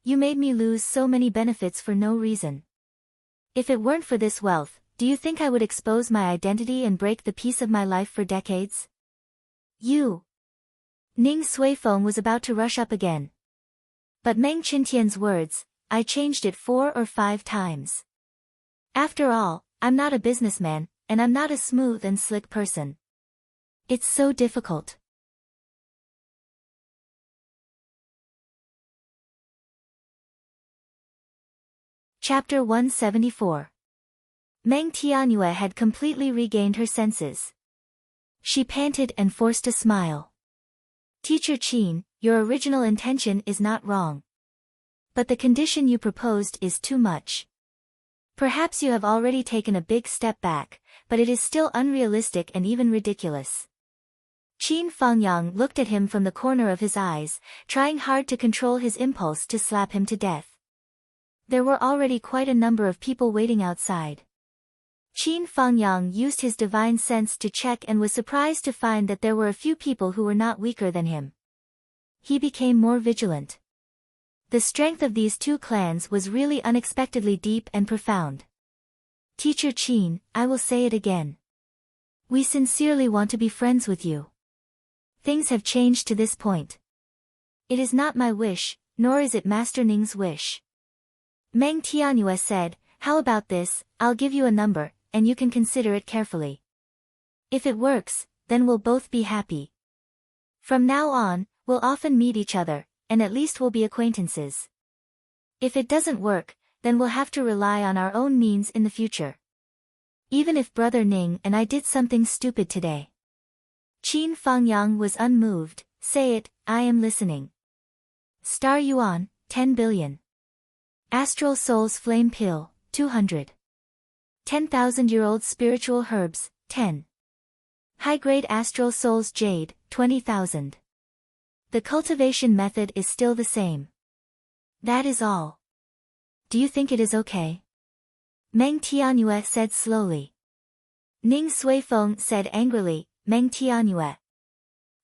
You made me lose so many benefits for no reason. If it weren't for this wealth, do you think I would expose my identity and break the peace of my life for decades? You. Ning Suifeng was about to rush up again. But Meng Qintian's words, I changed it 4 or 5 times. After all, I'm not a businessman, and I'm not a smooth and slick person. It's so difficult. Chapter 174. Meng Tianyue had completely regained her senses. She panted and forced a smile. Teacher Qin, your original intention is not wrong. But the condition you proposed is too much. Perhaps you have already taken a big step back, but it is still unrealistic and even ridiculous. Qin Fangyang looked at him from the corner of his eyes, trying hard to control his impulse to slap him to death. There were already quite a number of people waiting outside. Qin Fangyang used his divine sense to check and was surprised to find that there were a few people who were not weaker than him. He became more vigilant. The strength of these 2 clans was really unexpectedly deep and profound. Teacher Qin, I will say it again. We sincerely want to be friends with you. Things have changed to this point. It is not my wish, nor is it Master Ning's wish. Meng Tianyue said, how about this, I'll give you a number, and you can consider it carefully. If it works, then we'll both be happy. From now on, we'll often meet each other, and at least we'll be acquaintances. If it doesn't work, then we'll have to rely on our own means in the future. Even if Brother Ning and I did something stupid today. Qin Fangyang was unmoved. Say it, I am listening. Star Yuan, 10 billion. Astral Soul's Flame Pill, 200. 10,000-year-old Spiritual Herbs, 10. High-grade Astral Soul's Jade, 20,000. The cultivation method is still the same. That is all. Do you think it is okay? Meng Tianyue said slowly. Ning Suifeng said angrily, Meng Tianyue.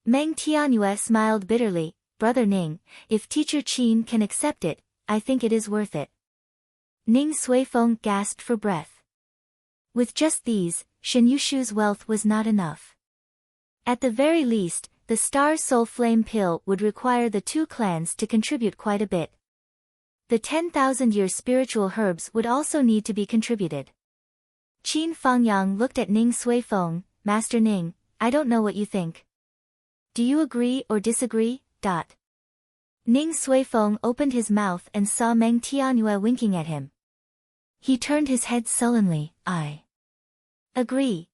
Meng Tianyue smiled bitterly, Brother Ning, if Teacher Qin can accept it, I think it is worth it. Ning Suifeng gasped for breath. With just these, Shen Yushu's wealth was not enough. At the very least, the Star Soul Flame Pill would require the 2 clans to contribute quite a bit. The 10,000-year spiritual herbs would also need to be contributed. Qin Fangyang looked at Ning Suifeng, Master Ning, I don't know what you think. Do you agree or disagree? Ning Suifeng opened his mouth and saw Meng Tianyue winking at him. He turned his head sullenly, I agree.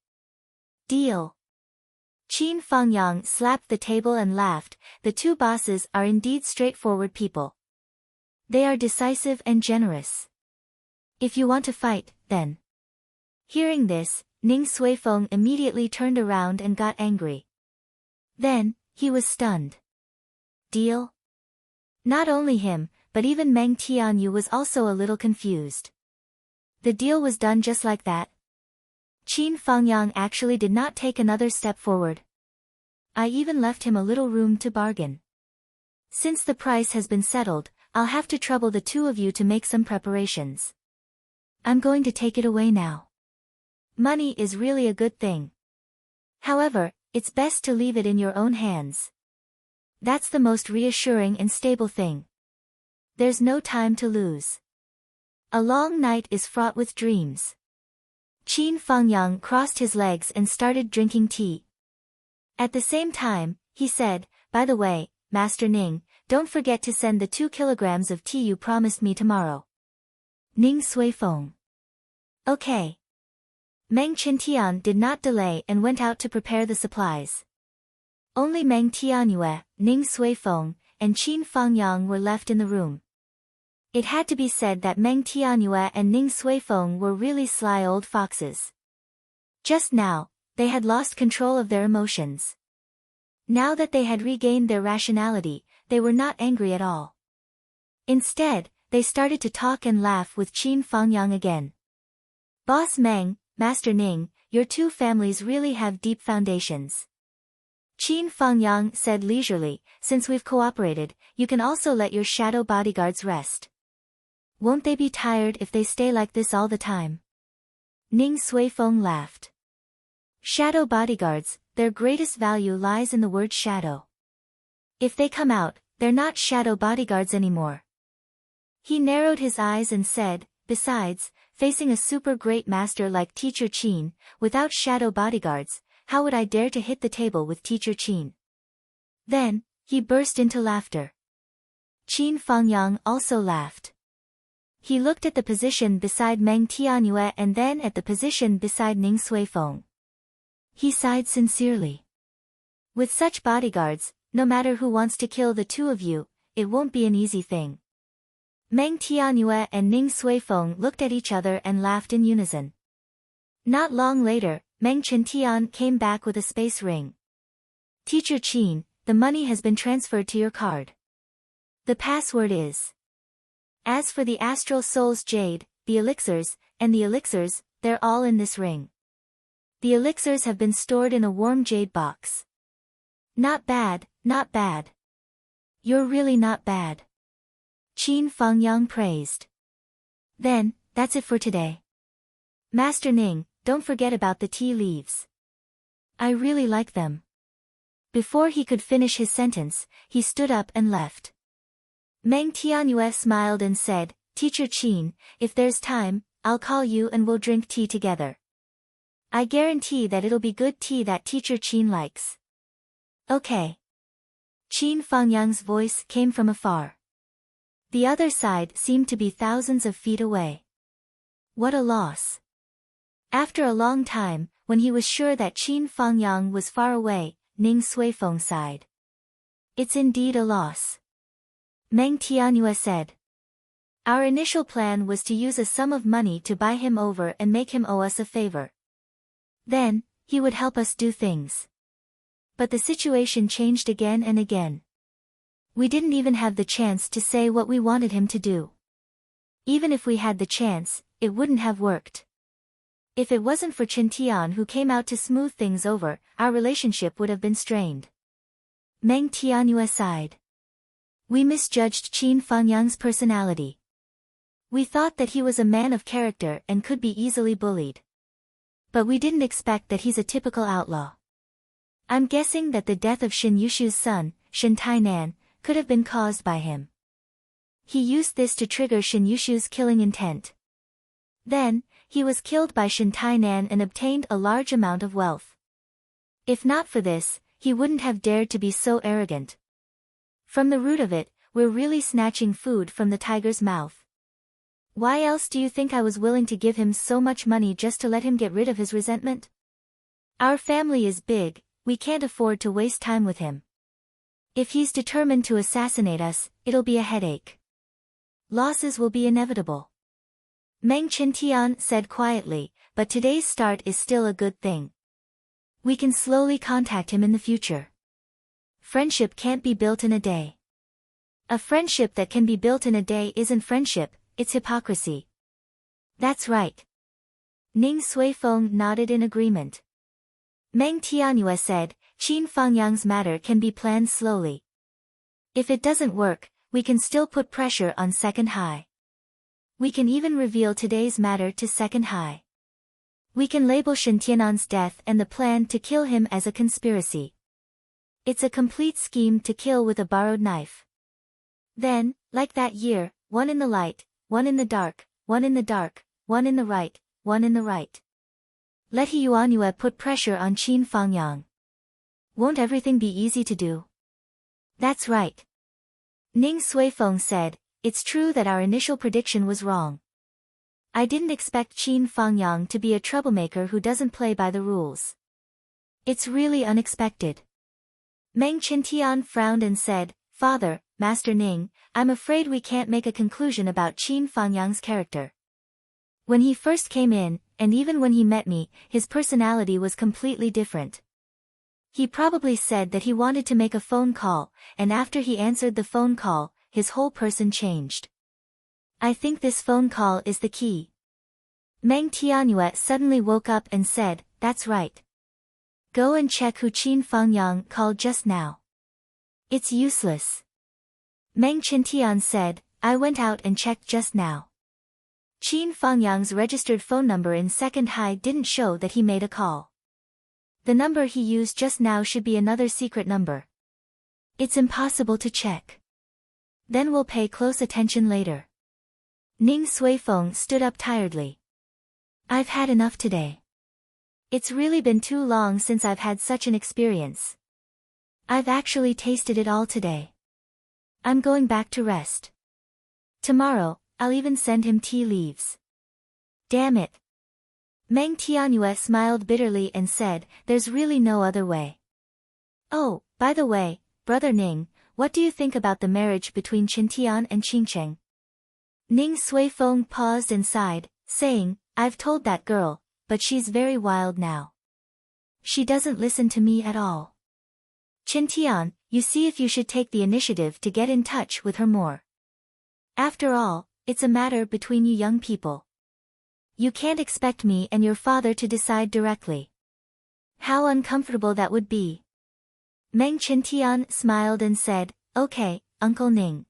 Deal. Qin Fangyang slapped the table and laughed, the 2 bosses are indeed straightforward people. They are decisive and generous. If you want to fight, then. Hearing this, Ning Suifeng immediately turned around and got angry. Then, he was stunned. Deal? Not only him, but even Meng Tianyue was also a little confused. The deal was done just like that. Qin Fangyang actually did not take another step forward. I even left him a little room to bargain. Since the price has been settled, I'll have to trouble the 2 of you to make some preparations. I'm going to take it away now. Money is really a good thing. However, it's best to leave it in your own hands. That's the most reassuring and stable thing. There's no time to lose. A long night is fraught with dreams. Qin Fangyang crossed his legs and started drinking tea. At the same time, he said, by the way, Master Ning, don't forget to send the 2 kilograms of tea you promised me tomorrow. Ning Suifeng. Okay. Meng Qintian did not delay and went out to prepare the supplies. Only Meng Tianyue, Ning Suifeng, and Qin Fangyang were left in the room. It had to be said that Meng Tianyue and Ning Suifeng were really sly old foxes. Just now, they had lost control of their emotions. Now that they had regained their rationality, they were not angry at all. Instead, they started to talk and laugh with Qin Fangyang again. Boss Meng, Master Ning, your 2 families really have deep foundations. Qin Fangyang said leisurely, since we've cooperated, you can also let your shadow bodyguards rest. Won't they be tired if they stay like this all the time? Ning Suifeng laughed. Shadow bodyguards, their greatest value lies in the word shadow. If they come out, they're not shadow bodyguards anymore. He narrowed his eyes and said, besides, facing a super great master like Teacher Qin, without shadow bodyguards, how would I dare to hit the table with Teacher Qin? Then, he burst into laughter. Qin Fangyang also laughed. He looked at the position beside Meng Tianyue and then at the position beside Ning Suifeng. He sighed sincerely. With such bodyguards, no matter who wants to kill the two of you, it won't be an easy thing. Meng Tianyue and Ning Suifeng looked at each other and laughed in unison. Not long later, Meng Chintian came back with a space ring. Teacher Qin, the money has been transferred to your card. The password is. As for the astral soul's jade, the elixirs, and the elixirs, they're all in this ring. The elixirs have been stored in a warm jade box. Not bad, not bad. You're really not bad. Qin Fangyang praised. Then, that's it for today. Master Ning, don't forget about the tea leaves. I really like them. Before he could finish his sentence, he stood up and left. Meng Tianyue smiled and said, Teacher Qin, if there's time, I'll call you and we'll drink tea together. I guarantee that it'll be good tea that Teacher Qin likes. Okay. Qin Fangyang's voice came from afar. The other side seemed to be thousands of feet away. What a loss. After a long time, when he was sure that Qin Fangyang was far away, Ning Suifeng sighed. It's indeed a loss. Meng Tianyue said. Our initial plan was to use a sum of money to buy him over and make him owe us a favor. Then, he would help us do things. But the situation changed again and again. We didn't even have the chance to say what we wanted him to do. Even if we had the chance, it wouldn't have worked. If it wasn't for Chintian who came out to smooth things over, our relationship would have been strained. Meng Tianyue sighed. We misjudged Qin Fangyang's personality. We thought that he was a man of character and could be easily bullied. But we didn't expect that he's a typical outlaw. I'm guessing that the death of Shin Yushu's son, Shin Tainan, could have been caused by him. He used this to trigger Shin Yushu's killing intent. Then, he was killed by Shin Tainan and obtained a large amount of wealth. If not for this, he wouldn't have dared to be so arrogant. From the root of it, we're really snatching food from the tiger's mouth. Why else do you think I was willing to give him so much money just to let him get rid of his resentment? Our family is big, we can't afford to waste time with him. If he's determined to assassinate us, it'll be a headache. Losses will be inevitable. Meng Chintian said quietly, but today's start is still a good thing. We can slowly contact him in the future. Friendship can't be built in a day. A friendship that can be built in a day isn't friendship, it's hypocrisy. That's right. Ning Suifeng nodded in agreement. Meng Tianyue said, Qin Fangyang's matter can be planned slowly. If it doesn't work, we can still put pressure on Second High. We can even reveal today's matter to Second High. We can label Shin Tianan's death and the plan to kill him as a conspiracy. It's a complete scheme to kill with a borrowed knife. Then, like that year, one in the light, one in the dark, one in the dark, one in the right, one in the right. Let He Yuanyue put pressure on Qin Fangyang. Won't everything be easy to do? That's right. Ning Suifeng said, it's true that our initial prediction was wrong. I didn't expect Qin Fangyang to be a troublemaker who doesn't play by the rules. It's really unexpected. Meng Chintian frowned and said, Father, Master Ning, I'm afraid we can't make a conclusion about Qin Fangyang's character. When he first came in, and even when he met me, his personality was completely different. He probably said that he wanted to make a phone call, and after he answered the phone call, his whole person changed. I think this phone call is the key. Meng Tianyue suddenly woke up and said, that's right. Go and check who Qin Fangyang called just now. It's useless. Meng Qintian said, I went out and checked just now. Qin Fangyang's registered phone number in second high didn't show that he made a call. The number he used just now should be another secret number. It's impossible to check. Then we'll pay close attention later. Ning Suifeng stood up tiredly. I've had enough today. It's really been too long since I've had such an experience. I've actually tasted it all today. I'm going back to rest. Tomorrow, I'll even send him tea leaves. Damn it. Meng Tianyue smiled bitterly and said, there's really no other way. Oh, by the way, Brother Ning, what do you think about the marriage between Qintian and Qingcheng? Ning Suifeng paused and sighed, saying, I've told that girl, but she's very wild now. She doesn't listen to me at all. Qintian, you see if you should take the initiative to get in touch with her more. After all, it's a matter between you young people. You can't expect me and your father to decide directly. How uncomfortable that would be. Meng Qintian smiled and said, okay, Uncle Ning.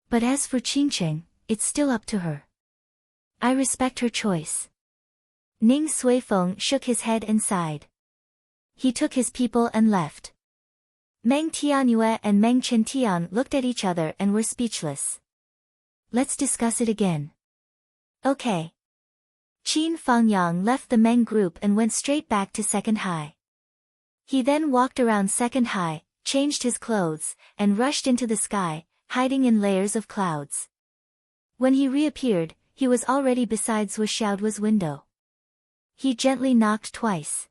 But as for Qingcheng, it's still up to her. I respect her choice. Ning Suifeng shook his head and sighed. He took his people and left. Meng Tianyue and Meng Qintian looked at each other and were speechless. Let's discuss it again. Okay. Qin Fangyang left the Meng group and went straight back to second high. He then walked around second high, changed his clothes, and rushed into the sky, hiding in layers of clouds. When he reappeared, he was already beside Zhuo Xiaoduo's window. He gently knocked twice.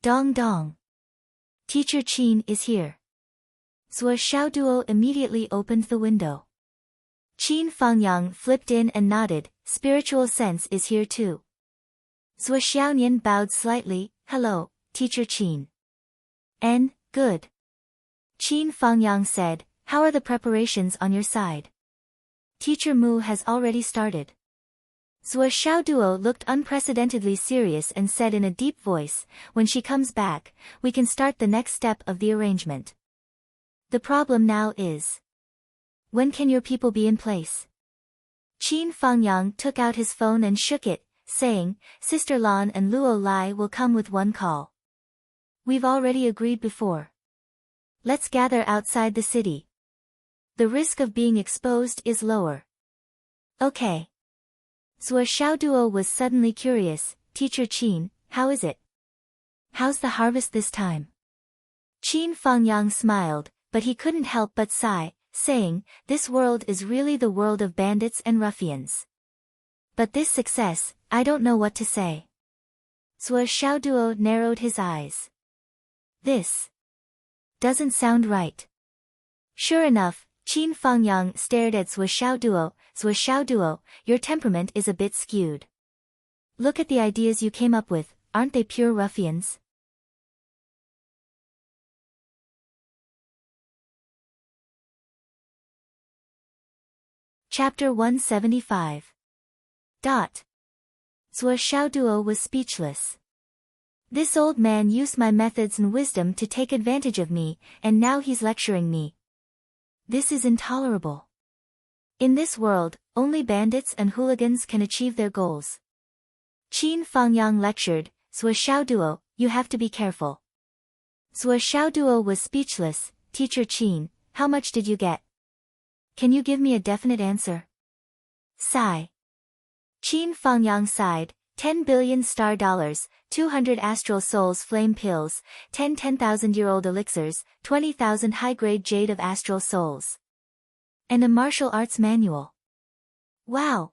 Dong dong. Teacher Qin is here. Zhuo Xiaoduo immediately opened the window. Qin Fangyang flipped in and nodded, spiritual sense is here too. Zhuo Xiaonian bowed slightly, hello, Teacher Qin. Good. Qin Fangyang said, how are the preparations on your side? Teacher Mu has already started. Zhuo Xiaoduo looked unprecedentedly serious and said in a deep voice, when she comes back, we can start the next step of the arrangement. The problem now is, when can your people be in place? Qin Fangyang took out his phone and shook it, saying, Sister Lan and Luo Lai will come with one call. We've already agreed before. Let's gather outside the city. The risk of being exposed is lower. Okay. Zhuo Xiaoduo was suddenly curious, Teacher Qin, how is it? How's the harvest this time? Qin Fangyang smiled, but he couldn't help but sigh, saying, this world is really the world of bandits and ruffians. But this success, I don't know what to say. Zhuo Xiaoduo narrowed his eyes. This doesn't sound right. Sure enough, Qin Fangyang stared at Zhuo Xiaoduo. Zhuo Xiaoduo, your temperament is a bit skewed. Look at the ideas you came up with, aren't they pure ruffians? Chapter 175. Zhuo Xiaoduo was speechless. This old man used my methods and wisdom to take advantage of me, and now he's lecturing me. This is intolerable. In this world, only bandits and hooligans can achieve their goals. Qin Fangyang lectured, Zhuo Xiaoduo, you have to be careful. Zhuo Xiaoduo was speechless, Teacher Qin, how much did you get? Can you give me a definite answer? Sigh. Qin Fangyang sighed, 10 billion star dollars, 200 astral souls flame pills, 10 10,000-year-old elixirs, 20,000 high-grade jade of astral souls. And a martial arts manual. Wow!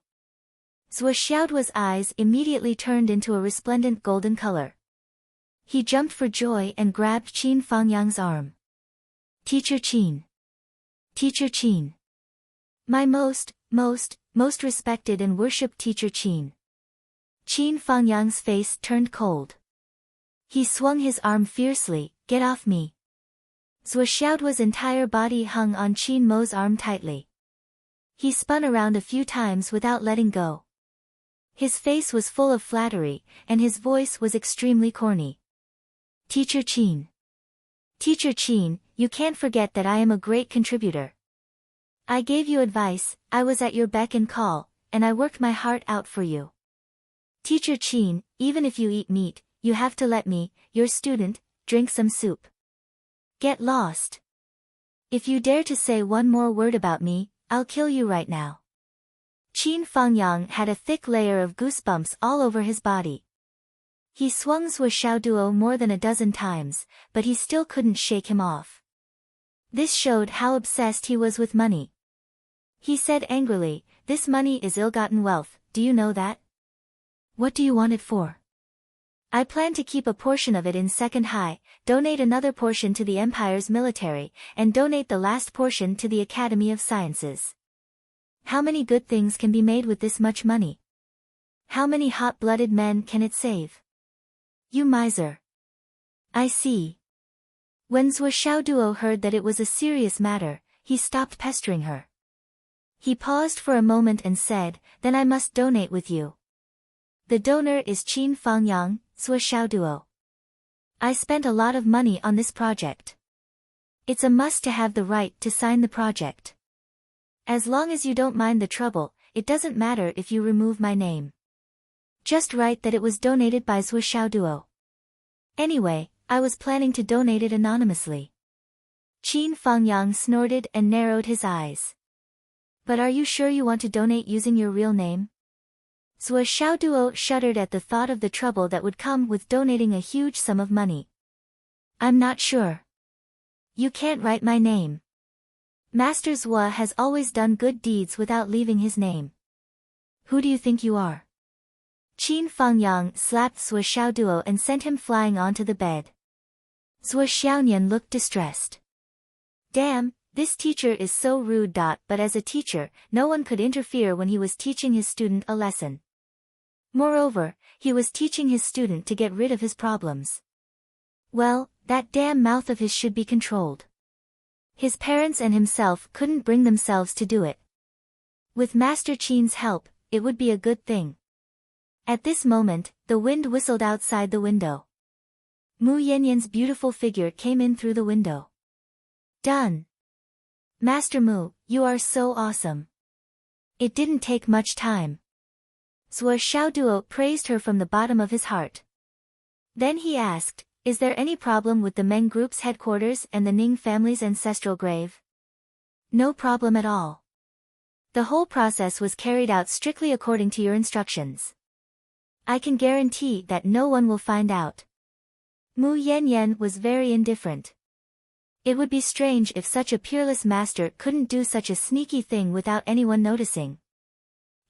Zhuo Xiaoduo's eyes immediately turned into a resplendent golden color. He jumped for joy and grabbed Qin Fangyang's arm. Teacher Qin. Teacher Qin. My most respected and worshipped Teacher Qin. Qin Fangyang's face turned cold. He swung his arm fiercely, get off me. Zhuo Xiaoduo's entire body hung on Qin Mo's arm tightly. He spun around a few times without letting go. His face was full of flattery, and his voice was extremely corny. Teacher Qin. Teacher Qin, you can't forget that I am a great contributor. I gave you advice, I was at your beck and call, and I worked my heart out for you. Teacher Qin, even if you eat meat, you have to let me, your student, drink some soup. Get lost. If you dare to say one more word about me, I'll kill you right now. Qin Fangyang had a thick layer of goosebumps all over his body. He swung Zhuo Xiaoduo more than a dozen times, but he still couldn't shake him off. This showed how obsessed he was with money. He said angrily, "This money is ill-gotten wealth, do you know that? What do you want it for? I plan to keep a portion of it in second high, donate another portion to the Empire's military, and donate the last portion to the Academy of Sciences. How many good things can be made with this much money? How many hot-blooded men can it save? You miser." I see. When Zhuo Xiaoduo heard that it was a serious matter, he stopped pestering her. He paused for a moment and said, "Then I must donate with you. The donor is Qin Fangyang, Zhuo Xiaoduo. I spent a lot of money on this project. It's a must to have the right to sign the project. As long as you don't mind the trouble, it doesn't matter if you remove my name. Just write that it was donated by Zhuo Xiaoduo. Anyway, I was planning to donate it anonymously." Qin Fangyang snorted and narrowed his eyes. "But are you sure you want to donate using your real name?" Zhuo Xiaoduo shuddered at the thought of the trouble that would come with donating a huge sum of money. "I'm not sure. You can't write my name. Master Zhuo has always done good deeds without leaving his name. Who do you think you are?" Qin Fangyang slapped Zhuo Xiaoduo and sent him flying onto the bed. Zhuo Xiaonian looked distressed. Damn, this teacher is so rude. But as a teacher, no one could interfere when he was teaching his student a lesson. Moreover, he was teaching his student to get rid of his problems. Well, that damn mouth of his should be controlled. His parents and himself couldn't bring themselves to do it. With Master Qin's help, it would be a good thing. At this moment, the wind whistled outside the window. Mu Yanyan's beautiful figure came in through the window. Done. Master Mu, you are so awesome. It didn't take much time. Zhuo Xiaoduo praised her from the bottom of his heart. Then he asked, "Is there any problem with the Meng Group's headquarters and the Ning family's ancestral grave?" "No problem at all. The whole process was carried out strictly according to your instructions. I can guarantee that no one will find out." Mu Yanyan was very indifferent. It would be strange if such a peerless master couldn't do such a sneaky thing without anyone noticing.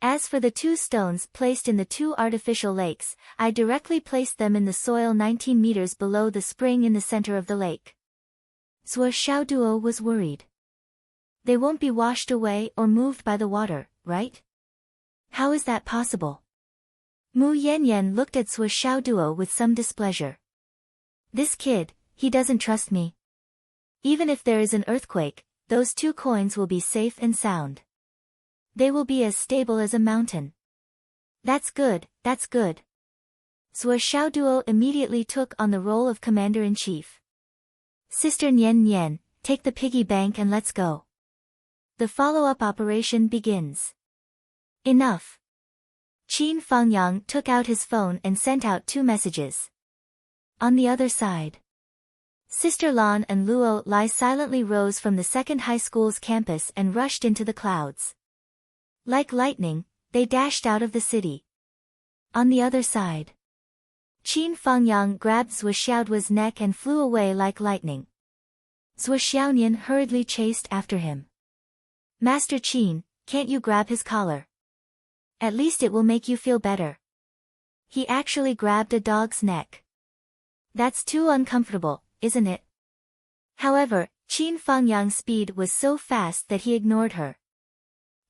As for the 2 stones placed in the 2 artificial lakes, I directly placed them in the soil 19 meters below the spring in the center of the lake. Zhuo Xiaoduo was worried. They won't be washed away or moved by the water, right? How is that possible? Mu Yanyan looked at Zhuo Xiaoduo with some displeasure. This kid, he doesn't trust me. Even if there is an earthquake, those 2 coins will be safe and sound. They will be as stable as a mountain. That's good, that's good. Zhuo Xiaoduo immediately took on the role of commander-in-chief. Sister Nian Nian, take the piggy bank and let's go. The follow-up operation begins. Enough. Qin Fangyang took out his phone and sent out 2 messages. On the other side, Sister Lan and Luo Lai silently rose from the second high school's campus and rushed into the clouds. Like lightning, they dashed out of the city. On the other side, Qin Fangyang grabbed Zhuo Xiaoduo's neck and flew away like lightning. Zhuo Xiaonian hurriedly chased after him. Master Qin, can't you grab his collar? At least it will make you feel better. He actually grabbed a dog's neck. That's too uncomfortable, isn't it? However, Qin Fangyang's speed was so fast that he ignored her.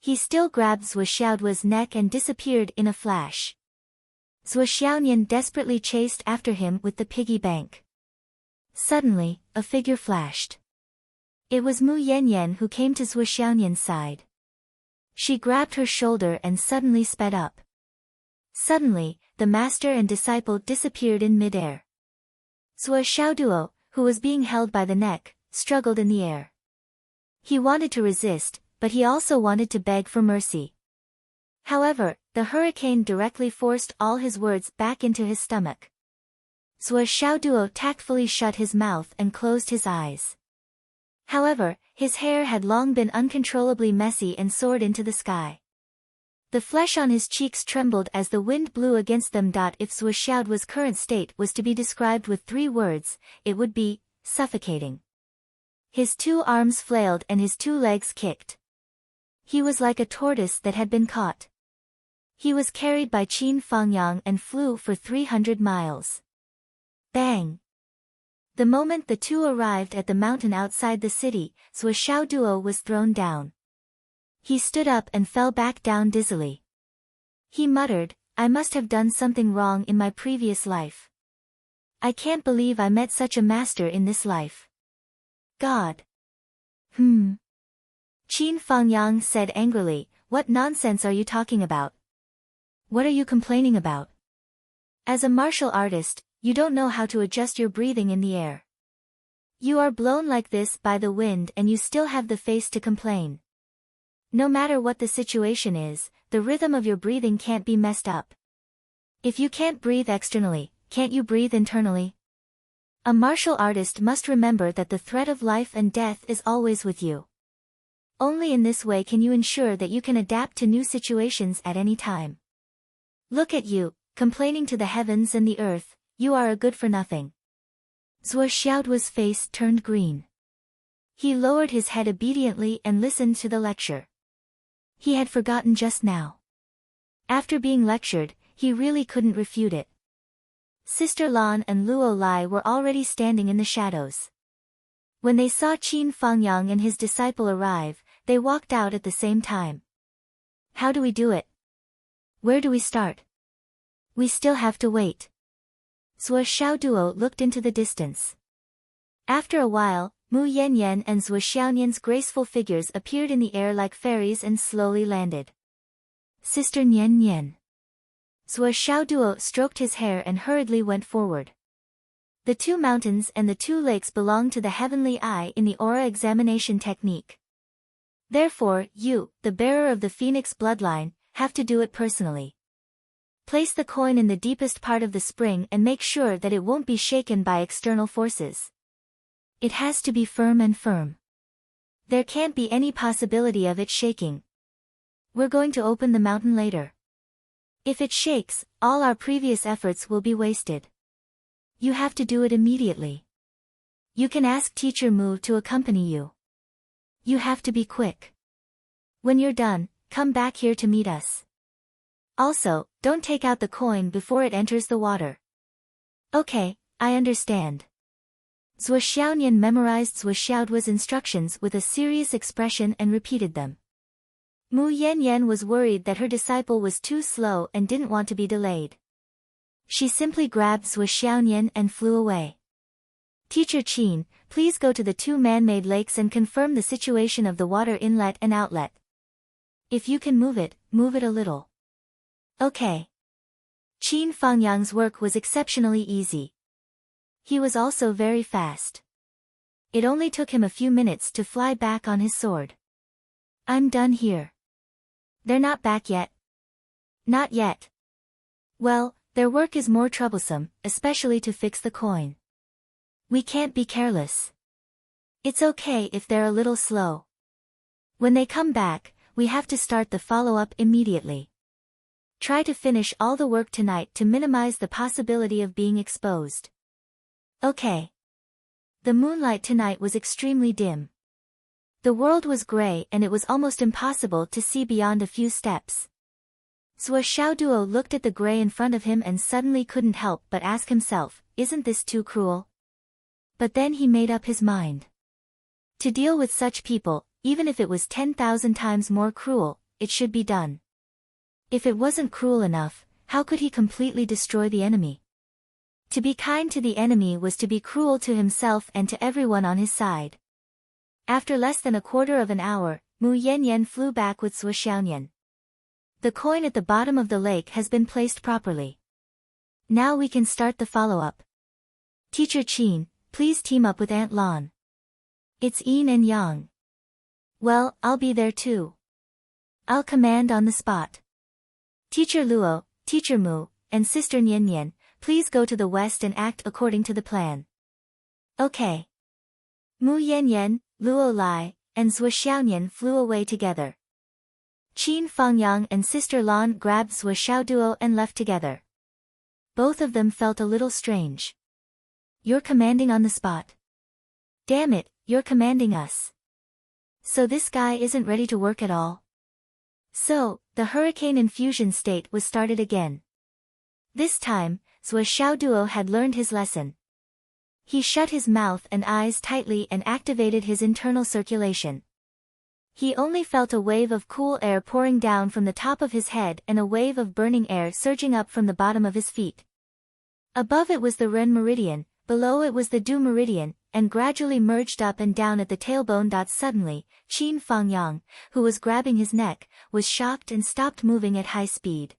He still grabbed Zhuo Xiaoduo's neck and disappeared in a flash. Zhuo Xiaonian desperately chased after him with the piggy bank. Suddenly, a figure flashed. It was Mu Yanyan who came to Zhuo Xiaonian's side. She grabbed her shoulder and suddenly sped up. Suddenly, the master and disciple disappeared in midair. Zhuo Xiaoduo, who was being held by the neck, struggled in the air. He wanted to resist, but he also wanted to beg for mercy. However, the hurricane directly forced all his words back into his stomach. Zhuo Xiaoduo tactfully shut his mouth and closed his eyes. However, his hair had long been uncontrollably messy and soared into the sky. The flesh on his cheeks trembled as the wind blew against them. If Zhuo Xiaoduo's current state was to be described with 3 words, it would be suffocating. His 2 arms flailed and his 2 legs kicked. He was like a tortoise that had been caught. He was carried by Qin Fangyang and flew for 300 miles. Bang! The moment the 2 arrived at the mountain outside the city, Zhuo Xiaoduo was thrown down. He stood up and fell back down dizzily. He muttered, "I must have done something wrong in my previous life. I can't believe I met such a master in this life. God." Qin Fangyang said angrily, "What nonsense are you talking about? What are you complaining about? As a martial artist, you don't know how to adjust your breathing in the air. You are blown like this by the wind and you still have the face to complain. No matter what the situation is, the rhythm of your breathing can't be messed up. If you can't breathe externally, can't you breathe internally? A martial artist must remember that the threat of life and death is always with you. Only in this way can you ensure that you can adapt to new situations at any time. Look at you, complaining to the heavens and the earth, you are a good-for-nothing." Zhuo Xiaoduo's face turned green. He lowered his head obediently and listened to the lecture. He had forgotten just now. After being lectured, he really couldn't refute it. Sister Lan and Luo Lai were already standing in the shadows. When they saw Qin Fangyang and his disciple arrive, they walked out at the same time. "How do we do it? Where do we start? We still have to wait." Zhuo Xiaoduo looked into the distance. After a while, Mu Yanyan and Zhuo Xiaonian's graceful figures appeared in the air like fairies and slowly landed. "Sister Nian Nian." Zhuo Xiaoduo stroked his hair and hurriedly went forward. The 2 mountains and the 2 lakes belong to the heavenly eye in the aura examination technique. Therefore, you, the bearer of the phoenix bloodline, have to do it personally. Place the coin in the deepest part of the spring and make sure that it won't be shaken by external forces. It has to be firm and firm. There can't be any possibility of it shaking. We're going to open the mountain later. If it shakes, all our previous efforts will be wasted. You have to do it immediately. You can ask Teacher Mu to accompany you. You have to be quick. When you're done, come back here to meet us. Also, don't take out the coin before it enters the water. Okay, I understand. Zhuo Xiaonian memorized Zhuo Xiaoduo's instructions with a serious expression and repeated them. Mu Yanyan was worried that her disciple was too slow and didn't want to be delayed. She simply grabbed Zhuo Xiaonian and flew away. "Teacher Qin, please go to the 2 man-made lakes and confirm the situation of the water inlet and outlet. If you can move it a little." "Okay." Qin Fangyang's work was exceptionally easy. He was also very fast. It only took him a few minutes to fly back on his sword. "I'm done here." "They're not back yet." "Not yet." "Well, their work is more troublesome, especially to fix the coin. We can't be careless. It's okay if they're a little slow. When they come back, we have to start the follow-up immediately. Try to finish all the work tonight to minimize the possibility of being exposed." "Okay." The moonlight tonight was extremely dim. The world was gray and it was almost impossible to see beyond a few steps. Zhuo Xiaoduo looked at the gray in front of him and suddenly couldn't help but ask himself, "Isn't this too cruel?" But then he made up his mind. To deal with such people, even if it was 10,000 times more cruel, it should be done. If it wasn't cruel enough, how could he completely destroy the enemy? To be kind to the enemy was to be cruel to himself and to everyone on his side. After less than a quarter of an hour, Mu Yanyan flew back with Zhuo Xiaonian. "The coin at the bottom of the lake has been placed properly. Now we can start the follow-up. Teacher Qin, please team up with Aunt Lan. It's yin and yang. Well, I'll be there too. I'll command on the spot. Teacher Luo, Teacher Mu, and Sister Nian Nian, please go to the west and act according to the plan. Okay. Mu Yanyan, Luo Lai, and Zhuo Xiaonian flew away together. Qin Fangyang and Sister Lan grabbed Zhuo Xiaoduo and left together. Both of them felt a little strange. You're commanding on the spot. Damn it, you're commanding us. So this guy isn't ready to work at all? So, the hurricane infusion state was started again. This time, Zhuo Xiaoduo had learned his lesson. He shut his mouth and eyes tightly and activated his internal circulation. He only felt a wave of cool air pouring down from the top of his head and a wave of burning air surging up from the bottom of his feet. Above it was the Ren meridian, below it was the Du meridian, and gradually merged up and down at the tailbone. Suddenly, Qin Fangyang, who was grabbing his neck, was shocked and stopped moving at high speed.